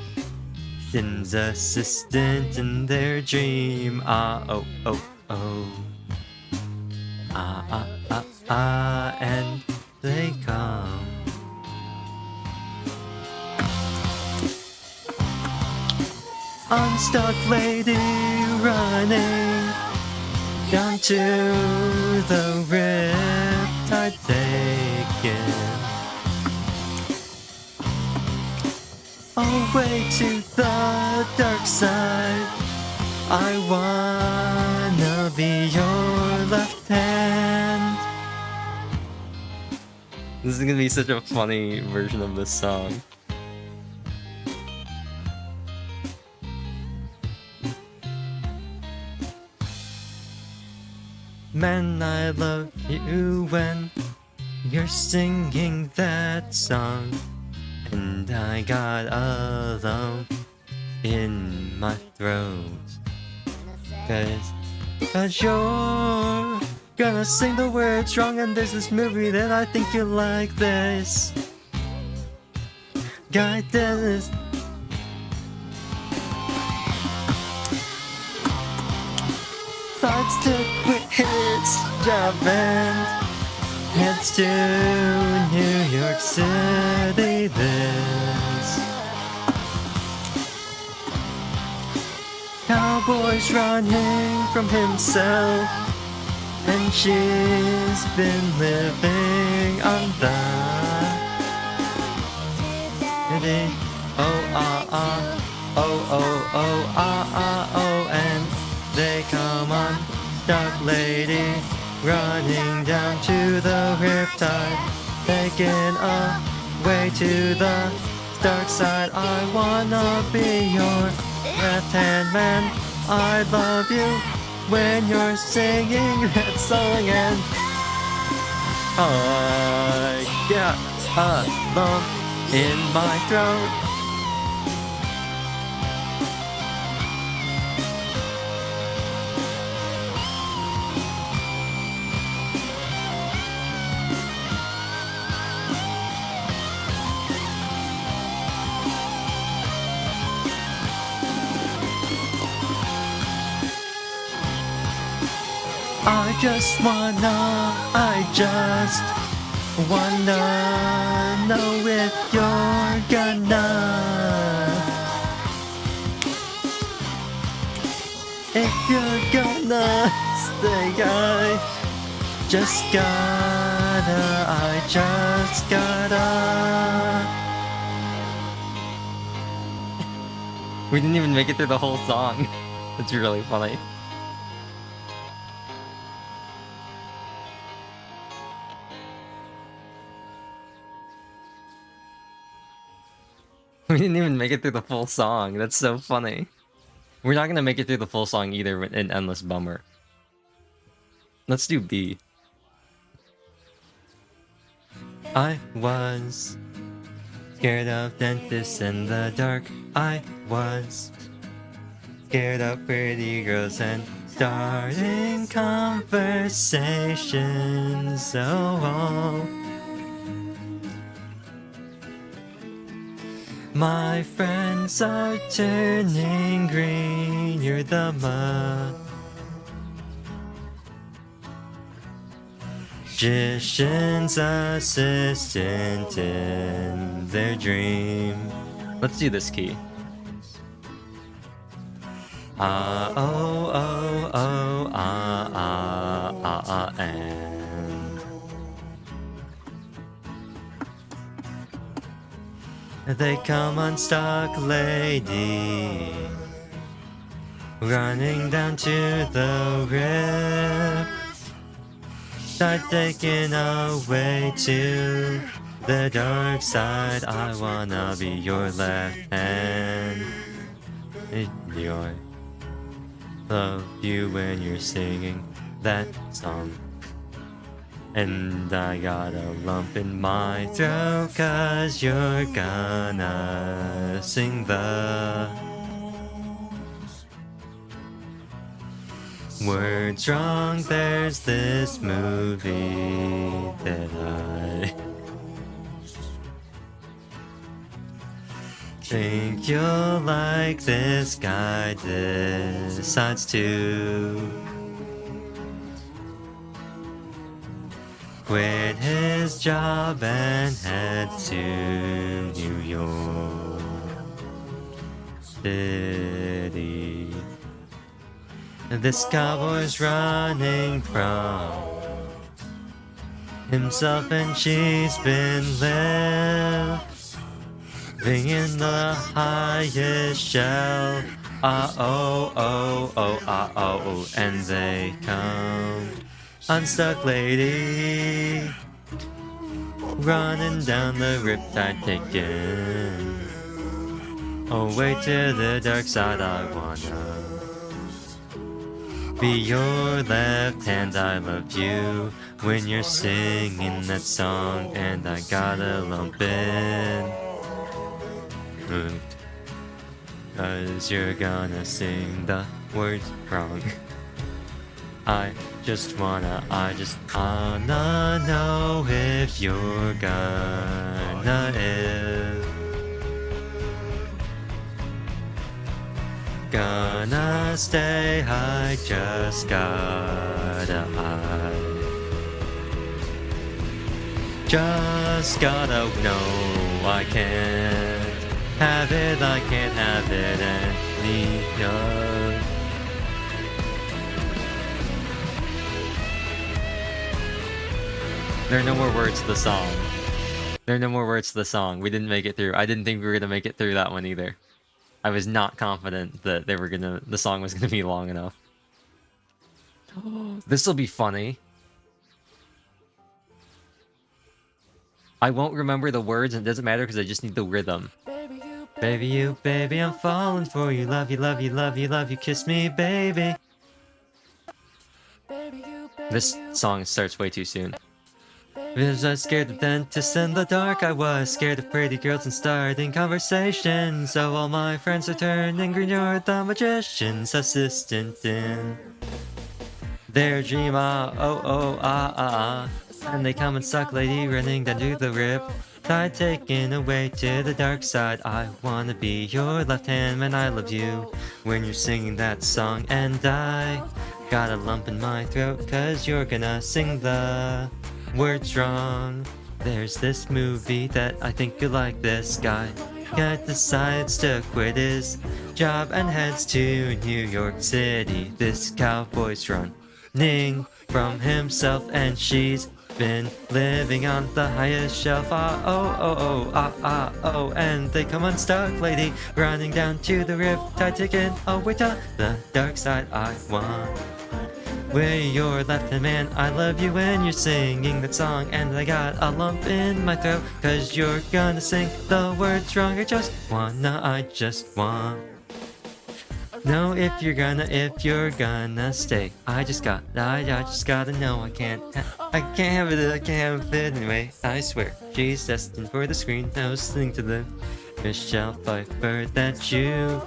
assistant in their dream. Ah, oh, oh, oh. Ah, ah, ah, ah, and they come. Unstuck lady running down to the riptide taken away to the dark side. I wanna be your left hand. This is gonna be such a funny version of this song. Man, I love you when you're singing that song, and I got a lump in my throat. Cause you're gonna sing the words wrong, and there's this movie that I think you like. This guy did this. Thoughts to quit his job and heads to New York City. This cowboy's running from himself, and she's been living on the city. Oh, ah, ah, oh, oh, oh, ah, ah, oh, and they come on, dark lady, running down to the riptide, taken away to the dark side. I wanna be your left-hand man. I love you when you're singing that song, and I got a lump in my throat. I just wanna know if you're gonna, if you're gonna stay. I just gotta. We didn't even make it through the whole song. It's really funny. We didn't even make it through the full song. That's so funny. We're not gonna make it through the full song either in Endless Bummer. Let's do B. I was scared of dentists in the dark. I was scared of pretty girls and starting conversations. Oh. My friends are turning green. You're the magician's assistant in their dream. Let's do this key. Ah, oh, oh, oh, ah, ah, ah, ah, and They come unstuck, lady, running down to the rift. Start taken away to the dark side. I wanna be your left hand. Enjoy. Love you when you're singing that song. And I got a lump in my throat 'cause you're gonna sing the words wrong. There's this movie that I think you'll like. This guy decides to quit his job and head to New York City. This cowboy's running from himself, and she's been living in the highest shelf. Oh, and they come unstuck, lady, running down the riptide, taken away to the dark side. I wanna be your left hand. I love you when you're singing that song, and I got a lump in, 'cause you're gonna sing the words wrong. I just wanna know if you're gonna stay. I just gotta know I can't have it, I can't have it any other. There are no more words to the song. There are no more words to the song. We didn't make it through. I didn't think we were gonna make it through that one either. I was not confident that the song was gonna be long enough. This'll be funny. I won't remember the words, and it doesn't matter because I just need the rhythm. Baby, you, baby, I'm falling for you. Love you, love you, love you, love you. Kiss me, baby. This song starts way too soon. Was I scared of dentists in the dark? I was scared of pretty girls and starting conversations. So all my friends are turning green. You're the magician's assistant in their dream. And they come and suck, lady, running down to the rip tide, taken away to the dark side. I wanna be your left hand, man. I love you when you're singing that song, and I got a lump in my throat 'cause you're gonna sing the words wrong. There's this movie that I think you like. This guy decides to quit his job and heads to New York City. This cowboy's running from himself, and she's been living on the highest shelf. And they come unstuck, lady, running down to the riptide, taking away to the dark side. I want we're your left hand, man. I love you when you're singing that song, and I got a lump in my throat 'cause you're gonna sing the words wrong. I just want know if you're gonna stay. I just gotta know. I can't have it anyway. I swear, she's destined for the screen. I was listening to the Michelle Pfeiffer that you've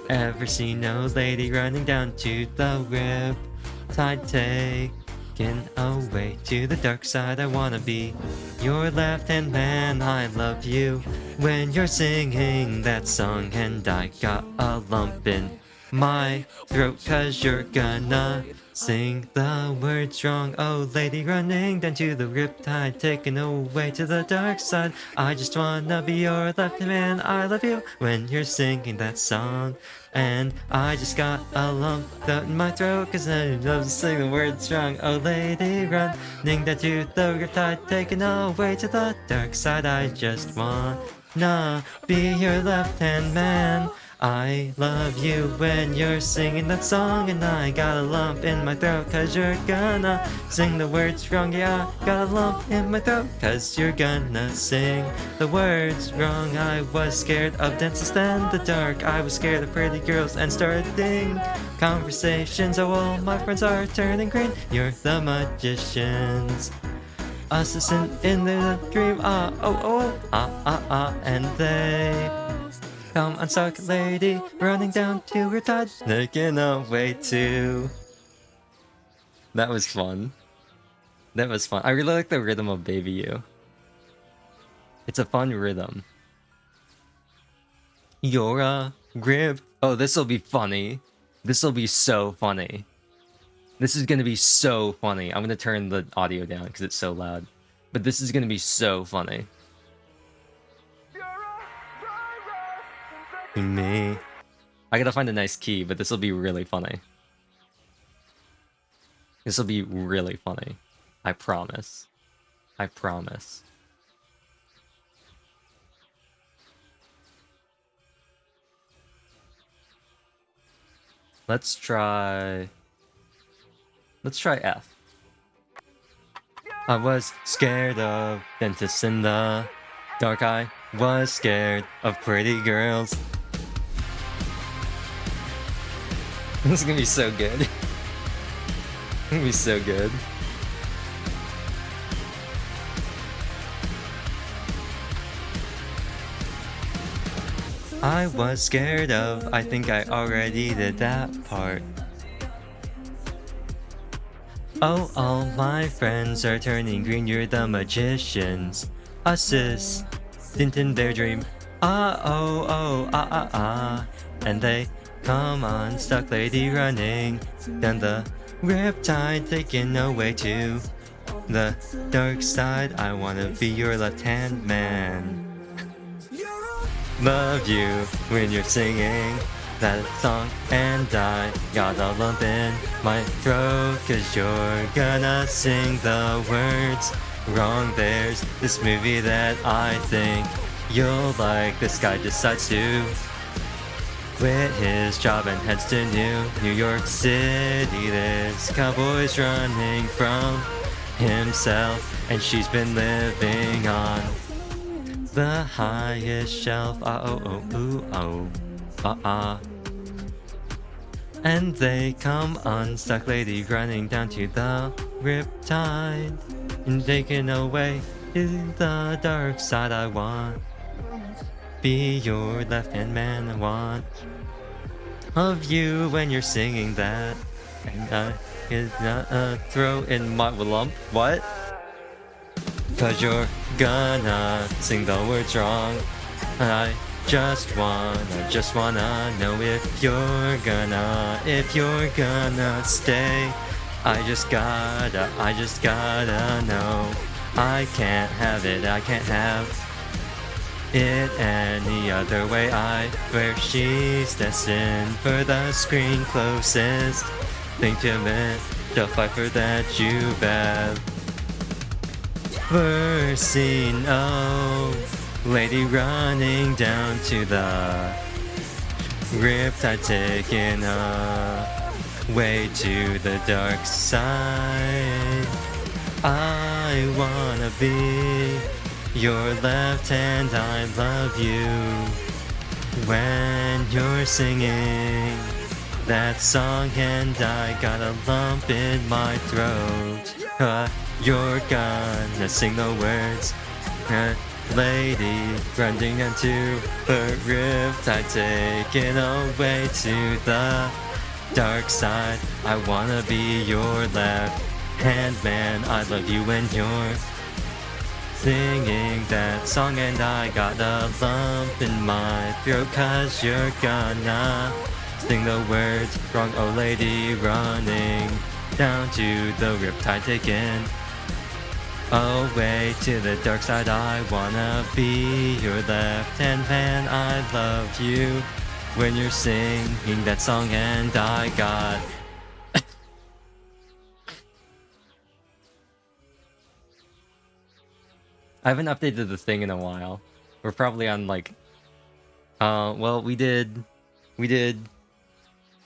ever seen. No lady running down to the rip tide, taken away to the dark side. I wanna be your left hand man. I love you when you're singing that song, and I got a lump in my throat 'cause you're gonna sing the words wrong. Oh, lady, running down to the riptide, taken away to the dark side. I just wanna be your left hand man. I love you when you're singing that song, and I just got a lump in my throat 'cause I love to sing the words wrong. Oh, lady, running down to the riptide, taken away to the dark side. I just want gonna be your left-hand man. I love you when you're singing that song, and I got a lump in my throat cause you're gonna sing the words wrong. Yeah, I got a lump in my throat cause you're gonna sing the words wrong. I was scared of dances in the dark. I was scared of pretty girls and starting conversations. Oh, all my friends are turning green. You're the magicians. Assistant in the dream. And they come unstuck lady running down to her tide, taking away too. That was fun. That was fun. I really like the rhythm of Baby You. It's a fun rhythm. You're a grip. Oh, this'll be funny. This'll be so funny. This is gonna be so funny. I'm gonna turn the audio down because it's so loud. But this is gonna be so funny. Me. I gotta find a nice key, but this will be really funny. This will be really funny. I promise. I promise. Let's try F. I was scared of dentists in the dark. I was scared of pretty girls. This is gonna be so good. It's gonna be so good. I was scared of, I think I already did that part. Oh, all my friends are turning green, you're the magicians. Assistant in their dream. And they come on, stuck lady running down the riptide, taken away to the dark side. I wanna be your left-hand man. Love you when you're singing that song, and I got a lump in my throat cause you're gonna sing the words wrong. There's this movie that I think you'll like. This guy decides to quit his job and heads to New York City. This cowboy's running from himself, and she's been living on the highest shelf. And they come unstuck lady running down to the riptide and taken away to the dark side. I want be your left-hand man. I want of you when you're singing that, and I can throw in my lump. What? Cause you're gonna sing the words wrong. I just wanna know if you're gonna stay. I just gotta know. I can't have it, I can't have it any other way. I swear she's destined for the screen closest thing to me. She'll fight for that you bet. First scene, oh, lady running down to the riptide, taking way to the dark side. I wanna be your left hand. I love you when you're singing that song, and I got a lump in my throat. You're gonna sing the words, lady running into the riptide, taken away to the dark side. I wanna be your left hand man. I love you when you're singing that song, and I got a lump in my throat cause you're gonna sing the words wrong. Oh, lady running down to the riptide, taken away to the dark side. I wanna be your left-hand man. I love you when you're singing that song, and I got I haven't updated the thing in a while. We're probably on like, well, we did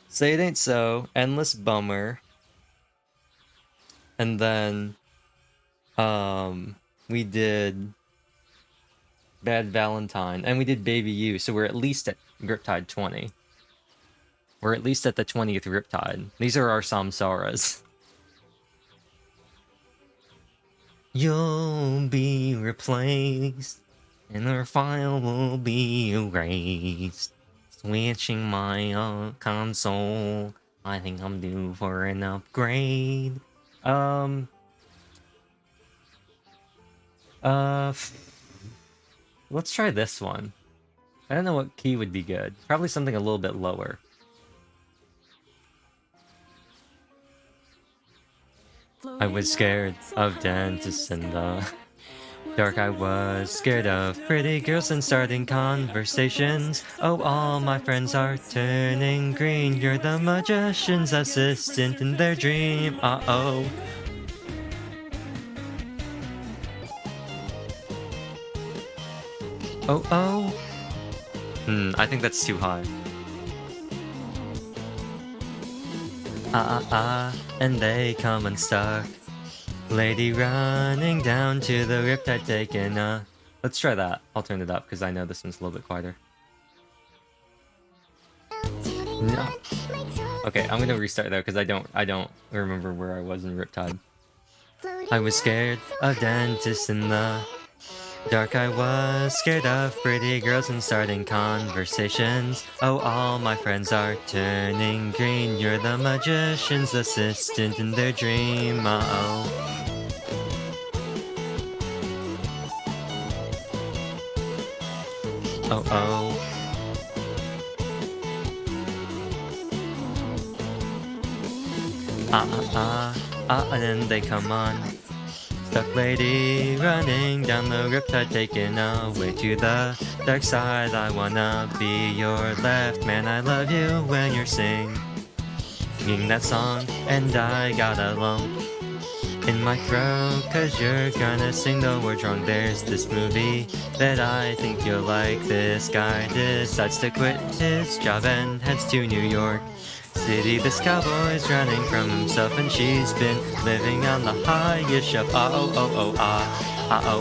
Say It Ain't So, Endless Bummer, and then, we did Bad Valentine, and we did Baby You, so we're at least at Riptide 20. We're at least at the 20th Riptide. These are our Samsaras. You'll be replaced, and our file will be erased. Switching my console. I think I'm due for an upgrade. Let's try this one. I don't know what key would be good. Probably something a little bit lower. I was scared of dentists in the dark. I was scared of pretty girls and starting conversations. Oh, all my friends are turning green. You're the magician's assistant in their dream. Uh-oh. Oh. I think that's too high. And they come unstuck. Lady running down to the riptide taking a... Let's try that. I'll turn it up because I know this one's a little bit quieter. No. Okay, I'm gonna restart though because I don't remember where I was in Riptide. I was scared of dentists in the dark. I was scared of pretty girls and starting conversations. Oh, all my friends are turning green. You're the magician's assistant in their dream. Uh-oh. Oh. And then they come on. Stuck lady running down the riptide, taken away to the dark side. I wanna be your left man. I love you when you're singing that song, and I got a lump in my throat cause you're gonna sing the words wrong. There's this movie that I think you'll like. This guy decides to quit his job and heads to New York City. This cowboy's running from himself, and she's been living on the highest shelf.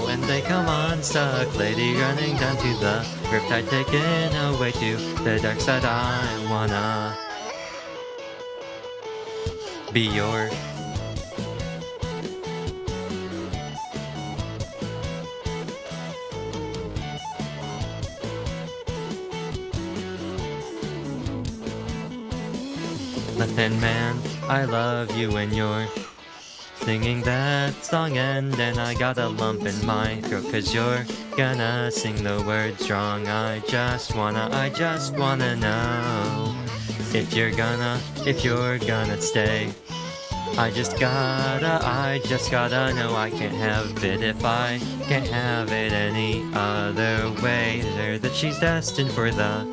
And they come on, stuck lady running down to the riptide, taken away to the dark side. I wanna be your left-hand man. I love you when you're singing that song, and then I got a lump in my throat cause you're gonna sing the words wrong. I just wanna know if you're gonna stay. I just gotta know I can't have it if I can't have it any other way. That she's destined for the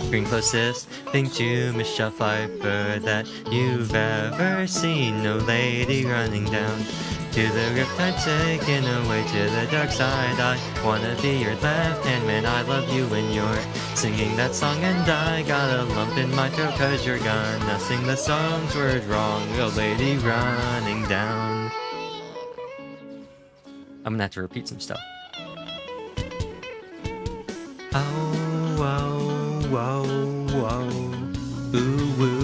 green, closest thing to Michelle Pfeiffer that you've ever seen. No lady running down to the riptide, taken away to the dark side. I wanna be your left-hand man. I love you when you're singing that song, and I got a lump in my throat cause you're gonna sing the song's word wrong. No lady running down. I'm gonna have to repeat some stuff. Whoa, ooh, woo.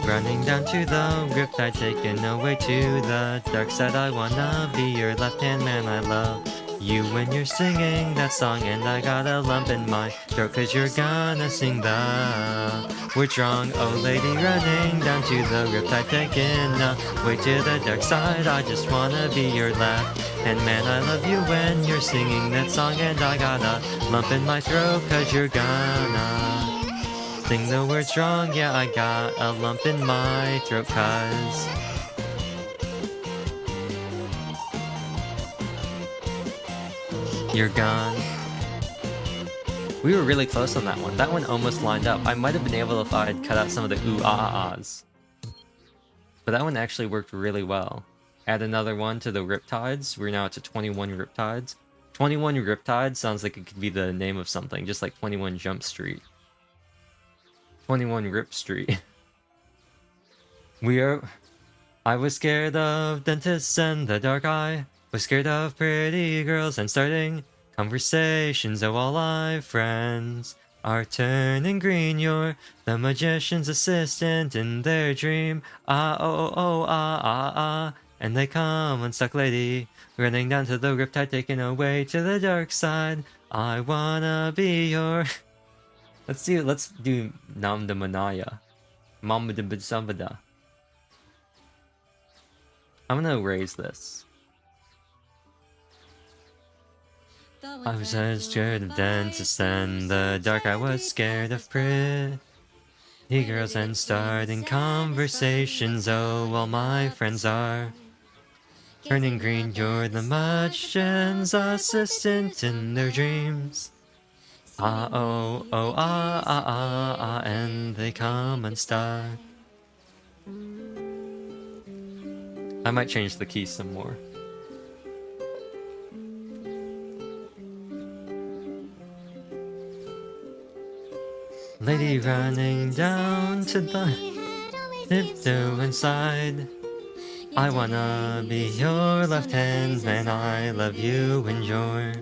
Running down to the riptide, taken away to the dark side. I wanna be your left-hand man. I love you when you're singing that song, and I got a lump in my throat cause you're gonna sing the words wrong. Oh, lady running down to the riptide, taken away to the dark side. I just wanna be your left-hand man. I love you when you're singing that song, and I got a lump in my throat cause you're gonna sing the words wrong. Yeah, I got a lump in my throat cause you're gone. We were really close on that one. That one almost lined up. I might have been able if I had cut out some of the ooh-ah-ahs. But that one actually worked really well. add another one to the Riptides. We're now up to 21 Riptides. 21 Riptides sounds like it could be the name of something, just like 21 Jump Street. 21 Rip Street. I was scared of dentists and the dark eye. Was scared of pretty girls and starting conversations. Oh, all my friends are turning green. You're the magician's assistant in their dream. Ah, oh, oh, oh, ah, ah, ah. And they come unstuck lady, running down to the riptide, taken away to the dark side. I wanna be your... Let's do Namda Manaya. Mamadabasavada. I'm gonna erase this. I was as scared of dentists and the dark. I was scared of pretty girls and starting conversations. Oh, all my friends are turning green. You're the magician's assistant in their dreams. Ah, oh, oh, ah, ah, ah, ah, and they come unstuck. I might change the key some more. Lady running down to the tiptoe inside. I wanna be your left hand man. I love you and you're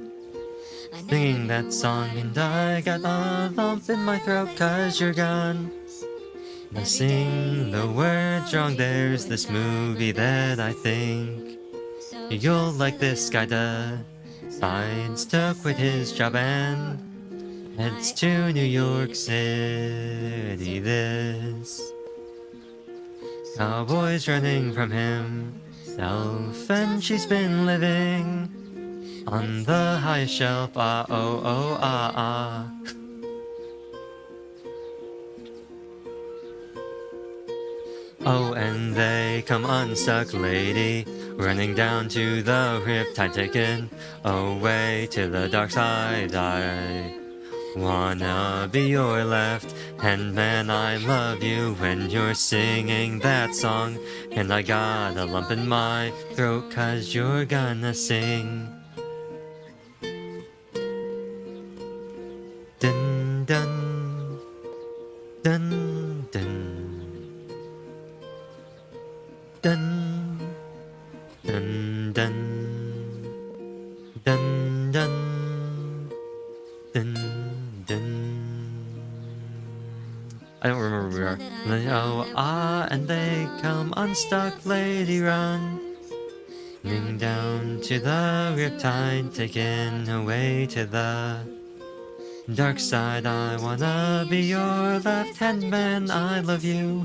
singing that song, and I got a lump in my throat 'cause you're gone. Now sing the words wrong. There's this movie that I think you'll like. This guy decides to quit his job and heads to New York City. This cowboy's running from himself, and she's been living on the highest shelf. Ah, oh, oh, ah, ah. Oh, and they come unstuck lady, running down to the riptide, taken away to the dark side. I wanna be your left hand man. I love you when you're singing that song, and I got a lump in my throat 'cause you're gonna sing. Dun dun dun dun. Dun dun dun dun dun dun dun. I don't remember where we are. Oh, ah, and they come unstuck lady, run down to the riptide, taken away to the dark side. I wanna be your left hand man. I love you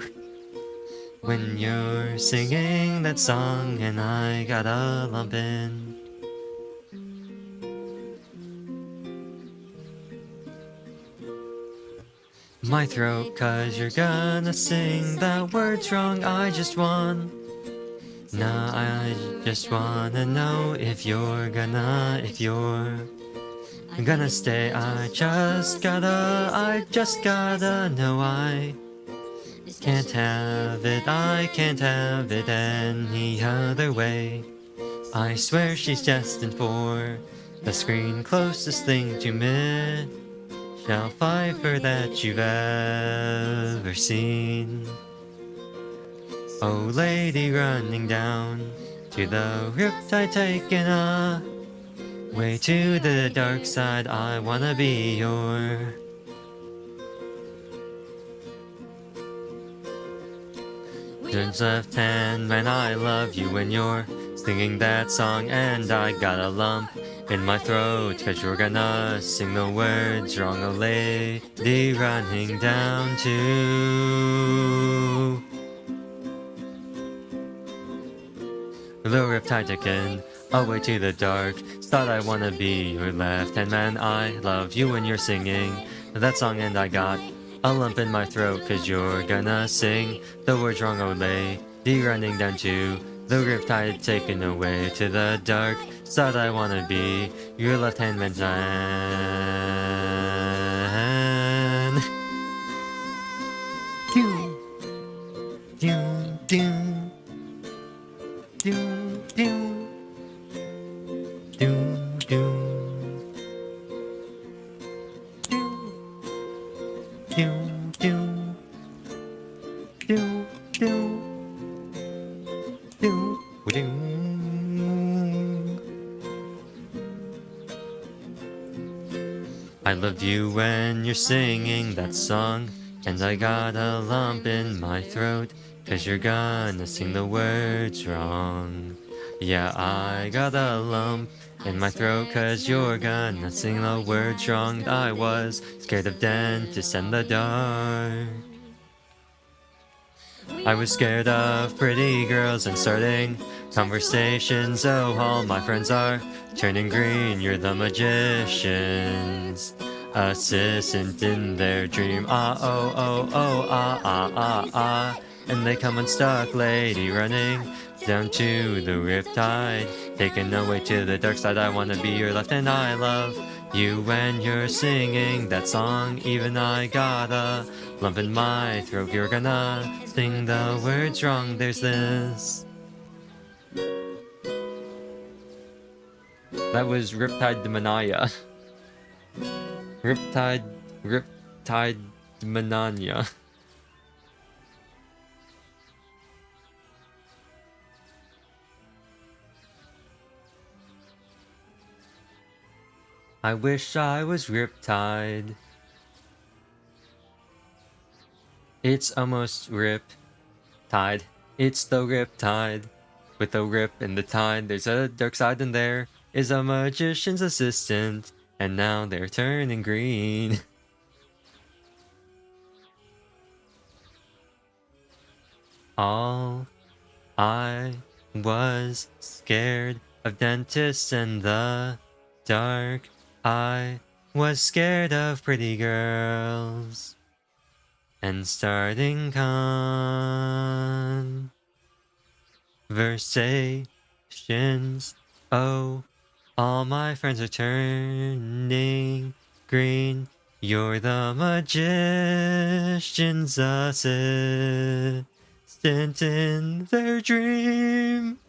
when you're singing that song, and I got a lump in my throat 'cause you're gonna sing that words wrong. I just wanna know if you're gonna stay. I just gotta know. I can't have it any other way. I swear she's destined for the screen, closest thing to Michelle Pfeiffer that you've ever seen. Oh, lady running down to the riptide, taken away to the dark side. I wanna be your left hand man. I love you when you're singing that song, and I got a lump in my throat 'cause you're gonna sing the words wrong. A lady running down to the riptide, taken away to the dark. Thought I wanna be your left hand man. I love you when you're singing that song, and I got a lump in my throat 'cause you're gonna sing the words wrong. Oh, lady running down to the riptide, taken away to the dark side. I wanna be your left hand man. Doom, doom, doom, doom. Do, do, do, do, do, do. I love you when you're singing that song, and I got a lump in my throat, 'cause you're gonna sing the words wrong. Yeah, I got a lump in my throat, 'cause you're gonna sing the words wrong. I was scared of dentists and the dark. I was scared of pretty girls and starting conversations. Oh, all my friends are turning green. You're the magician's assistant in their dream. Ah, oh, oh, oh, ah, ah, ah, ah. And they come unstuck, lady, running down to the riptide, taken away to the dark side. I wanna be your left hand. I love you when you're singing that song. Even I got a lump in my throat. You're gonna sing the words wrong. There's this. That was Riptide Demonaya. Riptide Demonania. I wish I was Riptide. It's almost Riptide. It's the Riptide. With a rip in the tide, there's a dark side, and there is a magician's assistant. And now they're turning green. All I was scared of dentists and the dark. I was scared of pretty girls and starting conversations. Oh, all my friends are turning green. You're the magician's assistant in their dream.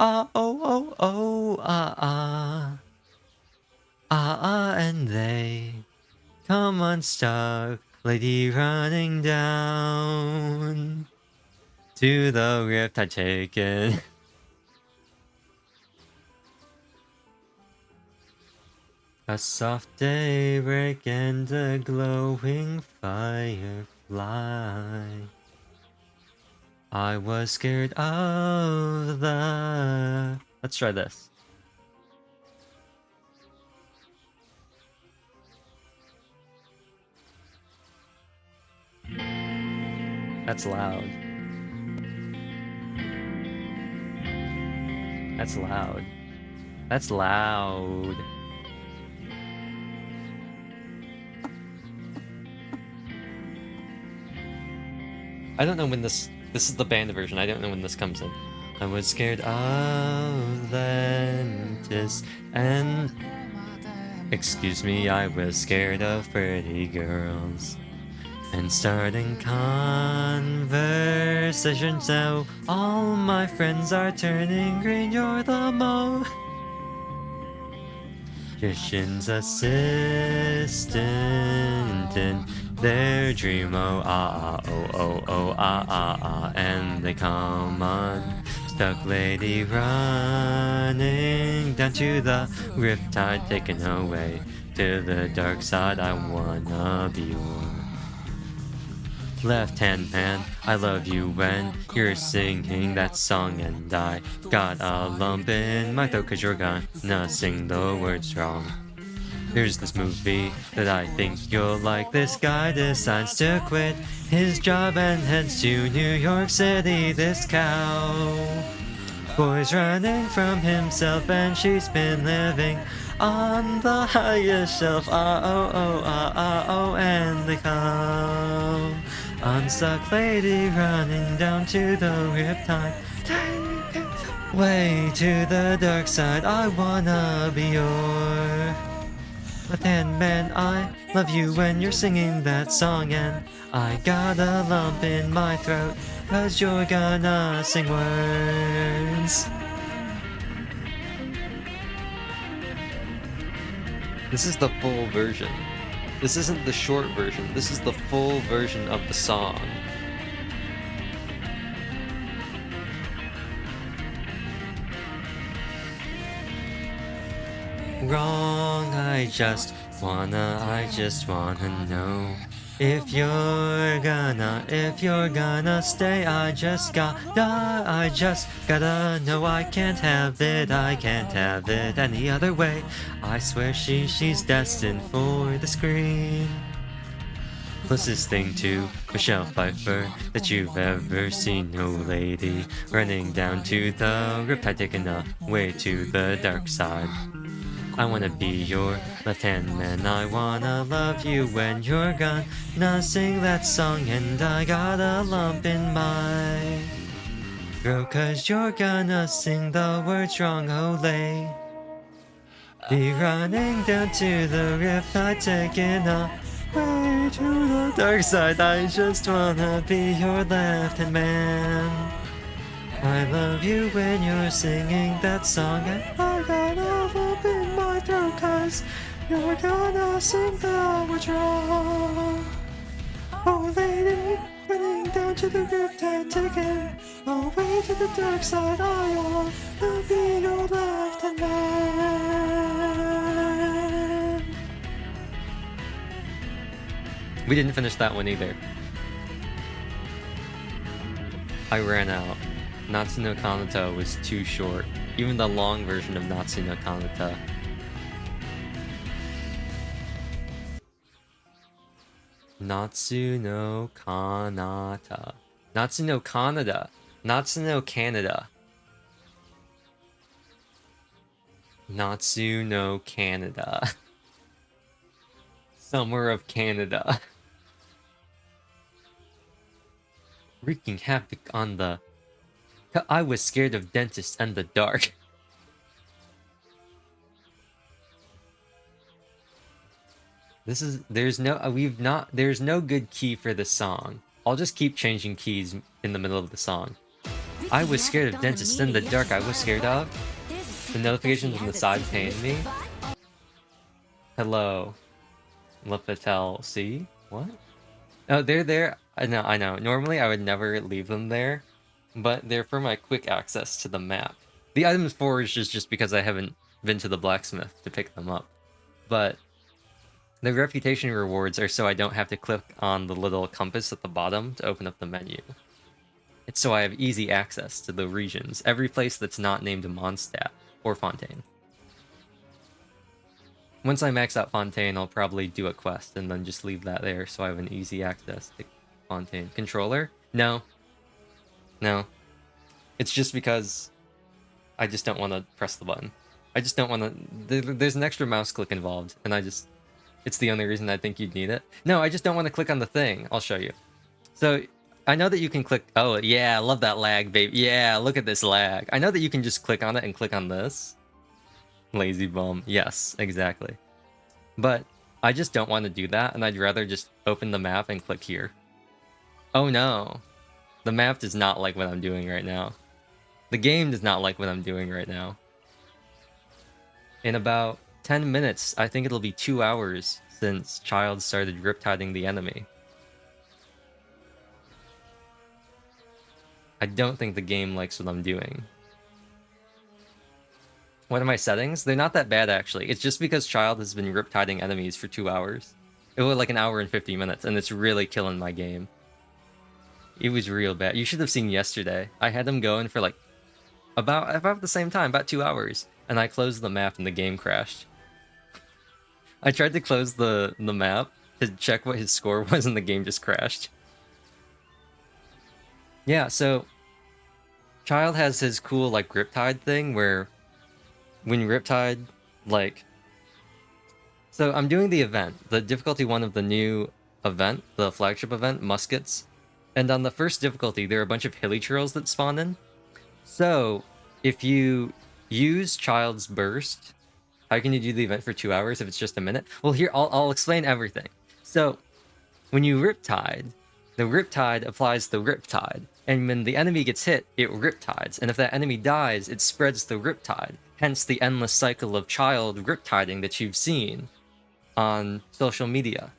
Ah, oh, oh, oh, ah, ah. Ah, ah, and they come unstuck, lady running down to the rift I'd taken. A soft daybreak and a glowing firefly. I was scared of the... Let's try this. That's loud. That's loud. That's loud. I don't know when this is the band version. I don't know when this comes in. I was scared of dentists and... Excuse me, I was scared of pretty girls. And starting conversations now. All my friends are turning green. You're the magician's assistant in their dream. Oh, ah, ah, oh, oh, oh, ah, ah, ah. And they come on. Stuck lady running down to the riptide, taken away to the dark side. I wanna be your left hand man. I love you when you're singing that song, and I got a lump in my throat 'cause you're gonna sing the words wrong. There's this movie that I think you'll like. This guy decides to quit his job and heads to New York City. This cowboy's running from himself, and she's been living on the highest shelf. Ah, oh, oh, ah, ah, oh, and they come unstuck lady running down to the riptide, way to the dark side. I wanna be your left hand man. I love you when you're singing that song, and I got a lump in my throat 'cause you're gonna sing words. This is the full version. This isn't the short version. This is the full version of the song. Wrong, I just wanna know if you're gonna stay. I just gotta know. I can't have it any other way. I swear she's destined for the screen. Closest thing to Michelle Pfeiffer that you've ever seen, no lady. Running down to the riptide, taking a way to the dark side. I wanna be your left-hand man. I wanna love you when you're gonna sing that song. And I got a lump in my throat, 'cause you're gonna sing the words wrong, Olay. Be running down to the riptide, taking a way to the dark side. I just wanna be your left-hand man. I love you when you're singing that song, and I got a lump in my throat, 'cause you're gonna sing the words wrong. Oh lady, running down to the riptide, taking away to the dark side. I wanna be your left-hand man. We didn't finish that one either. I ran out. Natsu no Kanata was too short. Even the long version of Natsu no Kanata. Natsu no Kanata. Natsu no Kanada. Natsu no Canada. Natsu no Canada. Summer of Canada. Wreaking havoc on the... I was scared of dentists and the dark. There's no good key for this song. I'll just keep changing keys in the middle of the song. I was scared of dentists in the dark. I was scared of. The notifications on the side pained me. Hello. Lepatel. See? What? Oh, they're there. I know. Normally I would never leave them there, but they're for my quick access to the map. The items forged is just because I haven't been to the blacksmith to pick them up. But the reputation rewards are so I don't have to click on the little compass at the bottom to open up the menu. It's so I have easy access to the regions, every place that's not named Mondstadt or Fontaine. Once I max out Fontaine, I'll probably do a quest and then just leave that there so I have an easy access to Fontaine. Controller? No. No. It's just because I just don't want to press the button. I just don't want to... There's an extra mouse click involved, and it's the only reason I think you'd need it. No, I just don't want to click on the thing. I'll show you. So, I know that you can click... Oh, yeah, I love that lag, babe. Yeah, look at this lag. I know that you can just click on it and click on this. Lazy bum. Yes, exactly. But I just don't want to do that, and I'd rather just open the map and click here. Oh no. The map does not like what I'm doing right now. The game does not like what I'm doing right now. In about 10 minutes, I think it'll be 2 hours since Child started riptiding the enemy. I don't think the game likes what I'm doing. What are my settings? They're not that bad, actually. It's just because Child has been riptiding enemies for 2 hours. It was like 1 hour and 50 minutes, and it's really killing my game. It was real bad. You should have seen yesterday. I had him going for like about the same time, about 2 hours. And I closed the map and the game crashed. I tried to close the map to check what his score was and the game just crashed. Yeah, so Child has his cool like Riptide thing where when Riptide like... So I'm doing the event, the difficulty 1 of the new event, the flagship event, Muskets. And on the first difficulty, there are a bunch of hilly trails that spawn in. So if you use Child's Burst, how can you do the event for 2 hours if it's just a minute? Well, here, I'll explain everything. So when you Riptide, the Riptide applies the Riptide. And when the enemy gets hit, it Riptides. And if that enemy dies, it spreads the Riptide. Hence the endless cycle of Child Riptiding that you've seen on social media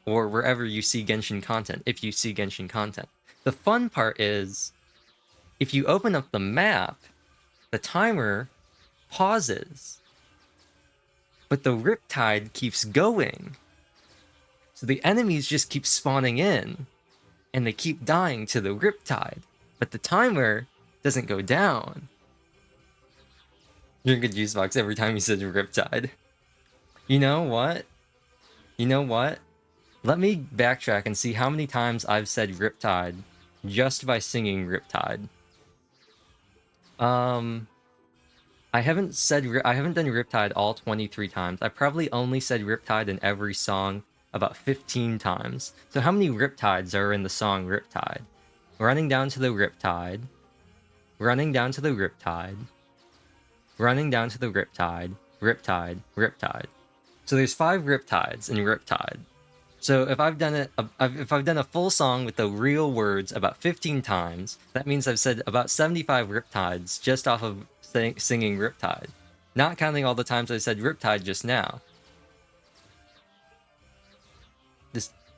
or wherever you see Genshin content, if you see Genshin content. The fun part is, if you open up the map, the timer pauses, but the Riptide keeps going. So the enemies just keep spawning in, and they keep dying to the Riptide, but the timer doesn't go down. Drink a juice box every time you said Riptide. You know what? You know what? Let me backtrack and see how many times I've said Riptide just by singing Riptide. I haven't done Riptide all 23 times. I probably only said Riptide in every song about 15 times. So how many Riptides are in the song Riptide? Running down to the Riptide. Running down to the Riptide. Running down to the Riptide. Riptide. Riptide. So there's 5 Riptides in Riptide. So if I've done a full song with the real words about 15 times, that means I've said about 75 Riptides just off of singing Riptide. Not counting all the times I said Riptide just now.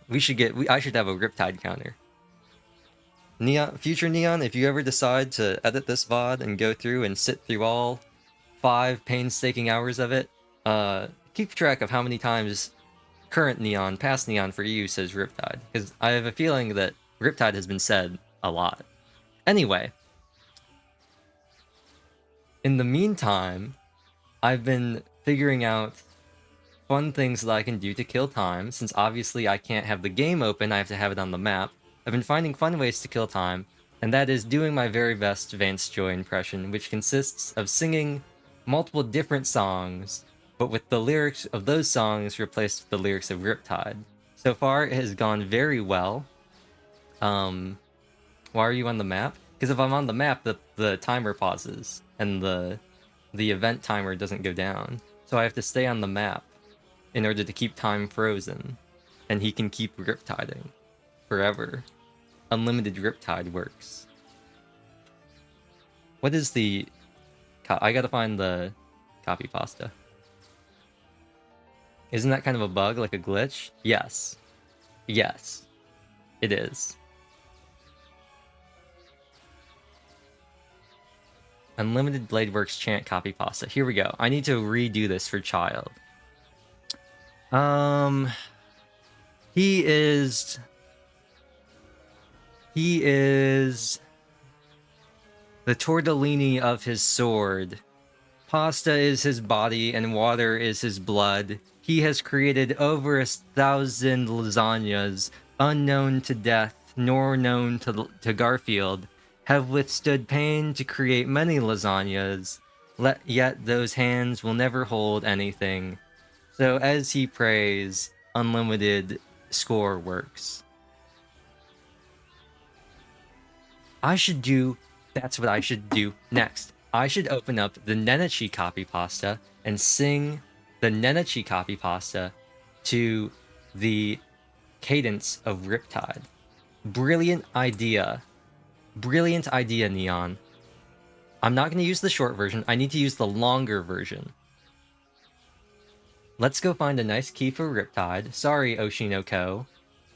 I should have a Riptide counter. Future Neon, if you ever decide to edit this VOD and go through and sit through all 5 painstaking hours of it, keep track of how many times current Neon, past Neon for you says Riptide, because I have a feeling that Riptide has been said a lot. Anyway, in the meantime, I've been figuring out fun things that I can do to kill time, since obviously I can't have the game open, I have to have it on the map. I've been finding fun ways to kill time, and that is doing my very best Vance Joy impression, which consists of singing multiple different songs, but with the lyrics of those songs replaced with the lyrics of Riptide. So far, it has gone very well. Why are you on the map? Because if I'm on the map, the timer pauses, and the event timer doesn't go down. So I have to stay on the map in order to keep time frozen, and he can keep Riptiding forever. Unlimited Riptide works. What is the... I gotta find the copy pasta. Isn't that kind of a bug, like a glitch? Yes. Yes. It is. Unlimited Bladeworks chant copy pasta. Here we go. I need to redo this for Child. He is the tortellini of his sword. Pasta is his body and water is his blood. He has created over 1,000 lasagnas, unknown to death, nor known to Garfield, have withstood pain to create many lasagnas, yet those hands will never hold anything. So as he prays, unlimited score works. That's what I should do next. I should open up the Nenechi copy pasta and sing the Nenechi copy pasta to the cadence of Riptide. Brilliant idea. Brilliant idea, Neon. I'm not going to use the short version. I need to use the longer version. Let's go find a nice key for Riptide. Sorry, Oshinoko.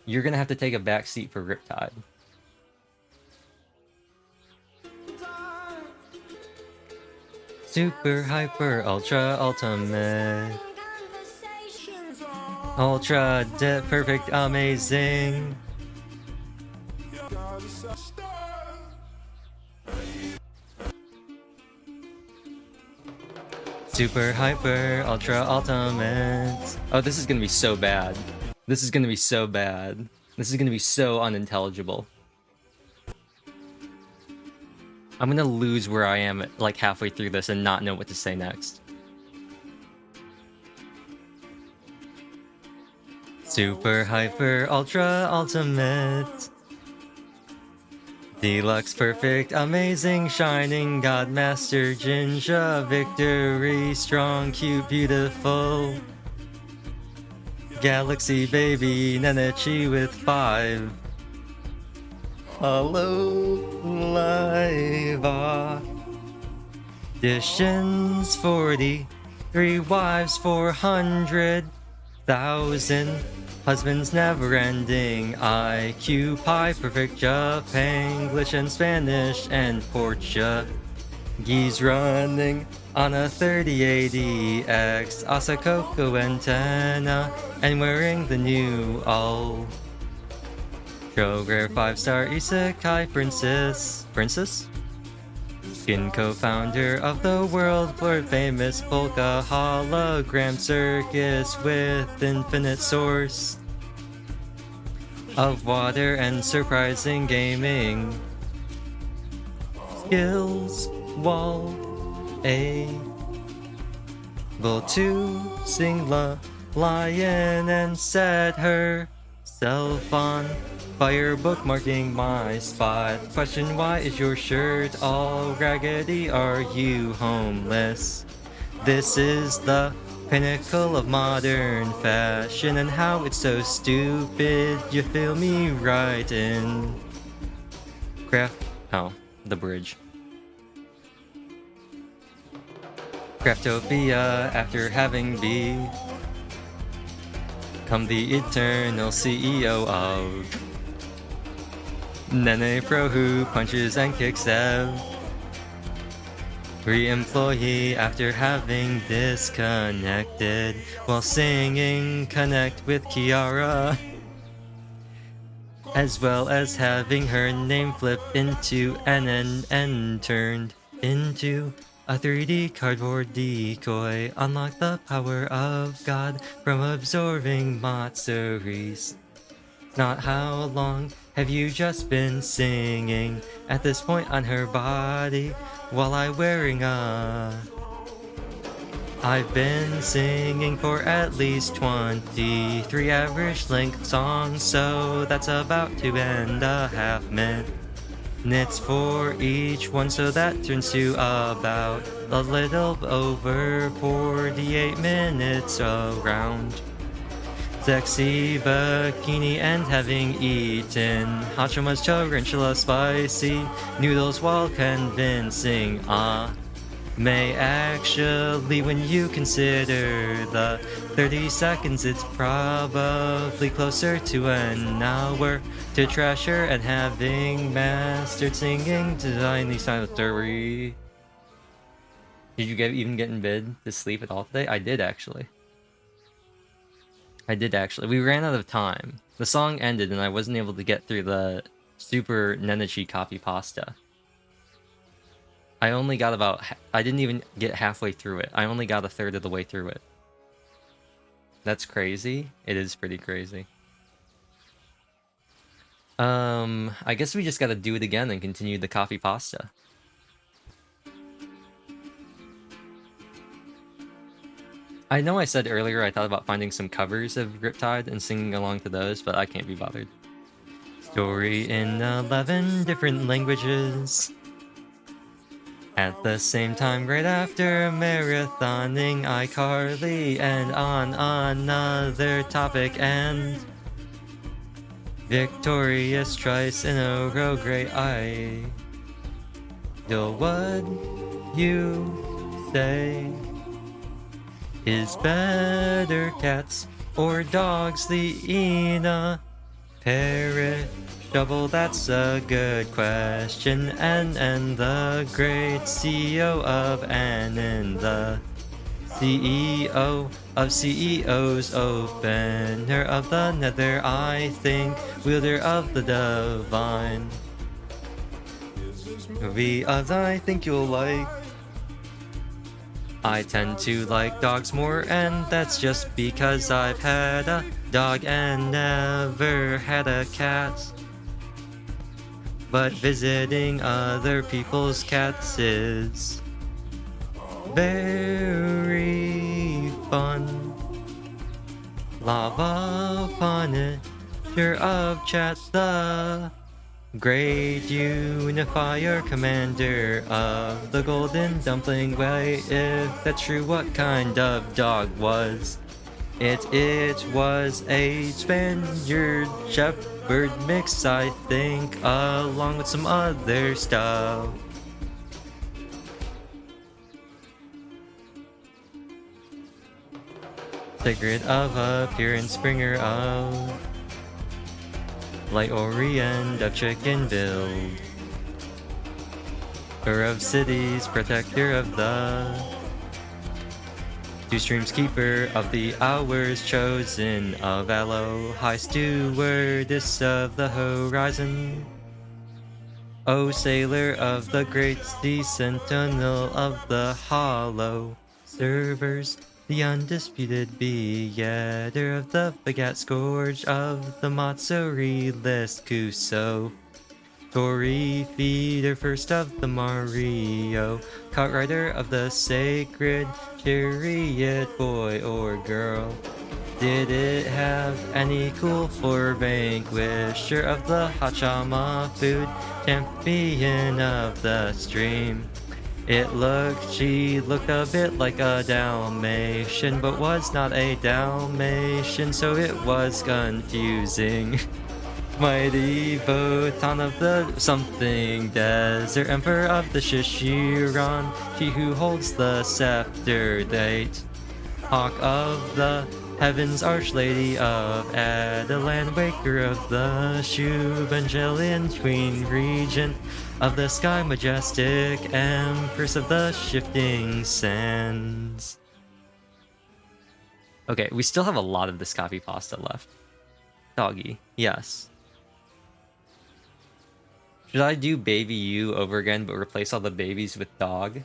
You're going to have to take a back seat for Riptide. Super, hyper, ultra, ultimate. Ultra, perfect, amazing. Super, hyper, ultra, ultimate. Oh, this is gonna be so bad. This is gonna be so bad. This is gonna be so unintelligible. I'm gonna lose where I am like halfway through this and not know what to say next. Super, hyper, ultra, ultimate. Deluxe, perfect, amazing, shining, Godmaster, Jinja, victory, strong, cute, beautiful. Galaxy baby, Nenechi with 5. Aloha. Additions 40. 3 wives 400. 1,000 husbands never ending. IQ, pi, perfect Japanglish and Spanish and Portuguese running on a 3080X Asakoko antenna and wearing the new all rare 5-star isekai princess? Skin co-founder of the world famous polka hologram circus with infinite source of water and surprising gaming skills. Wall able to sing La Lion and set herself on fire, bookmarking my spot. Question, why is your shirt all raggedy? Are you homeless? This is the pinnacle of modern fashion, and how it's so stupid. You feel me right in the bridge. Craftopia, after having become the eternal CEO of Nene Pro, who punches and kicks every employee after having disconnected while singing Connect with Kiara, as well as having her name flipped into NNN turned into a 3D cardboard decoy. Unlock the power of God from absorbing Matsuris. Not how long have you just been singing at this point on her body while I'm wearing I've been singing for at least 23 average length songs, so that's about 2.5 minutes for each one, so that turns to about a little over 48 minutes around. Sexy bikini and having eaten Hachima's tarantula spicy noodles while convincing may actually, when you consider the 30 seconds, it's probably closer to an hour to trash her and having mastered singing to Tiny Silent Story. Did you even get in bed to sleep at all today? I did actually. We ran out of time. The song ended and I wasn't able to get through the Super Nenechi copy pasta. I only got I didn't even get halfway through it. I only got a third of the way through it. That's crazy. It is pretty crazy. I guess we just gotta do it again and continue the copy pasta. I know I said earlier I thought about finding some covers of Riptide and singing along to those, but I can't be bothered. Story in 11 different languages. At the same time, right after marathoning iCarly and on another topic, and victorious twice in a row, great idol. What you say is better, cats or dogs? The Ina parrot double, that's a good question. And the great CEO of and the CEO of CEOs, opener of the nether, I think, wielder of the divine. Movie of I think you'll like. I tend to like dogs more, and that's just because I've had a dog and never had a cat. But visiting other people's cats is very fun. Lava Punisher of chat, the great unifier, commander of the golden dumpling way. If that's true, what kind of dog was it? It was a Spaniard Shepherd mix, I think, along with some other stuff. Sacred of appearance, bringer of light orient of chicken build. Of cities, protector of the two streams, keeper of the hours, chosen of Aloe, high stewardess of the horizon. O sailor of the great sea, sentinel of the hollow, servers, the undisputed begetter of the begat, scourge of the Matsuri list, Kuso. Tori feeder, first of the Mario, cart rider of the sacred chariot, boy or girl. Did it have any cool for vanquisher of the Hachama food, champion of the stream? She looked a bit like a Dalmatian, but was not a Dalmatian, so it was confusing. Mighty Votan of the something desert, emperor of the Shishiran, she who holds the scepter date. Hawk of the heavens, archlady of Adelan, waker of the Shubangelian, queen regent of the sky, majestic empress of the shifting sands. Okay, we still have a lot of this copy pasta left. Doggy, yes. Should I do Baby You over again, but replace all the babies with dog?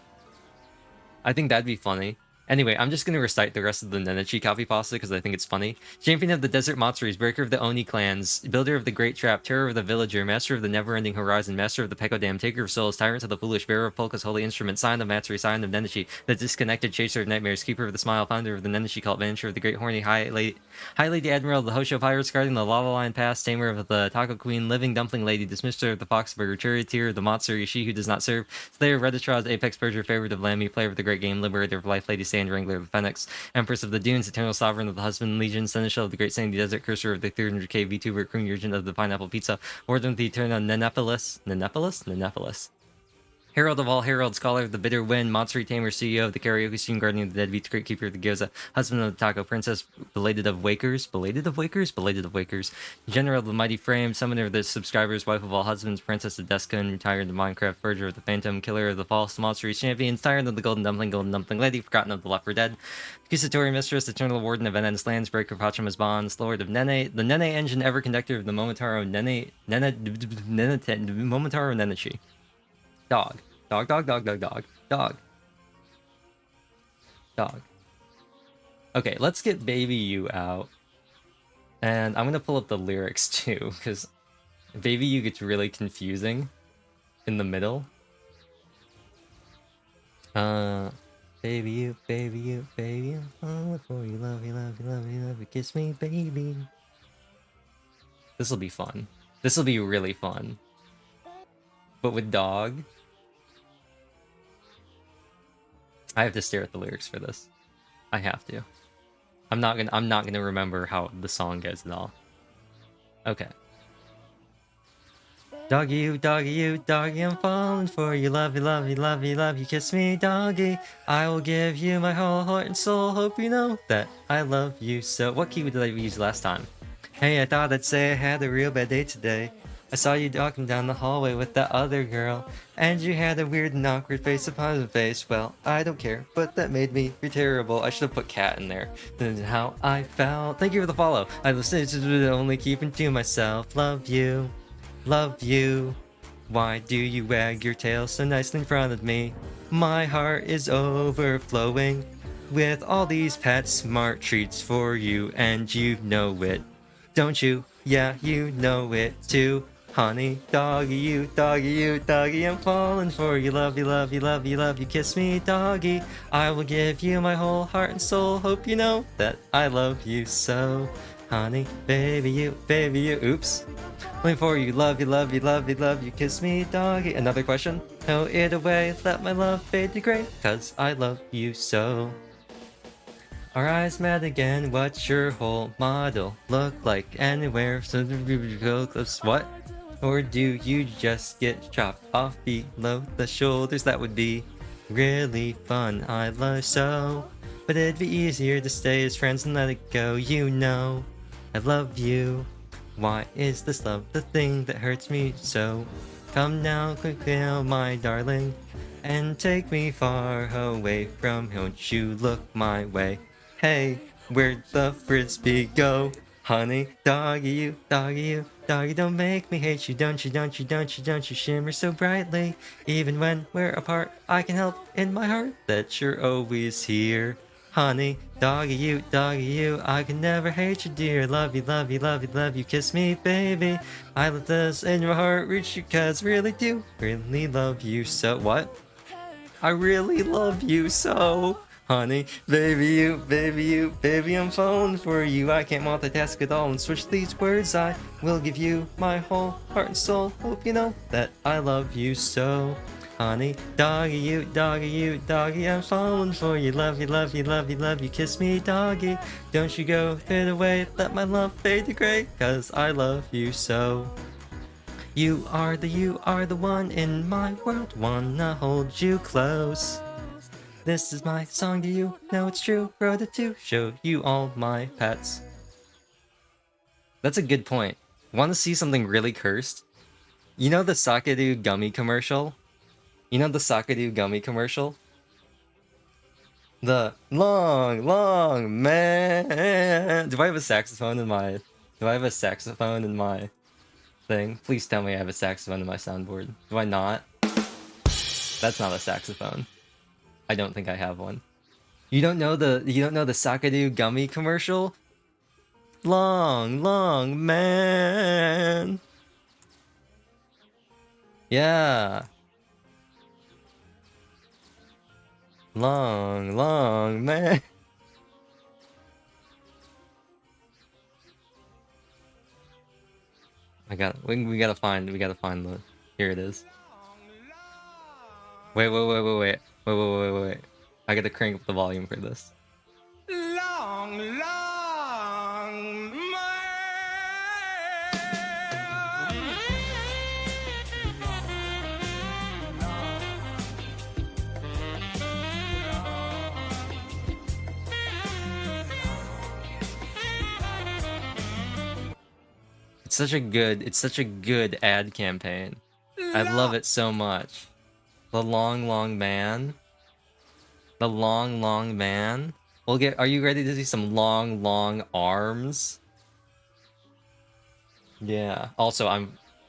I think that'd be funny. Anyway, I'm just going to recite the rest of the Nenechi copy pasta because I think it's funny. Champion of the Desert Matsuris, breaker of the Oni clans, builder of the Great Trap, terror of the villager, master of the never-ending horizon, master of the Peko Dam, taker of souls, tyrant of the foolish, bearer of Polka's holy instrument, sign of Matsuri, sign of Nenechi, the disconnected chaser of nightmares, keeper of the smile, founder of the Nenechi cult, vanisher of the great horny high lady admiral of the Hosho pirates, guarding the lava line pass, tamer of the Taco queen, living dumpling lady, dismisser of the Foxburger, charioteer of the Matsuri, she who does not serve, slayer of Reditraz, apex purger, favorite of Lammy, player of the great game, liberator of life, lady sand, wrangler of the Fenix, Empress of the Dunes, eternal sovereign of the husband legion, seneschal of the great sandy desert, cursor of the 300k VTuber, queen regent of the pineapple pizza, warden of the eternal Nenepolis. Herald of all heralds, scholar of the bitter wind, Matsuri tamer, CEO of the karaoke stream, guardian of the dead beats, great keeper of the gyoza, husband of the taco, princess, belated of wakers, general of the mighty frame, summoner of the subscribers, wife of all husbands, princess of Deskun, retired of Minecraft, verger of the phantom, killer of the false, Matsuri champions, tyrant of the golden dumpling lady, forgotten of the left for dead, Kusatori mistress, eternal warden of Enen's lands, breaker of Hachima's bonds, lord of Nene, the Nene engine, ever conductor of the Momotaro Momotaro Nenechi. Dog. Okay, let's get Baby You out. And I'm gonna pull up the lyrics too, because Baby You gets really confusing in the middle. Baby you, all for you, love you, kiss me, baby. This'll be fun. This'll be really fun. But with dog, I have to stare at the lyrics for this. I have to. I'm not gonna remember how the song goes at all. Okay. Doggy you, I'm falling for you, love you, kiss me, doggy. I will give you my whole heart and soul, hope you know that I love you so. What key did I use last time? Hey, I thought I'd say I had a real bad day today. I saw you walking down the hallway with that other girl, and you had a weird and awkward face upon the face. Well, I don't care, but that made me feel terrible. I should have put cat in there. This is how I felt. Thank you for the follow. I listened to only keeping to myself. Love you. Why do you wag your tail so nicely in front of me? My heart is overflowing with all these pet smart treats for you, and you know it. Don't you? Yeah, you know it too. Honey, doggy you, I'm falling for you, love you, kiss me, doggy. I will give you my whole heart and soul, hope you know that I love you so. Honey, baby you, oops. Waiting for you, love you, kiss me, doggy. Another question? Throw it away, let my love fade to gray, 'cause I love you so. Our eyes met again, what's your whole model look like anywhere? So what? Or do you just get chopped off below the shoulders? That would be really fun, I love so. but it'd be easier to stay as friends and let it go. You know, I love you. Why is this love the thing that hurts me so? Come now, quickly now, my darling, and take me far away from here. Won't you look my way? Hey, where'd the frisbee go? Honey, doggy, doggy, don't make me hate you. Don't you shimmer so brightly. Even when we're apart, I can help in my heart that you're always here. Honey, doggy, you, I can never hate you, dear. Love you, kiss me, baby. I let this in your heart reach you, cause really do, really love you so. What? I really love you so. Honey, baby, I'm falling for you. I can't multitask at all and switch these words. I will give you my whole heart and soul. Hope you know that I love you so. Honey, doggy, I'm falling for you. Love you, kiss me, doggy. Don't you go fade away, let my love fade to gray, cause I love you so. You are the one in my world, wanna hold you close. This is my song to you, know it's true, wrote it to show you all my pets. That's a good point. Want to see something really cursed? You know the Sakadu gummy commercial? The long man. Do I have a saxophone in my thing? Please tell me I have a saxophone in my soundboard. Do I not? That's not a saxophone. I don't think I have one. You don't know the Sakadu gummy commercial? Long man. Yeah. Long man. We gotta find the, here it is. Wait. I gotta crank up the volume for this. Long It's such a good ad campaign. I love it so much. The long man. The long man. Are you ready to see some long arms? Yeah. Also,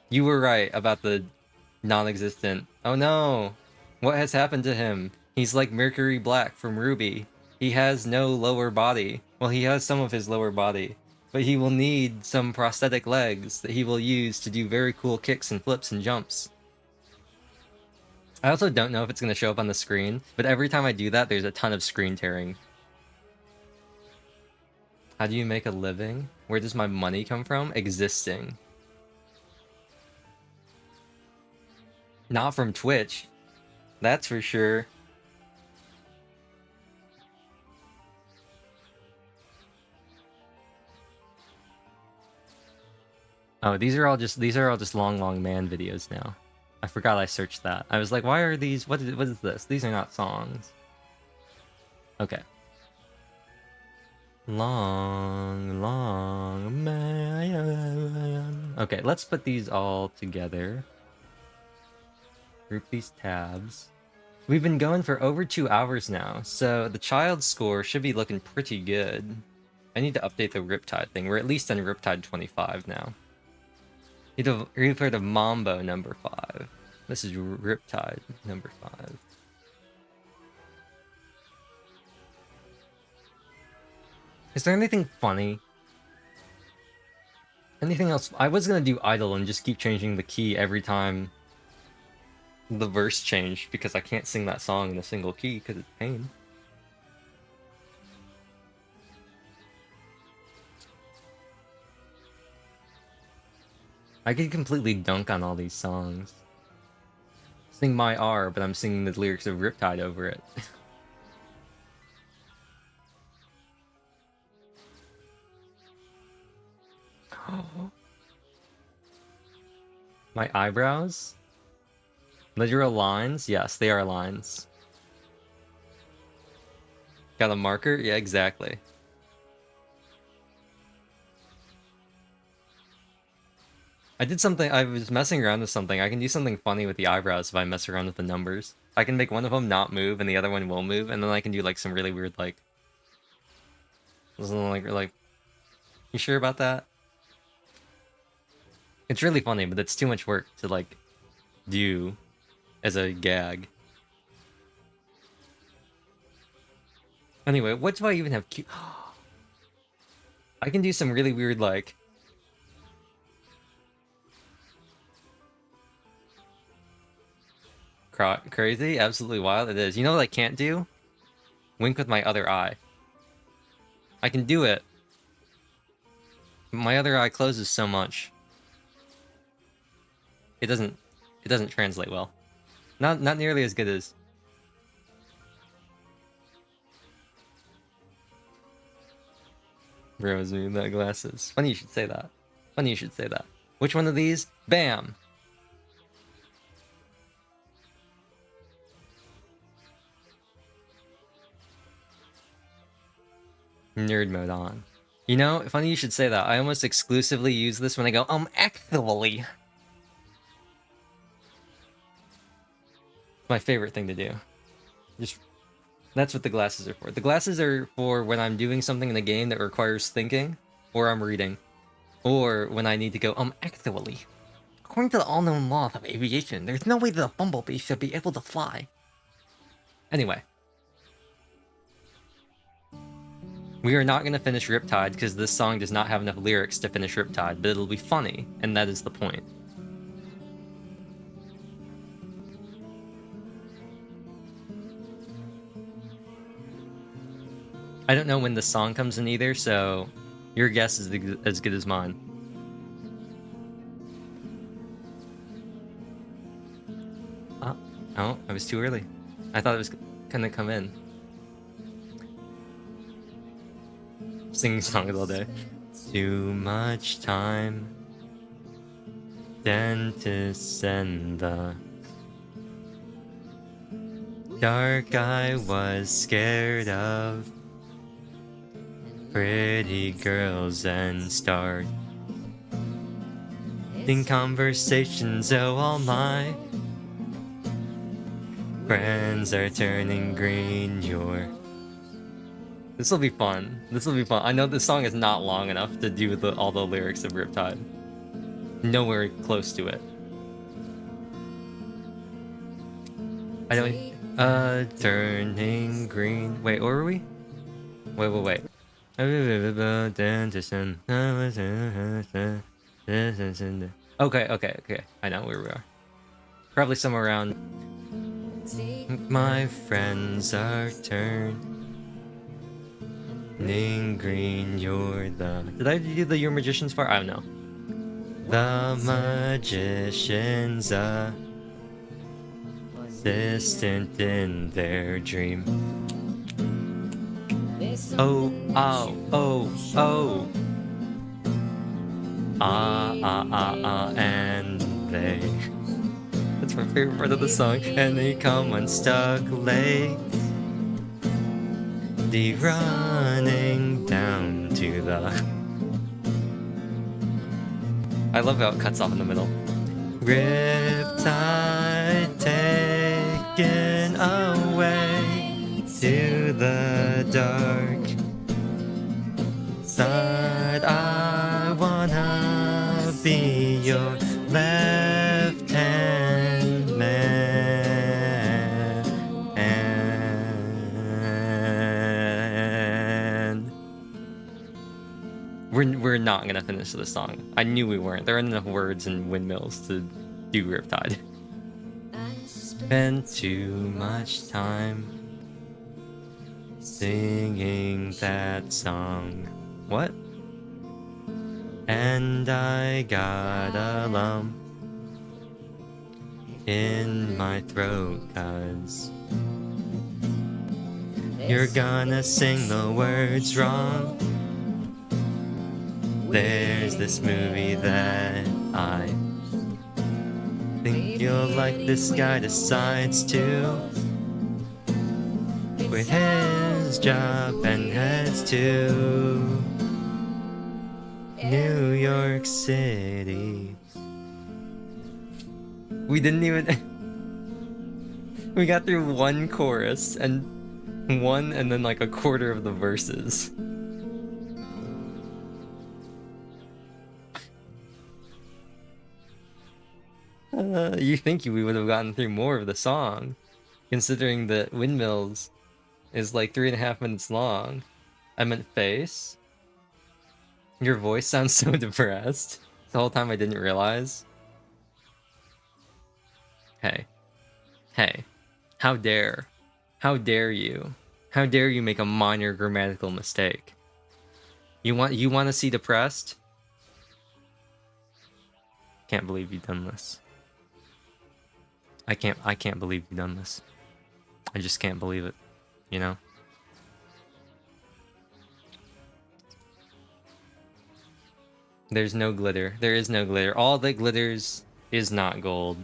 you were right about the non-existent. Oh no! What has happened to him? He's like Mercury Black from Ruby. He has no lower body. Well, he has some of his lower body, but he will need some prosthetic legs that he will use to do very cool kicks and flips and jumps. I also don't know if it's going to show up on the screen, but every time I do that, there's a ton of screen tearing. How do you make a living? Where does my money come from? Existing. Not from Twitch. That's for sure. Oh, these are all just long man videos now. I forgot I searched that. I was like, why are these? What is this? These are not songs. Okay. Long man. Okay, let's put these all together. Group these tabs. We've been going for over 2 hours now, so the child score should be looking pretty good. I need to update the Riptide thing. We're at least on Riptide 25 now. You've heard of Mambo number 5. This is Riptide number 5. Is there anything funny? Anything else? I was gonna do Idle and just keep changing the key every time the verse changed, because I can't sing that song in a single key because it's pain. I could completely dunk on all these songs. Sing My R, but I'm singing the lyrics of Riptide over it. My eyebrows? Literal lines? Yes, they are lines. Got a marker? Yeah, exactly. I did something, I was messing around with something. I can do something funny with the eyebrows if I mess around with the numbers. I can make one of them not move and the other one will move, and then I can do like some really weird like... Like, you sure about that? It's really funny, but it's too much work to like do as a gag. Anyway, what do I even have cute? I can do some really weird like... Crazy? Absolutely wild? It is. You know what I can't do? Wink with my other eye. I can do it. My other eye closes so much. It doesn't translate well. Not nearly as good as... Rose me that glasses. Funny you should say that. Funny you should say that. Which one of these? Bam! Nerd mode on. You know, funny you should say that. I almost exclusively use this when I go, actually. My favorite thing to do. Just... That's what the glasses are for. The glasses are for when I'm doing something in the game that requires thinking, or I'm reading, or when I need to go, actually. According to the all-known laws of aviation, there's no way that a bumblebee should be able to fly. Anyway. We are not going to finish Riptide because this song does not have enough lyrics to finish Riptide, but it'll be funny, and that is the point. I don't know when the song comes in either, so your guess is as good as mine. Oh, I was too early. I thought it was gonna come in. Singing songs all day. Too much time. Dentists and the dark I was scared of. Pretty girls and start in conversations. Oh, all my friends are turning green. This will be fun. This will be fun. I know this song is not long enough to do all the lyrics of Riptide. Nowhere close to it. I don't... turning green. Wait, where were we? Wait. Okay. I know where we are. Probably somewhere around... My friends are turning green, you're the... Did I do the Your Magician's part? I don't know. The magician's assistant in their dream. Oh. And they... That's my favorite part of the song. And they come unstuck late. The running down to the... I love how it cuts off in the middle. Riptide taken away to the dark side. I wanna be your left hand man. And we're not gonna finish this song. I knew we weren't. There aren't enough words and windmills to do Riptide. Spent too much time singing that song. What? And I got a lump in my throat 'cause you're gonna sing the words wrong. There's this movie that I think you'll like. This guy decides to quit his His job and heads to New York City. We didn't even... We got through one chorus and then like a quarter of the verses. You think we would have gotten through more of the song, considering that Windmills is like 3.5 minutes long. I meant face. Your voice sounds so depressed. The whole time I didn't realize. Hey. Hey. How dare? How dare you? How dare you make a minor grammatical mistake? You want to see depressed? Can't believe you've done this. I can't believe you've done this. I just can't believe it, you know? There's no glitter. There is no glitter. All that glitters is not gold.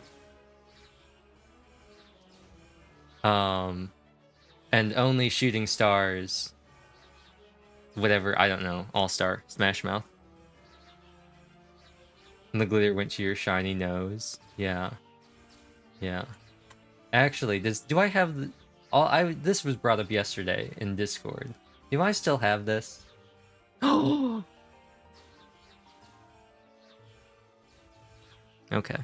And only shooting stars. Whatever, I don't know. All-Star, Smash Mouth. And the glitter went to your shiny nose. Yeah. Yeah. Actually, do I have the... this was brought up yesterday in Discord. Do I still have this? Oh! Okay.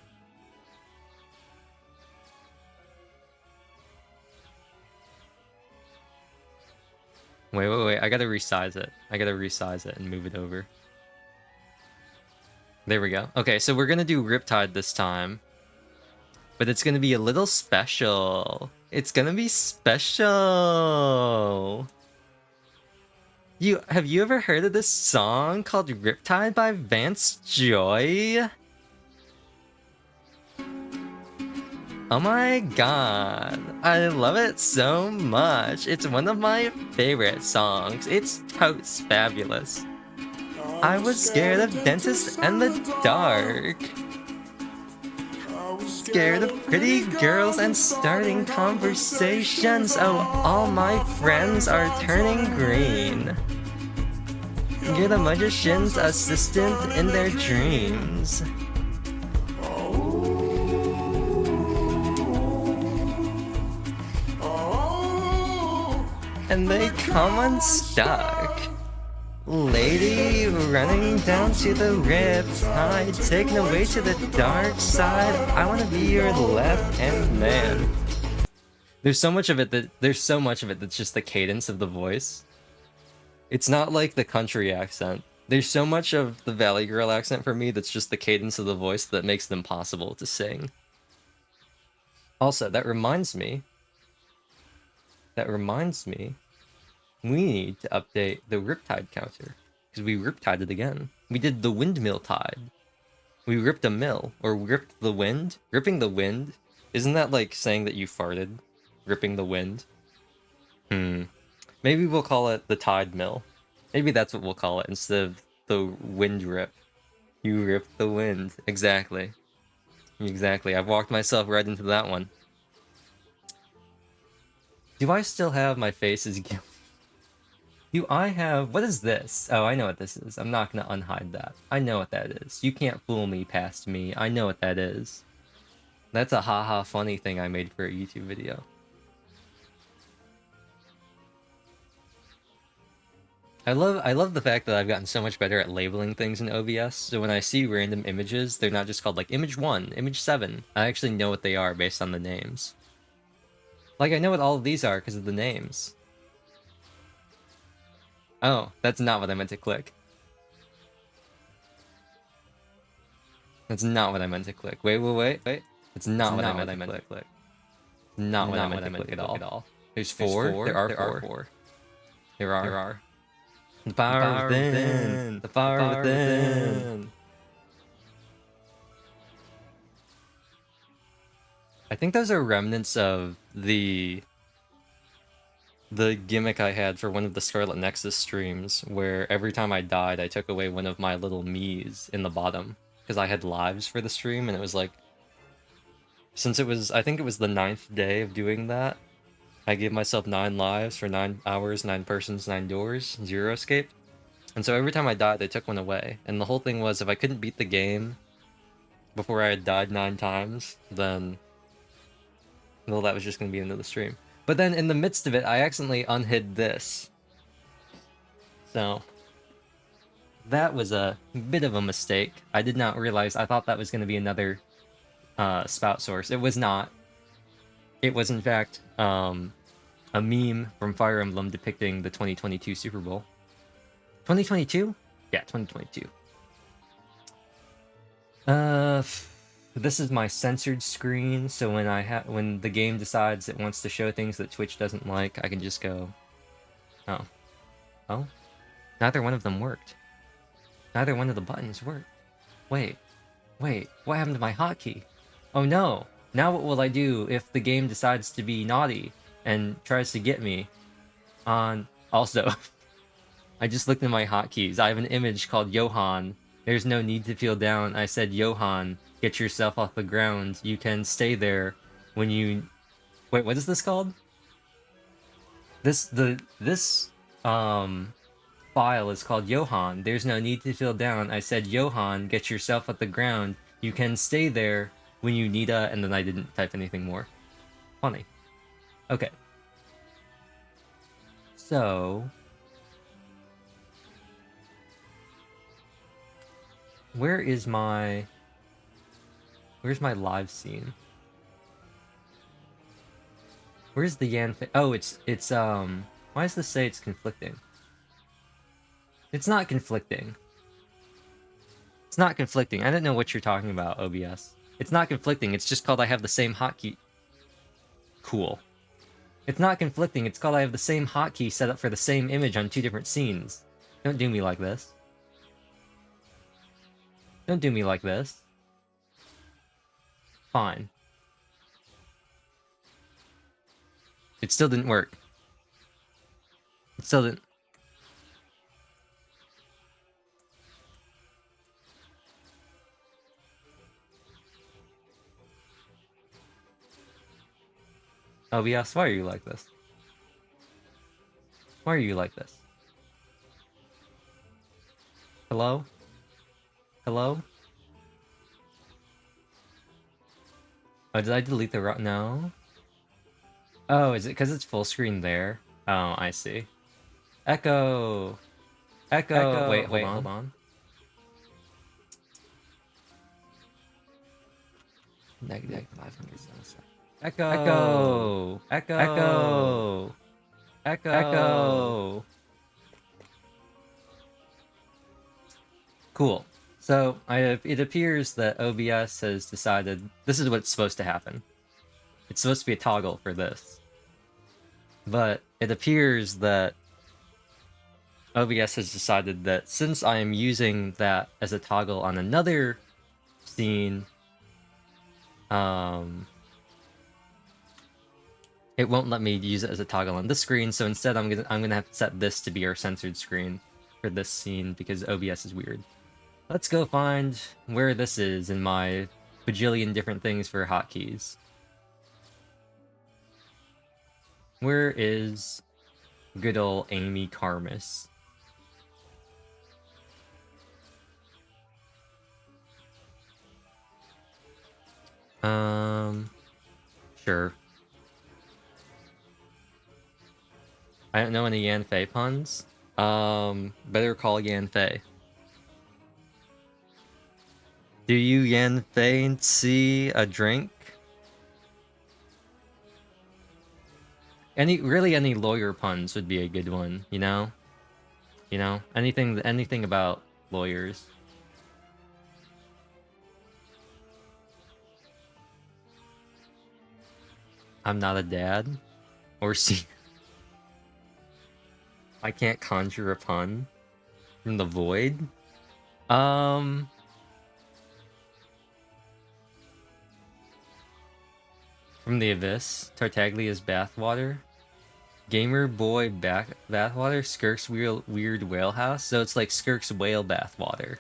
Wait. I gotta resize it. I gotta resize it and move it over. There we go. Okay, so we're gonna do Riptide this time. But it's gonna be a little special. It's gonna be special. Have you ever heard of this song called Riptide by Vance Joy? Oh my god, I love it so much. It's one of my favorite songs. It's totes fabulous. I was scared of dentists and the dark. Scared of pretty girls and starting conversations. Oh, all my friends are turning green. You're the magician's assistant in their dreams. And they come unstuck. Lady running down to the riptide, taken away to the dark side. I want to be your left-hand man. There's so much of it that's just the cadence of the voice. It's not like the country accent. There's so much of the Valley Girl accent for me that's just the cadence of the voice that makes it impossible to sing. Also, that reminds me, we need to update the Riptide counter, because we Riptided again. We did the Windmill Tide. We ripped a mill, or ripped the wind. Ripping the wind? Isn't that like saying that you farted? Ripping the wind? Maybe we'll call it the Tide Mill. Maybe that's what we'll call it, instead of the wind rip. You ripped the wind. Exactly. Exactly. I've walked myself right into that one. Do I still have my face as guilty? Do I have... What is this? Oh, I know what this is. I'm not gonna unhide that. I know what that is. You can't fool me past me. I know what that is. That's a haha funny thing I made for a YouTube video. I love the fact that I've gotten so much better at labeling things in OBS, so when I see random images, they're not just called like image 1, image 7. I actually know what they are based on the names. Like I know what all of these are because of the names. Oh, that's not what I meant to click. That's not what I meant to click. Wait. It's not what I meant to click. Not what I meant to click at all. There's 4? There are 4. There are. The power within! The power within! I think those are remnants of the gimmick I had for one of the Scarlet Nexus streams, where every time I died, I took away one of my little me's in the bottom, because I had lives for the stream, and it was like, since it was, I think it was the 9th day of doing that, I gave myself 9 lives for 9 hours, 9 persons, 9 doors, 0 escape. And so every time I died, they took one away. And the whole thing was, if I couldn't beat the game before I had died 9 times, then... well, that was just going to be the end of the stream. But then in the midst of it, I accidentally unhid this. So... that was a bit of a mistake. I did not realize, I thought that was going to be another spout source. It was not. It was in fact a meme from Fire Emblem depicting the 2022 Super Bowl. 2022? Yeah, 2022. This is my censored screen, so when the game decides it wants to show things that Twitch doesn't like, I can just go, oh. Oh? Neither one of them worked. Neither one of the buttons worked. Wait, what happened to my hotkey? Oh no! Now what will I do if the game decides to be naughty and tries to get me on... Also, I just looked at my hotkeys. I have an image called Johan. There's no need to feel down. I said, Johan, get yourself off the ground. You can stay there when you... Wait, what is this called? This file is called Johan. There's no need to feel down. I said, Johan, get yourself off the ground. You can stay there when you need a... And then I didn't type anything more. Funny. Okay. So... where's my live scene? Where's the Yan... oh, it's why does this say it's conflicting? It's not conflicting. It's not conflicting. I don't know what you're talking about, OBS. It's not conflicting. It's just called I have the same hotkey. Cool. It's not conflicting. It's called I have the same hotkey set up for the same image on 2 different scenes. Don't do me like this. Don't do me like this. Fine. It still didn't work. It still didn't... OBS, why are you like this? Why are you like this? Hello? Hello? Oh, did I delete the route? No. Oh, is it because it's full screen there? Oh, I see. Echo! Echo! Wait, hold on. Negative 577. Echo! Echo! Echo! Echo! Echo! Cool. So, it appears that OBS has decided this is what's supposed to happen. It's supposed to be a toggle for this. But it appears that OBS has decided that since I am using that as a toggle on another scene, it won't let me use it as a toggle on this screen, so instead I'm gonna have to set this to be our censored screen for this scene because OBS is weird. Let's go find where this is in my bajillion different things for hotkeys. Where is good old Amy Carmus? Sure. I don't know any Yan Fei puns. Better call Yan Fei. Do you Yan Fei see a drink? Any lawyer puns would be a good one, you know? You know? Anything about lawyers. I'm not a dad. Or see... I can't conjure a pun from the void. From the abyss, Tartaglia's bathwater. Gamer boy bathwater, Skirk's weird whale house. So it's like Skirk's whale bathwater.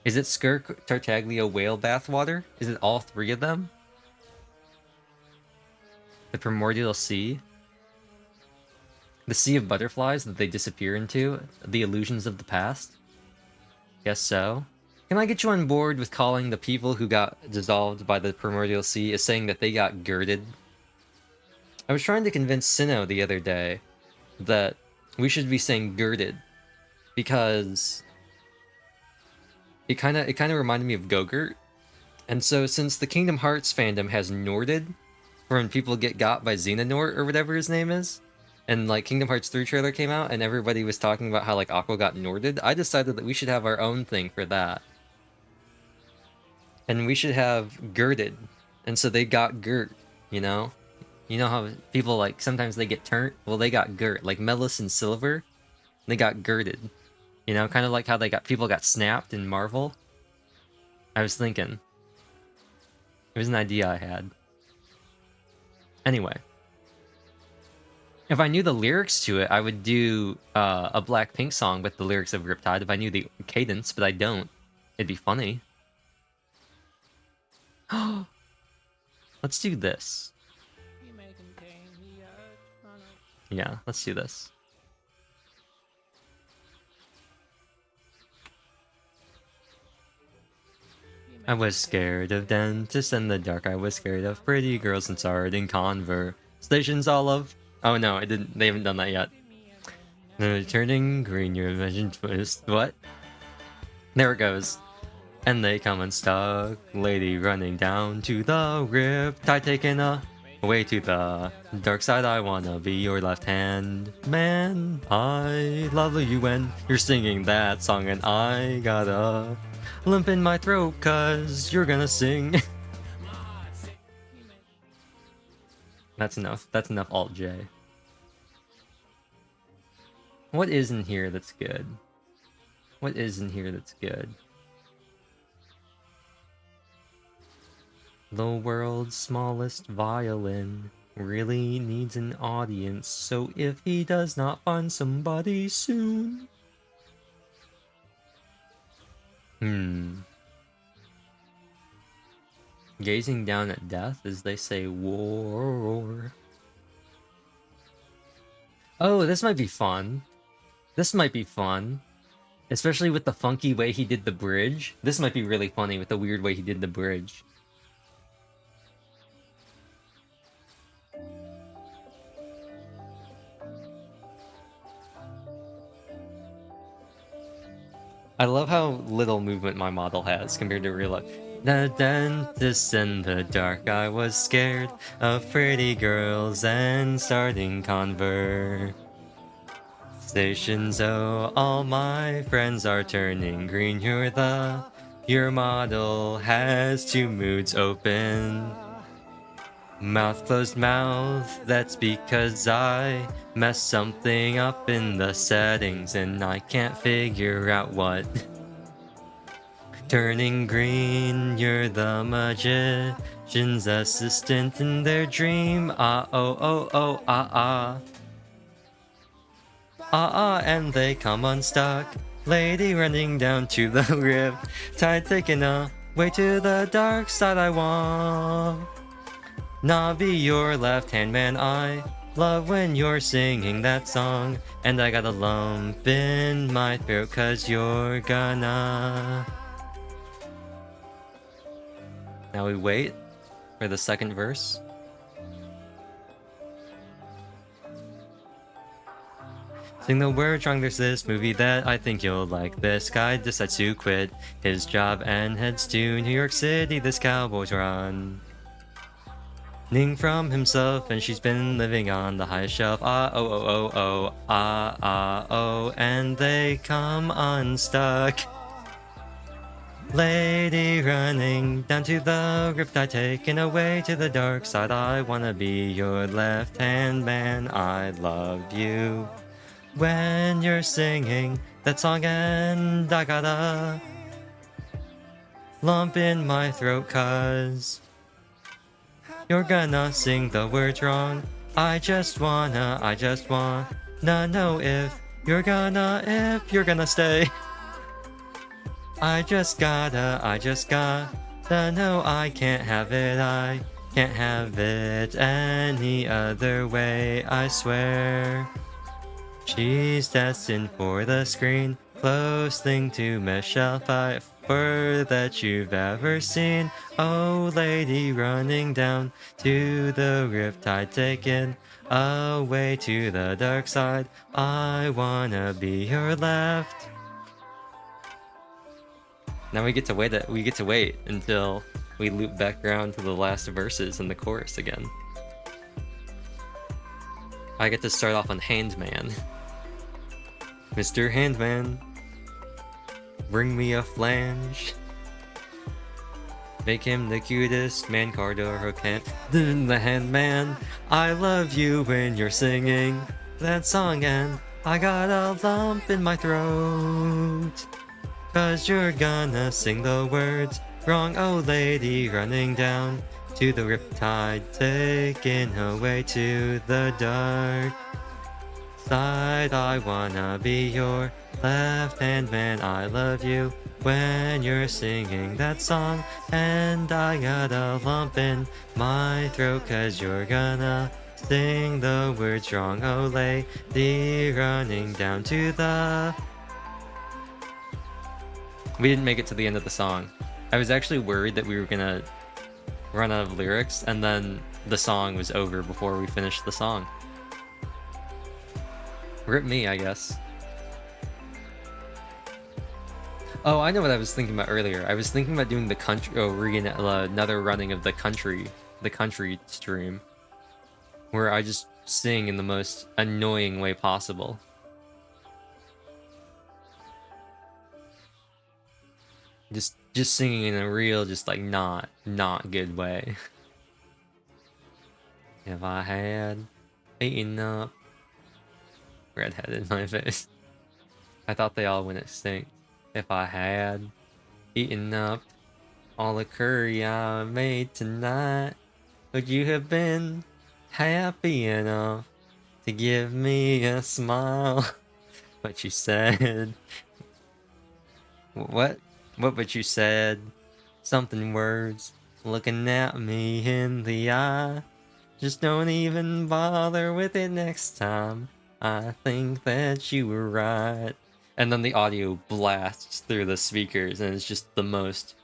Is it Skirk, Tartaglia, whale bathwater? Is it all 3 of them? The primordial sea. The sea of butterflies that they disappear into. The illusions of the past. Guess so. Can I get you on board with calling the people who got dissolved by the primordial sea as saying that they got girded? I was trying to convince Sinnoh the other day that we should be saying girded because it kind of reminded me of Go-Gurt. And so since the Kingdom Hearts fandom has Norded, for when people get got by Xehanort or whatever his name is, and like Kingdom Hearts 3 trailer came out and everybody was talking about how like Aqua got Norded, I decided that we should have our own thing for that. And we should have girded. And so they got girt, you know? You know how people like sometimes they get turned? Well, they got girt. Like Melis and Silver, they got girded. You know, kind of like how people got snapped in Marvel. I was thinking. It was an idea I had. Anyway. If I knew the lyrics to it, I would do a Blackpink song with the lyrics of Riptide if I knew the cadence, but I don't. It'd be funny. Let's do this. Yeah, let's do this. I was scared of dentists in the dark. I was scared of pretty girls and starting conversations all of... Oh no, it didn't. They haven't done that yet. Turning green, your vision twist. What? There it goes. And they come unstuck. Lady running down to the riptide, taking a way to the dark side. I wanna be your left hand man. I love you when you're singing that song, and I got a lump in my throat cause you're gonna sing. That's enough. That's enough Alt J. What is in here that's good? What is in here that's good? The world's smallest violin really needs an audience, so if he does not find somebody soon... Gazing down at death as they say war. Oh, this might be fun. This might be fun. Especially with the funky way he did the bridge. This might be really funny with the weird way he did the bridge. I love how little movement my model has compared to real life. The dentist in the dark, I was scared of pretty girls and starting conversations. Oh, all my friends are turning green. Your model has two moods open. Mouth closed mouth, that's because I messed something up in the settings and I can't figure out what. Turning green, you're the magician's assistant in their dream. Ah, oh, oh, oh, ah, ah. Ah, ah, and they come unstuck. Lady running down to the riptide, taking a way to the dark side. I want not be your left-hand man. I love when you're singing that song, and I got a lump in my throat cause you're gonna... Now we wait for the second verse. Sing the word wrong, there's this movie that I think you'll like. This guy decides to quit his job and heads to New York City. This cowboy's run ning from himself, and she's been living on the highest shelf. Ah, oh, oh, oh, oh, ah, ah, oh, and they come unstuck. Lady running down to the riptide, taken away to the dark side. I wanna be your left-hand man. I love you when you're singing that song, and I got a lump in my throat cause you're gonna sing the words wrong. I just wanna know if you're gonna stay. I just gotta know I can't have it. I Can't have it any other way, I swear. She's destined for the screen, close thing to Michelle Pfeiffer that you've ever seen. Oh, lady running down to the riptide, taken away to the dark side. I wanna be your left. Now we get to wait until we loop back around to the last verses and the chorus again. I get to start off on Handman. Mr. Handman, bring me a flange. Make him the cutest man card or can. The Handman, I love you when you're singing that song and I got a lump in my throat. 'Cause you're gonna sing the words wrong, oh lady running down to the riptide, taken away to the dark side. I wanna be your left-hand man, I love you when you're singing that song and I got a lump in my throat 'cause you're gonna sing the words wrong, oh lady running down to the... We didn't make it to the end of the song. I was actually worried that we were gonna run out of lyrics and then the song was over before we finished the song. Rip me, I guess. Oh, I know what I was thinking about earlier. I was thinking about doing the country, another running of the country stream, where I just sing in the most annoying way possible. Just singing in a real, just like not good way. If I had eaten up redhead in my face. I thought they all went extinct. If I had eaten up all the curry I made tonight, would you have been happy enough to give me a smile? But you said... What? But you said something words looking at me in the eye. Just don't even bother with it next time. I think that you were right. And then the audio blasts through the speakers and it's just the most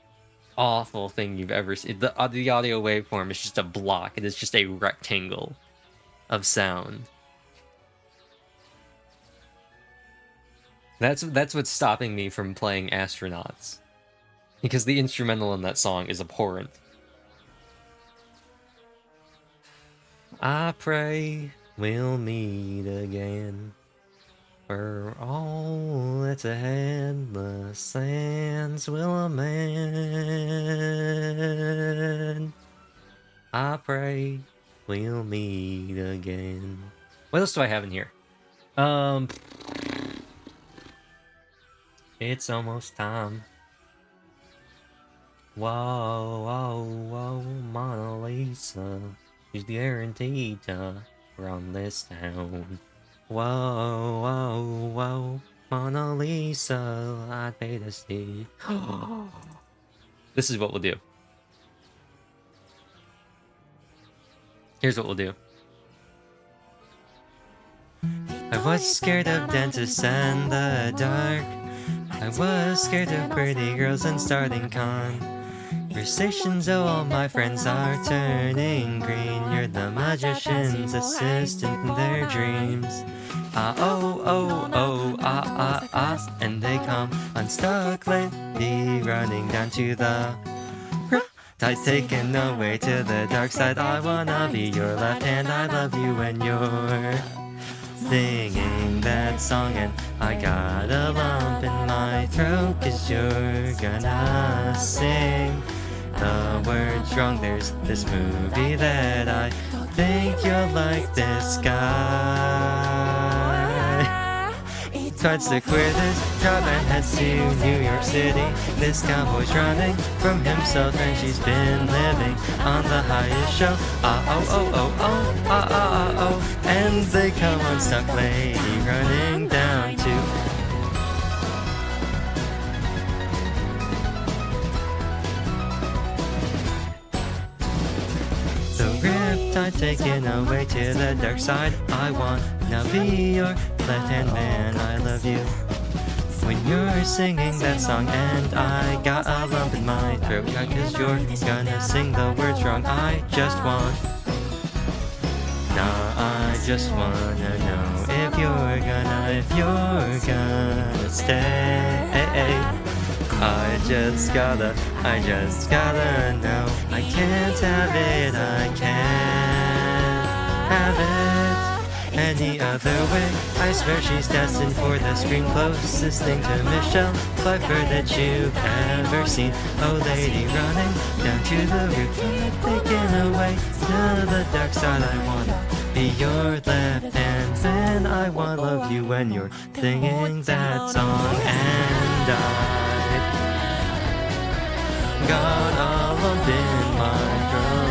awful thing you've ever seen. The audio waveform is just a block. It is just a rectangle of sound. That's what's stopping me from playing Astronauts. Because the instrumental in that song is abhorrent. I pray we'll meet again. For all that's ahead, the sands will amend. I pray we'll meet again. What else do I have in here? It's almost time. Whoa, whoa, whoa, Mona Lisa. She's guaranteed to run this town. Whoa, whoa, whoa, Mona Lisa, I'd pay to see. This is what we'll do. Here's what we'll do. I was scared of dentists and the dark. I was scared of pretty girls and starting conversations. Oh, all my friends are turning green. You're the magician's assistant in their dreams. And they come unstuck lady running down to the tide, taken away to the dark side. I wanna be your left hand, I love you when you're singing that song and I got a lump in my throat 'cause you're gonna sing the words wrong. There's this movie that I think you'll like, this guy tries to queer this job and heads to New York City. This cowboy's running from himself and she's been living on the highest show. And they come unstuck lady running down to taken away to the dark side. I wanna be your left-hand man, I love you. When you're singing that song and I got a lump in my throat, cause you're gonna sing the words wrong. I just wanna know if you're gonna stay. I just gotta know. I can't have it, I can't have it any other way. I swear she's destined for the screen closest thing to Michelle Pfeiffer that you've ever seen. Oh lady, running down to the roof, taken away to the dark side. I wanna be your left hand man. I wanna love you when you're singing that song. And I got a lump in my throat.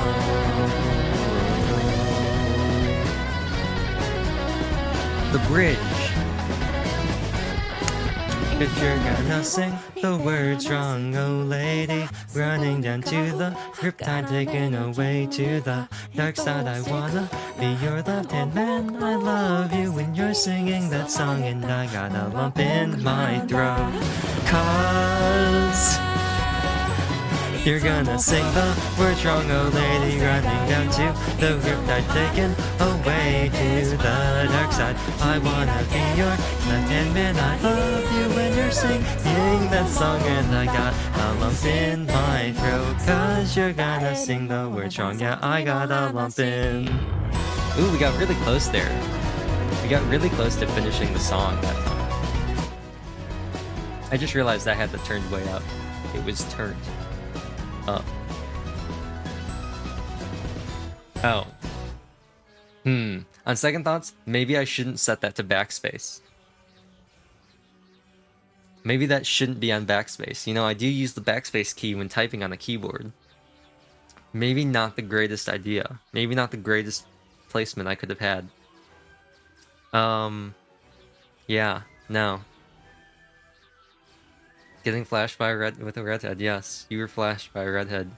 The bridge. If you're gonna sing the words wrong, oh lady, running down to the riptide, taken away to the dark side. I wanna be your left-hand man. I love you when you're singing that song, and I got a lump in my throat. Cause you're gonna sing the words wrong, oh lady, running down to the riptide, taken away to the dark side. I wanna be your left-hand man. I love you when you're singing that song, and I got a lump in my throat. Cause you're gonna sing the words wrong. Yeah, I got a lump in. Ooh, we got really close there. We got really close to finishing the song that time. I just realized I had the turned way up. It was turned up. Oh. On second thoughts, maybe I shouldn't set that to backspace. Maybe that shouldn't be on backspace. You know, I do use the backspace key when typing on a keyboard. Maybe not the greatest idea. Maybe not the greatest placement I could have had. Yeah, no. Getting flashed by a redhead, yes. You were flashed by a redhead.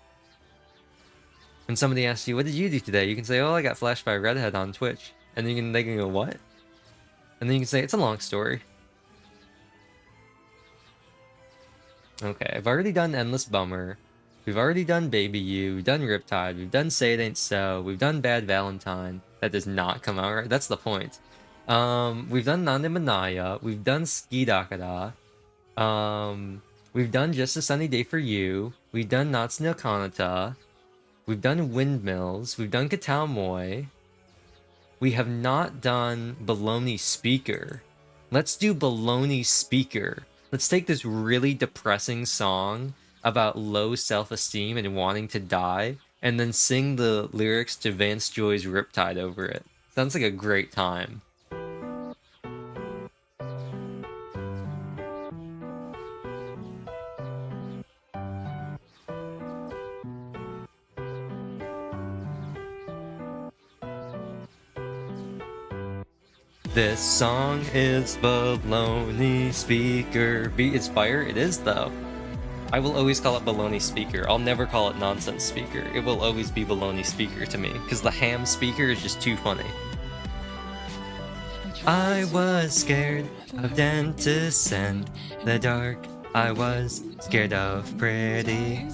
When somebody asks you, what did you do today? You can say, oh, I got flashed by a redhead on Twitch. And then they can go, what? And then you can say, it's a long story. Okay, I've already done Endless Bummer. We've already done Baby You. We've done Riptide. We've done Say It Ain't So. We've done Bad Valentine. That does not come out right. That's the point. We've done Nande Manaya. We've done Ski Dakara. We've done Just a Sunny Day for You. We've done Natsu no Kanata. We've done Windmills. We've done Katao Moi. We have not done Baloney Speaker. Let's do Baloney Speaker. Let's take this really depressing song about low self-esteem and wanting to die, and then sing the lyrics to Vance Joy's Riptide over it. Sounds like a great time. This song is Baloney Speaker. It's fire? It is, though. I will always call it Baloney Speaker. I'll never call it Nonsense Speaker. It will always be Baloney Speaker to me, because the ham speaker is just too funny. I was scared of dentists and the dark. I was scared of pretty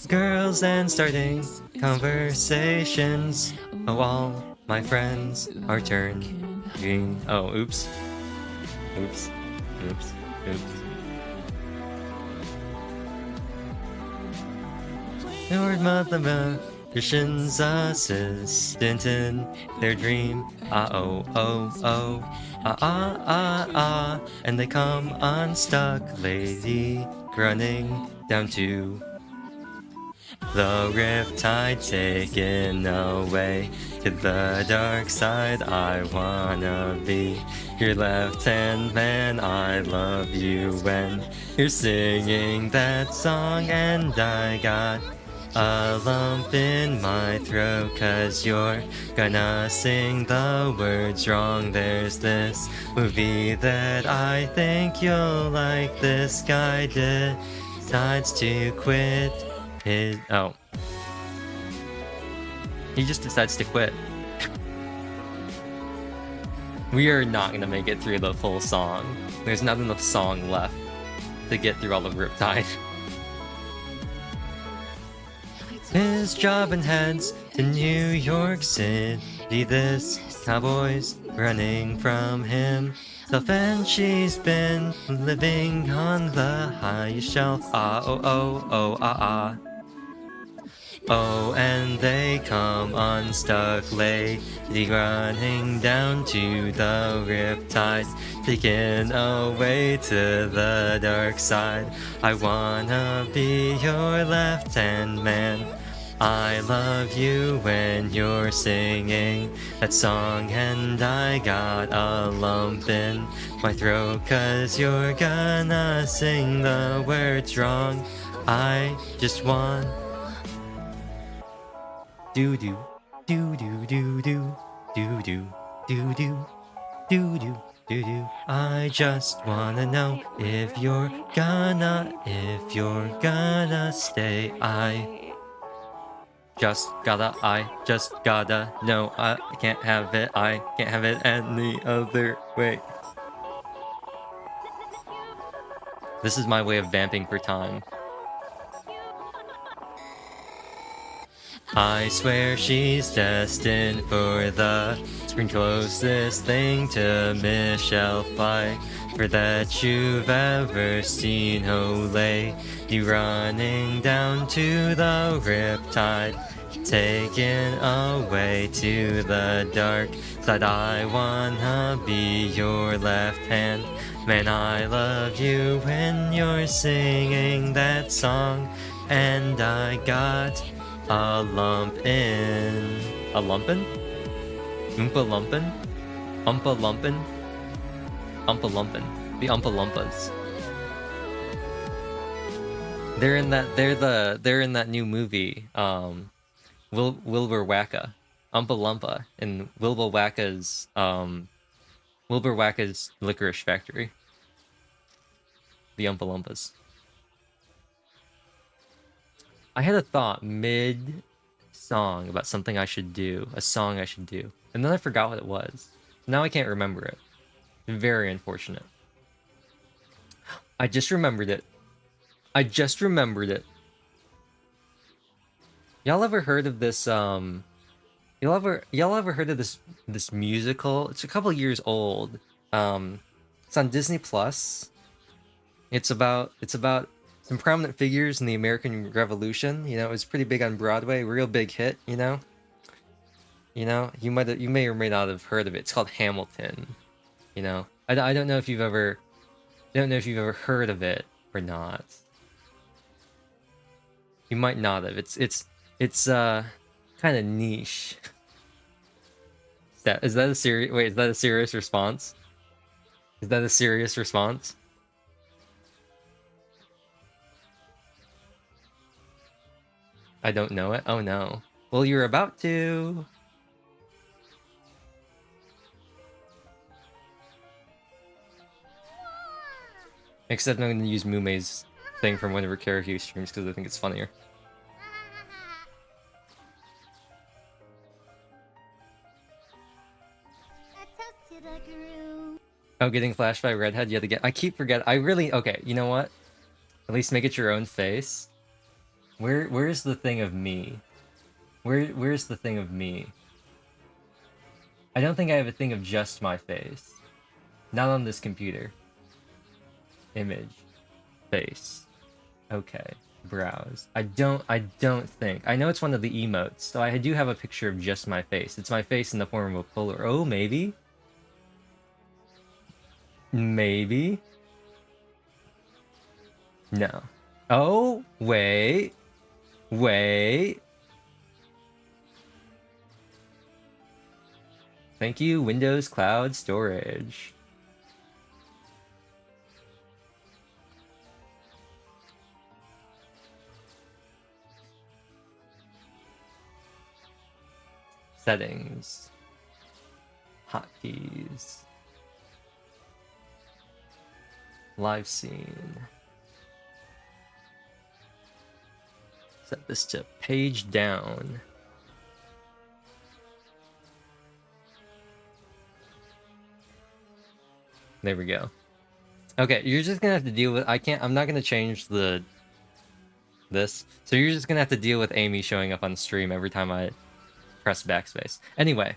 girls and starting conversations. Oh, all my friends are turned green. Oh, oops. Oops. Oops. Oops. Your mother, Christian's assistant in their dream. And they come unstuck, lazy, running down to the riptide, taken away to the dark side. I wanna be your left-hand man. I love you when you're singing that song, and I got a lump in my throat, cause you're gonna sing the words wrong. There's this movie that I think you'll like. This guy decides to quit his... Oh. He just decides to quit. We are not gonna make it through the full song. There's not enough song left to get through all of Riptide. His job heads to New York City. This cowboy's running from him. And she's been living on the highest shelf. Ah, oh, oh, oh, ah, ah. Oh, and they come unstuck lady running down to the riptide, taken away to the dark side. I wanna be your left-hand man. I love you when you're singing that song, and I got a lump in my throat 'cause you're gonna sing the words wrong. I just want do do do do do do do do do do do do do do. I just wanna know if you're gonna stay. I just gotta know. I can't have it. I can't have it any other way. This is my way of vamping for time. I swear she's destined for the screen closest thing to Michelle Pfeiffer that you've ever seen. Oh, lady running down to the riptide, taken away to the dark side. I wanna be your left hand man. I love you when you're singing that song, and I got a lump in. A lumpin'? Oompa lumpin'? Umpa lumpin'? Umpa lumpin'. The Umpa Lumpas. They're in that new movie, Wilbur Wacka. Umpa Lumpa in Wilbur Wacka's Licorice Factory. The Umpa Lumpas. I had a thought mid-song about something I should do, a song I should do, and then I forgot what it was. Now I can't remember it. Very unfortunate. I just remembered it. Y'all ever heard of this, y'all ever heard of this musical? It's a couple years old. It's on Disney Plus. It's about some prominent figures in the American Revolution. You know, it was pretty big on Broadway, real big hit, you know? You may or may not have heard of it. It's called Hamilton. You know? I don't know if you've ever heard of it or not. You might not have. It's kind of niche. Is that a serious wait, is that a serious response? Is that a serious response? I don't know it. Oh no. Well, you're about to. Except I'm going to use Mume's thing from one of her karaoke streams because I think it's funnier. Oh, getting flashed by Redhead yet again. I keep forgetting. I really... Okay, you know what? At least make it your own face. Where's the thing of me? Where's the thing of me? I don't think I have a thing of just my face. Not on this computer. Image. Face. Okay. Browse. I don't think. I know it's one of the emotes, so I do have a picture of just my face. It's my face in the form of a Polaroid. Oh, maybe? Maybe? No. Oh, wait. Wait. Thank you, Windows Cloud Storage. Settings. Hotkeys. Live scene. Set this to page down. There we go. Okay, you're just gonna have to deal with. I'm not gonna change this. So you're just gonna have to deal with Amy showing up on stream every time I press backspace. Anyway.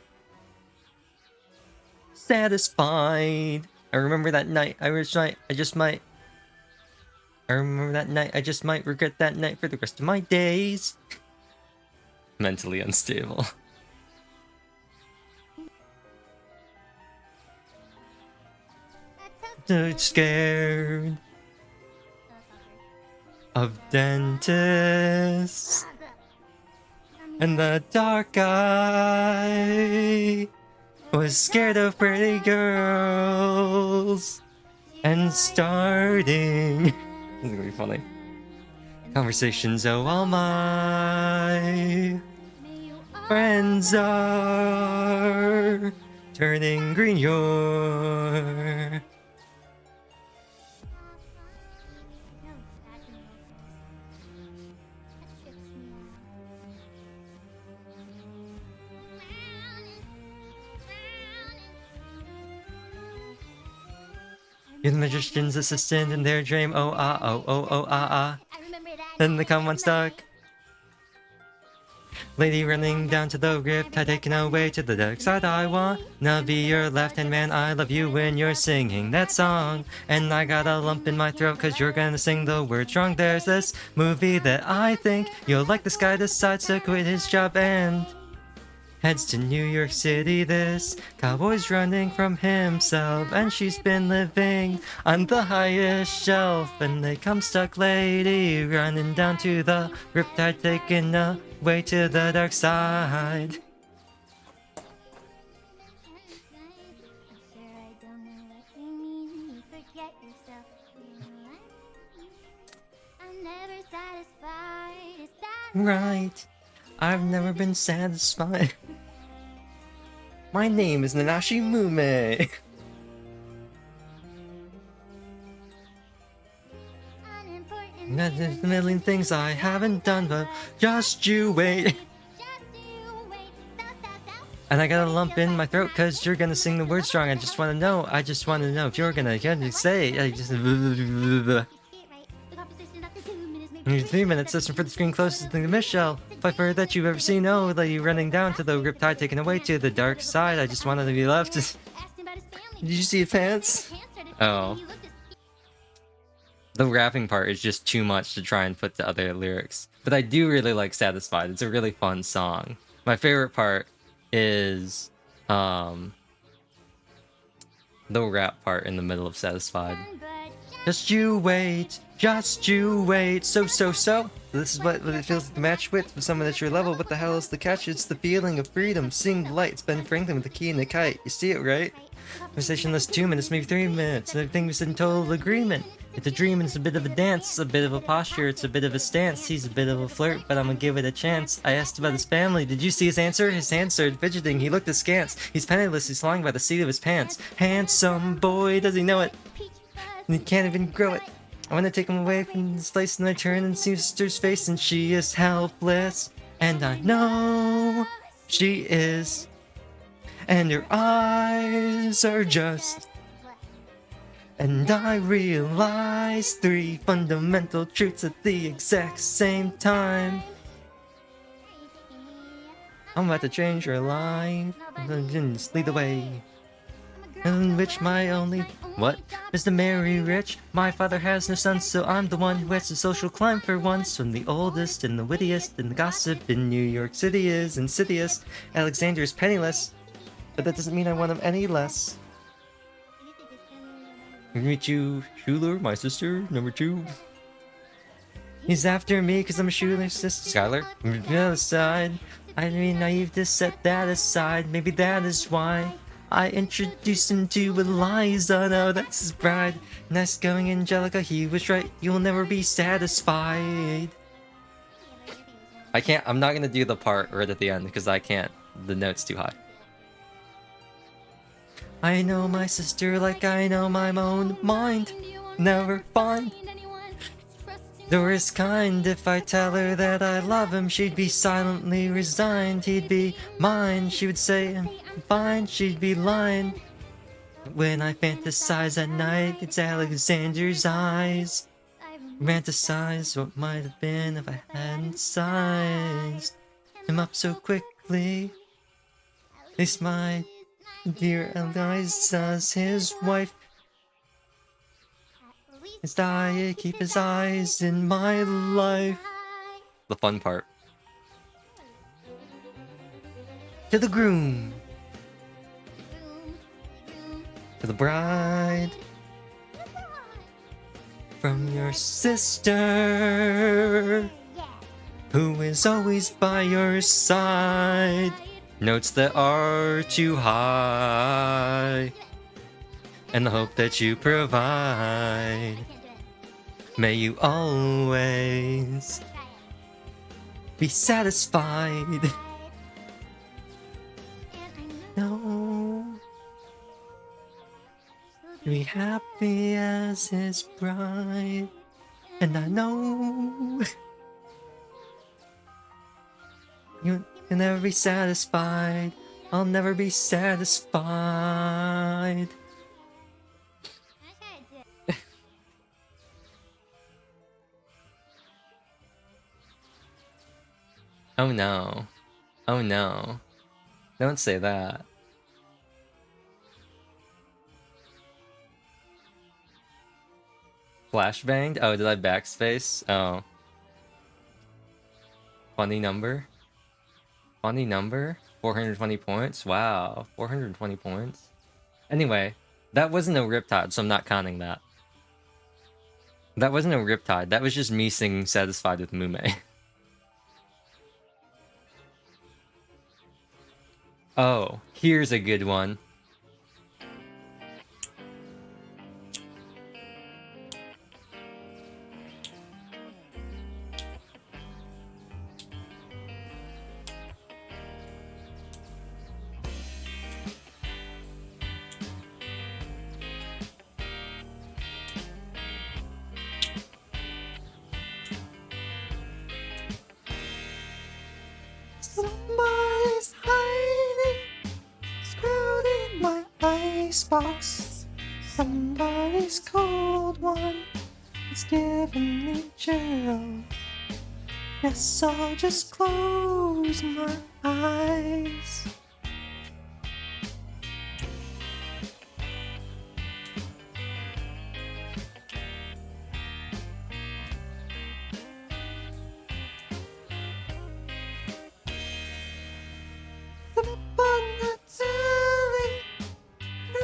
Satisfied. I remember that night. I just might. I remember that night. I just might regret that night for the rest of my days. Mentally unstable. So scared of dentists and the dark eye. Was scared of pretty girls and starting. This is gonna be funny. Conversations, oh, all my friends are turning green. You're You're the magician's assistant in their dream. Oh ah oh oh oh ah ah. Then they come unstuck. Lady running down to the riptide, taken away to the dark side. I wanna be your left-hand man. I love you when you're singing that song. And I got a lump in my throat cause you're gonna sing the words wrong. There's this movie that I think you'll like. This guy decides to quit his job and heads to New York City. This cowboy's running from himself, and she's been living on the highest shelf. And they come stuck lady running down to the riptide, taken away to the dark side. Right, I've never been satisfied. My name is Nanashi Mume. There's a million things I haven't done, but just you wait. And I got a lump in my throat cause you're gonna sing the words wrong. I just wanna know if you're gonna say. I just. 3 minutes, listen for the screen closest to Michelle. Pfeiffer that you've ever seen. Oh, lady running down to the riptide, taken away to the dark side. I just wanted to be left. Did you see his pants? Oh. The rapping part is just too much to try and put to other lyrics. But I do really like Satisfied. It's a really fun song. My favorite part is the rap part in the middle of Satisfied. Just you wait, so. This is what it feels like to match with someone at your level. What the hell is the catch? It's the feeling of freedom. Seeing the light. It's Ben Franklin with the key and the kite. You see it, right? Conversation less 2 minutes, maybe 3 minutes. And everything was in total agreement. It's a dream and it's a bit of a dance, a bit of a posture, it's a bit of a stance. He's a bit of a flirt, but I'm gonna give it a chance. I asked about his family. Did you see his answer? His hands started fidgeting. He looked askance. He's penniless. He's flying by the seat of his pants. Handsome boy, does he know it? And he can't even grow it. I want to take him away from this place, and I turn and see sister's face, and she is helpless. And I know she is. And her eyes are just. And I realize 3 fundamental truths at the exact same time. I'm about to change her life. And just lead the way. In which my only what is the merry rich? My father has no sons, so I'm the one who has the social climb for once. From the oldest and the wittiest, and the gossip in New York City is insidious. Alexander is penniless, but that doesn't mean I want him any less. Meet you, Schuler, my sister, number 2. He's after me because I'm a Schuler's sister. Skylar, from the other side. I mean, naive to set that aside. Maybe that is why I introduced him to Eliza. No, that's his bride. Nice going, Angelica. He was right. You'll never be satisfied. I can't. I'm not gonna do the part right at the end because I can't. The note's too high. I know my sister like I know my own mind. Never find. Door is kind. If I tell her that I love him, she'd be silently resigned. He'd be mine. She would say, I'm fine. She'd be lying. When I fantasize at night, it's Alexander's eyes. Romanticize what might have been if I hadn't sized him up so quickly. At least my dear Eliza's his wife. His diet, keep his eyes in my life. The fun part. To the groom. To the bride. From your sister, who is always by your side. Notes that are too high, and the hope that you provide. May you always be satisfied. No, be happy as his bride, and I know you'll never be satisfied. I'll never be satisfied. Oh no. Oh no. Don't say that. Flashbanged? Oh, did I backspace? Oh. Funny number? Funny number? 420 points? Wow. 420 points? Anyway, that wasn't a Riptide, so I'm not counting that. That wasn't a Riptide. That was just me singing Satisfied with Mume. Oh, here's a good one. Somebody's hiding, screwed in my icebox. Somebody's cold one is giving me chills. Guess I'll just close my eyes.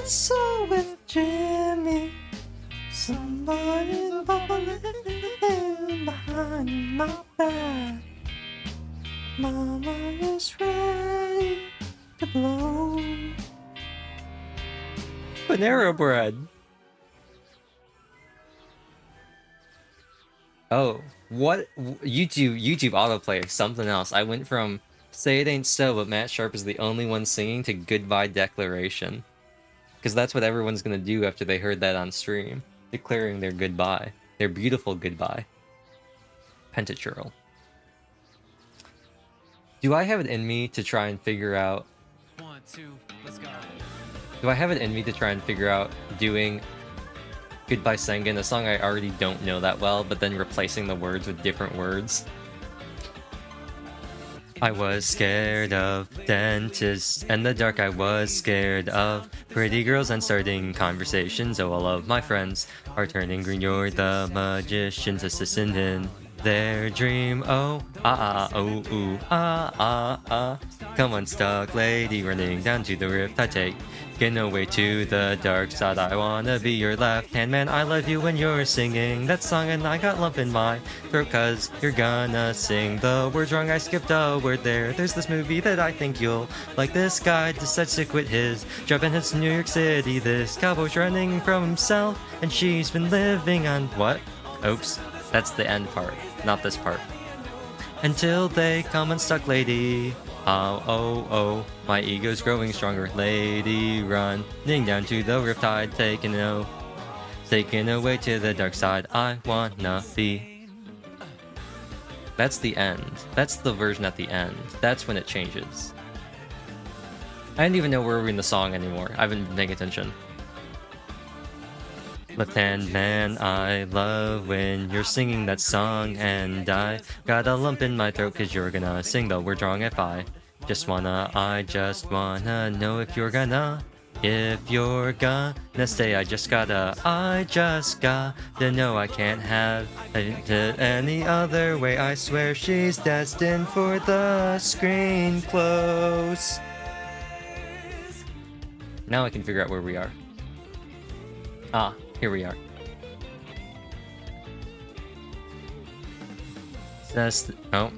So with Jimmy, somebody's bubbling behind my back. Mama is ready to blow. Panera Bread. Oh, what? YouTube autoplay is something else. I went from Say It Ain't So, but Matt Sharp is the only one singing, to Goodbye Declaration. Because that's what everyone's gonna do after they heard that on stream. Declaring their goodbye. Their beautiful goodbye. Pentachurl. Do I have it in me to try and figure out... 1, 2, let's go. Do I have it in me to try and figure out doing Goodbye Sengen, a song I already don't know that well, but then replacing the words with different words? I was scared of dentists, and the dark I was scared of pretty girls and starting conversations. Oh, all of my friends are turning green. You're the magician's assistant in their dream. Oh, oh, ooh, come unstuck lady, running down to the rift. I take getting away to the dark side. I wanna be your left hand man. I love you when you're singing that song, and I got lump in my throat cause you're gonna sing the words wrong. I skipped a word there. There's this movie that I think you'll like. This guy decides to quit his job and hits New York City. This cowboy's running from himself, and she's been living on what? Oops, that's the end part, not this part. Until they come unstuck lady. Oh, my ego's growing stronger. Lady, running down to the riptide, taken away to the dark side. I wanna be. That's the end. That's the version at the end. That's when it changes. I didn't even know where we were in the song anymore. I haven't been paying attention. Left hand man, I love when you're singing that song, and I got a lump in my throat cause you're gonna sing the words wrong if I just wanna know if you're gonna stay. I just gotta know I can't have it any other way. I swear she's destined for the screen close. Now I can figure out where we are. Ah, here we are. Oh.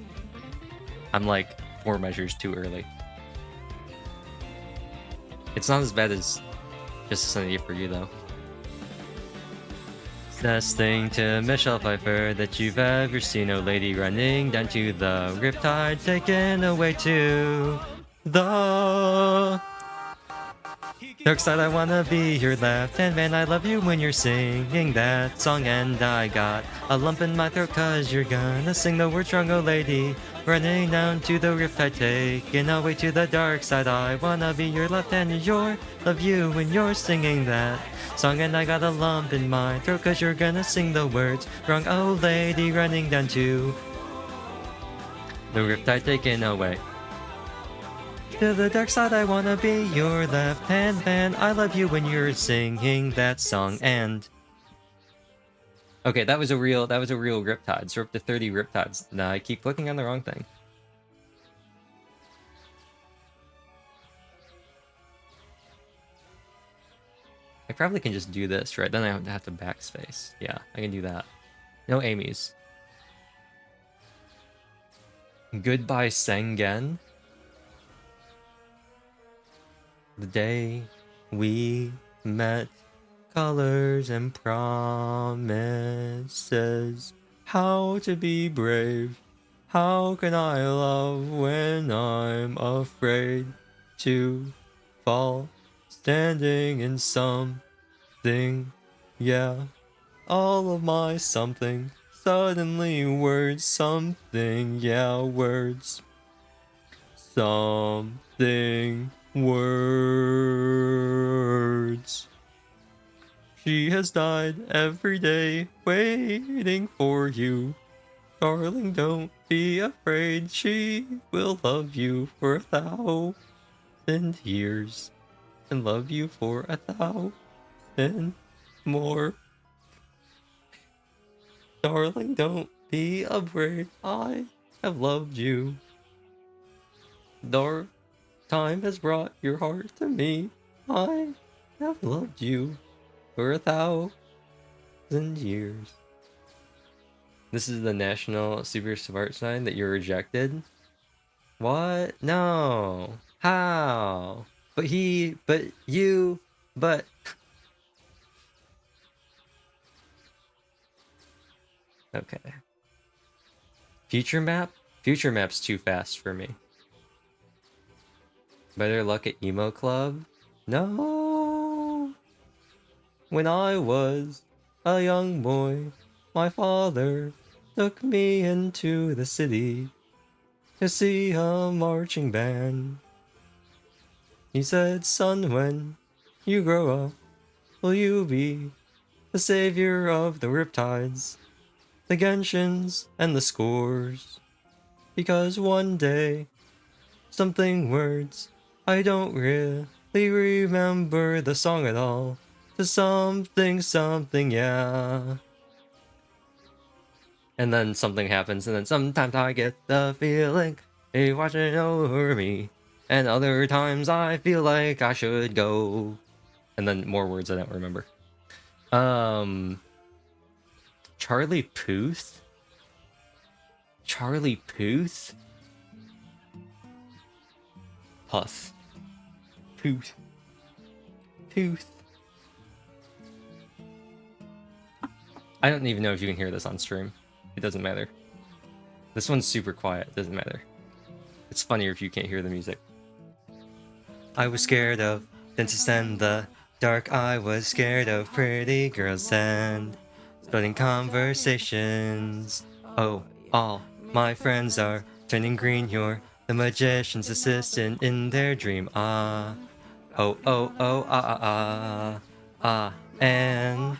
I'm like 4 measures too early. It's not as bad as Just a Sunday for You, though. Best thing to Michelle Pfeiffer that you've ever seen. A lady running down to the riptide, taken away to the dark side. I wanna be your left-hand man. I love you when you're singing that song, and I got a lump in my throat cause you're gonna sing the words wrong. Oh lady, running down to the riptide, taken away to the dark side. I wanna be your left hand and love you when you're singing that song, and I got a lump in my throat cause you're gonna sing the words wrong. Oh lady, running down to the riptide, taken away to the dark side. I wanna be your left-hand man. I love you when you're singing that song. And okay, that was a real riptide. So we're up to 30 riptides. Now I keep clicking on the wrong thing. I probably can just do this, right? Then I don't have to backspace. Yeah, I can do that. No Amy's. Goodbye, Sengen. The day we met, colors and promises. How to be brave. How can I love when I'm afraid to fall? Standing in something, yeah. All of my something. Suddenly words, something, yeah, words. Something, words. She has died every day, waiting for you. Darling, don't be afraid, she will love you for 1,000 years. And love you for 1,000 more. Darling, don't be afraid, I have loved you. Time has brought your heart to me. I have loved you for 1,000 years. This is the national super smart sign that you're rejected. What? No. How? But you, but... Okay. Future map? Future map's too fast for me. Better luck at Emo Club? No. When I was a young boy, my father took me into the city to see a marching band. He said, son, when you grow up, will you be the savior of the Riptides, the Genshins, and the Scores? Because one day, something words, I don't really remember the song at all. To something, yeah. And then something happens, and then sometimes I get the feeling they watching over me. And other times I feel like I should go. And then more words I don't remember. Charlie Puth? Charlie Puth? Puth. Puth. Puth. I don't even know if you can hear this on stream. It doesn't matter. This one's super quiet. It doesn't matter. It's funnier if you can't hear the music. I was scared of dentists and the dark. I was scared of pretty girls and starting conversations. Oh, all my friends are turning green. You're the magician's assistant in their dream. Ah, oh, oh, oh, ah, ah, ah, ah. And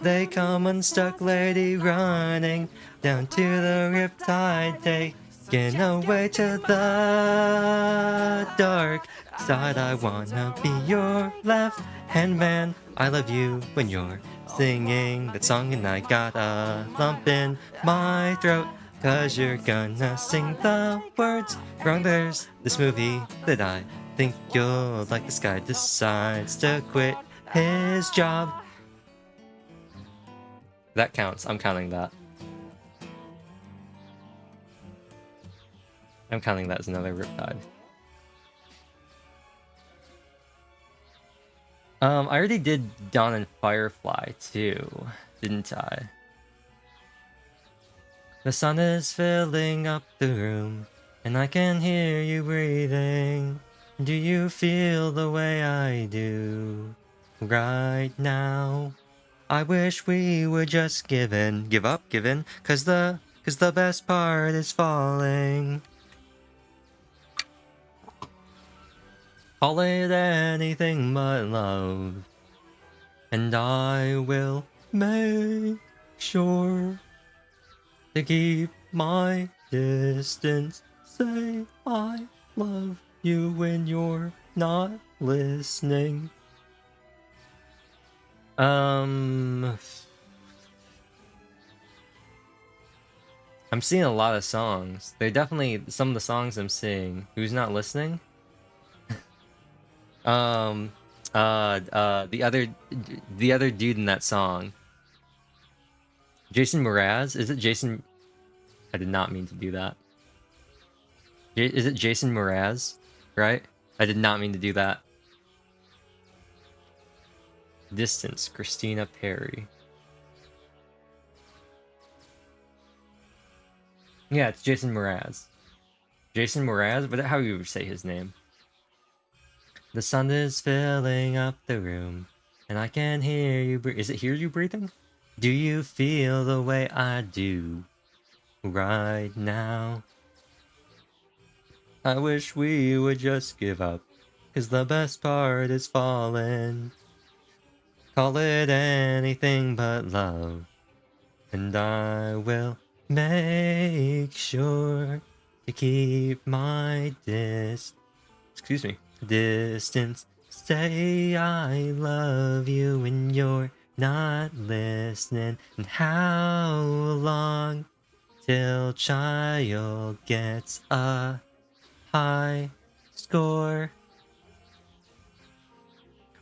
They come unstuck, lady, running down to the riptide, taking away to the dark side. I wanna be your left hand man. I love you when you're singing that song, and I got a lump in my throat, 'cause you're gonna sing the words wrong. There's this movie that I think you'll like. This guy decides to quit his job. That counts. I'm counting that. I'm counting that as another Riptide. I already did Dawn and Firefly too, didn't I? The sun is filling up the room, and I can hear you breathing. Do you feel the way I do right now? I wish we would just give up, 'cause the best part is falling. Call it anything but love, and I will make sure to keep my distance. Say I love you when you're not listening. I'm seeing a lot of songs. They're definitely some of the songs I'm seeing. Who's not listening? The other dude in that song. Jason Mraz? Is it Jason? I did not mean to do that. Is it Jason Mraz? Right? I did not mean to do that. Distance, Christina Perry. Yeah, it's Jason Mraz. Jason Mraz? But how you would say his name? The sun is filling up the room, and I can hear you breathe. Is it hear you breathing? Do you feel the way I do right now? I wish we would just give up, 'cause the best part is falling. Call it anything but love, and I will make sure to keep my distance. Say I love you when you're not listening. And how long till child gets a high score?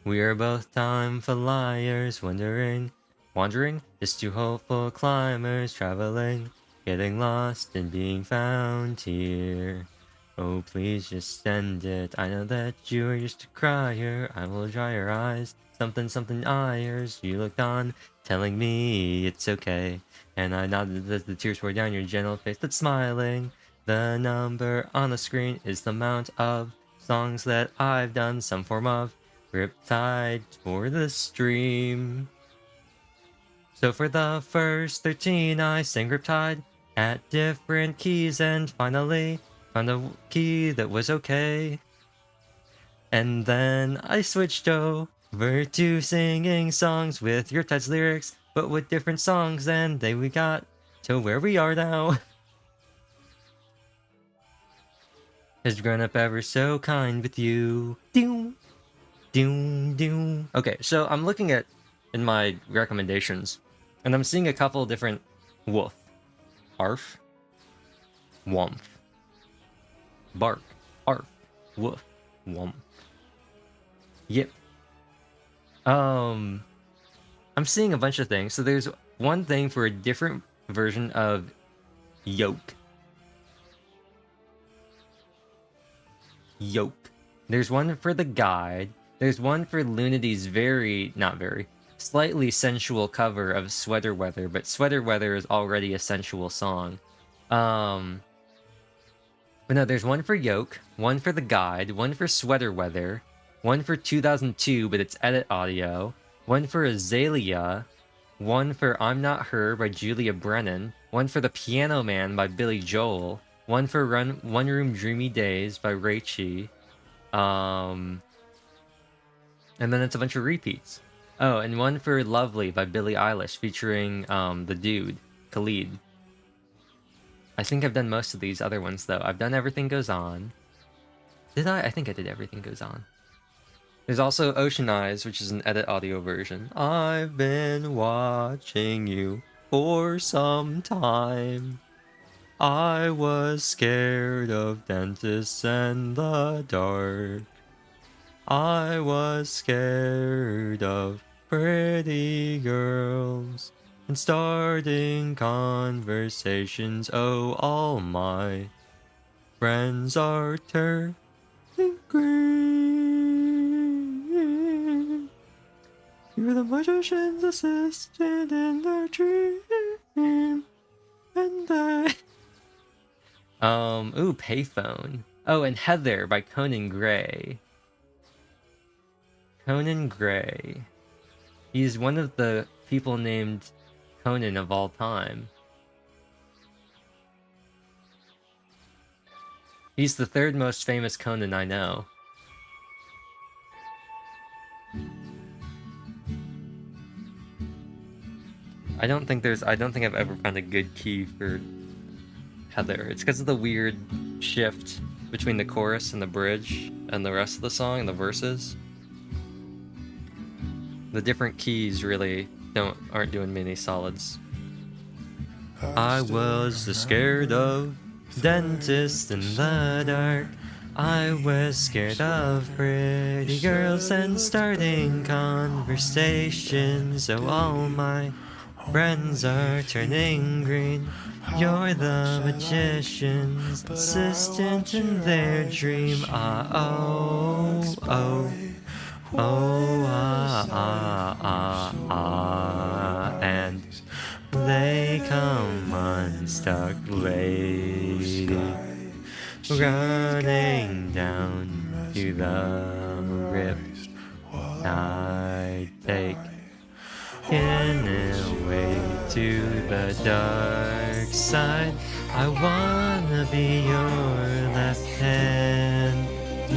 We are both time for liars, wandering, just two hopeful climbers traveling, getting lost and being found here. Oh, please just send it. I know that you're just a crier. I will dry your eyes. Something eyers. You looked on, telling me it's okay. And I nodded as the tears poured down your gentle face, but smiling. The number on the screen is the amount of songs that I've done some form of Riptide for the stream. So for the first 13, I sang Riptide at different keys, and finally found a key that was okay. And then I switched over to singing songs with Riptide's lyrics, but with different songs, and then we got to where we are now. Has grown up ever so kind with you. Doom, doom, doom. Okay, so I'm looking at in my recommendations, and I'm seeing a couple different woof, arf, womp, bark, arf, woof, womp. Yep. I'm seeing a bunch of things. So there's one thing for a different version of yoke. Yoke. There's one for the guide. There's one for Lunity's slightly sensual cover of Sweater Weather, but Sweater Weather is already a sensual song. But no, there's one for Yoke, one for the guide, one for Sweater Weather, one for 2002, but it's edit audio, one for Azalea, one for I'm Not Her by Julia Brennan, one for The Piano Man by Billy Joel, one for One Room Dreamy Days by Raichi, and then it's a bunch of repeats. Oh, and one for Lovely by Billie Eilish featuring the dude, Khalid. I think I've done most of these other ones though. I've done Everything Goes On. Did I? I think I did Everything Goes On. There's also Ocean Eyes, which is an edit audio version. I've been watching you for some time. I was scared of dentists and the dark. I was scared of pretty girls and starting conversations. Oh, all my friends are turning green. You're the magician's assistant in their dream. And I... ooh, Payphone. Oh, and Heather by Conan Gray. Conan Gray. He's one of the people named Conan of all time. He's the third most famous Conan I know. I don't think I've ever found a good key for Heather. It's because of the weird shift between the chorus and the bridge and the rest of the song and the verses. The different keys really aren't doing me any solids. I was scared of dentists in the dark. I was scared of pretty girls and starting conversations. So all my friends are turning green. You're the magician's assistant in their dream. Ah, oh, oh. Oh, ah, ah, ah, ah, and they come unstuck, lady, running down to the rift. I take in away to the dark side. I wanna be your left hand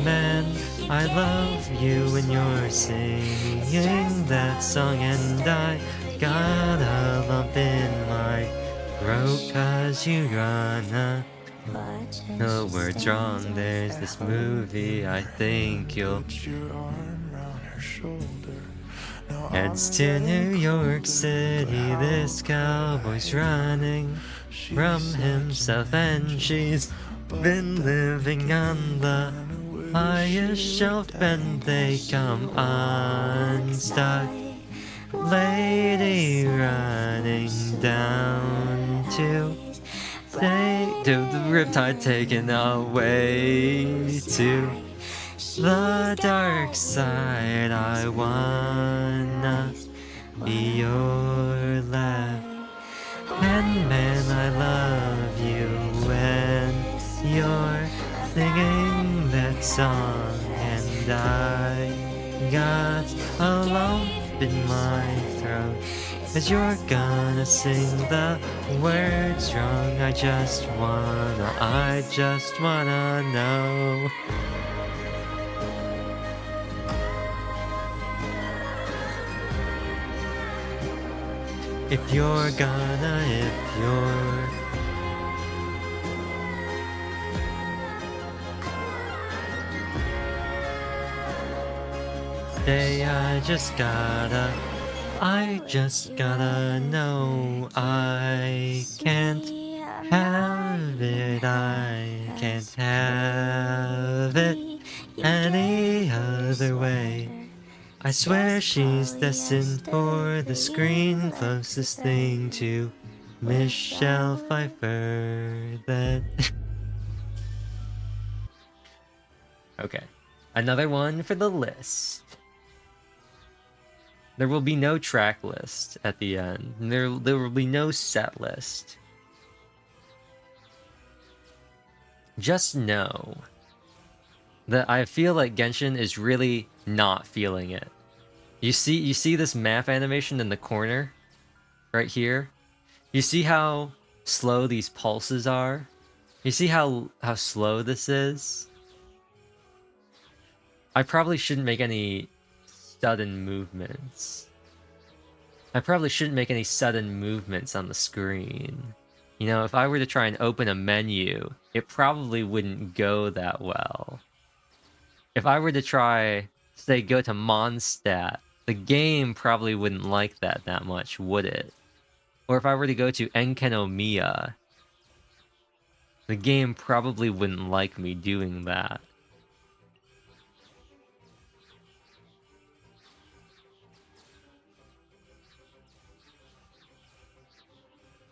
man. I love you when you're singing that song, and I got a lump in my throat 'cause you gonna the words wrong. There's this movie I think you'll heads to New York City. This cowboy's running from himself, and she's been living on the highest shelf, and they come unstuck. Lady running down to the riptide taken away to the dark side. I wanna be your left hand man. I love you when you're singing that song, and I got a lump in my throat 'cause you're gonna sing the words wrong. I just wanna know. If you're Hey, I just gotta know. I can't have it, I can't have it any other way. I swear she's destined for the screen, closest thing to Michelle Pfeiffer that... Okay, another one for the list. There will be no track list at the end. There will be no set list. Just know that I feel like Genshin is really not feeling it. You see this map animation in the corner? Right here? You see how slow these pulses are? You see how slow this is? I probably shouldn't make any sudden movements. I probably shouldn't make any sudden movements on the screen. You know, if I were to try and open a menu, it probably wouldn't go that well. If I were to try, say, go to Mondstadt, the game probably wouldn't like that much, would it? Or if I were to go to Enkenomiya, the game probably wouldn't like me doing that.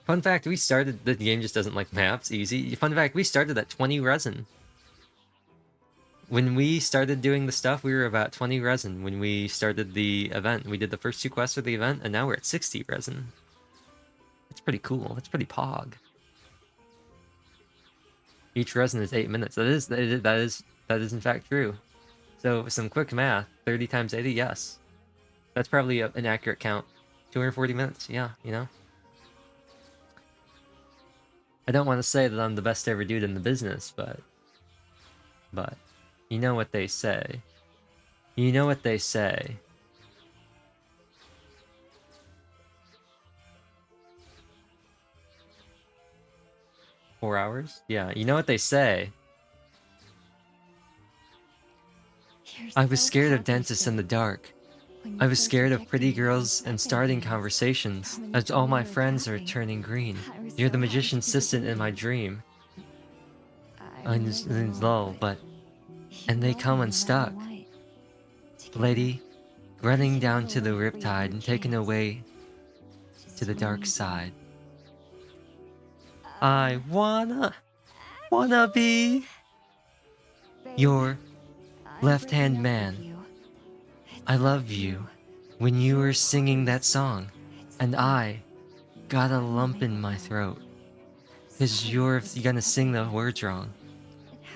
Fun fact, the game just doesn't like maps, easy. Fun fact, we started at 20 resin. When we started doing the stuff, we were about 20 resin when we started the event. We did the first 2 quests for the event, and now we're at 60 resin. That's pretty cool. That's pretty pog. Each resin is 8 minutes. That is in fact true. So some quick math, 30 times 80, yes. That's probably an accurate count. 240 minutes, yeah, you know. I don't want to say that I'm the best ever dude in the business, but you know what they say. You know what they say. Four hours? Yeah, you know what they say. I was scared of dentists in the dark. I was scared of pretty girls and starting conversations, as all my friends are turning green. You're the magician's assistant in my dream. I'm low, but... And they come unstuck. Lady, running down to the riptide and taken away to the dark side. I wanna be your left-hand man. I love you when you were singing that song, and I got a lump in my throat. 'Cause you're gonna sing the words wrong.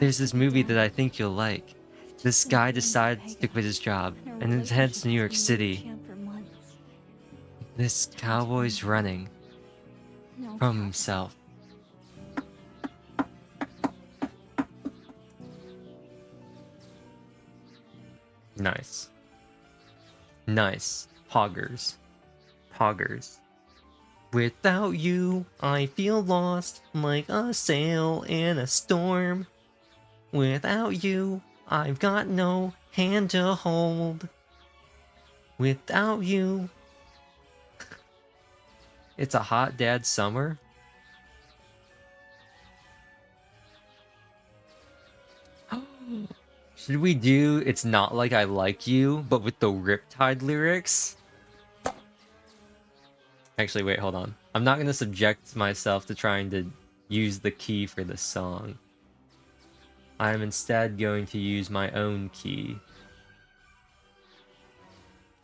There's this movie that I think you'll like. This guy decides to quit his job and heads to New York City. This cowboy's running from himself. Nice. Nice. Poggers. Poggers. Without you, I feel lost like a sail in a storm. Without you, I've got no hand to hold. Without you... It's a hot dad summer. Should we do It's Not Like I Like You, but with the Riptide lyrics? Actually, wait, hold on. I'm not gonna subject myself to trying to use the key for this song. I am instead going to use my own key.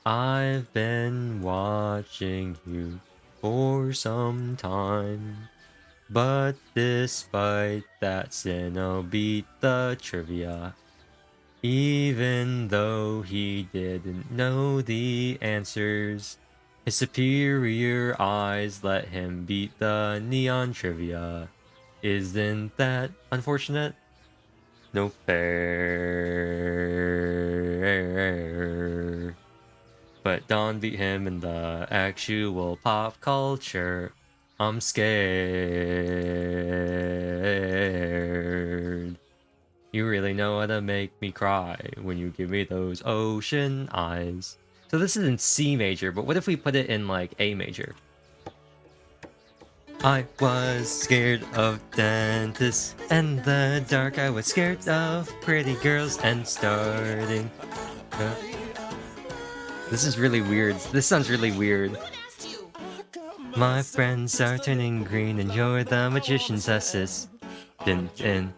I've been watching you for some time, but despite that, Sinnoh beat the trivia. Even though he didn't know the answers, his superior eyes let him beat the neon trivia. Isn't that unfortunate? No fair. But Don beat him in the actual pop culture. I'm scared. You really know how to make me cry when you give me those ocean eyes. So this is in C major, but what if we put it in like A major? I was scared of dentists and the dark. I was scared of pretty girls and starting. This is really weird. This sounds really weird. My friends are turning green and you're the magician's assistant in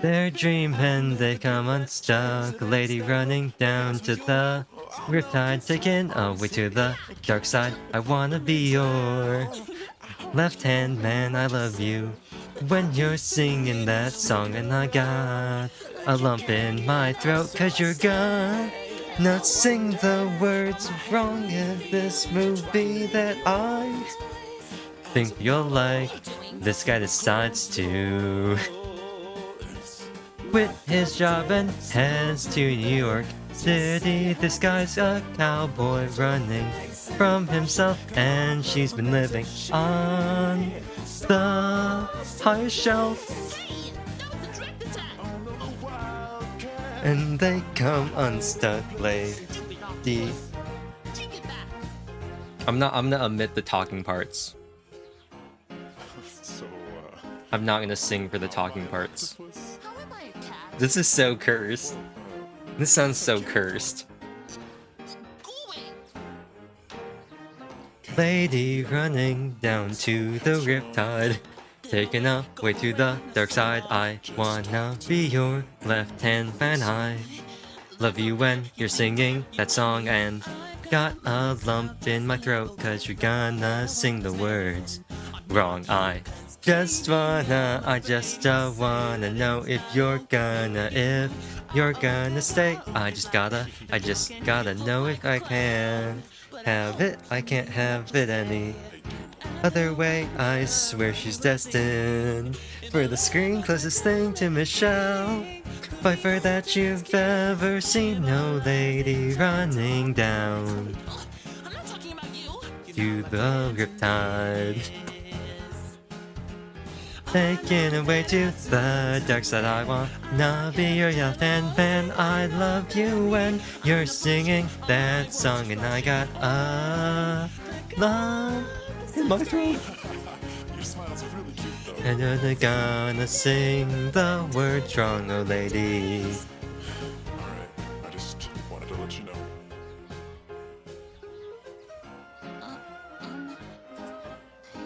their dream, and they come unstuck. A lady running down to the riptide, taken away to the dark side. I wanna be your left-hand man, I love you when you're singing that song, and I got a lump in my throat 'cause you're gone. Not sing the words wrong in this movie that I think you'll like. This guy decides to quit his job and heads to New York City. This guy's a cowboy running from himself, and she's been living on the highest shelf. And they come unstuck, lady. I'm gonna omit the talking parts. I'm not gonna sing for the talking parts. This is so cursed. This sounds so cursed. Lady running down to the riptide, taking a way to the dark side. I wanna be your left-hand man. I love you when you're singing that song, and got a lump in my throat 'cause you're gonna sing the words wrong. I just wanna know if you're gonna stay. I just gotta know if I can have it. I can't have it any other way. I swear she's destined for the screen closest thing to Michelle Pfeiffer that you've ever seen. No lady running down to the riptide, taking away to the dark side. I wanna be your left-hand man. I love you when you're singing that song, and I got a lump in my throat. And you're gonna sing the word wrong, oh lady. Alright, I just wanted to let you know.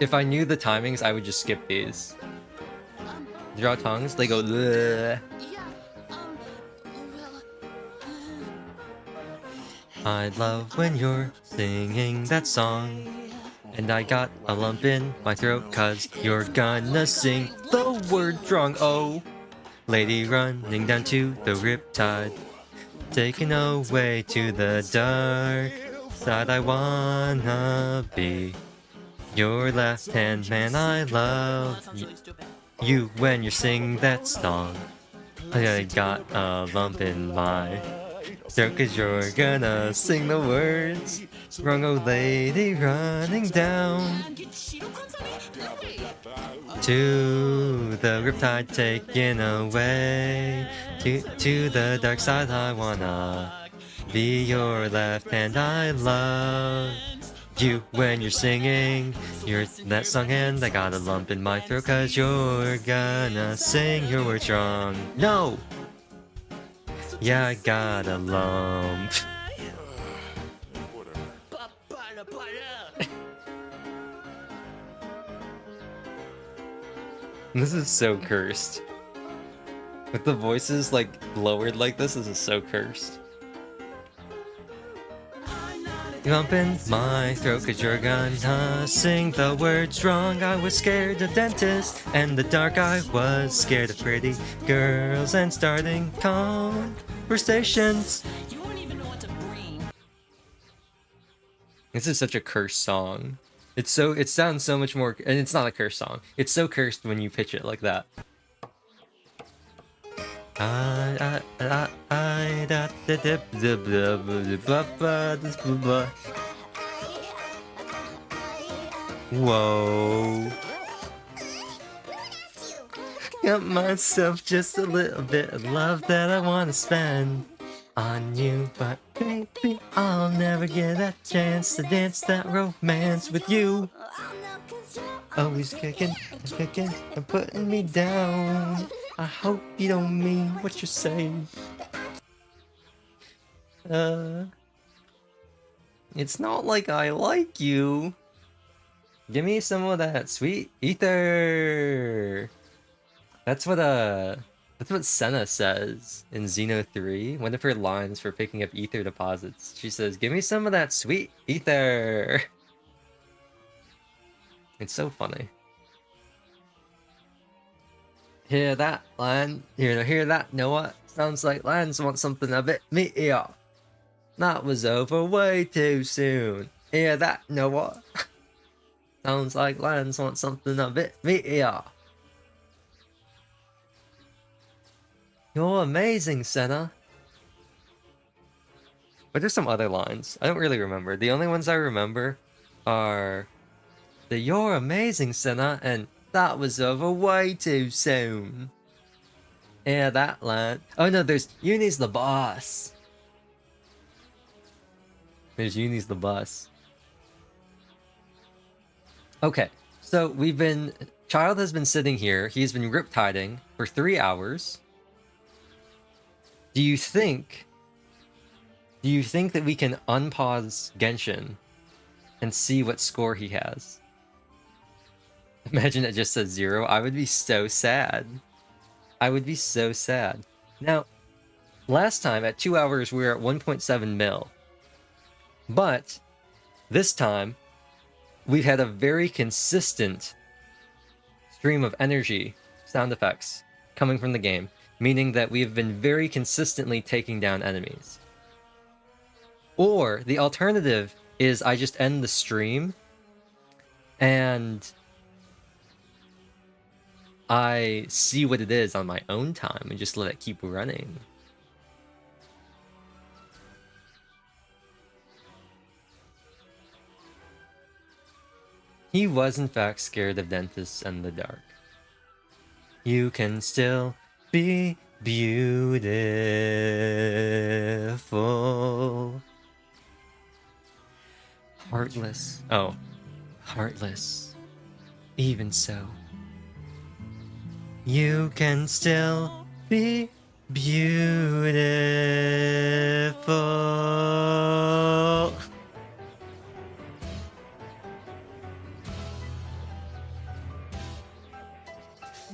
If I knew the timings, I would just skip these. Draw tongues, they go bleh. I love when you're singing that song, and I got a lump in my throat 'cause you're gonna sing the word wrong. Oh, lady running down to the riptide, taking away to the dark side. I wanna be your left-hand man. I love you when you're singing that song. I got a lump in my throat 'cause you're gonna sing the words wrong. Oh lady running down to the riptide, taken away to the dark side. I wanna be your left hand. I love you when you're singing that song, and I got a lump in my throat 'cause you're gonna sing your words wrong. No! Yeah, I got a lump. This is so cursed. With the voices like lowered like this is so cursed. Lump in my throat 'cause you're gonna sing the words wrong. I was scared of dentists and the dark. I was scared of pretty girls and starting conversations. This is such a cursed song. It sounds so much more, and it's not a cursed song. It's so cursed when you pitch it like that. Whoa. Got myself just a little bit of love that I want to spend on you, but baby, I'll never get a chance to dance that romance with you. Always kicking and putting me down. I hope you don't mean what you're saying. It's not like I like you. Give me some of that sweet ether. That's what Senna says in Xeno 3. One of her lines for picking up ether deposits. She says, "Give me some of that sweet ether." It's so funny. Hear that, Lan? Hear that, Noah? Sounds like Lans wants something a bit meatier. That was over way too soon. Hear that, Noah? Sounds like Lans wants something a bit meatier. You're amazing, Senna. But there's some other lines. I don't really remember. The only ones I remember are the "You're amazing, Senna," and "That was over way too soon." Yeah, that line. Oh no, there's "Uni's the boss." There's "Uni's the boss." Okay, so Child has been sitting here. He's been riptiding for 3 hours. Do you think that we can unpause Genshin and see what score he has? Imagine it just says 0. I would be so sad. I would be so sad. Now, last time at 2 hours we were at 1.7 mil. But this time we've had a very consistent stream of energy sound effects coming from the game, meaning that we've been very consistently taking down enemies. Or the alternative is I just end the stream and I see what it is on my own time and just let it keep running. He was in fact scared of dentists and the dark. You can still be beautiful. Heartless. Oh, heartless. Even so. You can still be beautiful.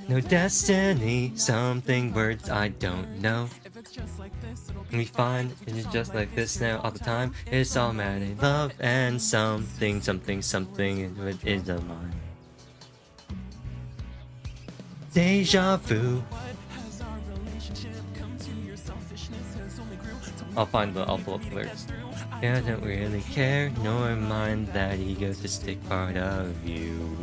No destiny, something words I don't know. We find it's just like this now all the time. It's all mad in love and something is a line. Deja vu. I'll pull up the lyrics. Yeah, I don't really care nor mind that egotistic part of you.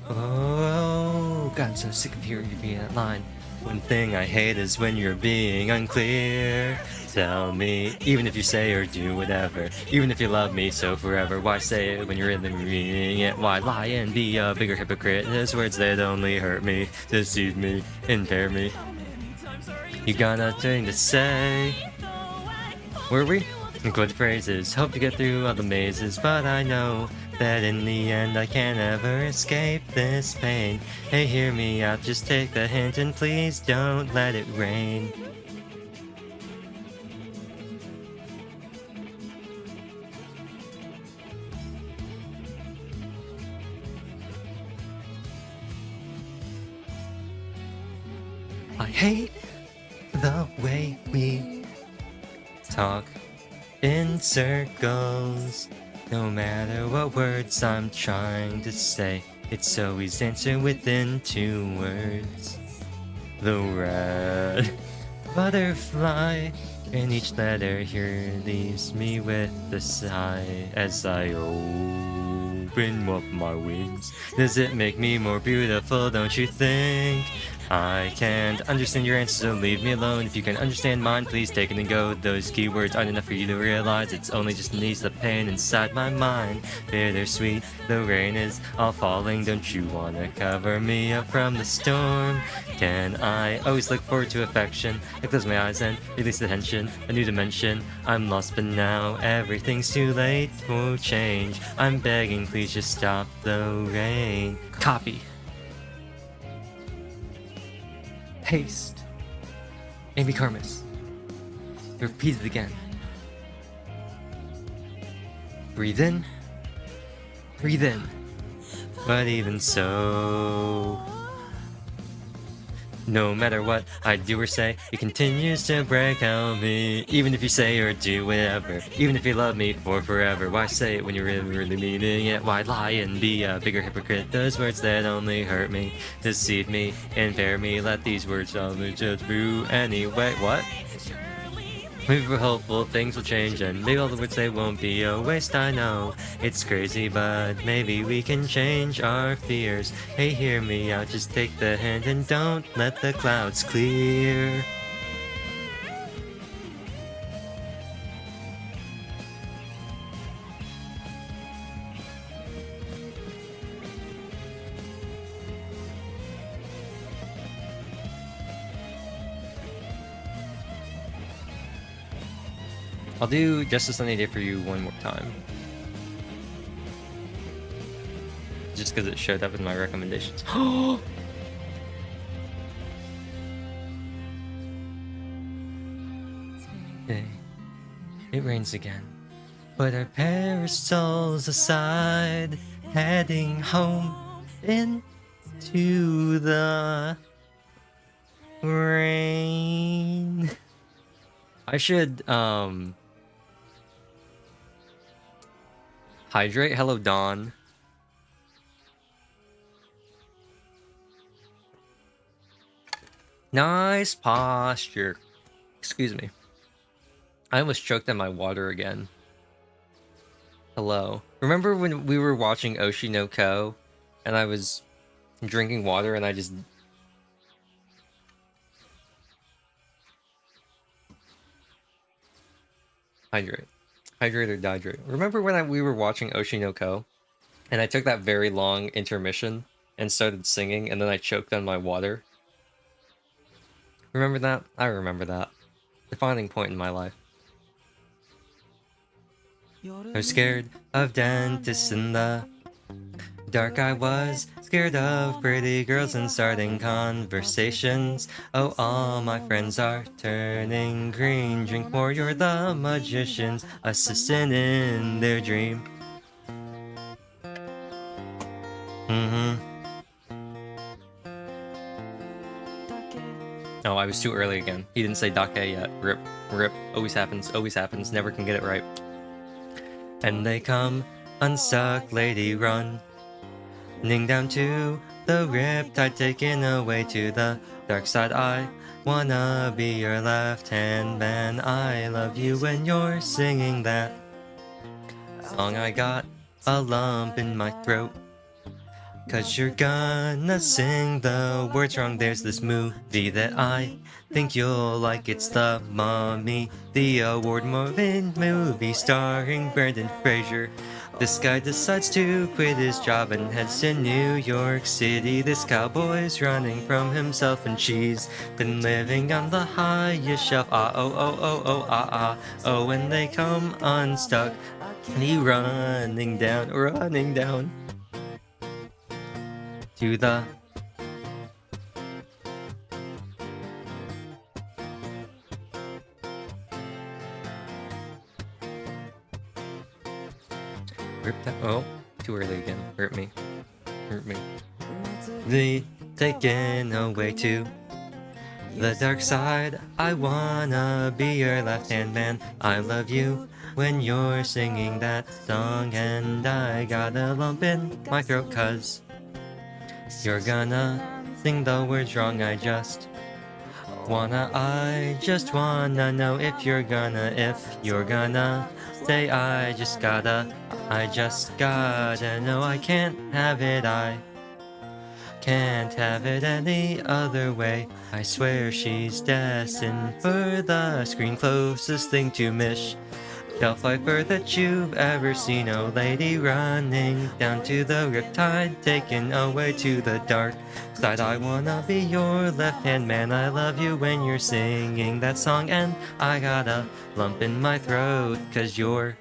Oh, God, I'm so sick of hearing you being that line. One thing I hate is when you're being unclear. Tell me, even if you say or do whatever, even if you love me so forever, why say it when you're really meaning it? Why lie and be a bigger hypocrite? There's words that only hurt me, deceive me, impair me. You got nothing to say. Were we? Good phrases, hope to get through all the mazes, but I know that in the end I can't ever escape this pain. Hey, hear me out, just take the hint and please don't let it rain. I hate the way we talk in circles. No matter what words I'm trying to say, it's always answered within 2 words. The red butterfly in each letter here leaves me with a sigh as I open up my wings. Does it make me more beautiful, don't you think? I can't understand your answer, so leave me alone. If you can understand mine, please take it and go. Those keywords aren't enough for you to realize. It's only just an ease the pain inside my mind. Bittersweet, the rain is all falling. Don't you wanna cover me up from the storm? Can I always look forward to affection? I close my eyes and release the tension. A new dimension. I'm lost, but now everything's too late for change. I'm begging, please just stop the rain. Copy. Paste. Amy Karmas. Repeat it again. Breathe in. Breathe in. But even so, no matter what I do or say, it continues to break on me. Even if you say or do whatever, even if you love me for forever, why say it when you're really meaning it? Why lie and be a bigger hypocrite? Those words that only hurt me, deceive me, impair me. Let these words only just through anyway. What? Maybe we're hopeful things will change and maybe all the words they won't be a waste. I know it's crazy, but maybe we can change our fears. Hey, hear me out, just take the hint and don't let the clouds clear. I'll do Just a Sunny Day for You one more time. Just because it showed up in my recommendations. It rains again. Put our parasols aside, heading home into the rain. I should hydrate. Hello, Dawn. Nice posture. Excuse me. I almost choked on my water again. Hello. Remember when we were watching Oshi no Ko and I was drinking water and I just... Hydrate. Hydrate or dihydrate. Remember when we were watching Oshi no Ko and I took that very long intermission and started singing and then I choked on my water? Remember that? I remember that. Defining point in my life. I was scared of dentists in the dark. I was scared of pretty girls and starting conversations. Oh, all my friends are turning green. Drink more, you're the magician's assistant in their dream. Oh, I was too early again. He didn't say dake yet. Rip, rip. Always happens, never can get it right. And they come, unstuck, lady, run. Ning down to the riptide, taken away to the dark side. I wanna be your left-hand man. I love you when you're singing that song. I got a lump in my throat, 'cause you're gonna sing the words wrong. There's this movie that I think you'll like. It's The Mummy, the award-winning movie starring Brendan Fraser. This guy decides to quit his job and heads to New York City. This cowboy's running from himself and she's been living on the highest shelf. Ah, oh, oh, oh, oh, ah, ah. Oh, when they come unstuck, and he running down to the rip that. Oh, too early again. Hurt me. The taken away to the dark side. I wanna be your left-hand man. I love you when you're singing that song, and I got a lump in my throat 'cause you're gonna sing the words wrong. I just wanna know if you're gonna say I just gotta know. I can't have it, I can't have it any other way. I swear she's destined for the screen, closest thing to Michelle Pfeiffer that you've ever seen. Oh, lady, running down to the riptide, taken away to the dark side. I wanna be your left-hand man. I love you when you're singing that song, and I got a lump in my throat 'cause you're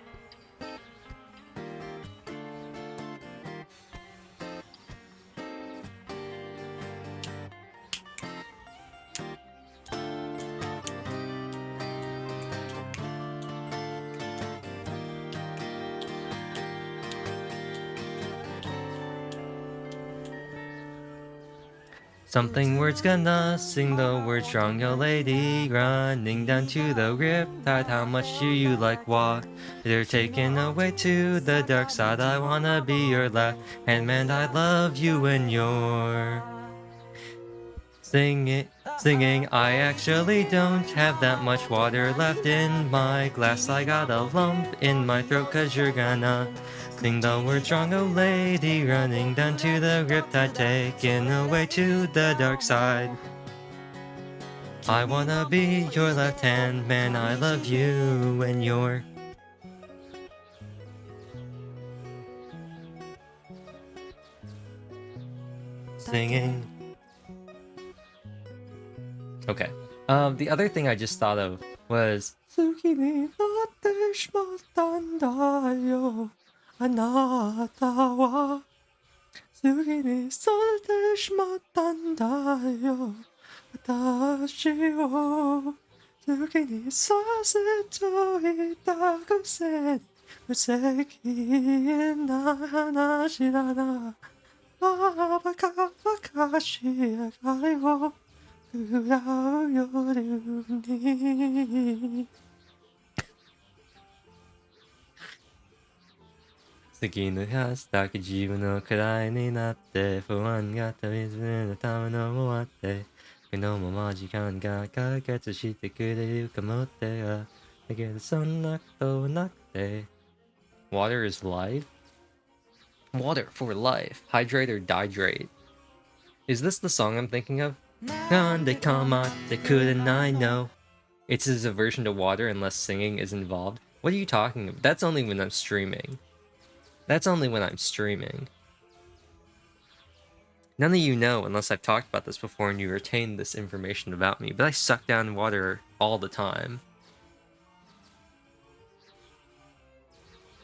something words gonna sing the words wrong. Yo, lady, running down to the riptide. How much do you like water? They're taken away to the dark side. I wanna be your left-hand man. I love you when you're singing. I actually don't have that much water left in my glass. I got a lump in my throat 'cause you're gonna sing the words wrong. Oh, lady, running down to the riptide, taken away to the dark side. I wanna be your left-hand man. I love you when you're singing. Okay. The other thing I just thought of was Tsukimi no te しまったんだよあなたは好きにされてしまったんだよ私を好きにさせといたくせに無責任な話だなバカバカしやがりを食らうように好きなやつだけ自分の位になって不安が旅するためのもあってこのまま時間が解決してくれるかもってだけどそんなことはなくて Water is life? Water for life. Hydrate or dihydrate. Is this the song I'm thinking of? なんで構ってくれないの It's as a version to water unless singing is involved. What are you talking about? That's only when I'm streaming. That's only when I'm streaming. None of you know unless I've talked about this before and you retain this information about me, but I suck down water all the time.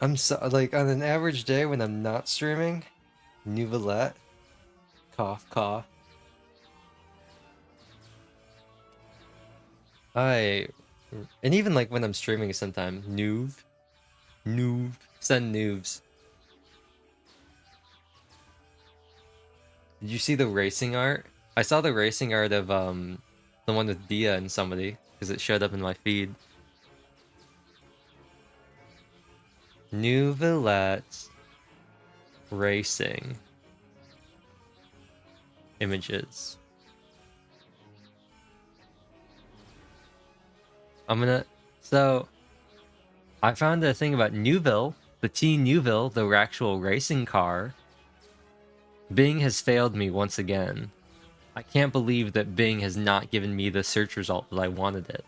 I'm so, like, on an average day when I'm not streaming, Nouvellette, cough, cough. And even like when I'm streaming sometimes, noob, send noobs. Did you see the racing art? I saw the racing art of the one with Dia and somebody because it showed up in my feed. Nouvellette racing images. So I found a thing about Neuville, the T Neuville, the actual racing car. Bing has failed me once again. I can't believe that Bing has not given me the search result that I wanted it.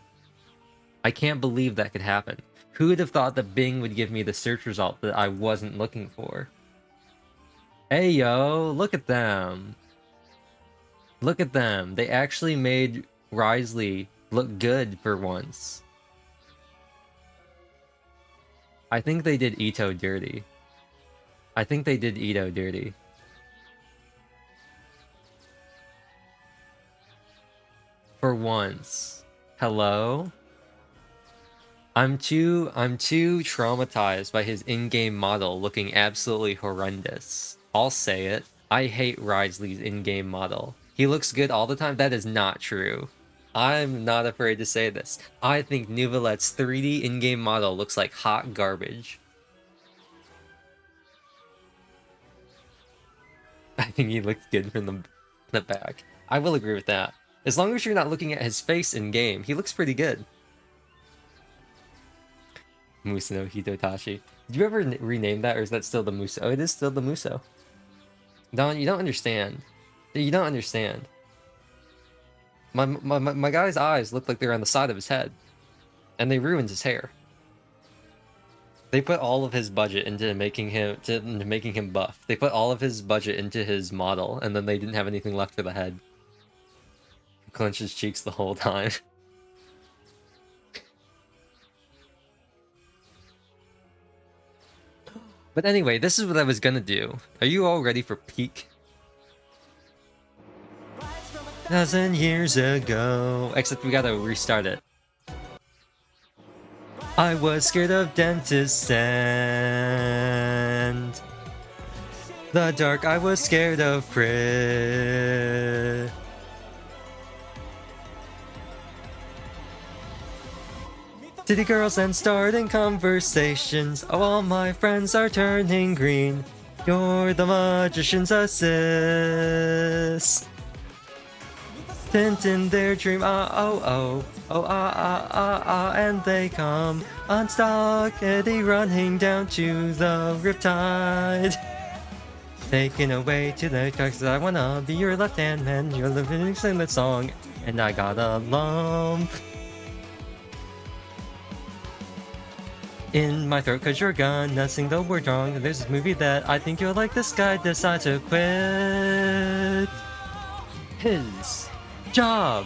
I can't believe that could happen. Who would have thought that Bing would give me the search result that I wasn't looking for? Hey yo, look at them. Look at them. They actually made Risley look good for once. I think they did Ito dirty. I think they did Ito dirty. For once. Hello? I'm too traumatized by his in-game model looking absolutely horrendous. I'll say it. I hate Risley's in-game model. He looks good all the time. That is not true. I'm not afraid to say this. I think Nouvellette's 3D in-game model looks like hot garbage. I think he looks good from the back. I will agree with that. As long as you're not looking at his face in-game, he looks pretty good. Muso no Hitotashi. Did you ever rename that, or is that still the Muso? Oh, it is still the Muso. Don, you don't understand. You don't understand. My guy's eyes look like they're on the side of his head. And they ruined his hair. They put all of his budget into making him buff. They put all of his budget into his model, and then they didn't have anything left for the head. He clenched his cheeks the whole time. But anyway, this is what I was gonna do. Are you all ready for peak? 1,000 years ago. Except we gotta restart it. I was scared of dentists and the dark. I was scared of Prit. City girls and starting conversations. Oh, all my friends are turning green. You're the magician's assist. Tint in their dream. And they come unstuck. Eddie running down to the riptide. Taken away to the cause I wanna be your left hand man. You're living in the song, and I got a lump in my throat cause you're gonna sing the word wrong. There's this movie that I think you'll like. This guy decides to quit his job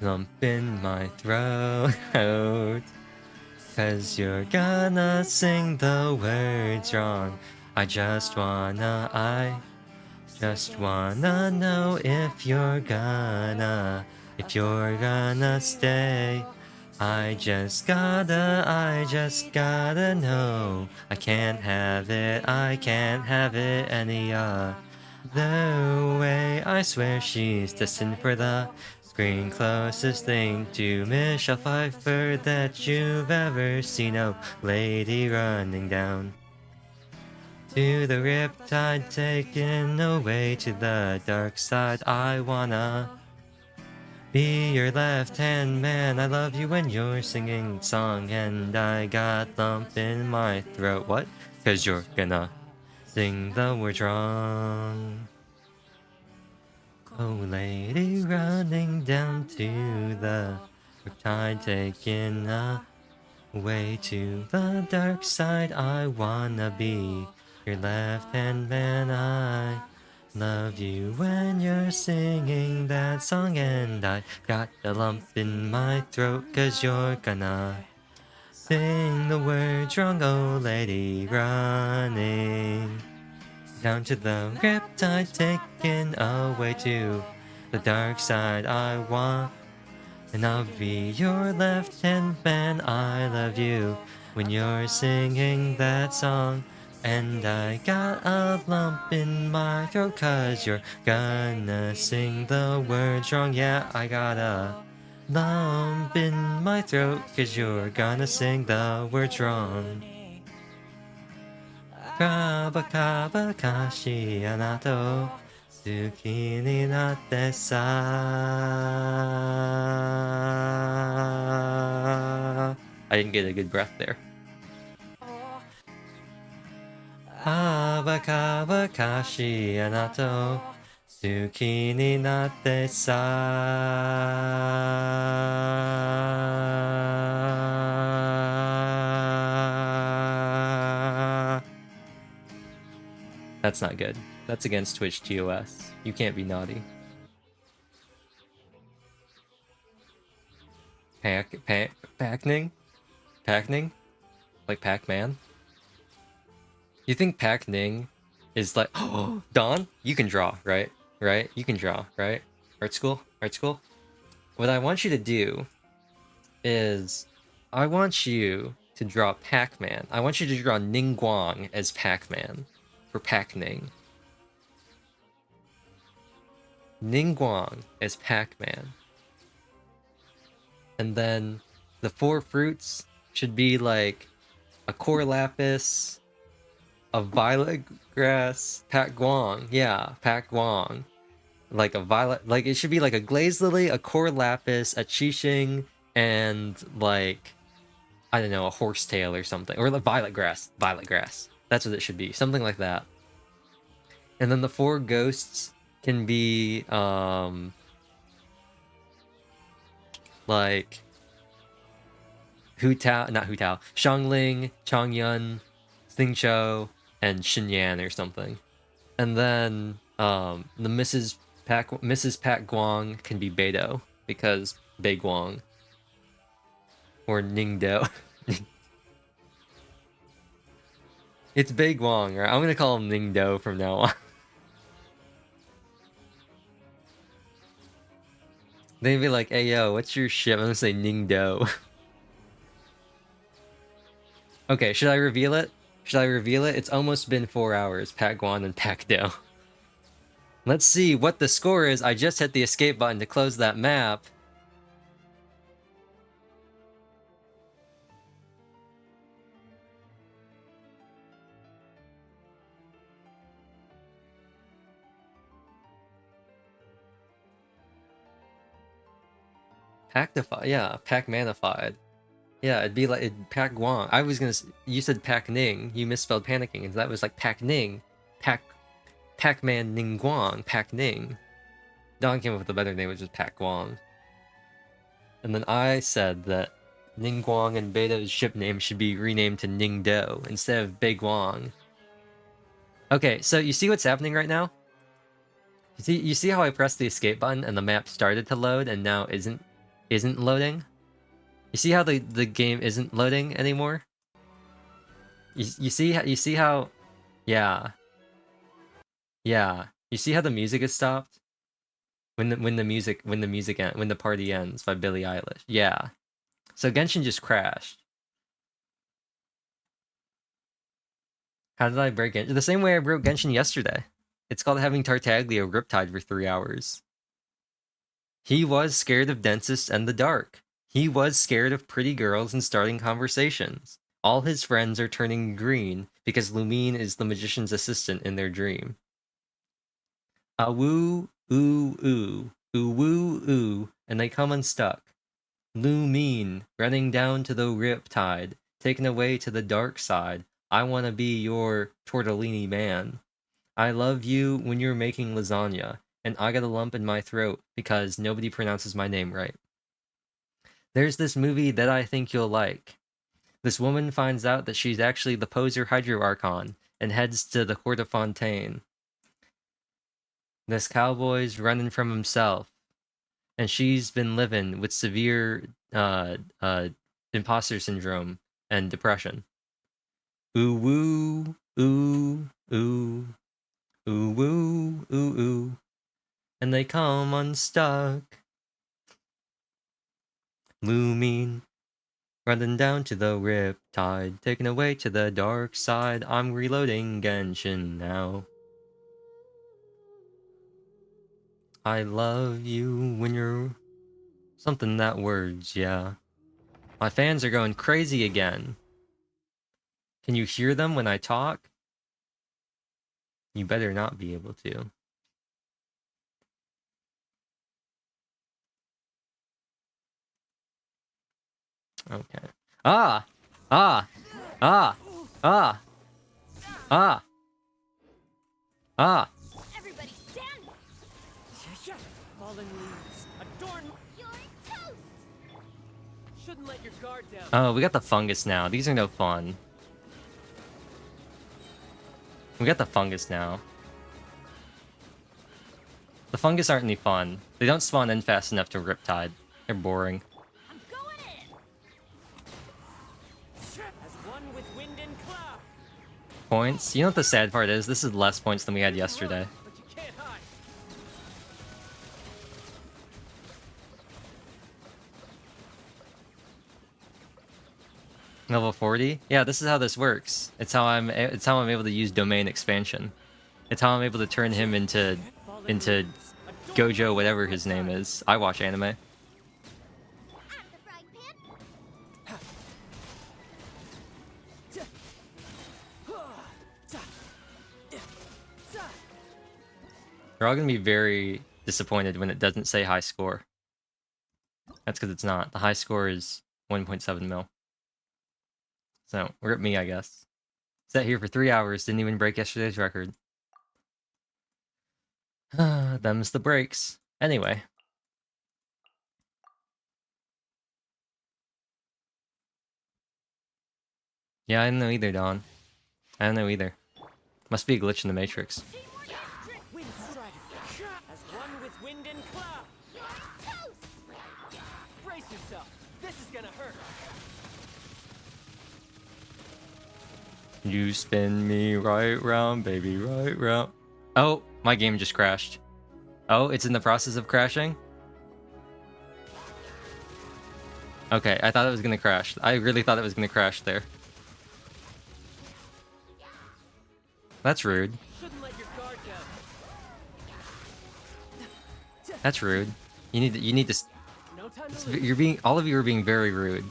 lump in my throat. 'Cause you're gonna sing the words wrong. I just wanna know if you're gonna stay. I just gotta know. I can't have it any other way. I swear she's destined for the screen closest thing to Michelle Pfeiffer that you've ever seen. Oh, lady running down to the riptide, taken away to the dark side. I wanna be your left-hand man. I love you when you're singing song, and I got lump in my throat. What? 'Cause you're gonna sing the words wrong. Oh, lady running down to the riptide, taken away to the dark side. I wanna be your left-hand man. I love you when you're singing that song, and I got a lump in my throat 'cause you're gonna sing the words wrong. Oh, lady running down to the riptide, taken away to the dark side. I want, and I'll be your left-hand man. I love you when you're singing that song. And I got a lump in my throat 'cause you're gonna sing the words wrong. Yeah, I got a lump in my throat 'cause you're gonna sing the words wrong. Kaba kaba kashi anato suki ni natte sa. I didn't get a good breath there. Kaba kaba kashi anato suki ni natte sa. That's not good. That's against Twitch TOS. You can't be naughty. Packing? Like Pac-Man? You think Pac-Ning is like, oh, Dawn? You can draw, right? Right? You can draw, right? Art school? Art school? What I want you to do is, I want you to draw Pac-Man. I want you to draw Ningguang as Pac-Man for Pac-Ning. Ningguang as Pac-Man. And then the 4 fruits should be like a core lapis, a violet grass, Pat Guang. Yeah, Pat Guang. Like a violet, like it should be like a glazed lily, a core lapis, a qixing, and like, I don't know, a horsetail or something. Or the violet grass. Violet grass. That's what it should be. Something like that. And then the 4 ghosts can be like Hu Tao, not Hu Tao, Xiangling, Changyun, Xingqiu, and Xinyan or something. And then the Mrs. Pat Guang can be Beidou because Bei Guang. Or Ningdo. It's Bei Guang, right? I'm gonna call him Ningdo from now on. They'd be like, hey yo, what's your shit? I'm gonna say Ningdo. Okay, should I reveal it? Should I reveal it? It's almost been 4 hours, Pat Guan and Pak Do. Let's see what the score is. I just hit the escape button to close that map. Pactified, yeah, Pac-manified. Yeah, it'd be like Pac Guang. I was gonna. You said Pac Ning. You misspelled panicking, and that was like Pac Ning, Pac-Man Ning Guang, Pac Ning. Don came up with a better name, which is Pac Guang. And then I said that Ning Guang and Beta's ship name should be renamed to Ning Do instead of Bei Guang. Okay, so you see what's happening right now? You see how I pressed the escape button and the map started to load and now isn't isn't loading? You see how the game isn't loading anymore? You see how yeah. Yeah. You see how the music is stopped? When the party ends by Billie Eilish. Yeah. So Genshin just crashed. How did I break Genshin? The same way I broke Genshin yesterday. It's called having Tartaglia riptide for 3 hours. He was scared of dentists and the dark. He was scared of pretty girls and starting conversations. All his friends are turning green because Lumine is the magician's assistant in their dream. Ah woo, ooh, ooh, ooh, woo, ooh, and they come unstuck. Lumine, running down to the riptide, taken away to the dark side. I want to be your tortellini man. I love you when you're making lasagna, and I got a lump in my throat because nobody pronounces my name right. There's this movie that I think you'll like. This woman finds out that she's actually the poser Hydro Archon and heads to the Court of Fontaine. This cowboy's running from himself, and she's been living with severe imposter syndrome and depression. Ooh woo, ooh, ooh, ooh woo, ooh, ooh, and they come unstuck. Lumine, running down to the riptide, taken away to the dark side. I'm reloading Genshin now. I love you when you're something that words, yeah. My fans are going crazy again. Can you hear them when I talk? You better not be able to. Okay. Ah! Ah! Ah! Ah! Ah! Ah! Everybody stand! Fallen leaves, adorn. You're toast! Shouldn't let your guard down. Oh, we got the fungus now. These are no fun. We got the fungus now. The fungus aren't any fun. They don't spawn in fast enough to Riptide. They're boring. I'm going in! As one with wind and cloud. Points? You know what the sad part is? This is less points than we had yesterday. But you can't hide. Level 40? Yeah, this is how this works. It's how I'm able to use domain expansion. It's how I'm able to turn him into Gojo, whatever his name is. I watch anime. They're all gonna be very disappointed when it doesn't say high score. That's because it's not. The high score is 1.7 mil. So, rip me, I guess. Sat here for 3 hours, didn't even break yesterday's record. Them's the breaks. Anyway. Yeah, I don't know either, Don. I don't know either. Must be a glitch in the Matrix. Wind strike. As one with wind and cloud. Brace yourself. This is gonna hurt. You spin me right round, baby, right round. Oh, my game just crashed. Oh, it's in the process of crashing? Okay, I thought it was gonna crash. I really thought it was gonna crash there. That's rude. Shouldn't let your guard down. That's rude. You need to. No time to You're being. All of you are being very rude.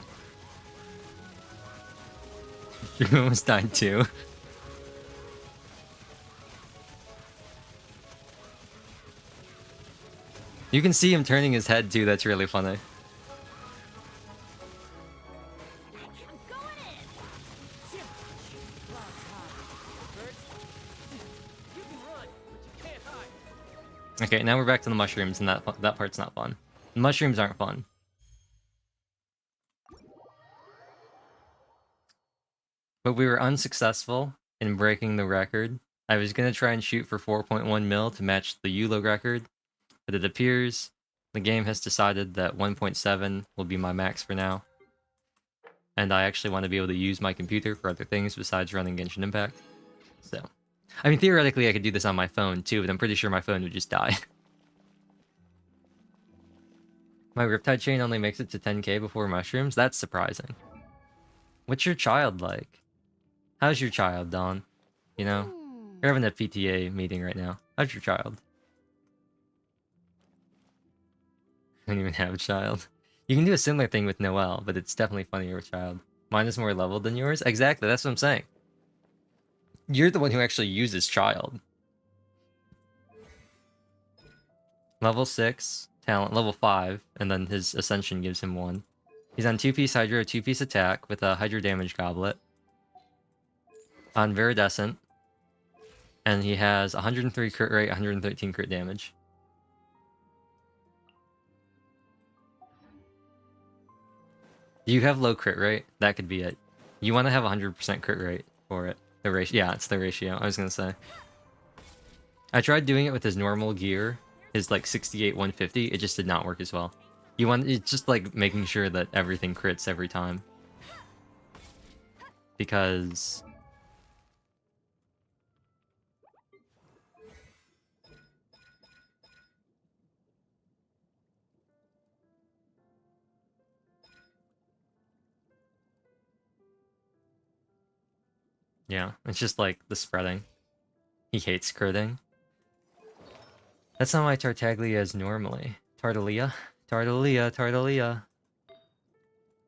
You almost died too. You can see him turning his head too. That's really funny. Okay, now we're back to the mushrooms, and that part's not fun. The mushrooms aren't fun. But we were unsuccessful in breaking the record. I was gonna try and shoot for 4.1 mil to match the Yulo record, but it appears The game has decided that 1.7 will be my max for now. And I actually want to be able to use my computer for other things besides running Genshin Impact. So, I mean, theoretically I could do this on my phone too, but I'm pretty sure my phone would just die. My Riptide chain only makes it to 10k before mushrooms? That's surprising. What's your child like? How's your child, Dawn? You know? You're having a PTA meeting right now. How's your child? I don't even have a child. You can do a similar thing with Noelle, but it's definitely funnier with child. Mine is more leveled than yours? Exactly, that's what I'm saying. You're the one who actually uses child. Level 6, talent, level 5, and then his ascension gives him 1. He's on 2-piece Hydra, 2-piece attack with a Hydra damage goblet. On Viridescent. And he has 103 crit rate, 113 crit damage. Do you have low crit rate? That could be it. You want to have 100% crit rate for it. The ratio, yeah, it's the ratio. I was gonna say. I tried doing it with his normal gear, his like 68 150. It just did not work as well. You want it's just like making sure that everything crits every time. Because yeah, it's just like the spreading. He hates critting. That's not my Tartaglia is normally. Tartaglia? Tartaglia, Tartaglia.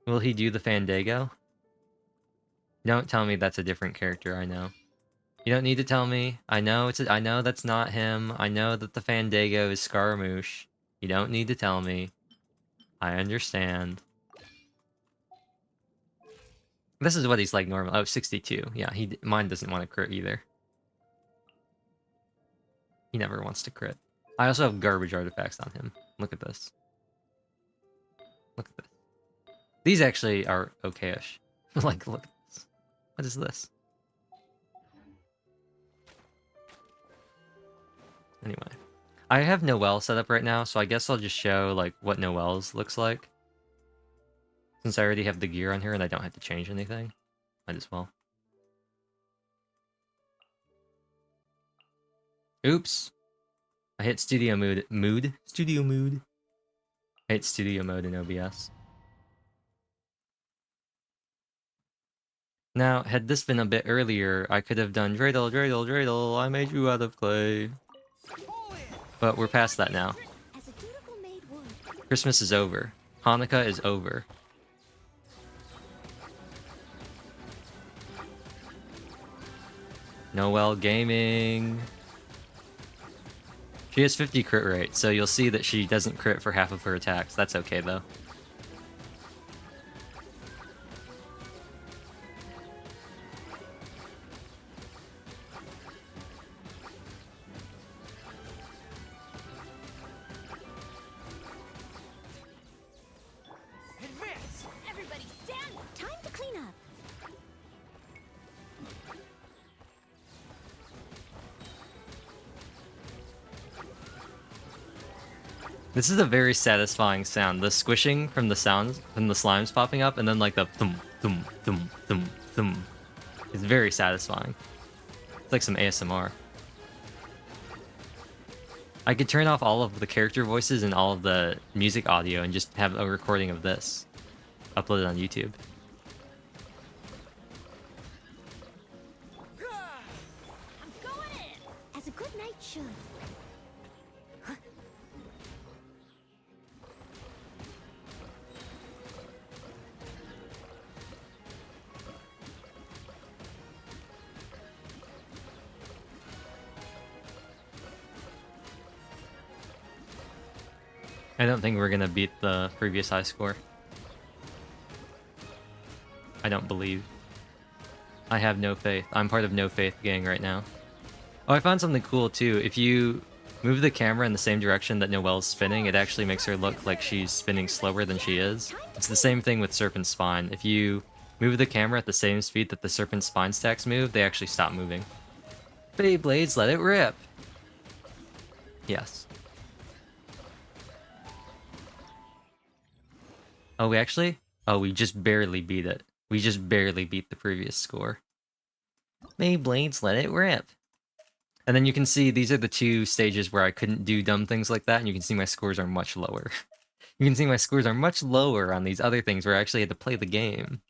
Will he do the Fandango? Don't tell me that's a different character, I know. You don't need to tell me. I know I know that's not him. I know that the Fandango is Scaramouche. You don't need to tell me. I understand. This is what he's like normal. Oh, 62. Yeah, mine doesn't want to crit either. He never wants to crit. I also have garbage artifacts on him. Look at this. Look at this. These actually are okay-ish. Like, look at this. What is this? Anyway. I have Noelle set up right now, so I guess I'll just show, like, what Noelle's looks like. Since I already have the gear on her and I don't have to change anything. Might as well. Oops. I hit studio mood. Studio mood. I hit studio mode in OBS. Now, had this been a bit earlier, I could have done dreidel, dreidel, dreidel, I made you out of clay. But we're past that now. Christmas is over. Hanukkah is over. Noelle Gaming. She has 50 crit rate, so you'll see that she doesn't crit for half of her attacks. That's okay, though. Advance! Everybody stand! Time to clean up. This is a very satisfying sound. The squishing from the sounds, from the slimes popping up, and then like the thum, thum, thum, thum, thum. It's very satisfying. It's like some ASMR. I could turn off all of the character voices and all of the music audio and just have a recording of this. Upload it on YouTube. I'm going in! As a good knight should. I don't think we're gonna beat the previous high score. I don't believe. I have no faith. I'm part of no faith gang right now. Oh, I found something cool too. If you move the camera in the same direction that Noelle's spinning, it actually makes her look like she's spinning slower than she is. It's the same thing with Serpent's Spine. If you move the camera at the same speed that the Serpent's Spine stacks move, they actually stop moving. Beyblades, let it rip! Yes. Oh, we actually? Oh, we just barely beat it. We just barely beat the previous score. Beyblades, let it rip. And then you can see these are the 2 stages where I couldn't do dumb things like that, and you can see my scores are much lower. You can see my scores are much lower on these other things where I actually had to play the game.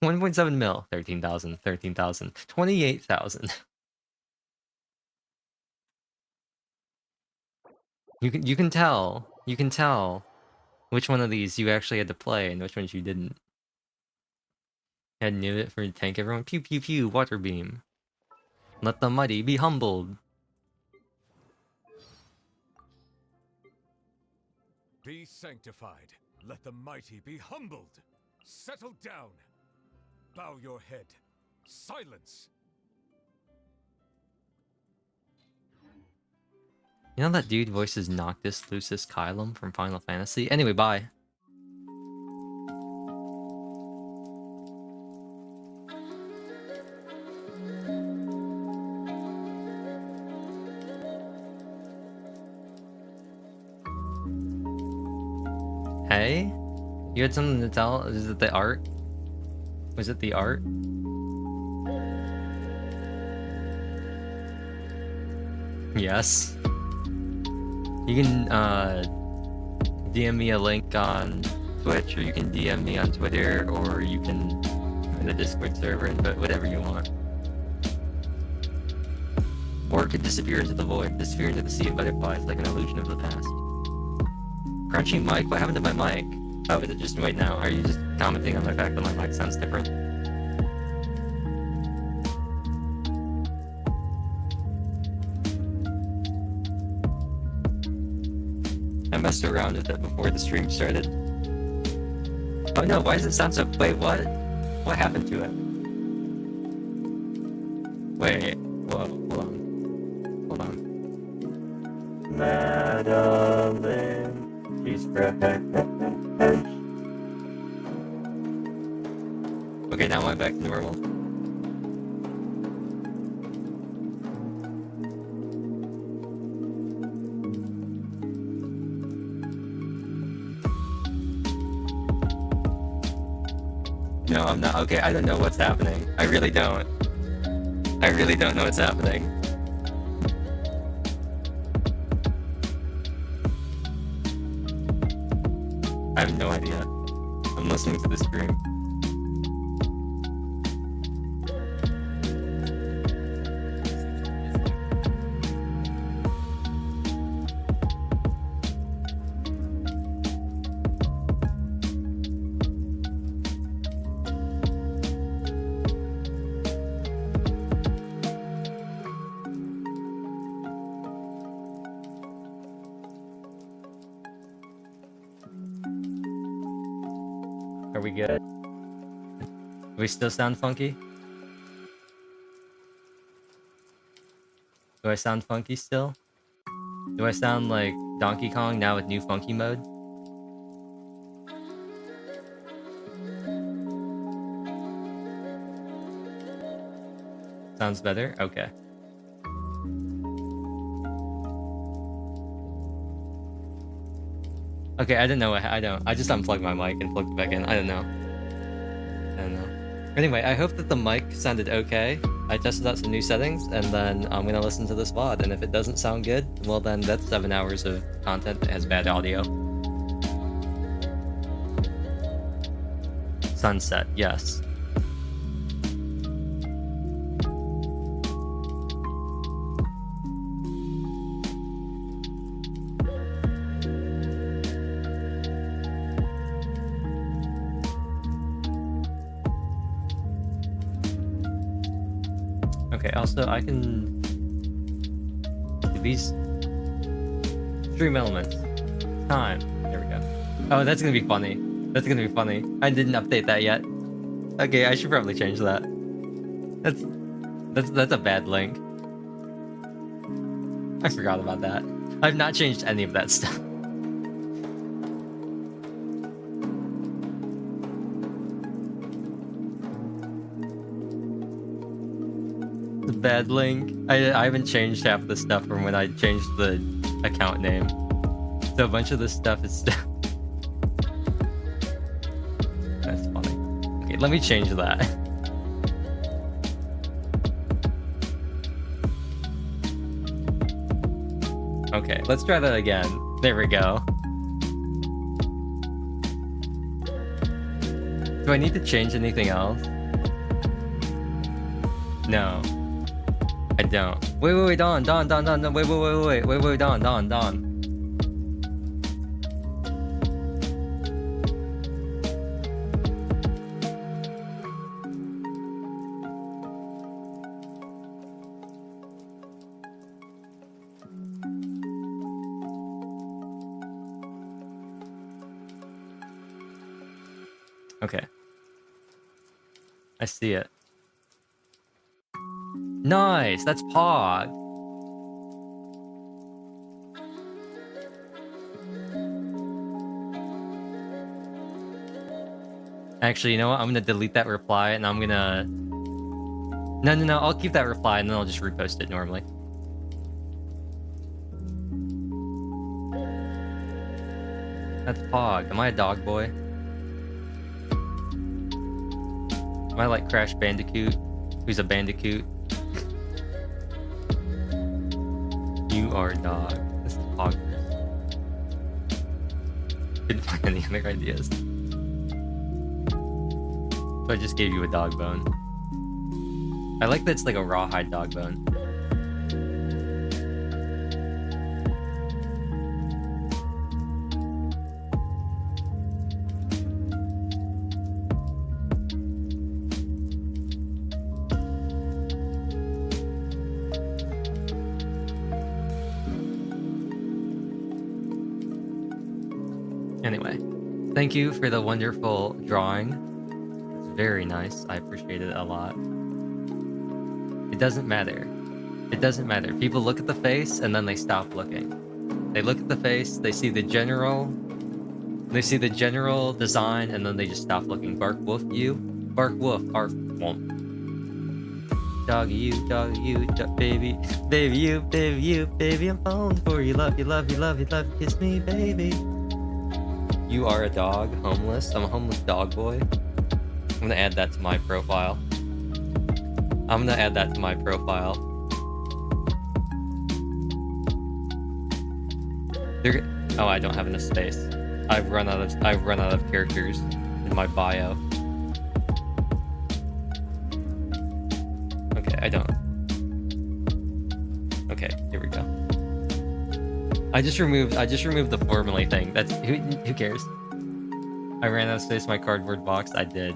1.7 mil, 13,000, 13,000, 28,000. You can tell which one of these you actually had to play and which ones you didn't. Had knew it for tank everyone. Pew pew pew, water beam. Let the mighty be humbled. Be sanctified. Let the mighty be humbled. Settle down. Bow your head. Silence. You know that dude voices Noctis Lucis Kylum from Final Fantasy? Anyway, bye. Hey? You had something to tell? Is it the art? Was it the art? Yes. You can DM me a link on Twitch, or you can DM me on Twitter, or you can join the Discord server and put whatever you want. Or it could disappear into the void, disappear into the sea of butterflies like an illusion of the past. Crunchy mic? What happened to my mic? Oh, is it just right now? Are you just commenting on the fact that my mic sounds different? I messed around with it before the stream started. Oh no, why does it sound so... Wait, what? What happened to it? Wait, whoa, hold on. Hold on. Madeline, she's fresh. Okay, now I'm back to normal. No, I'm not. Okay, I don't know what's happening. I really don't. I really don't know what's happening. I have no idea. I'm listening to the stream. Are we good? Do we still sound funky? Do I sound funky still? Do I sound like Donkey Kong now with new funky mode? Sounds better? Okay. Okay, I didn't know. I just unplugged my mic and plugged it back in. I don't know. Anyway, I hope that the mic sounded okay. I tested out some new settings, and then I'm gonna listen to this VOD, and if it doesn't sound good, well then that's 7 hours of content that has bad audio. Sunset, yes. Okay, also I can do these stream elements. Time. There we go. Oh, that's gonna be funny. That's gonna be funny. I didn't update that yet. Okay, I should probably change that. That's a bad link. I forgot about that. I've not changed any of that stuff. Bad link. I haven't changed half the stuff from when I changed the account name. So a bunch of this stuff is still... That's funny. Okay, let me change that. Okay, let's try that again. There we go. Do I need to change anything else? No. I don't. Wait, Don, wait, Don. Okay. I see it. Nice, that's Pog. Actually, you know what? I'm gonna delete that reply and I'm gonna... No, I'll keep that reply and then I'll just repost it normally. That's Pog. Am I a dog boy? Am I like Crash Bandicoot? Who's a bandicoot? You are a dog. This is Pog. Couldn't find any other ideas. So I just gave you a dog bone. I like that it's like a rawhide dog bone. Anyway, thank you for the wonderful drawing. It's very nice. I appreciate it a lot. It doesn't matter. It doesn't matter. People look at the face and then they stop looking. They look at the face, they see the general design, and then they just stop looking. Bark woof you. Bark woof. Arf womp. Doggy you, baby. Baby you, baby, I'm falling for you. Love you, kiss me, baby. You are a dog, homeless. I'm a homeless dog boy. I'm gonna add that to my profile. Oh, I don't have enough space. I've run out of characters in my bio. Okay, I don't. Okay, here we go. I just removed the formally thing. That's who cares? I ran out of space in my cardboard box. I did.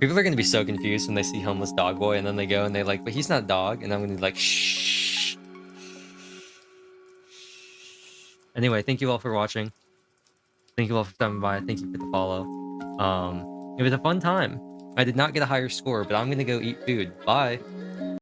People are gonna be so confused when they see homeless dog boy and then they go and they like, but he's not a dog, and I'm gonna be like, shh. Anyway, thank you all for watching. Thank you all for stopping by. Thank you for the follow. It was a fun time. I did not get a higher score, but I'm gonna go eat food. Bye.